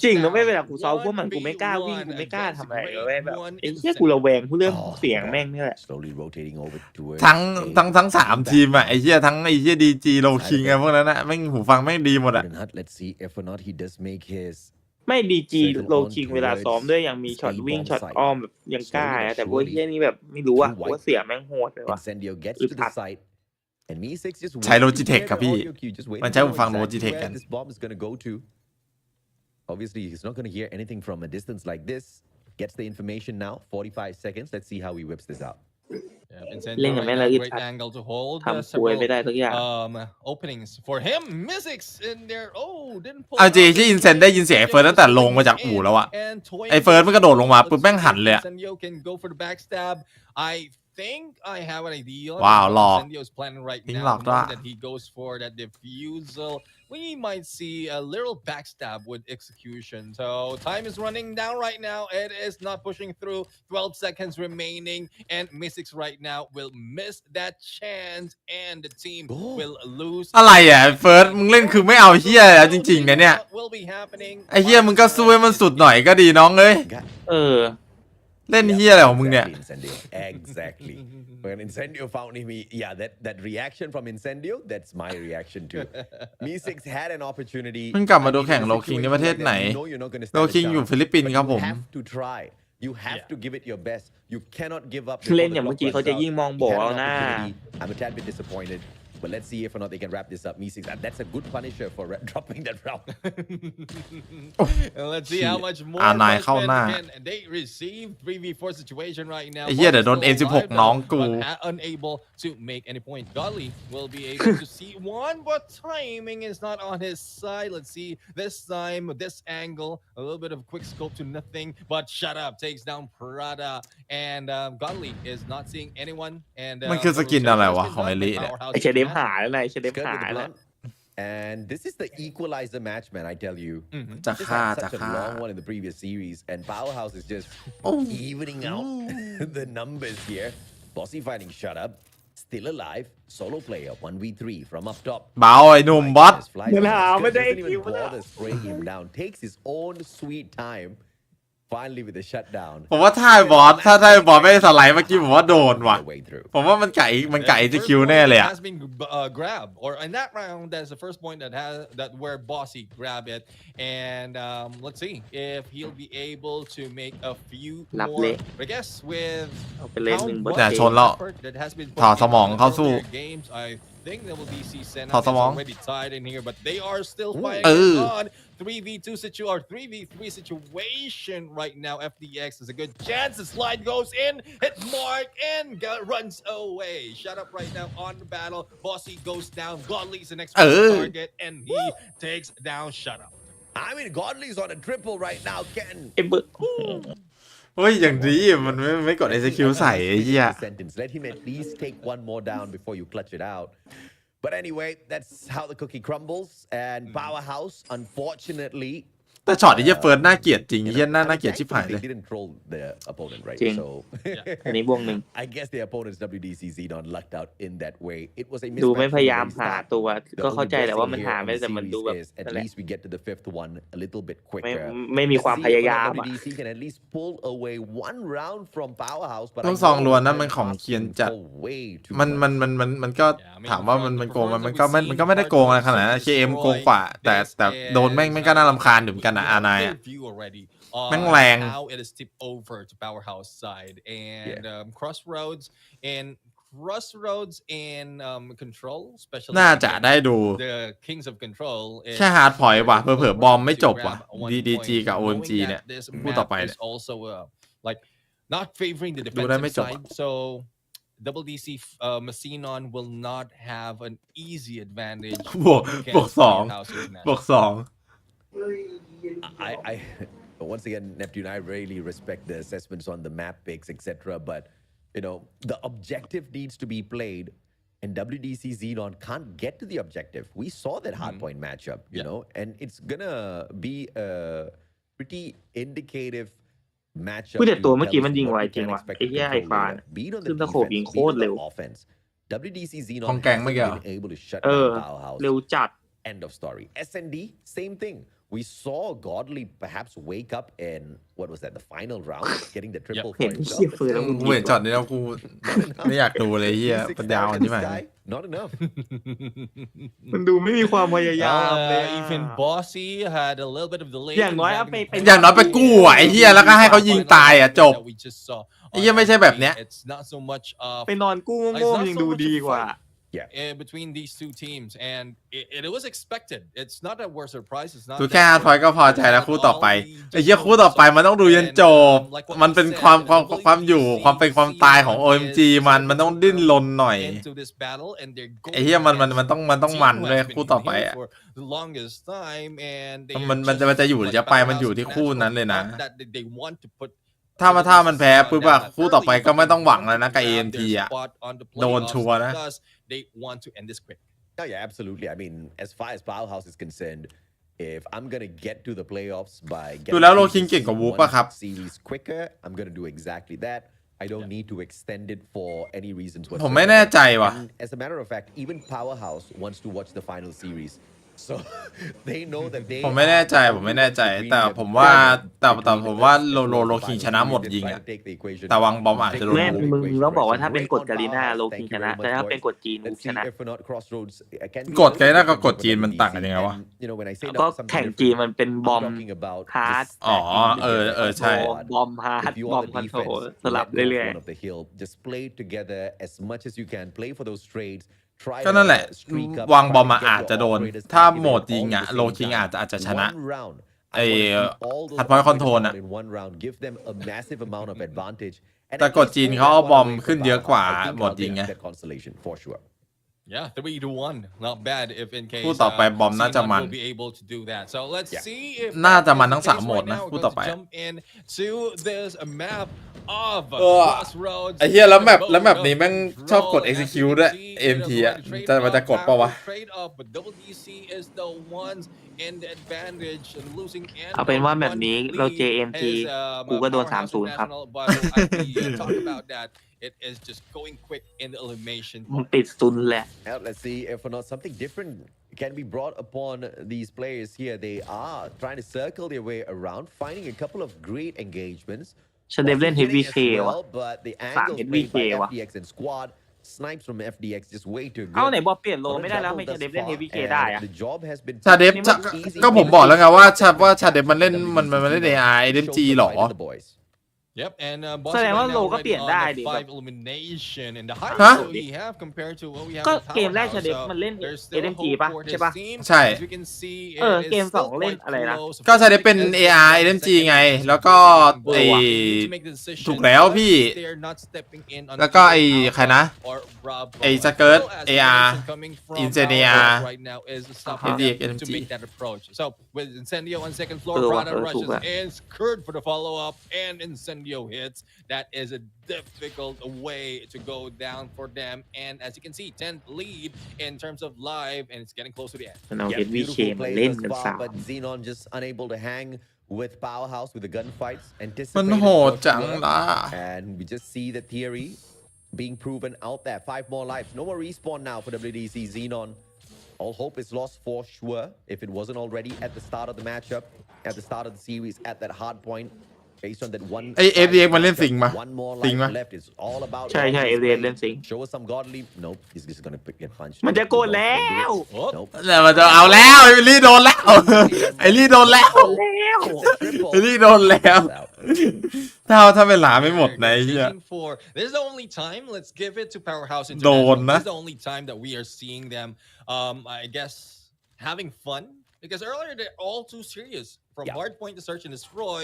จริงนะไม่เวลากูซ้อมพวกมันกูไม่กล้าวิ่งกูไม่กล้าทำอะไรเลยแบบไอ้เหี้ยกูระแวงผู้เรื่องเสียงแม่งนี่แหละ Slowly rotating over towards ทั้ง3 ทีมอ่ะไอ้เหี้ยทั้งไอ้เหี้ยดีจีโลคิงอะพวกนั้นอะแม่งหูฟังแม่งดีหมดอะ Let's see if or not he does make his ไม่ดีจีโลคิงเวลาซ้อมด้วยยังมีช็อตวิ่งช็อตอ้อมแบบยังกล้านะแต่พวกเหี้ยนี่แบบไม่รู้อะว่าเสียงแม่งโหดเลยว่ะ Incendio gets to the site and M16 just ใช้ Logitech ครับพี่มันใช้หูฟัง Logitech กัน this bomb is going to go to obviously he's not going to hear anything from a distance like this gets the information now 45 seconds let's see how he whips this out Incendio right now, great angle to hold ทำป่วยไม่ได้ทุกอย่าง openings for him Mystics in there didn't pull เอาจริงที่อินเซนได้ยินเสียงไอ้เฟิร์สตั้งแต่ลงมาจากอู่แล้วอะไอ้เฟิร์สมันกระโดดลงมาปุ๊บแม่งหันเลยอะ Incendio can go for the backstab I think I have an idea ว้าวหลอก Incendio's planning right ทิ้ง now หลอกด้วย that he goes for that defusal we might see a little backstab with execution so time is running down right now it is not pushing through 12 seconds remaining and Mystics right now will miss that chance and the team will lose อะไรอ่ะเฟิร์สมึงเล่นคือไม่เอาเหี้ยจริงๆนะเนี่ยไอ้เหี้ยมึงก็สู้ให้มันสุดหน่อยก็ดีน้องเอ้ย เล่นเหี้ยอะไรของมึงเนี่ย exactly when Incendio found him that reaction from Incendio that's my reaction too M16 had an opportunity เพิ่งกลับมาดูแข่งโลคิงในประเทศไหนโลคิงอยู่ฟิลิปปินส์ครับผม You have to give it your best. You cannot give up. เล่นอย่างเมื่อกี้เขาจะยิ่งมองโบเอาหน้า I'm a tad bit disappointed. But let's see if or not they can wrap this up. M16, that's a good punisher for dropping that round. And let's see how much more can they receive 3v4 situation right now. ไอ้เหี้ยเดี๋ยวโดน M16 น้องกู unable to make any point. Godly will be able to see one, but timing is not on his side. Let's see this time, this angle, a little bit of quick scope to nothing. But shut up takes down Prada, and Godly is not seeing anyone. And มันคือสกินอะไรวะของไอริเนี่ย ไอเชเดฟหายแล้วไอเชเดฟหายแล้ว And this is the equalizer match, man. I tell you, just had such a long one in the previous series, and Powerhouse is just evening out the numbers here. Bossy fighting shut up, still alive, solo player 1v3 from up top. เบาไอ้หนุ่มบอส Doesn't even bother spraying him down. Takes his own sweet time. Finally with the shutdown ผมว่าถ้าบอสไม่สไลด์เมื่อกี้ผมว่าโดนว่ะผมว่ามันไก่จะคิวแน่เลยอะ has been grabbed or in that round that's the first point that where Bossy grab it and let's see if he'll be able to make a few more I guess with ไปเล่นหนึ่งบอส เนี่ยชนแล้ว that has been ถอดสมองเข้าสู้ games I think there will be Senna ถอดสมอง already tied in here but they are still fighting on 3v2 or 3v3 situation right now. FDX is a good chance. The slide goes in, hit Mark, and runs away. Shut up right now on the battle. Bossy goes down. Godly's the next target, and he takes down Shut up. I mean, Godly's on a triple right now, Ken. เฮ้ยอย่างนี้มันไม่กด execute ใส่ไอ้เหี้ย Let him at least take one more down before you clutch it out. But anyway, that's how the cookie crumbles. And Powerhouse, unfortunately, แต่ช็อตนี้เหี้ยเฟิร์สน่าเกลียดจริงเหี้ยน่าเกลียดชิบหายเลย They didn't troll their opponent, right? จริง So อันนี้วงหนึ่ง I guess the opponent's WDC Xenon lucked out in that way. It was a ดูไม่ mismatch พ from ยา the ยาม very หา start. ตัว The ก็เข้า only ใจแหละว่า blessing มัน here หา on ไม่ the แต่มันดู series แบบ is at นั่นแหละ least we get to the fifth one a little bit ไม่ quicker. ไม่มีความ Let's พ see ยา if ยามอ่ะ WDC can at least pull away one round from Powerhouse. But ต้อง I ซอง know ล้วนนะ they're มันของเคียน asking จัด for way too มัน much. ก็ถามว่ามันโกงมันก็ไม่ได้โกงอะไรขนาดนั้น KM โกงกว่าแต่โดนแม่งก็น่ารำคาญอยู่เหมือนกันนะอานายอะแม่งแรง how it is tipped over to Powerhouse side and Crossroads and Control especially น่าจะได้ดู the Kings of Control แค่ฮาร์ดพอยต์ว่ะเผลอๆบอมไม่จบว่ะ DDG กับ OMG เนี่ยพูดต่อไปเนี่ย also like not favoring the ดูได้ไม่ defensive จบ side so Double DC Massinon will not have an easy advantage บวก against สอง Powerhouse's match. บวกสอง I once again, Neptune, I really respect the assessments on the map picks, etc. But the objective needs to be played, and WDC Xenon can't get to the objective. We saw that hardpoint matchup, you know, and it's gonna be a pretty indicative matchup. พูดแต่ตัวเมื่อกี้ to มัน tell us ยิงไว what we จริง can ว่ะ expect ไอ้ to เหี้ยไอ้ control ฟาน later. Be it on ขึ้ the นตะโขบยิง defense, โค be it ตร on เร็ว the offense. WDC ข Xenon องแกงเมื่อกี้เหรอ hasn't been able to shut เออ down Powerhouse. เร็วจัด End of story. SND, same thing. We saw Godly perhaps wake up in what was that, the final round, getting the triple เห็ for น himself. เหี้ยเฟิร์สแล้วมึง กูเห็นช็อตนี้แล้วกูไม่อยากดูเลยเหี้ย Six ปัญญาอ่อน in ที่ the ไหน sky, not enough. มันดูไม่มีความพยายามเลย Even Bossy had a little bit of delay อย่างน้อยเอาไป อย่างน้อยไปกู้อ่ะไอ้เหี้ยแล้วก็ให้เขายิงตายอ่ะจบ ไอ้เหี้ยไม่ใช่แบบเนี้ย It's not so much of ไปนอนกู้โง่ๆยังดูดีกว่า between these two teams and it was expected. It's not that we're surprised. It's not ดูแค่ฮาร์ดพอยต์ก็พอใจแล้วคู่ต่อไปไอ้เหี้ยคู่ต่อไปมันต้องดูยันจบมันเป็นความอยู่ความเป็นความตายของ OMG มันต้องดิ้นรนหน่อยไอ้เหี้ยมันต้องมันเลยคู่ต่อไปอ่ะมันจะอยู่หรือจะไปมันอยู่ที่คู่นั้นเลยนะถ้ามันแพ้ปุ๊บอะคู่ต่อไปก็ไม่ต้องหวังแล้วนะกับ AMT อ่ะโดนชัวร์นะ Oh, yeah, absolutely. I mean, as far as Powerhouse is concerned, if I'm gonna get to the playoffs by ดูแล้ว getting โลคิงเก่งกว่าวูฟป่ะครับ series quicker, I'm gonna do exactly that. I don't need to extend it for any reasons ผมไม่แน่ใจว่ะ And as a matter of fact, even Powerhouse wants to watch the final series. So they know that they ผมไม่แน่ใจแต่ผมว่าผมว่าโลคิงชนะหมดยิงอ่ะแต่วางบอมอาจจะโดน แม่ วูฟ มึงต้องบอกว่าถ้าเป็นกฎกาลิน่าโลคิงชนะแต่ถ้าเป็นกฎจีนวูฟชนะ กฎไกน่ากับกฎจีนมันต่างกันยังไงวะ ก็แข่งจีนมันเป็นบอมฮาร์ด อ๋อใช่ บอมฮาร์ดบอมคอนโทรลสลับเรื่อย just play together as much as you can play for those trades ก็นั่นแหละวางบอมอาจจะโดนถ้าโหมดยิงอะโลคิงอาจจะชนะไอ้ฮัดพอยต์คอนโทรลอะแต่กดจีนเขาเอาบอมขึ้นเยอะกว่าโหมดยิงไง Yeah, 3-1. Not bad if in case คู่ต่อไปบอมน่าจะมัน will be able to do that. So let's see if น่าจะมันทั้ง3โหมดนะคู่ต่อไป jump in to this map of เออ Crossroads ไอ้เหี้ยแล้วแมปนี้แม่งชอบกด execute ด้วย AMT อ่ะมันจะกดปะวะ But Double DC is the ones in the advantage and losing เอาเป็นว่าแบบนี้เรา JMT กูก็โดน 3-0 ครับ talk about that. It is just going quick in the elimination. มันติดซุนแหละ Let's see if or not something different can be brought upon these players here. They are trying to circle their way around, finding a couple of great engagements. ฉันเดฟเล่น Heavy K ว่ะ But the สาม angles Heavy played K by ว่ะ FDX and Squad snipes from FDX just way too good. เอ้าไหนบอกเปลี่ยนโลไม่ได้แล้วไม่ชาเดฟเล่น Heavy K ได้อะ The job has been ชาเดฟก็ผมบอกแล้วไงว่าชาเดฟมันเล่นเAR SMG หรอ Yep, and แสดงว่าโลก็เปลี่ยนได้ดิ 5 elimination and the high ฮะ we have compared to what we have ก็ with เกมแรก Powerhouse. ชาเดฟมันเล่น There's still a SMG hope ป่ะ for ใช่ this ป่ะ team. ใช่ As we can see, เกม it's สอง still เล่น quite อะไรนะ close. ก็ชาเดฟเป็น AR SMG ไงแล้วก็ไอ ถูกแล้วพี่ แล้วก็ไอใครนะไอสเกิร์ต AR Insane AR FDX SMG to make that approach. So with Incendio on second floor, เออว่ะ Prada ถูก rushes อะ in, Skirt for the follow up, and Incendio incendio hits. That is a difficult way to go down for them. And as you can see, 10th lead in terms of live, and it's getting close to the end. มันเอาเฮ Yeah, ดวีเช beautiful มา plays เล่น thus กัน far, สาม but Xenon just unable to hang with Powerhouse with the gunfights. มัน Anticipated โหด for จัง sure. ล่ะ And we just see the theory being proven out there. 5 more lives. No more respawn now for WDC Xenon. All hope is lost for sure if it wasn't already at the start of the matchup, at the start of the series, at that hard point. Based on that one. ไอ้ FDX มันเล่นสิงห์ปะ One more สิงห์ life ปะ left. It's all about. ใช่ใช่ FDX เล่นสิงห์ Show us some godly. Nope. He's just gonna get punched. มันจะโกนแล้ว Nope. แล้วมันจะเอาแล้วไอ้ลี่โดนแล้ว ไอ้ลี่โดนแล้ว ไอ้ลี่โดนแล้วถ้าเวลาไม่หมดนะไอ้เหี้ย This is the only time. Let's give it to Powerhouse โดน International. นะ This is the only time that we are seeing them. I guess having fun because earlier they're all too serious from Yeah. hardpoint to search and destroy,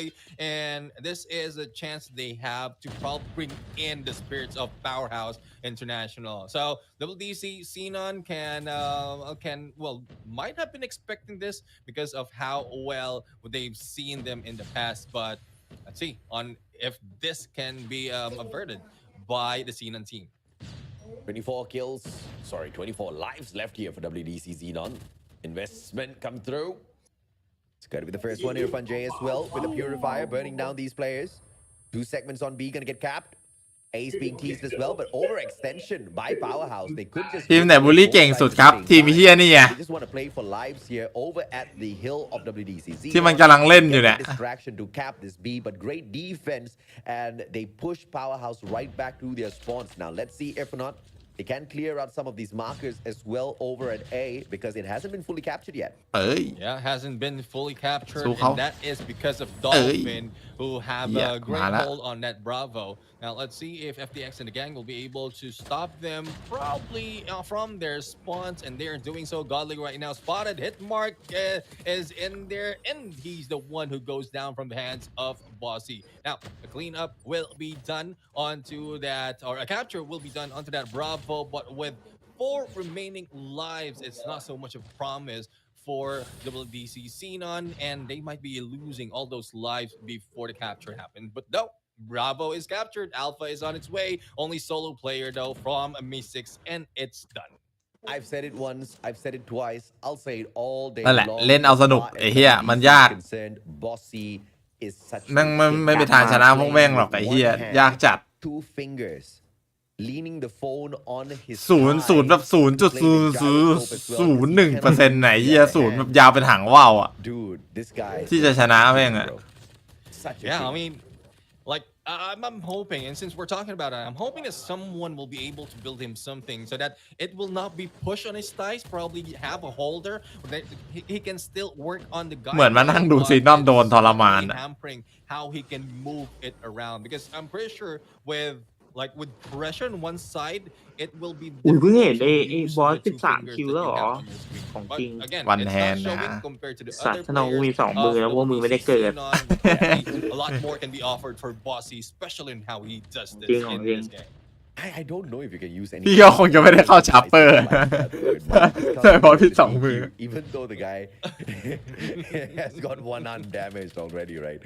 and this is a chance they have to probably bring in the spirits of Powerhouse International. So WDC Xenon might have been expecting this because of how well they've seen them in the past, but let's see on if this can be averted by the Xenon team. 24 kills. Sorry, 24 lives left here for WDC Xenon. Investment come through. It's going to be the first one here from J as well with the Purifier burning down these players. 2 segments on B going to get capped. Ace being teased as well, but overextension by Powerhouse. They could just ทีมไหนบูลลี่เก่งสุดครับ ทีมเฮียนี่ไง They just want to play for lives here over at the hill of WDC. ที่มันกำลังเล่นอยู่เนี่ย Distraction to cap this B, but great defense, and they push Powerhouse right back to their spawns. Now let's see if not they can clear out some of these markers as well over at A because it hasn't been fully captured yet. เอ้ย Yeah, hasn't been fully captured, So how- and that is because of Dolphin, who have Yeah, a great mala. hold on that Bravo. Now, let's see if FDX and the gang will be able to stop them probably from their spawns, and they are doing so. Godly right now spotted. Hit mark is in there, and he's the one who goes down from the hands of Bossy. Now, the cleanup will be done onto that, or a capture will be done onto that Bravo, but with 4 remaining lives, it's not so much of a promise for WDC Xenon, and they might be losing all those lives before the capture happens. But no, Bravo is captured. Alpha is on its way. Only solo player though from M16, and it's done. I've said it once, I've said it twice, I'll say it all day นั่นแหละ long. เล่นเอาสนุกไอ้เหี้ยมันยาก Concerned, Bossy is such แม่งไม่มีทางชนะพวกแม่งหรอกไอ้เหี้ยยากจัด 2 fingers leaning the phone on his ศูนย์แบบ 0.001% ไหนเหี้ยศูนย์แบบยาวเป็นหางว่าวอ่ะ Dude, this guy ที่จะชนะแม่งอ่ะ such a Yeah, king. I mean, like I'm hoping, and since we're talking about it, I'm hoping that someone will be able to build him something so that it will not be pushed on his thighs. Probably have a holder that he can still work on the guy. เหมือนมานั่งดูซีนอนโดนทรมานอะ hampering how he can move it around because I'm pretty sure with pressure on one side, it will be. อุ้ยเพิ่งเห็นไอ้ use บอส the two 13 fingers คิว that แล้ว you เหรอ have on your screen. ของ But จริง again, One it's hand not showing นะ compared to the สัต other ว์ถ้าน้องมี players 2 มือแล้วพวกมึงไม่ได้เกิด a lot more can be offered for Bossy, especially in how he does this จริงของ in จริง this game. I don't know if you can use any. พี่ก็คงจะไม่ได้เข้าชาร์เปอร์ ใช่เพราะพี่2 มือ Even though the guy has got 1 arm damaged already, right?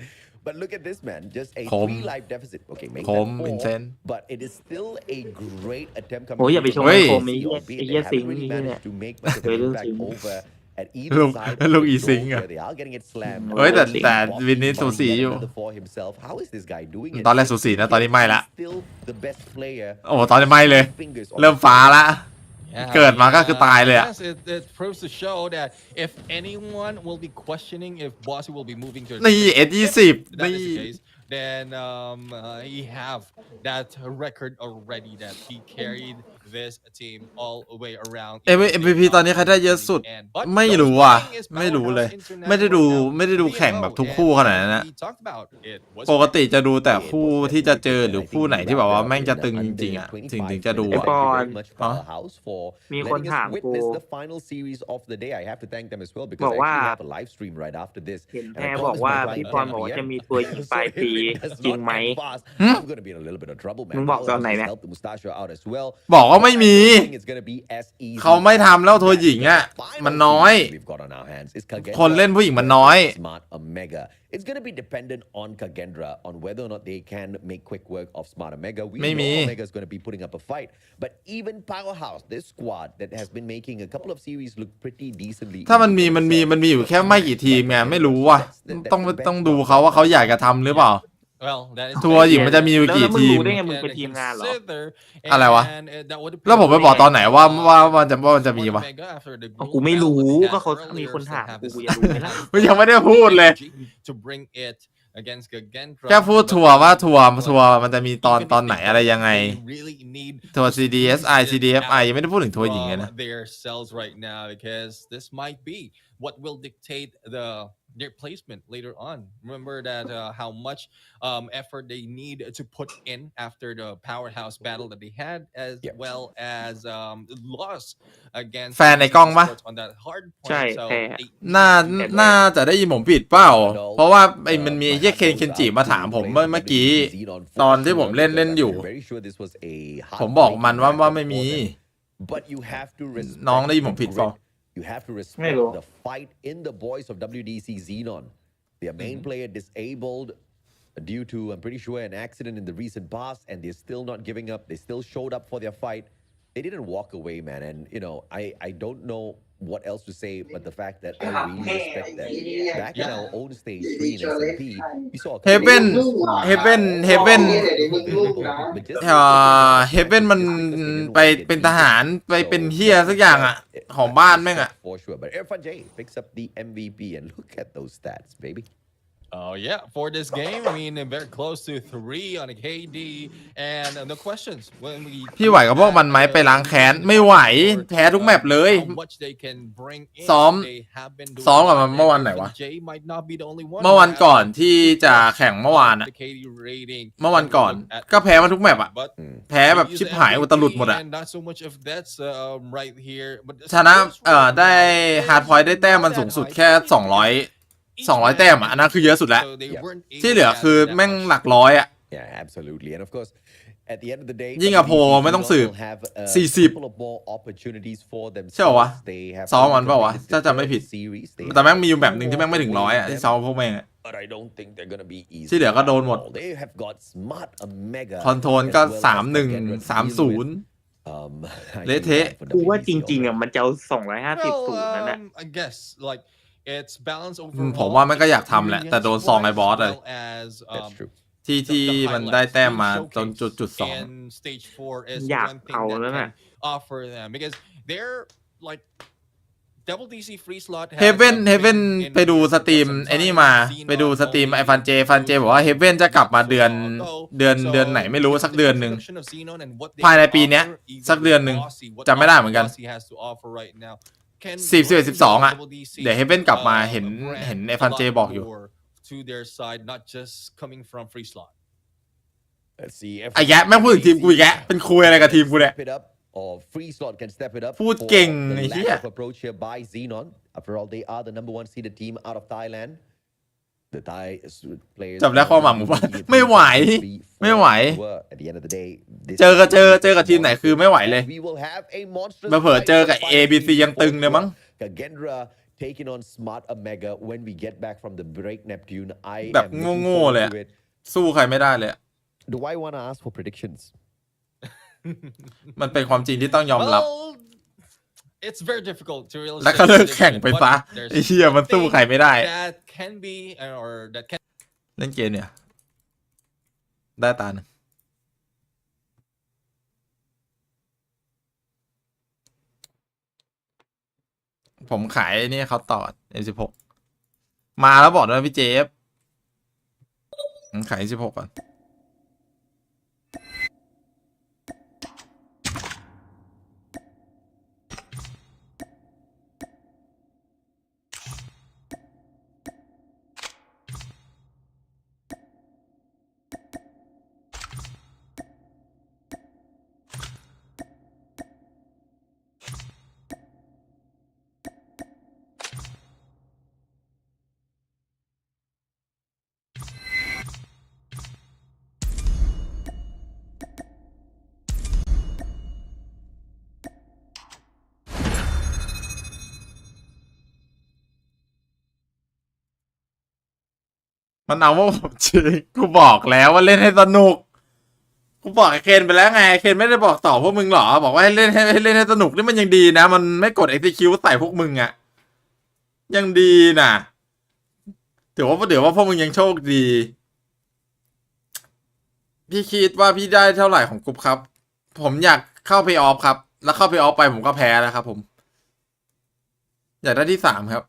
But look at this man, just a คม 3 life deficit. Okay, make คม that วิน 4, เซนต์ but it is still a great attempt coming โอ้ยอย่าไปชม เฮ้ย คมไอ้เหี้ย albeit ไอ้ they เหี้ย haven't สิงห์ really นี่เนี่ย managed to make much of เฮ้ย an เรื่อง impact สิงห์ over at ลู either ก side. ลูก of อี the สิงห์ road อะ where they are getting it slammed. เฮ้ยแต่ Bossy วินนี่สูสี finding อยู่ another for himself. How is this guy doing it? ตอนแรกสูสีนะตอนนี้ไม่ละ Still the best player. โอ้ตอนนี้ไม่เลย Fingers on เริ่มฟ้าละ Yeah, เกิดมาก็คือตายเลยอะ yes, it proves to show that if anyone will be questioning if Bossy will be moving to นี่ S20 that นี่ is the case, then he have that record already that he carried this team all the way around. MVP ตอนนี้ใครได้เยอะสุด ไม่รู้อ่ะไม่รู้เลย ไม่ได้ดูแข่งแบบทุกคู่ขนาดนั้นนะ ปกติจะดูแต่คู่ที่จะเจอหรือคู่ไหนที่แบบว่าแม่งจะตึงจริงๆอ่ะถึงจะดู ไอ้ อ่ะ ปอน Powerhouse for มีคน letting us ถามกู witness the final series of the day. I have to thank them as well because บอก I ว่า actually have a live stream right after this. เห็น And แพร I บอก promise ว่า my พี่ client ปอนบอกว่า at จะ the มี end. ตัวยิงปลาย So ปี if it does จริง not ไหม end fast, I'm gonna be in a little bit of trouble, man. มึงบอกตอนไหน Powerhouse เนี่ย has helped the Mustachio out as well. บอกว่าไม่มี I don't think it's gonna be as easy เขาไม่ทำแล้วทัวร์หญิงอ่ะ Final มันน้อย series we've got on our hands is Kagenda คนเล่นผู้หญิงมันน้อย Smart Omega It's going to be dependent on Kagendra on whether or not they can make quick work of Smart Omega. We ไม่มี know Omega is going to be putting up a fight, but even Powerhouse, this squad that has been making a couple of series look pretty decently. ถ้ามันมีอยู่แค่ไม่กี่ทีมไงไม่รู้ว่ะต้องดูเขาว่าเขาอยากจะทำหรือเปล่า Well, that is ทัวร์หญิงมันจะมีอยู่ แล้ว กี่ มึง ทีม รู้ได้ไงมึงเป็นทีมงานเหรอ อะไรวะ And, that would แล้วผมไปบอกตอนไหนว่ามันจะมีวะ กูไม่รู้ก็เขามีคนถามกูจะรู้ไหมล่ะ กูยังไม่ได้พูดเลย to bring it against Kagendra แค่พูดทัวร์ว่าทัวร์มันจะมีตอนไหนอะไรยังไง really need ทัวร์ CDSI CDFI ยังไม่ได้พูดถึงทัวร์หญิงเลยนะ their cells right now because this might be what will dictate their placement later on. Remember that how much effort they need to put in after the powerhouse battle that they had, as well as loss against แฟนในกล้องปะ on that hard ใช่ point. So แพ้ น่าจะได้ยินผมผิดเปล่า เพราะว่ามันมีเคนจิมาถามผมเมื่อกี้ตอนที่ผมเล่นอยู่ ผมบอกมันว่าไม่มี น้องได้ยินผมผิดเปล่า You have to respect the fight in the voice of WDC Xenon. Their main player disabled due to, I'm pretty sure, an accident in the recent past, and they're still not giving up. They still showed up for their fight. They didn't walk away, man. And, I don't know what else to say, but the fact that I really respect that. Back in our own stage 3 in SMP, we saw Heaven มันไปเป็นทหารไปเป็นเฮียสักอย่างอ่ะของบ้านแม่งอ่ะ For sure, but Irfan J picks up the MVP, and look at those stats, baby. Oh yeah, for this game, I mean, very close to 3 on a KD, and no questions. When we พี่ไหวกับพวกมันไหมไปล้างแค้นไม่ไหวแพ้ทุกแมปเลย how much they can bring in, ซ้อม they have been doing ซ้อมกับมัน that, เมื่อวันไหน and วะ Jay might not be the only one เมื่อวัน who ก่อน has ที่จะแข่งเมื่อวานอ่ะ the KD rating. เมื่อวันก่อนก็แพ้มาทุกแมปอ่ะ But แพ้แบบชิบหายอุตลุดหมดอ่ะ and not so much of that's right here, but ชนะได้ฮาร์ดพอยต์ได้แต้มมันสูงสุดแค่200 แต้มอ่ะอันนั้นคือเยอะสุดแล้ว So they weren't able ที่เหลือ to คือ gather แม่ง that หลักร้อยอ่ะ Yeah, absolutely. And of course, at the end of the day, ยิ่งกับโพลไม่ต้องสืบ have 40 couple of more opportunities for ใช่เหรอวะ themselves. They have ซ้อมมันเปล่าวะถ้าจำไม่ผิด series. They แต่แม่ง have มีอยู่แบบหนึ่งที่แม่งไม่ถึง100อ่ะที่ซ้อมพวกแม่งอะ But I don't think they're gonna be easy. ที่เหลือก็โดนหมด They have got smart Omega. คอนโทรลก็ as well as Kagendra to deal 3-1 with. เละเทะ กูว่าจริงๆอ่ะมันจะเอา250 ศูนย์นั่นแหละ I guess like it's balance ผมว่ามันก็อยากทำแหละแต่โดนซองไอ้บอสเลย That's true. ที่มันได้แต้มมาจนจุด2 and stage 4 is อยาก one thing เอาแล้ว that น่ะ can offer them because they're like double DC free slot เฮเว่นไปดูสตรีมไอ้นี่มาไปดูสตรีมไอ้ฟันเจบอกว่าเฮเว่นจะกลับมาเดือนไหนไม่รู้สักเดือนหนึ่งภายในปีเนี้ยสักเดือนหนึ่งจำไม่ได้เหมือนกัน10 11 12อ่ะเดี๋ยวเฮเว่นกลับมาเห็นไอ้ฟันเจบอกอยู่ to their side not just coming from free slot Let's see. ไอ้แยะแม่งพูดถึงทีมกูอีกแยะเป็นคุยอะไรกับทีมกูเนี่ย Step it up, or free slot can step it up. พูดเก่ง for the ไอ้เหี้ lack ย of approach here by Xenon. After all, they are the number 1 seeded team out of Thailand. The Thai players จำได้ข้อหมาหมู่บ้านไม่ไหว ไม่ไหว At the end of the day, เจอกับทีมไหนคือไม่ไหวเลย we will have a monstrous มาเผลอ fight เจอกับ for ABC ยังตึงเลยมั้ง Kagendra taking on Smart Omega when we get back from the break, Neptune. I แบบ am looking โง่ๆ forward เลยอะ to it. สู้ใครไม่ได้เลยอะ Do I want to ask for predictions? มันเป็นความจริงที่ต้องยอมรับ Well, it's very difficult to really แล้วก็เลิกแข่งไปซะไอ้เหี้ยมันสู้ใครไม่ได้ that can be or that can เล่นเกมเนี่ย ได้ตาหนึ่งผมขายนี่เขาต่อ M16 มาแล้วบอกด้วยพี่เจฟผมขาย M16 ก่อน มันเอาว่าผมจริงกูบอกแล้วว่าเล่นให้สนุกกูบอกไอ้เคนไปแล้วไงเคนไม่ได้บอกต่อพวกมึงหรอบอกว่าให้เล่นให้สนุกนี่มันยังดีนะมันไม่กด execute ใส่พวกมึงอะยังดีนะเดี๋ยวว่าพวกมึงยังโชคดีพี่คิดว่าพี่ได้เท่าไหร่ของกรุ๊ปครับผมอยากเข้าเพย์ออฟครับแล้วเข้าเพย์ออฟไปผมก็แพ้แล้วครับผมอยากได้ที่3ครับ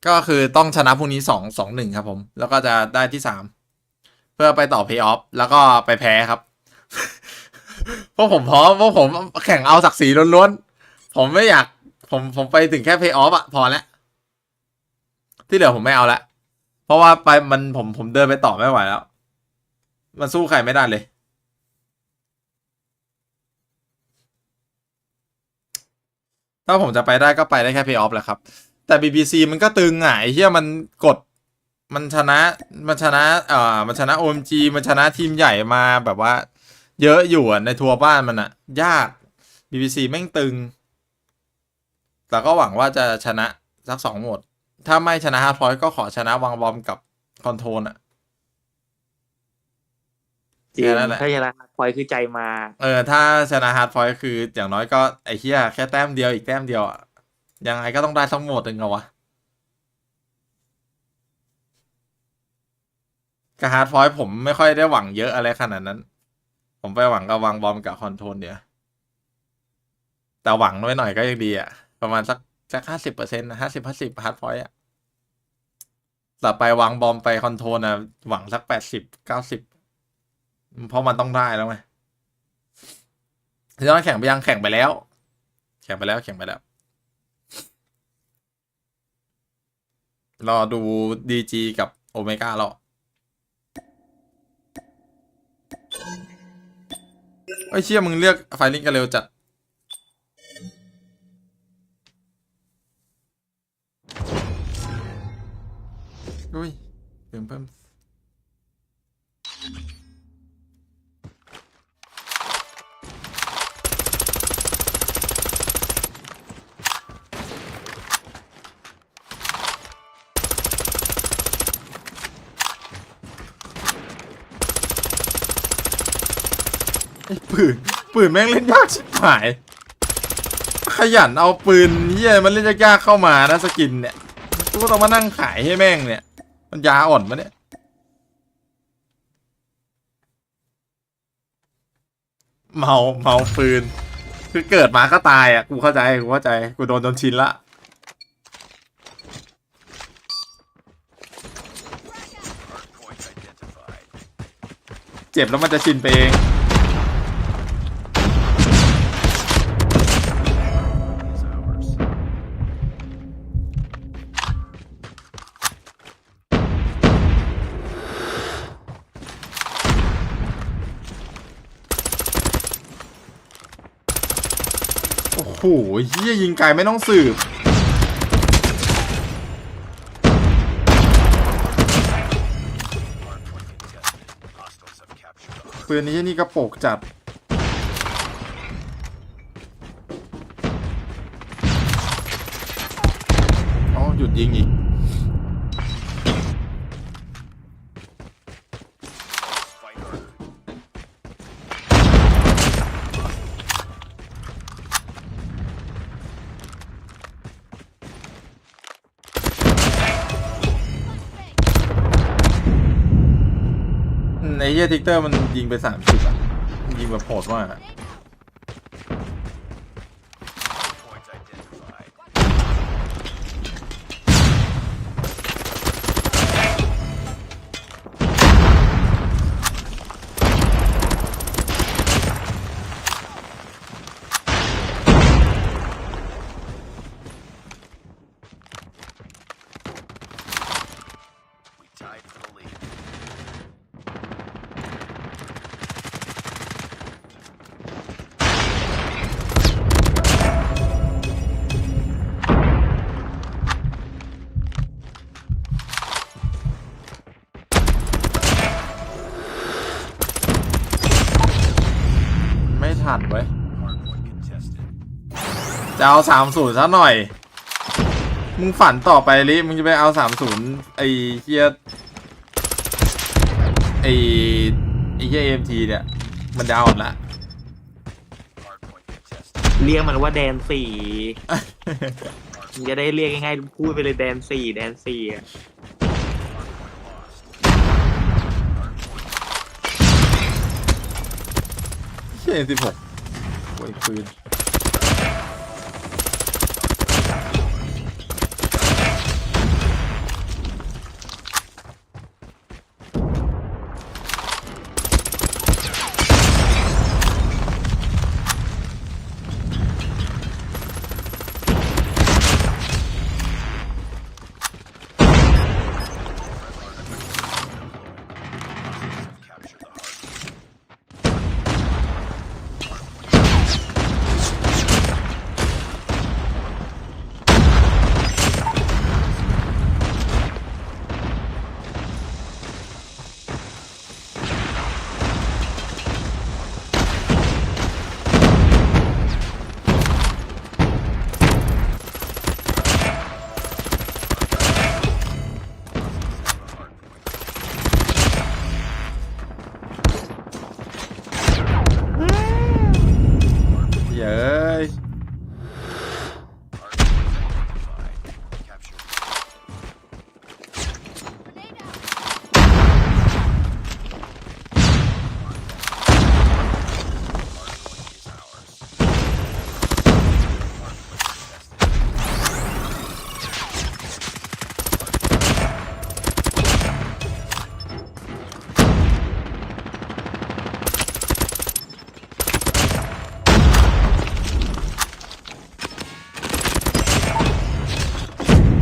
ก็คือต้องชนะพวกนี้2-1ครับผมแล้วก็จะได้ที่3เพื่อไปต่อเพย์ออฟแล้วก็ไปแพ้ครับ เพราะผมพร้อมเพราะผมแข่งเอาศักดิ์ศรีล้วนๆผมไม่อยากผมไปถึงแค่เพย์ออฟอะพอแล้วที่เหลือผมไม่เอาละเพราะว่าไปมันผมเดินไปต่อไม่ไหวแล้วมันสู้ใครไม่ได้เลยถ้าผมจะไปได้ก็ไปได้แค่เพย์ออฟแหละครับแต่ BBC มันก็ตึงอ่ะไอ้เหี้ยมันกดมันชนะมันชนะ OMG มันชนะทีมใหญ่มาแบบว่าเยอะอยู่ในทัวร์บ้านมันอ่ะยาก BBC แม่งตึงแต่ก็หวังว่าจะชนะสัก2 โหมดถ้าไม่ชนะฮาร์ดพอยต์ก็ขอชนะวางบอมกับคอนโทรลอ่ะจริงถ้าชนะพอยคือใจมาถ้าชนะฮาร์ดพอยต์คืออย่างน้อยก็ไอ้เหี้ยแค่แต้มเดียวอีกแต้มเดียวอ่ะยังไงก็ต้องได้ทั้งหมดหนึ่งเอาวะกับฮาร์ดพอยต์ผมไม่ค่อยได้หวังเยอะอะไรขนาดนั้นผมไปหวังกับวางบอมกับคอนโทรลเดียวแต่หวังน้อยหน่อยก็ยังดีอ่ะประมาณสัก50% 50-50ฮาร์ดพอยต์อ่ะต่อไปวางบอมไปคอนโทรลนะหวังสัก80-90เพราะมันต้องได้แล้วไงที่ต้องแข่งไปยังแข่งไปแล้วรอดู DG กับโอเมก้าแล้วไอ้เชี่ยมึงเลือกไฟลิงกันเร็วจัดอุ้ยเพิ่มปืนแม่งเล่นยากชิบหายขยันเอาปืนเหี้ยมันเล่นยากเข้ามานะสกินเนี่ยกูต้องมานั่งขายให้แม่งเนี่ยมันยาอ่อนปะเนี่ยเมาปืนคือเกิดมาก็ตายอ่ะกูเข้าใจกูโดนจนชินละเจ็บแล้วมันจะชินไปเองโอ้โหเหี้ยยิงไกลไม่ต้องสืบปืนนี้นี่กระโปกจัดอ๋อหยุดยิงอีกไอ้เหี้ยทิกเตอร์มันยิงไป30อ่ะยิงแบบโหดมากอะทันไว้จะเอา30ซะหน่อยมึงฝันต่อไปลิมึงจะไปเอา30ไอ้เหี้ย ไอ้เหี้ย AMT เนี่ยมันจะอ่อนละ เรียกมันว่าแดนสี่จะได้เรียกง่ายๆพูดไปเลยแดนสี่แดนสี่อ่ะเชี่ย16โวยปืนเย้ย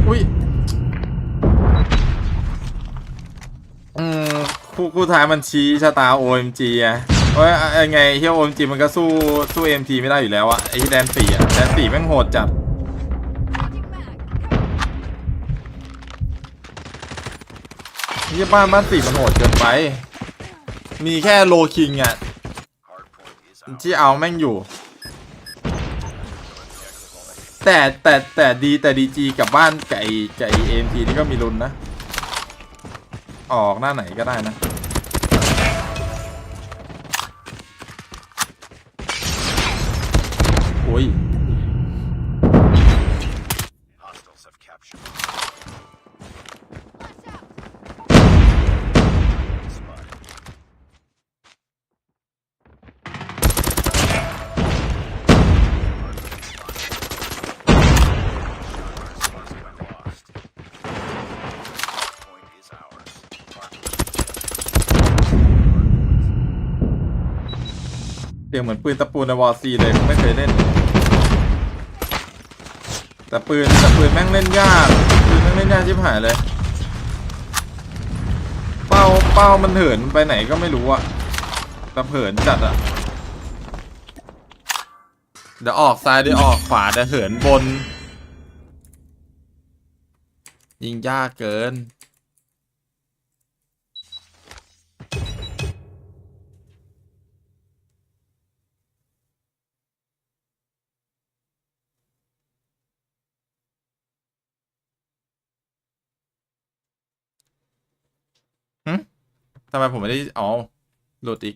อุ้ยคู่ท้ายมันชี้ชะตา OMG อ่ะว่าไงเฮีย OMG มันก็สู้ MT ไม่ได้อยู่แล้วอะไอ้แดน4อะแดน4แม่งโหดจัดเฮียบ้าน4มันโหดเกินไปมีแค่โลคิงอะที่เอาแม่งอยู่แต่ดีจีกับบ้านไก่AMT นี่ก็มีลุ้นนะออกหน้าไหนก็ได้นะโอ้ยเสียงเหมือนปืนตะปูในวอร์ซีเลยไม่เคยเล่นแต่ปืนแม่งเล่นยากปืนแม่งเล่นยากชิบหายเลยเป้ามันเหินไปไหนก็ไม่รู้อะแต่เหินจัดอะเดี๋ยวออกซ้ายเดี๋ยวออกขวาเดี๋ยวเหินบนยิงยากเกินทำไมผมไม่ได้อ๋อโหลดอีก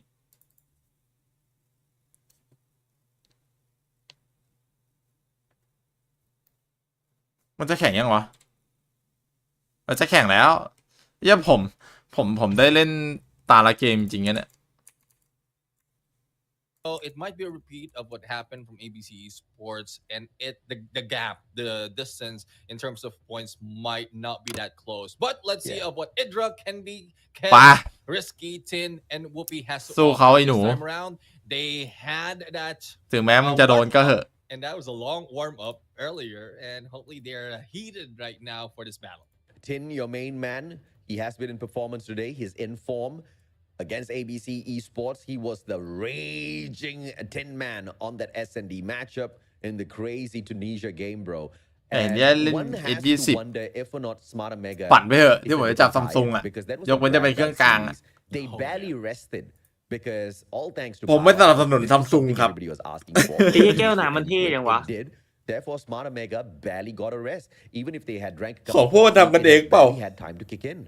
มันจะแข่งยังวะมันจะแข่งแล้วเยี่ยผมได้เล่นตาละเกมจริงๆเนี่ย So it might be a repeat of what happened from ABC Sports, and the gap, the distance in terms of points might not be that close. But let's see of what Idra can be, Risky, Tin, and Whoopi has to offer this time around. They had that. ถึงแม้มันจะโดนก็เหอะ And that was a long warm up earlier, and hopefully they're heated right now for this battle. Tin, your main man, he has been in performance today. He's in form. Against ABC Esports, he was the raging tin man on that S&D matchup in the crazy Tunisia game, bro. And one has to wonder if or not Smarter Mega ปั่นไปเถอะที่ผมจะจับซัมซุงอะยกเว้นจะเป็นเครื่องกลางอะ They barely rested because all thanks to ผมไม่สนับสนุนซัมซุงครับ ไอ้แก้วหนามันเท่ยังวะ Therefore, Smarter Mega barely got a rest, even if they had drank. ขอพูดทำกันเองเปล่า He had time to kick in.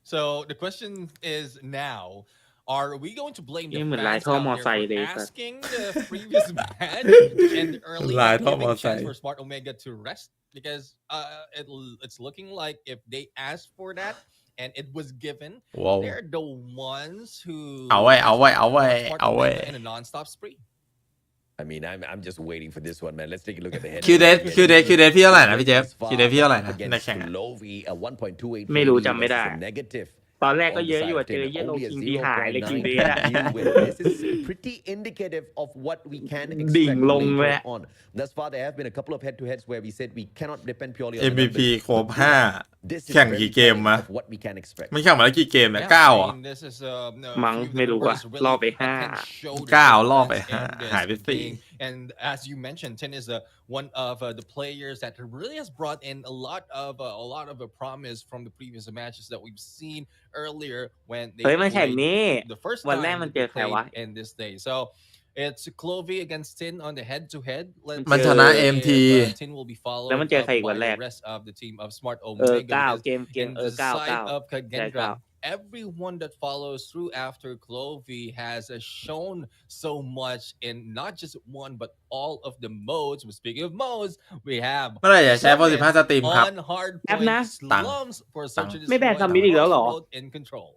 So the question is now, are we going to blame the นี่เหมือน fans ลายท่อ out มอ there ไซค์ for เลยครับ asking the previous match to end early ลาย and ท่อมอ giving ไซ chance ค์ for Smart Omega to rest? Because it's looking like if they asked for that and it was given, ว้าว they're the ones who เอาไว้เอาไว้เอาไว้ Smart เอาไว้ Omega in a non-stop spree. I mean, I'm just waiting for this one, man. Let's take a look at the head. คิวเดทพี่เท่าไหร่นะพี่เจฟคิวเดทพี่เท่าไหร่นะในแข่งอะ ไม่รู้จำไม่ได้ negative. ตอนแรกก็เยอะอยู่เจอเยลโลคิงดีหายเลยคิวเดทอะ This is pretty indicative of what we can ดิ่ง expect ลงเลย later on. Thus far, there have been a couple of head-to-heads where we said we cannot depend purely on the MVP numbers. ครบ This is แข่ง very กี่เกม indicative มะ of what we can expect. ไม่แข่งมาแล้วกี่เกมเนี่ย Yeah, 9 I เหรอ mean, this isมั้ง few ไม่รู้ว่ะ numbers really รอบไป can show the 9 รอบไป difference in 5 หายไป this being. And as you mentioned, Tin is one of the players that really has brought in a lot of a promise from the previous matches that we've seen earlier when they เฮ้ยมันแข่ง played นี้ the first วันแรก time มันเจ they อใครวะ played in this day. So it's Clovey against Tin on the head-to-head. Let's มันชนะ see if, MT Tin will be followed แล้วมันเจอ up ใครอีกวัน by แร the ก rest of the team of Smart 9 Omega. เก Because ม in the 9 side of ใช่ Kagendra, everyone that follows through after Clovey has shown so much in not just one but all of the modes. But speaking of modes, we have เมื่อไหร่จะใช้โปร15 สตรีมครับ on hard แป๊บนะ point slums for search and ไม่แบน destroy ทำมิดอีกแล้วเหรอ road in control.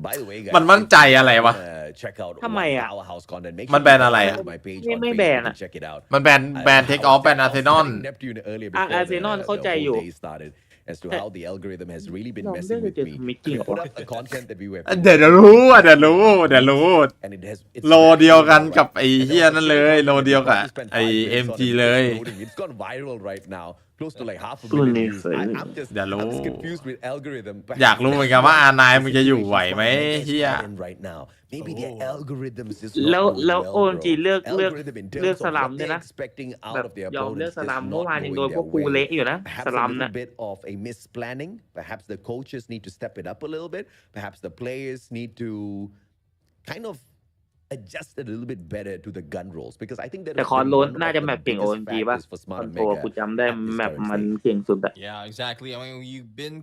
By the way, guys, มันมั่นใจอะไรวะ check out ทำไมอะ Powerhouse content. Make มัน sure แบ you นอะไรอะ follow my page ไม่ on ไม่ Facebook แบน and อะ check it out. มันแบนเทคออฟแบนอาร์เซนอล Neptune earlier อ่ะ before Arsenal the เข้าใจ whole อยู่ day started as to แต่ how the algorithm has really been เราไม่ messing ได้ with เจอ me. มิกกี้ We หรอ put up the content that we were เดี๋ยวรู้เดี๋ยวรู้ and it has โลเดียวกันกับไอ้เฮียนั่นเลยโลเดียวกับไอ้ MG เลย It's gone viral right now. Close to like half a รุ่น million นี้ views. สวย I'm just เดี๋ยวรู้ confused with algorithm. อยากรู้เหมือนกันว่า R9 มันจะอยู่ไหวไหมเฮีย right now. Maybe their algorithms just แล้ว not doing แล้ว well, โอนจี bro. เลือก Algorithm in เลือก terms ส of ลัม what ด้วย they're นะ expecting แบ out บ of their ยอมเลือก opponents สลัม is เมื่อ not วานยังโด going นพว their กกู way. เละอยู่นะ Perhaps ส a ลัม little นะ bit of a misplanning. Perhaps the coaches need to step it up a little bit. Perhaps the players need to kind of adjust a little bit better to the gun rolls because I think that แต่ has คอน been โลน one น่า of จะ the แมปเก่ง biggest OMG ป่ะ factors for ค Smart อนโทร Omega กูจำได้ at this แมป current มัน stage. เก่งสุดอะ Yeah, exactly. I mean, you've been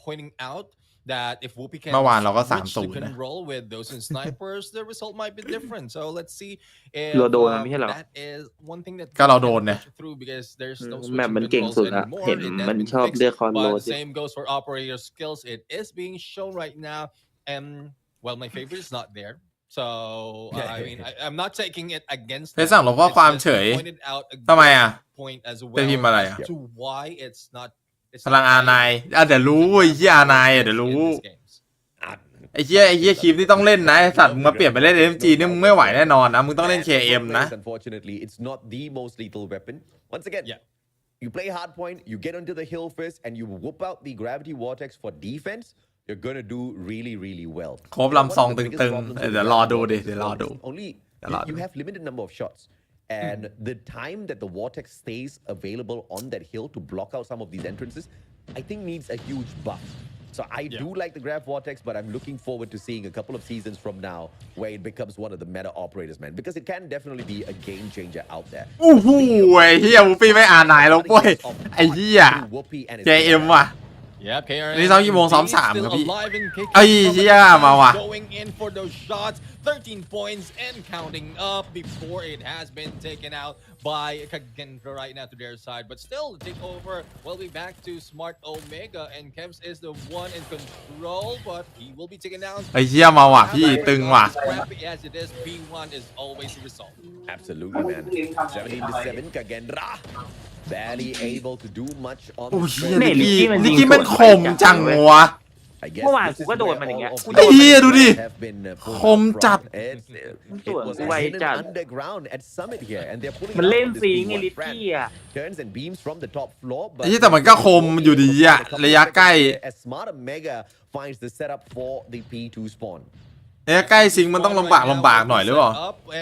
pointing out that if Whoopi can เมื่อวานเราก็ switch the 3-0 นะ control with those snipers, the result might be different. So let's see if เราโดนมันไม่ใช่เหรอ that is one thing that ก็เรา we โด can นเนี่ย push through because there's no แมป switching มันเก่ง controls สุดอะ anymore. เห็น It has มัน been ชอบ fixed, เลือกคอนโล but น the same goes for operator skills. It is being shown right now, and well, my favorite is not there. So I mean, I'm not taking it against เพชรสั่งลบข้อ It's ความ just เฉย pointed out a ทำไมอ่ะ good point as ไปพิมพ์อะไร well อ่ะ as to why it's not พลัง R9 เดี๋ยวรู้ไอ้เหี้ย R9 เดี๋ยวรู้ in these games. ไอ้เหี้ยคลิปที่ต้องเล่นนะไอ้สัตว์มึงมาเปลี่ยนไปเล่น MG นี่มึงไม่ไหวแน่นอนนะมึงต้องเล่น KM นะ Unfortunately, it's not the most lethal weapon. Once again, Yeah. you play hardpoint, you get onto the hill first, and you whoop out the gravity vortex for defense. You're gonna do really, really well. ครบลำซองตึงๆเดี๋ยวรอดูดิเดี๋ยวรอดู Only เดี๋ยวรอดู you have limited number of shots. And the time that the vortex stays available on that hill to block out some of these entrances, I think needs a huge buff. So I do like the Grav Vortex, but I'm looking forward to seeing a couple of seasons from now where it becomes one of the meta operators, man, because it can definitely be a game changer out there. โอ้โหไอ้เหี้ยวูฟี่ไม่ R9 แล้วเว้ยไอ้เหี้ย KM ว่ะ Yeah, KRM นี่ซ้อมกี่โมงซ้อม indeed 3 still ครับพี่ alive in KK ไอ้เหี้ยมาว่ะ going in for those shots, 13 points and counting up before it has been taken out by Kagendra right now to their side. But still, the takeover will be back to Smart Omega, and Kemps is the one in control, but he will be taken down. ไอ้เหี้ยมาว่ะพี่ตึงว่ะ Scrappy as it is, B1 is always the result. Absolutely, man. 17-7, Kagendra. Barely able to do much on โอ้ the เหี้ย stretch. นิกกี้มันคมจังวะ I guess เมื่อวาน this กู is ก็โดน where มันอย่างเงี้ย all of กู the โดน เหี้ยดูดิ have been pulled คม up จัด from. It was ไว hidden จัด underground at Summit here, and they're pulling มัน it out เล่น from this ซีไง B1 ลิฟ front. กี้อ่ะ Turns and beams from the top floor, ไอ้เหี้ยแต่มันก็คมอยู่ดีอะระยะใกล้ as Smart Omega finds the setup for the P2 spawn. ระยะใกล้ซิงมันต้องลำบากหน่อยหรือเปล่า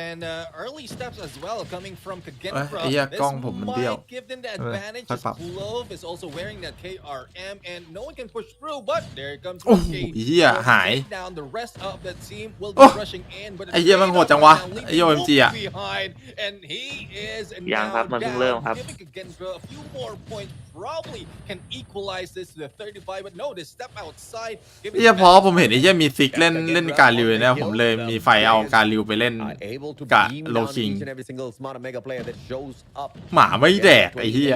And early steps as well coming from Kagendra. ไอ้เหี้ยกล้องผมมันเบี้ยว Might give them the advantage. ค่อย As ปรับ Clove is also wearing that KRM, and no one can push through. But there comes โอ้โห Rookie. เหี้ย Will หาย take down the rest of the team will โอ้ be rushing in, but ไอ้เหี้ยมันโหดจังวะไอ้ OMG อะ behind, and he is ยังครับ now มันเพิ่งเริ่ม down, ครับ giving Kagendra a few more points probably can equalize this to the 35 but no they step outside เหี้ยเพราะผมเห็นไอ้เหี้ยมีซิกเล่นการริวเนี่ยผมเลยมีไฟเอาการริวไปเล่นกะโลคิงหมาไม่แดกไอ้เหี้ย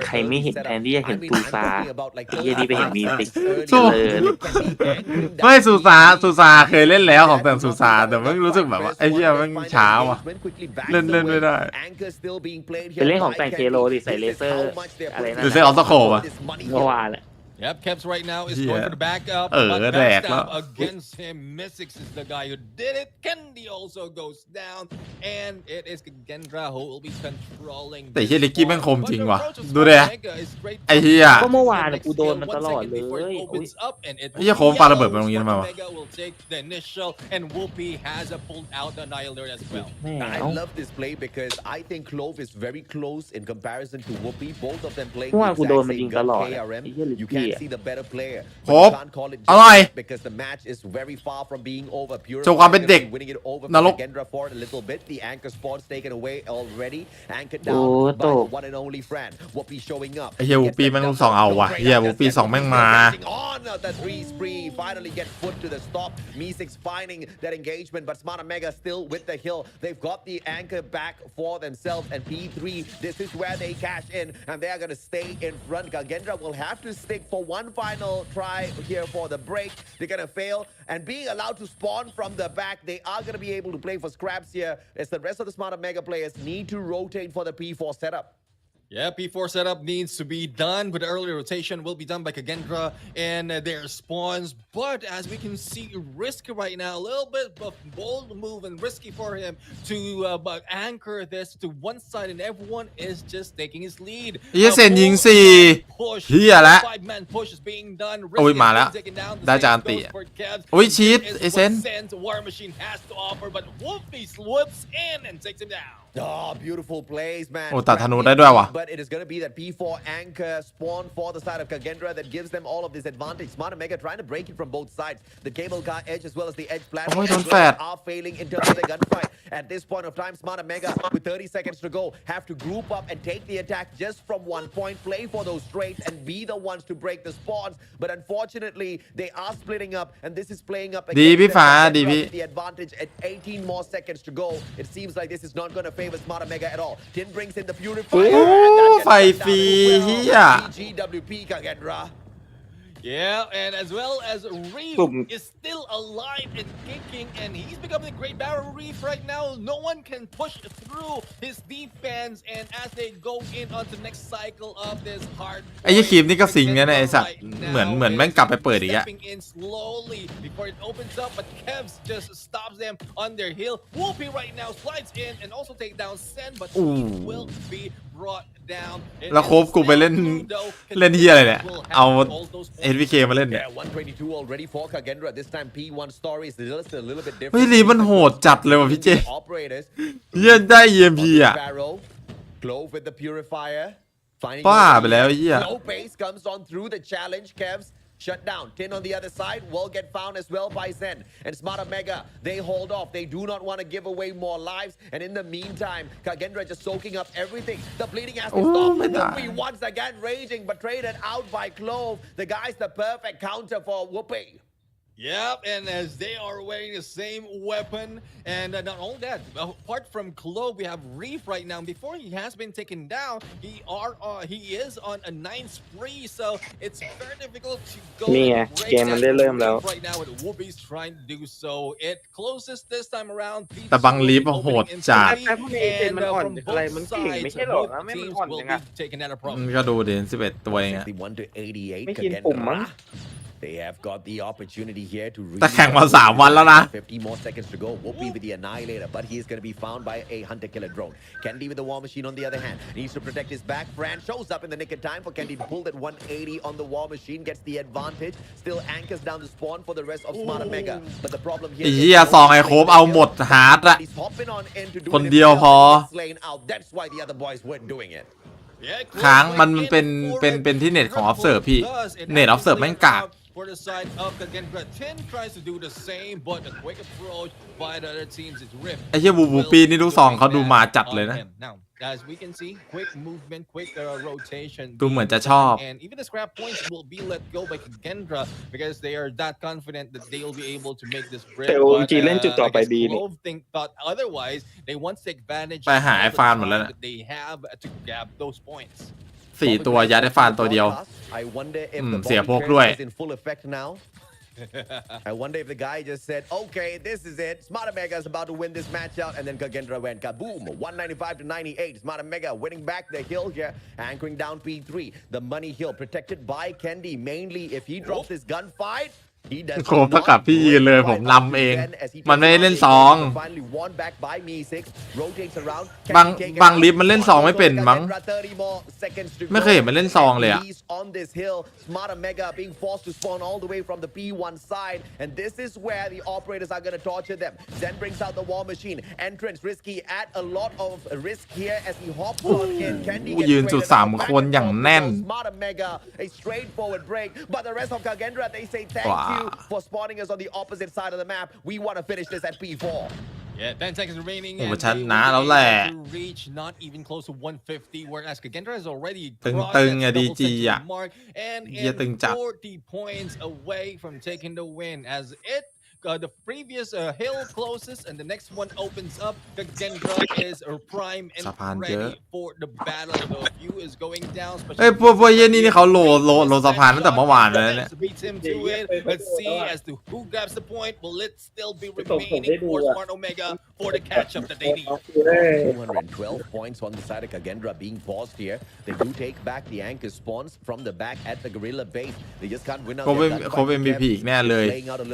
ใครไม่เห็นแทนที่จะเห็นซูซาเฮียดีไปเห็นมีซิก สู้ เลย ไม่ซูซาเคยเล่นแล้วของแต่ซูซาแต่ไม่รู้สึกแบบว่าไอ้เหี้ยมันช้าว่ะเล่นไม่ได้ เป็นเรื่องของแต่งเคโลดิใส่เลเซอร์อะไรนั่น หรือเซอร์ออฟสโคปอะ เมื่อวานแหละ Yep, Kevs right now is going for the backup. But backstab against him. Mystics is the guy who did it. Kendi also goes down. And it is Gendra who will be controlling. แต่เฮียลิกกี้แม่งคมจริงว่ะดูดิไอ้เฮีย ก็เมื่อวานกูโดนมันตลอดเลย ไอ้เฮียโค้งปาระเบิดไปตรงนี้ทำไมวะ And Whoopi has pulled out the Annihilator as well. I love this play because I think Clove is very close in comparison to Whoopi. Both of them playing the exact same gun KRM. You can't see the better player. But you can't call it just because the match is very far from being over. Purifier winning it over from Gendra for a little bit. The anchor spot's taken away already. Anchor down by the one and only friend. Whoopi showing up. ไอ้เฮียวูปี้แม่งสองเอาว่ะเฮียวูปี้สองแม่งมา The 3 spree finally gets put to the stop. M16 finding that engagement, but Smart Mega still with the hill. They've got the anchor back for themselves, and P3, this is where they cash in, and they are going to stay in front. Gendra will have to stick for one final try here for the break. They're going to fail, and being allowed to spawn from the back, they are going to be able to play for scraps here, as the rest of the Smart Mega players need to rotate for the P4 setup. Yeah, P4 setup needs to be done, but the early rotation will be done by Kagendra and their spawns. But as we can see, risky right now, a little bit of bold move and risky for him to anchor this to one side, and everyone is just taking his lead. เฮียเซนยิงสี่เฮียละ 5-man push is being done. โอ้ยมาแล้วได้จานตีโอ้ยชีตไอเซน War Machine has to offer, but Wolfie swoops in and takes him down. Oh, beautiful plays, man. โอ้ตัดธนูได้ด้วยว่ะ But it is going to be that P4 anchor spawn for the side of Kagendra that gives them all of this advantage. Smart Mega trying to break it from both sides. The cable car edge as well as the edge platform are failing in terms of the gunfight. At this point of time, Smart Mega with 30 seconds to go have to group up and take the attack just from one point, play for those straights and be the ones to break the spawns. But unfortunately, they are splitting up, and this is playing up against the advantage at 18 more seconds to go. It seems like this is not going to favor Smart Mega at all. Tin brings in the Purifier. ไฟฟรีเฮีย GWP Kagendra. Yeah, and as well as Reef is still alive and kicking, and he's becoming a great barrel Reef right now. No one can push through his defense, and as they go in on the next cycle of this hard. ไอ้ยี่คีมนี่ก็สิงเนี่ยนะไอ้สัตว์เหมือนแม่งกลับไปเปิดอีกอะ Stepping in slowly before it opens up, but Kevs just stops them on their heel. Whoopi right now slides in and also take down Sen, but he will be brought down. แล้วโคบกูไปเล่นเฮียอะไรเนี่ยเอาHVK มาเล่นเนี่ย 122 already for Kagendra. This time P1 story is just a little bit different. เฮ้ยลีมันโหดจัดเลยว่ะพี่เจเฮียได้ EMP อ่ะ Clove with the Purifier. ป้าไปแล้วไอ้เหี้ย Low pace comes on through the challenge. Kevs shut down. Tin on the other side will get found as well by Zen. And Smarter Mega, they hold off. They do not want to give away more lives. And in the meantime, Kagendra just soaking up everything. The bleeding has to stop. And Whoopi once again raging, but traded out by Clove. The guy's the perfect counter for Whoopi. Yep, and as they are wearing the same weapon, and not only that, apart from Clove, we have Reef right now. Before he has been taken down, he is on a 9 spree, so it's very difficult to go. นี่ไงเกมมันได้เริ่มแล้ว Right now, with Whoopi's trying to do so, it closes this time around. แต่บางลีฟโหดจัด แต่พวกนี้เป็นมันอ่อนอะไรมันเก่งไม่ใช่หรอนะไม่มันอ่อนยังไง ก็ดูเด่น11ตัวเองอะ 61 to 88. ไม่กินปุ่มมั้ง They have got the opportunity here to แต่แข่งมา3 วันแล้วนะ 50 more seconds to go. Whoopi with the Annihilator, but he is going to be found by a Hunter Killer drone. Kendi with the War Machine on the other hand needs to protect his back. Fran shows up in the nick of time for Kendi to pull that 180 on the War Machine, gets the advantage. Still anchors down the spawn for the rest of Smarter Mega. But the problem here ไอ้เหี้ยซองไอ้โคบเอาหมดฮาร์ดอะคนเดียวพอ That's why the other boys weren't doing it. ค้างมันเป็นที่เน็ตของ Observe พี่เน็ต Observe แม่งกาก for the side of Kagendra. Tin tries to do the same, but a quick approach by the other teams is ripped. ไอ้เหี้ยบูปีนี่ลูกซองเขาดูมาจัดเลยนะ Now, as we can see, quick movement, quick rotation. ดูเหมือนจะชอบ And even the scrap points will be let go by Kagendra because they are that confident that they will be able to make this break. แต่ OMG เล่นจุดต่อไปดีนี่ Clove thought otherwise. They want to take advantage ไปหาไอ้ฟานหมดแล้วนะ that they have to grab those points. 4 ตัวยัดไอ้ฟานตัวเดียว เสียพกด้วย I wonder if the guy just said, okay, this is it. Smarter Mega is about to win this match out. And then Kagendra went kaboom. 195 to 98. Smarter Mega winning back the hill here. Anchoring down P3. The money hill protected by Kendi. Mainly if he drops this gunfight. โคมเท่ากับพี่ยืนเลยผมนำเอง มันไม่ได้เล่นซองบางลิฟต์มันเล่นซองไม่เป็นมั้งไม่เคยเห็นมันเล่นซองเลยอะ Smarter Mega being forced to spawn all the way from the P1 side, and this is where the operators are going to torture them. Zen brings out the war machine. Entrance risky at a lot of risk here as he hops on in. Kendi ยืนจุด3 คนอย่างแน่น Smarter Mega a straightforward break, but the rest of Kagendra they say thank you for spawning us on the opposite side of the map. We want to finish this at P4. Yeah, 10 seconds remaining. โอ้ชนะแล้วแหละ Reach not even close to 150, whereas Kagendra is already ตึงๆอะ crossed that DG double อะ century mark and เหี้ยตึงจัด 40 points away from taking the win as it the previous hill closes and the next one opens up. Kagendra is prime and ready for the battle. The view is going down. เอ้ยพวกเหี้ยนี่เขาโลสะพานตั้งแต่เมื่อวานเลยเนี่ย Let's see as to who grabs the point. Will it still be remaining for Smart Omega for the catch up that they need? 212 points on the side of Kagendra being paused here. They do take back the anchor spawns from the back at the Gorilla base. They just can't win out. เขาเป็น MVP อีกแน่เลย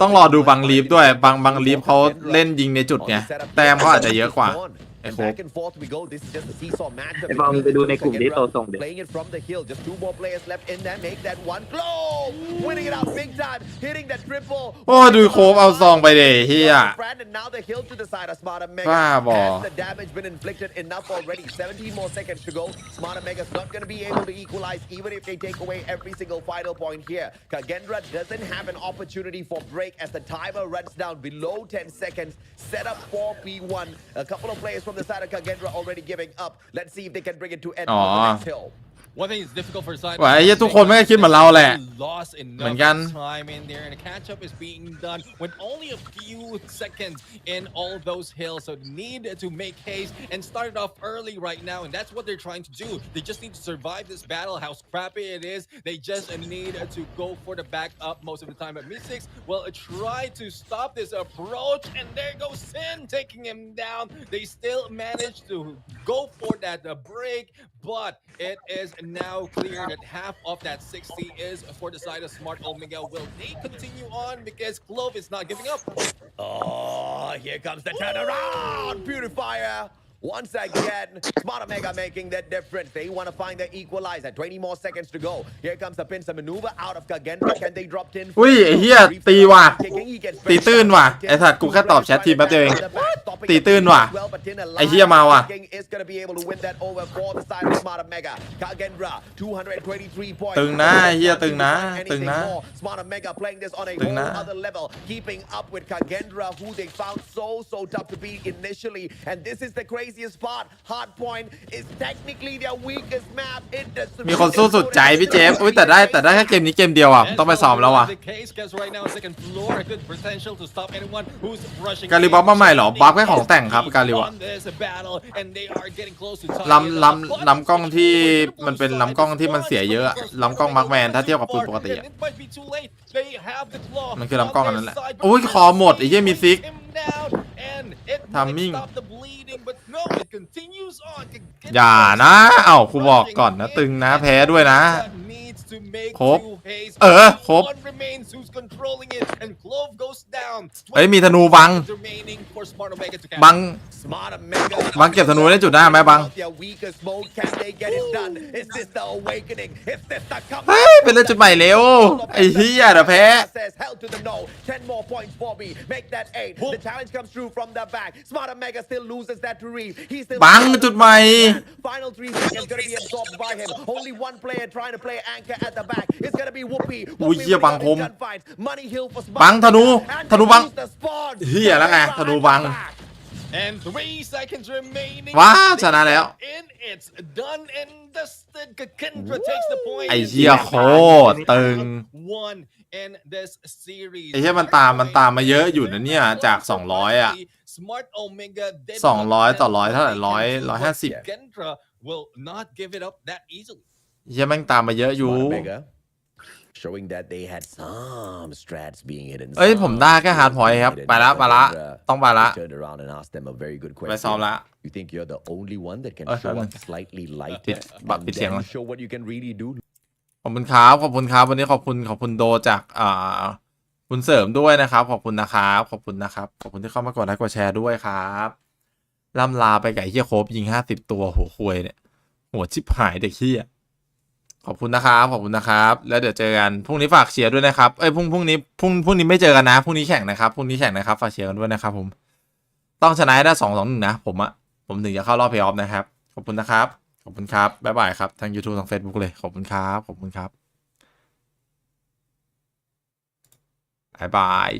ต้องรอดูบางลีฟด้วยบางลีฟเขาเล่นยิงในจุดไงแต้มเขาอาจจะเยอะกว่าไอ้โคบ ไอ้บอลไปดูในกลุ่มที่โตส่งเด็ก Playing it from the hill, just 2 more players left in there. Make that one Clove, winning it out big time, hitting that triple. โอ้ดูโคบเอาซองไปเดยเฮีย And now the hill to the side of Smarter Mega. บ้าบอ Has the damage been inflicted enough already? 17 more seconds to go. Smarter Mega's not going to be able to equalize even if they take away every single final point here. Kagendra doesn't have an opportunity for break as the timer runs down below 10 seconds. Set up for P1. A couple of players from the side of Kagendra already giving up. Let's see if they can bring it to end on the next hill. One thing is difficult for side. ว่าไอ้เหี้ยทุกคนไม่ได้คิดเหมือนเราแหละ เหมือนกัน time in there and the catch up is being done with only a few seconds in all those hills, so need to make haste and start it off early right now, and that's what they're trying to do. They just need to survive this battle, how scrappy it is. They just need to go for the back up most of the time. But M16 will try to stop this approach, and there goes Sin taking him down. They still manage to go for that break, but it is now clear that half of that 60 is for the side of Smart Omega. Will they continue on because Clove is not giving up? Oh, here comes the turnaround, Purifier. Once again, Smart Omega making that difference. They want to find the equalizer. 20 more seconds to go. Here comes the pincer maneuver out of Kagendra. Can they drop in? อุ้ยไอ้เหี้ยตีว่ะตีตื้นว่ะไอ้สัตว์กูแค่ตอบแชททีมแป๊บเดียวเองตีตื้นว่ะไอ้เหี้ยมาว่ะ is going to be able to win that over for the side of Smart Omega. Kagendra 223 points. ตึงนะเหี้ยตึงนะตึงนะ Smart Omega playing this on a whole other level, keeping up with Kagendra, who they found so tough to beat initially. And this is the craziest part. Hardpoint is technically their weakest map. มีคนสู้สุดใจพี่เจฟอุ้ยแต่ได้แค่เกมนี้เกมเดียวอ่ะต้องไปซ้อมแล้วอ่ะการีบ็อกมาใหม่เหรอบัฟแค่ของแต่งครับการีบ็อกลำกล้องที่มันเป็นลำกล้องที่มันเสียเยอะลำกล้องมาร์คแมนถ้าเทียบกับปืนปกติมันคือลำกล้องอันนั้นแหละโอ้ยคอหมดไอ้เหี้ยมีซิกทัมมิ่งอย่านะเอ้ากูบอกก่อนนะตึงนะแพ้ด้วยนะครบครบเฮ้ยมีธนูบังเก็บธนูได้จุดได้ไหมบังเฮ้ยเป็นเล่นจุดใหม่เร็วไอ้เหี้ยเดี๋ยวแพ้บังจุดใหม่ Final 3 seconds going to be absorbed by him. Only one player trying to play anchor at the อุ้ยเหี้ยบังคมบังธนูบังเหี้ยแล้วไงธนูบัง And 3 seconds remaining. ว้าวชนะแล้ว It's done and dusted. Kendra takes the point. ไอ้เหี้ยโคตรตึง One in this series. ไอ้เหี้ยมันตามมาเยอะอยู่นะเนี่ยจาก200อ่ะ Smart Omega 200ต่อ100เท่าไหร่150 Kendra will not give it up that easily. เหี้ยแม่งตามมาเยอะอยู่ showing that they had some strats being hidden เอ้ยผมได้แค่ฮาร์ดพอยต์ครับไปละต้องไปละ turned around and asked them a very good ไปซ้อม question ละ you think you're the only one that can show up slightly lighter ปิดเสียง and show what you can really do ขอบคุณครับวันนี้ขอบคุณโดจากคุณเสริมด้วยนะครับขอบคุณนะครับขอบคุณที่เข้ามากดไลค์กดแชร์ด้วยครับล่ำลาไปไก่เหี้ยโคบยิง50ตัวหัวควยเนี่ยหัวชิบหายเด็กเหี้ยขอบคุณนะครับแล้วเดี๋ยวเจอกันพรุ่งนี้ฝากเชียร์ด้วยนะครับพรุ่งนี้ไม่เจอกันนะพรุ่งนี้แข่งนะครับฝากเชียร์กันด้วยนะครับผมต้องชนะได้2-1นะผมถึงจะเข้ารอบเพลย์ออฟนะครับขอบคุณนะครับบ๊ายบายครับทาง YouTube ทาง Facebook เลยขอบคุณครับบ๊ายบาย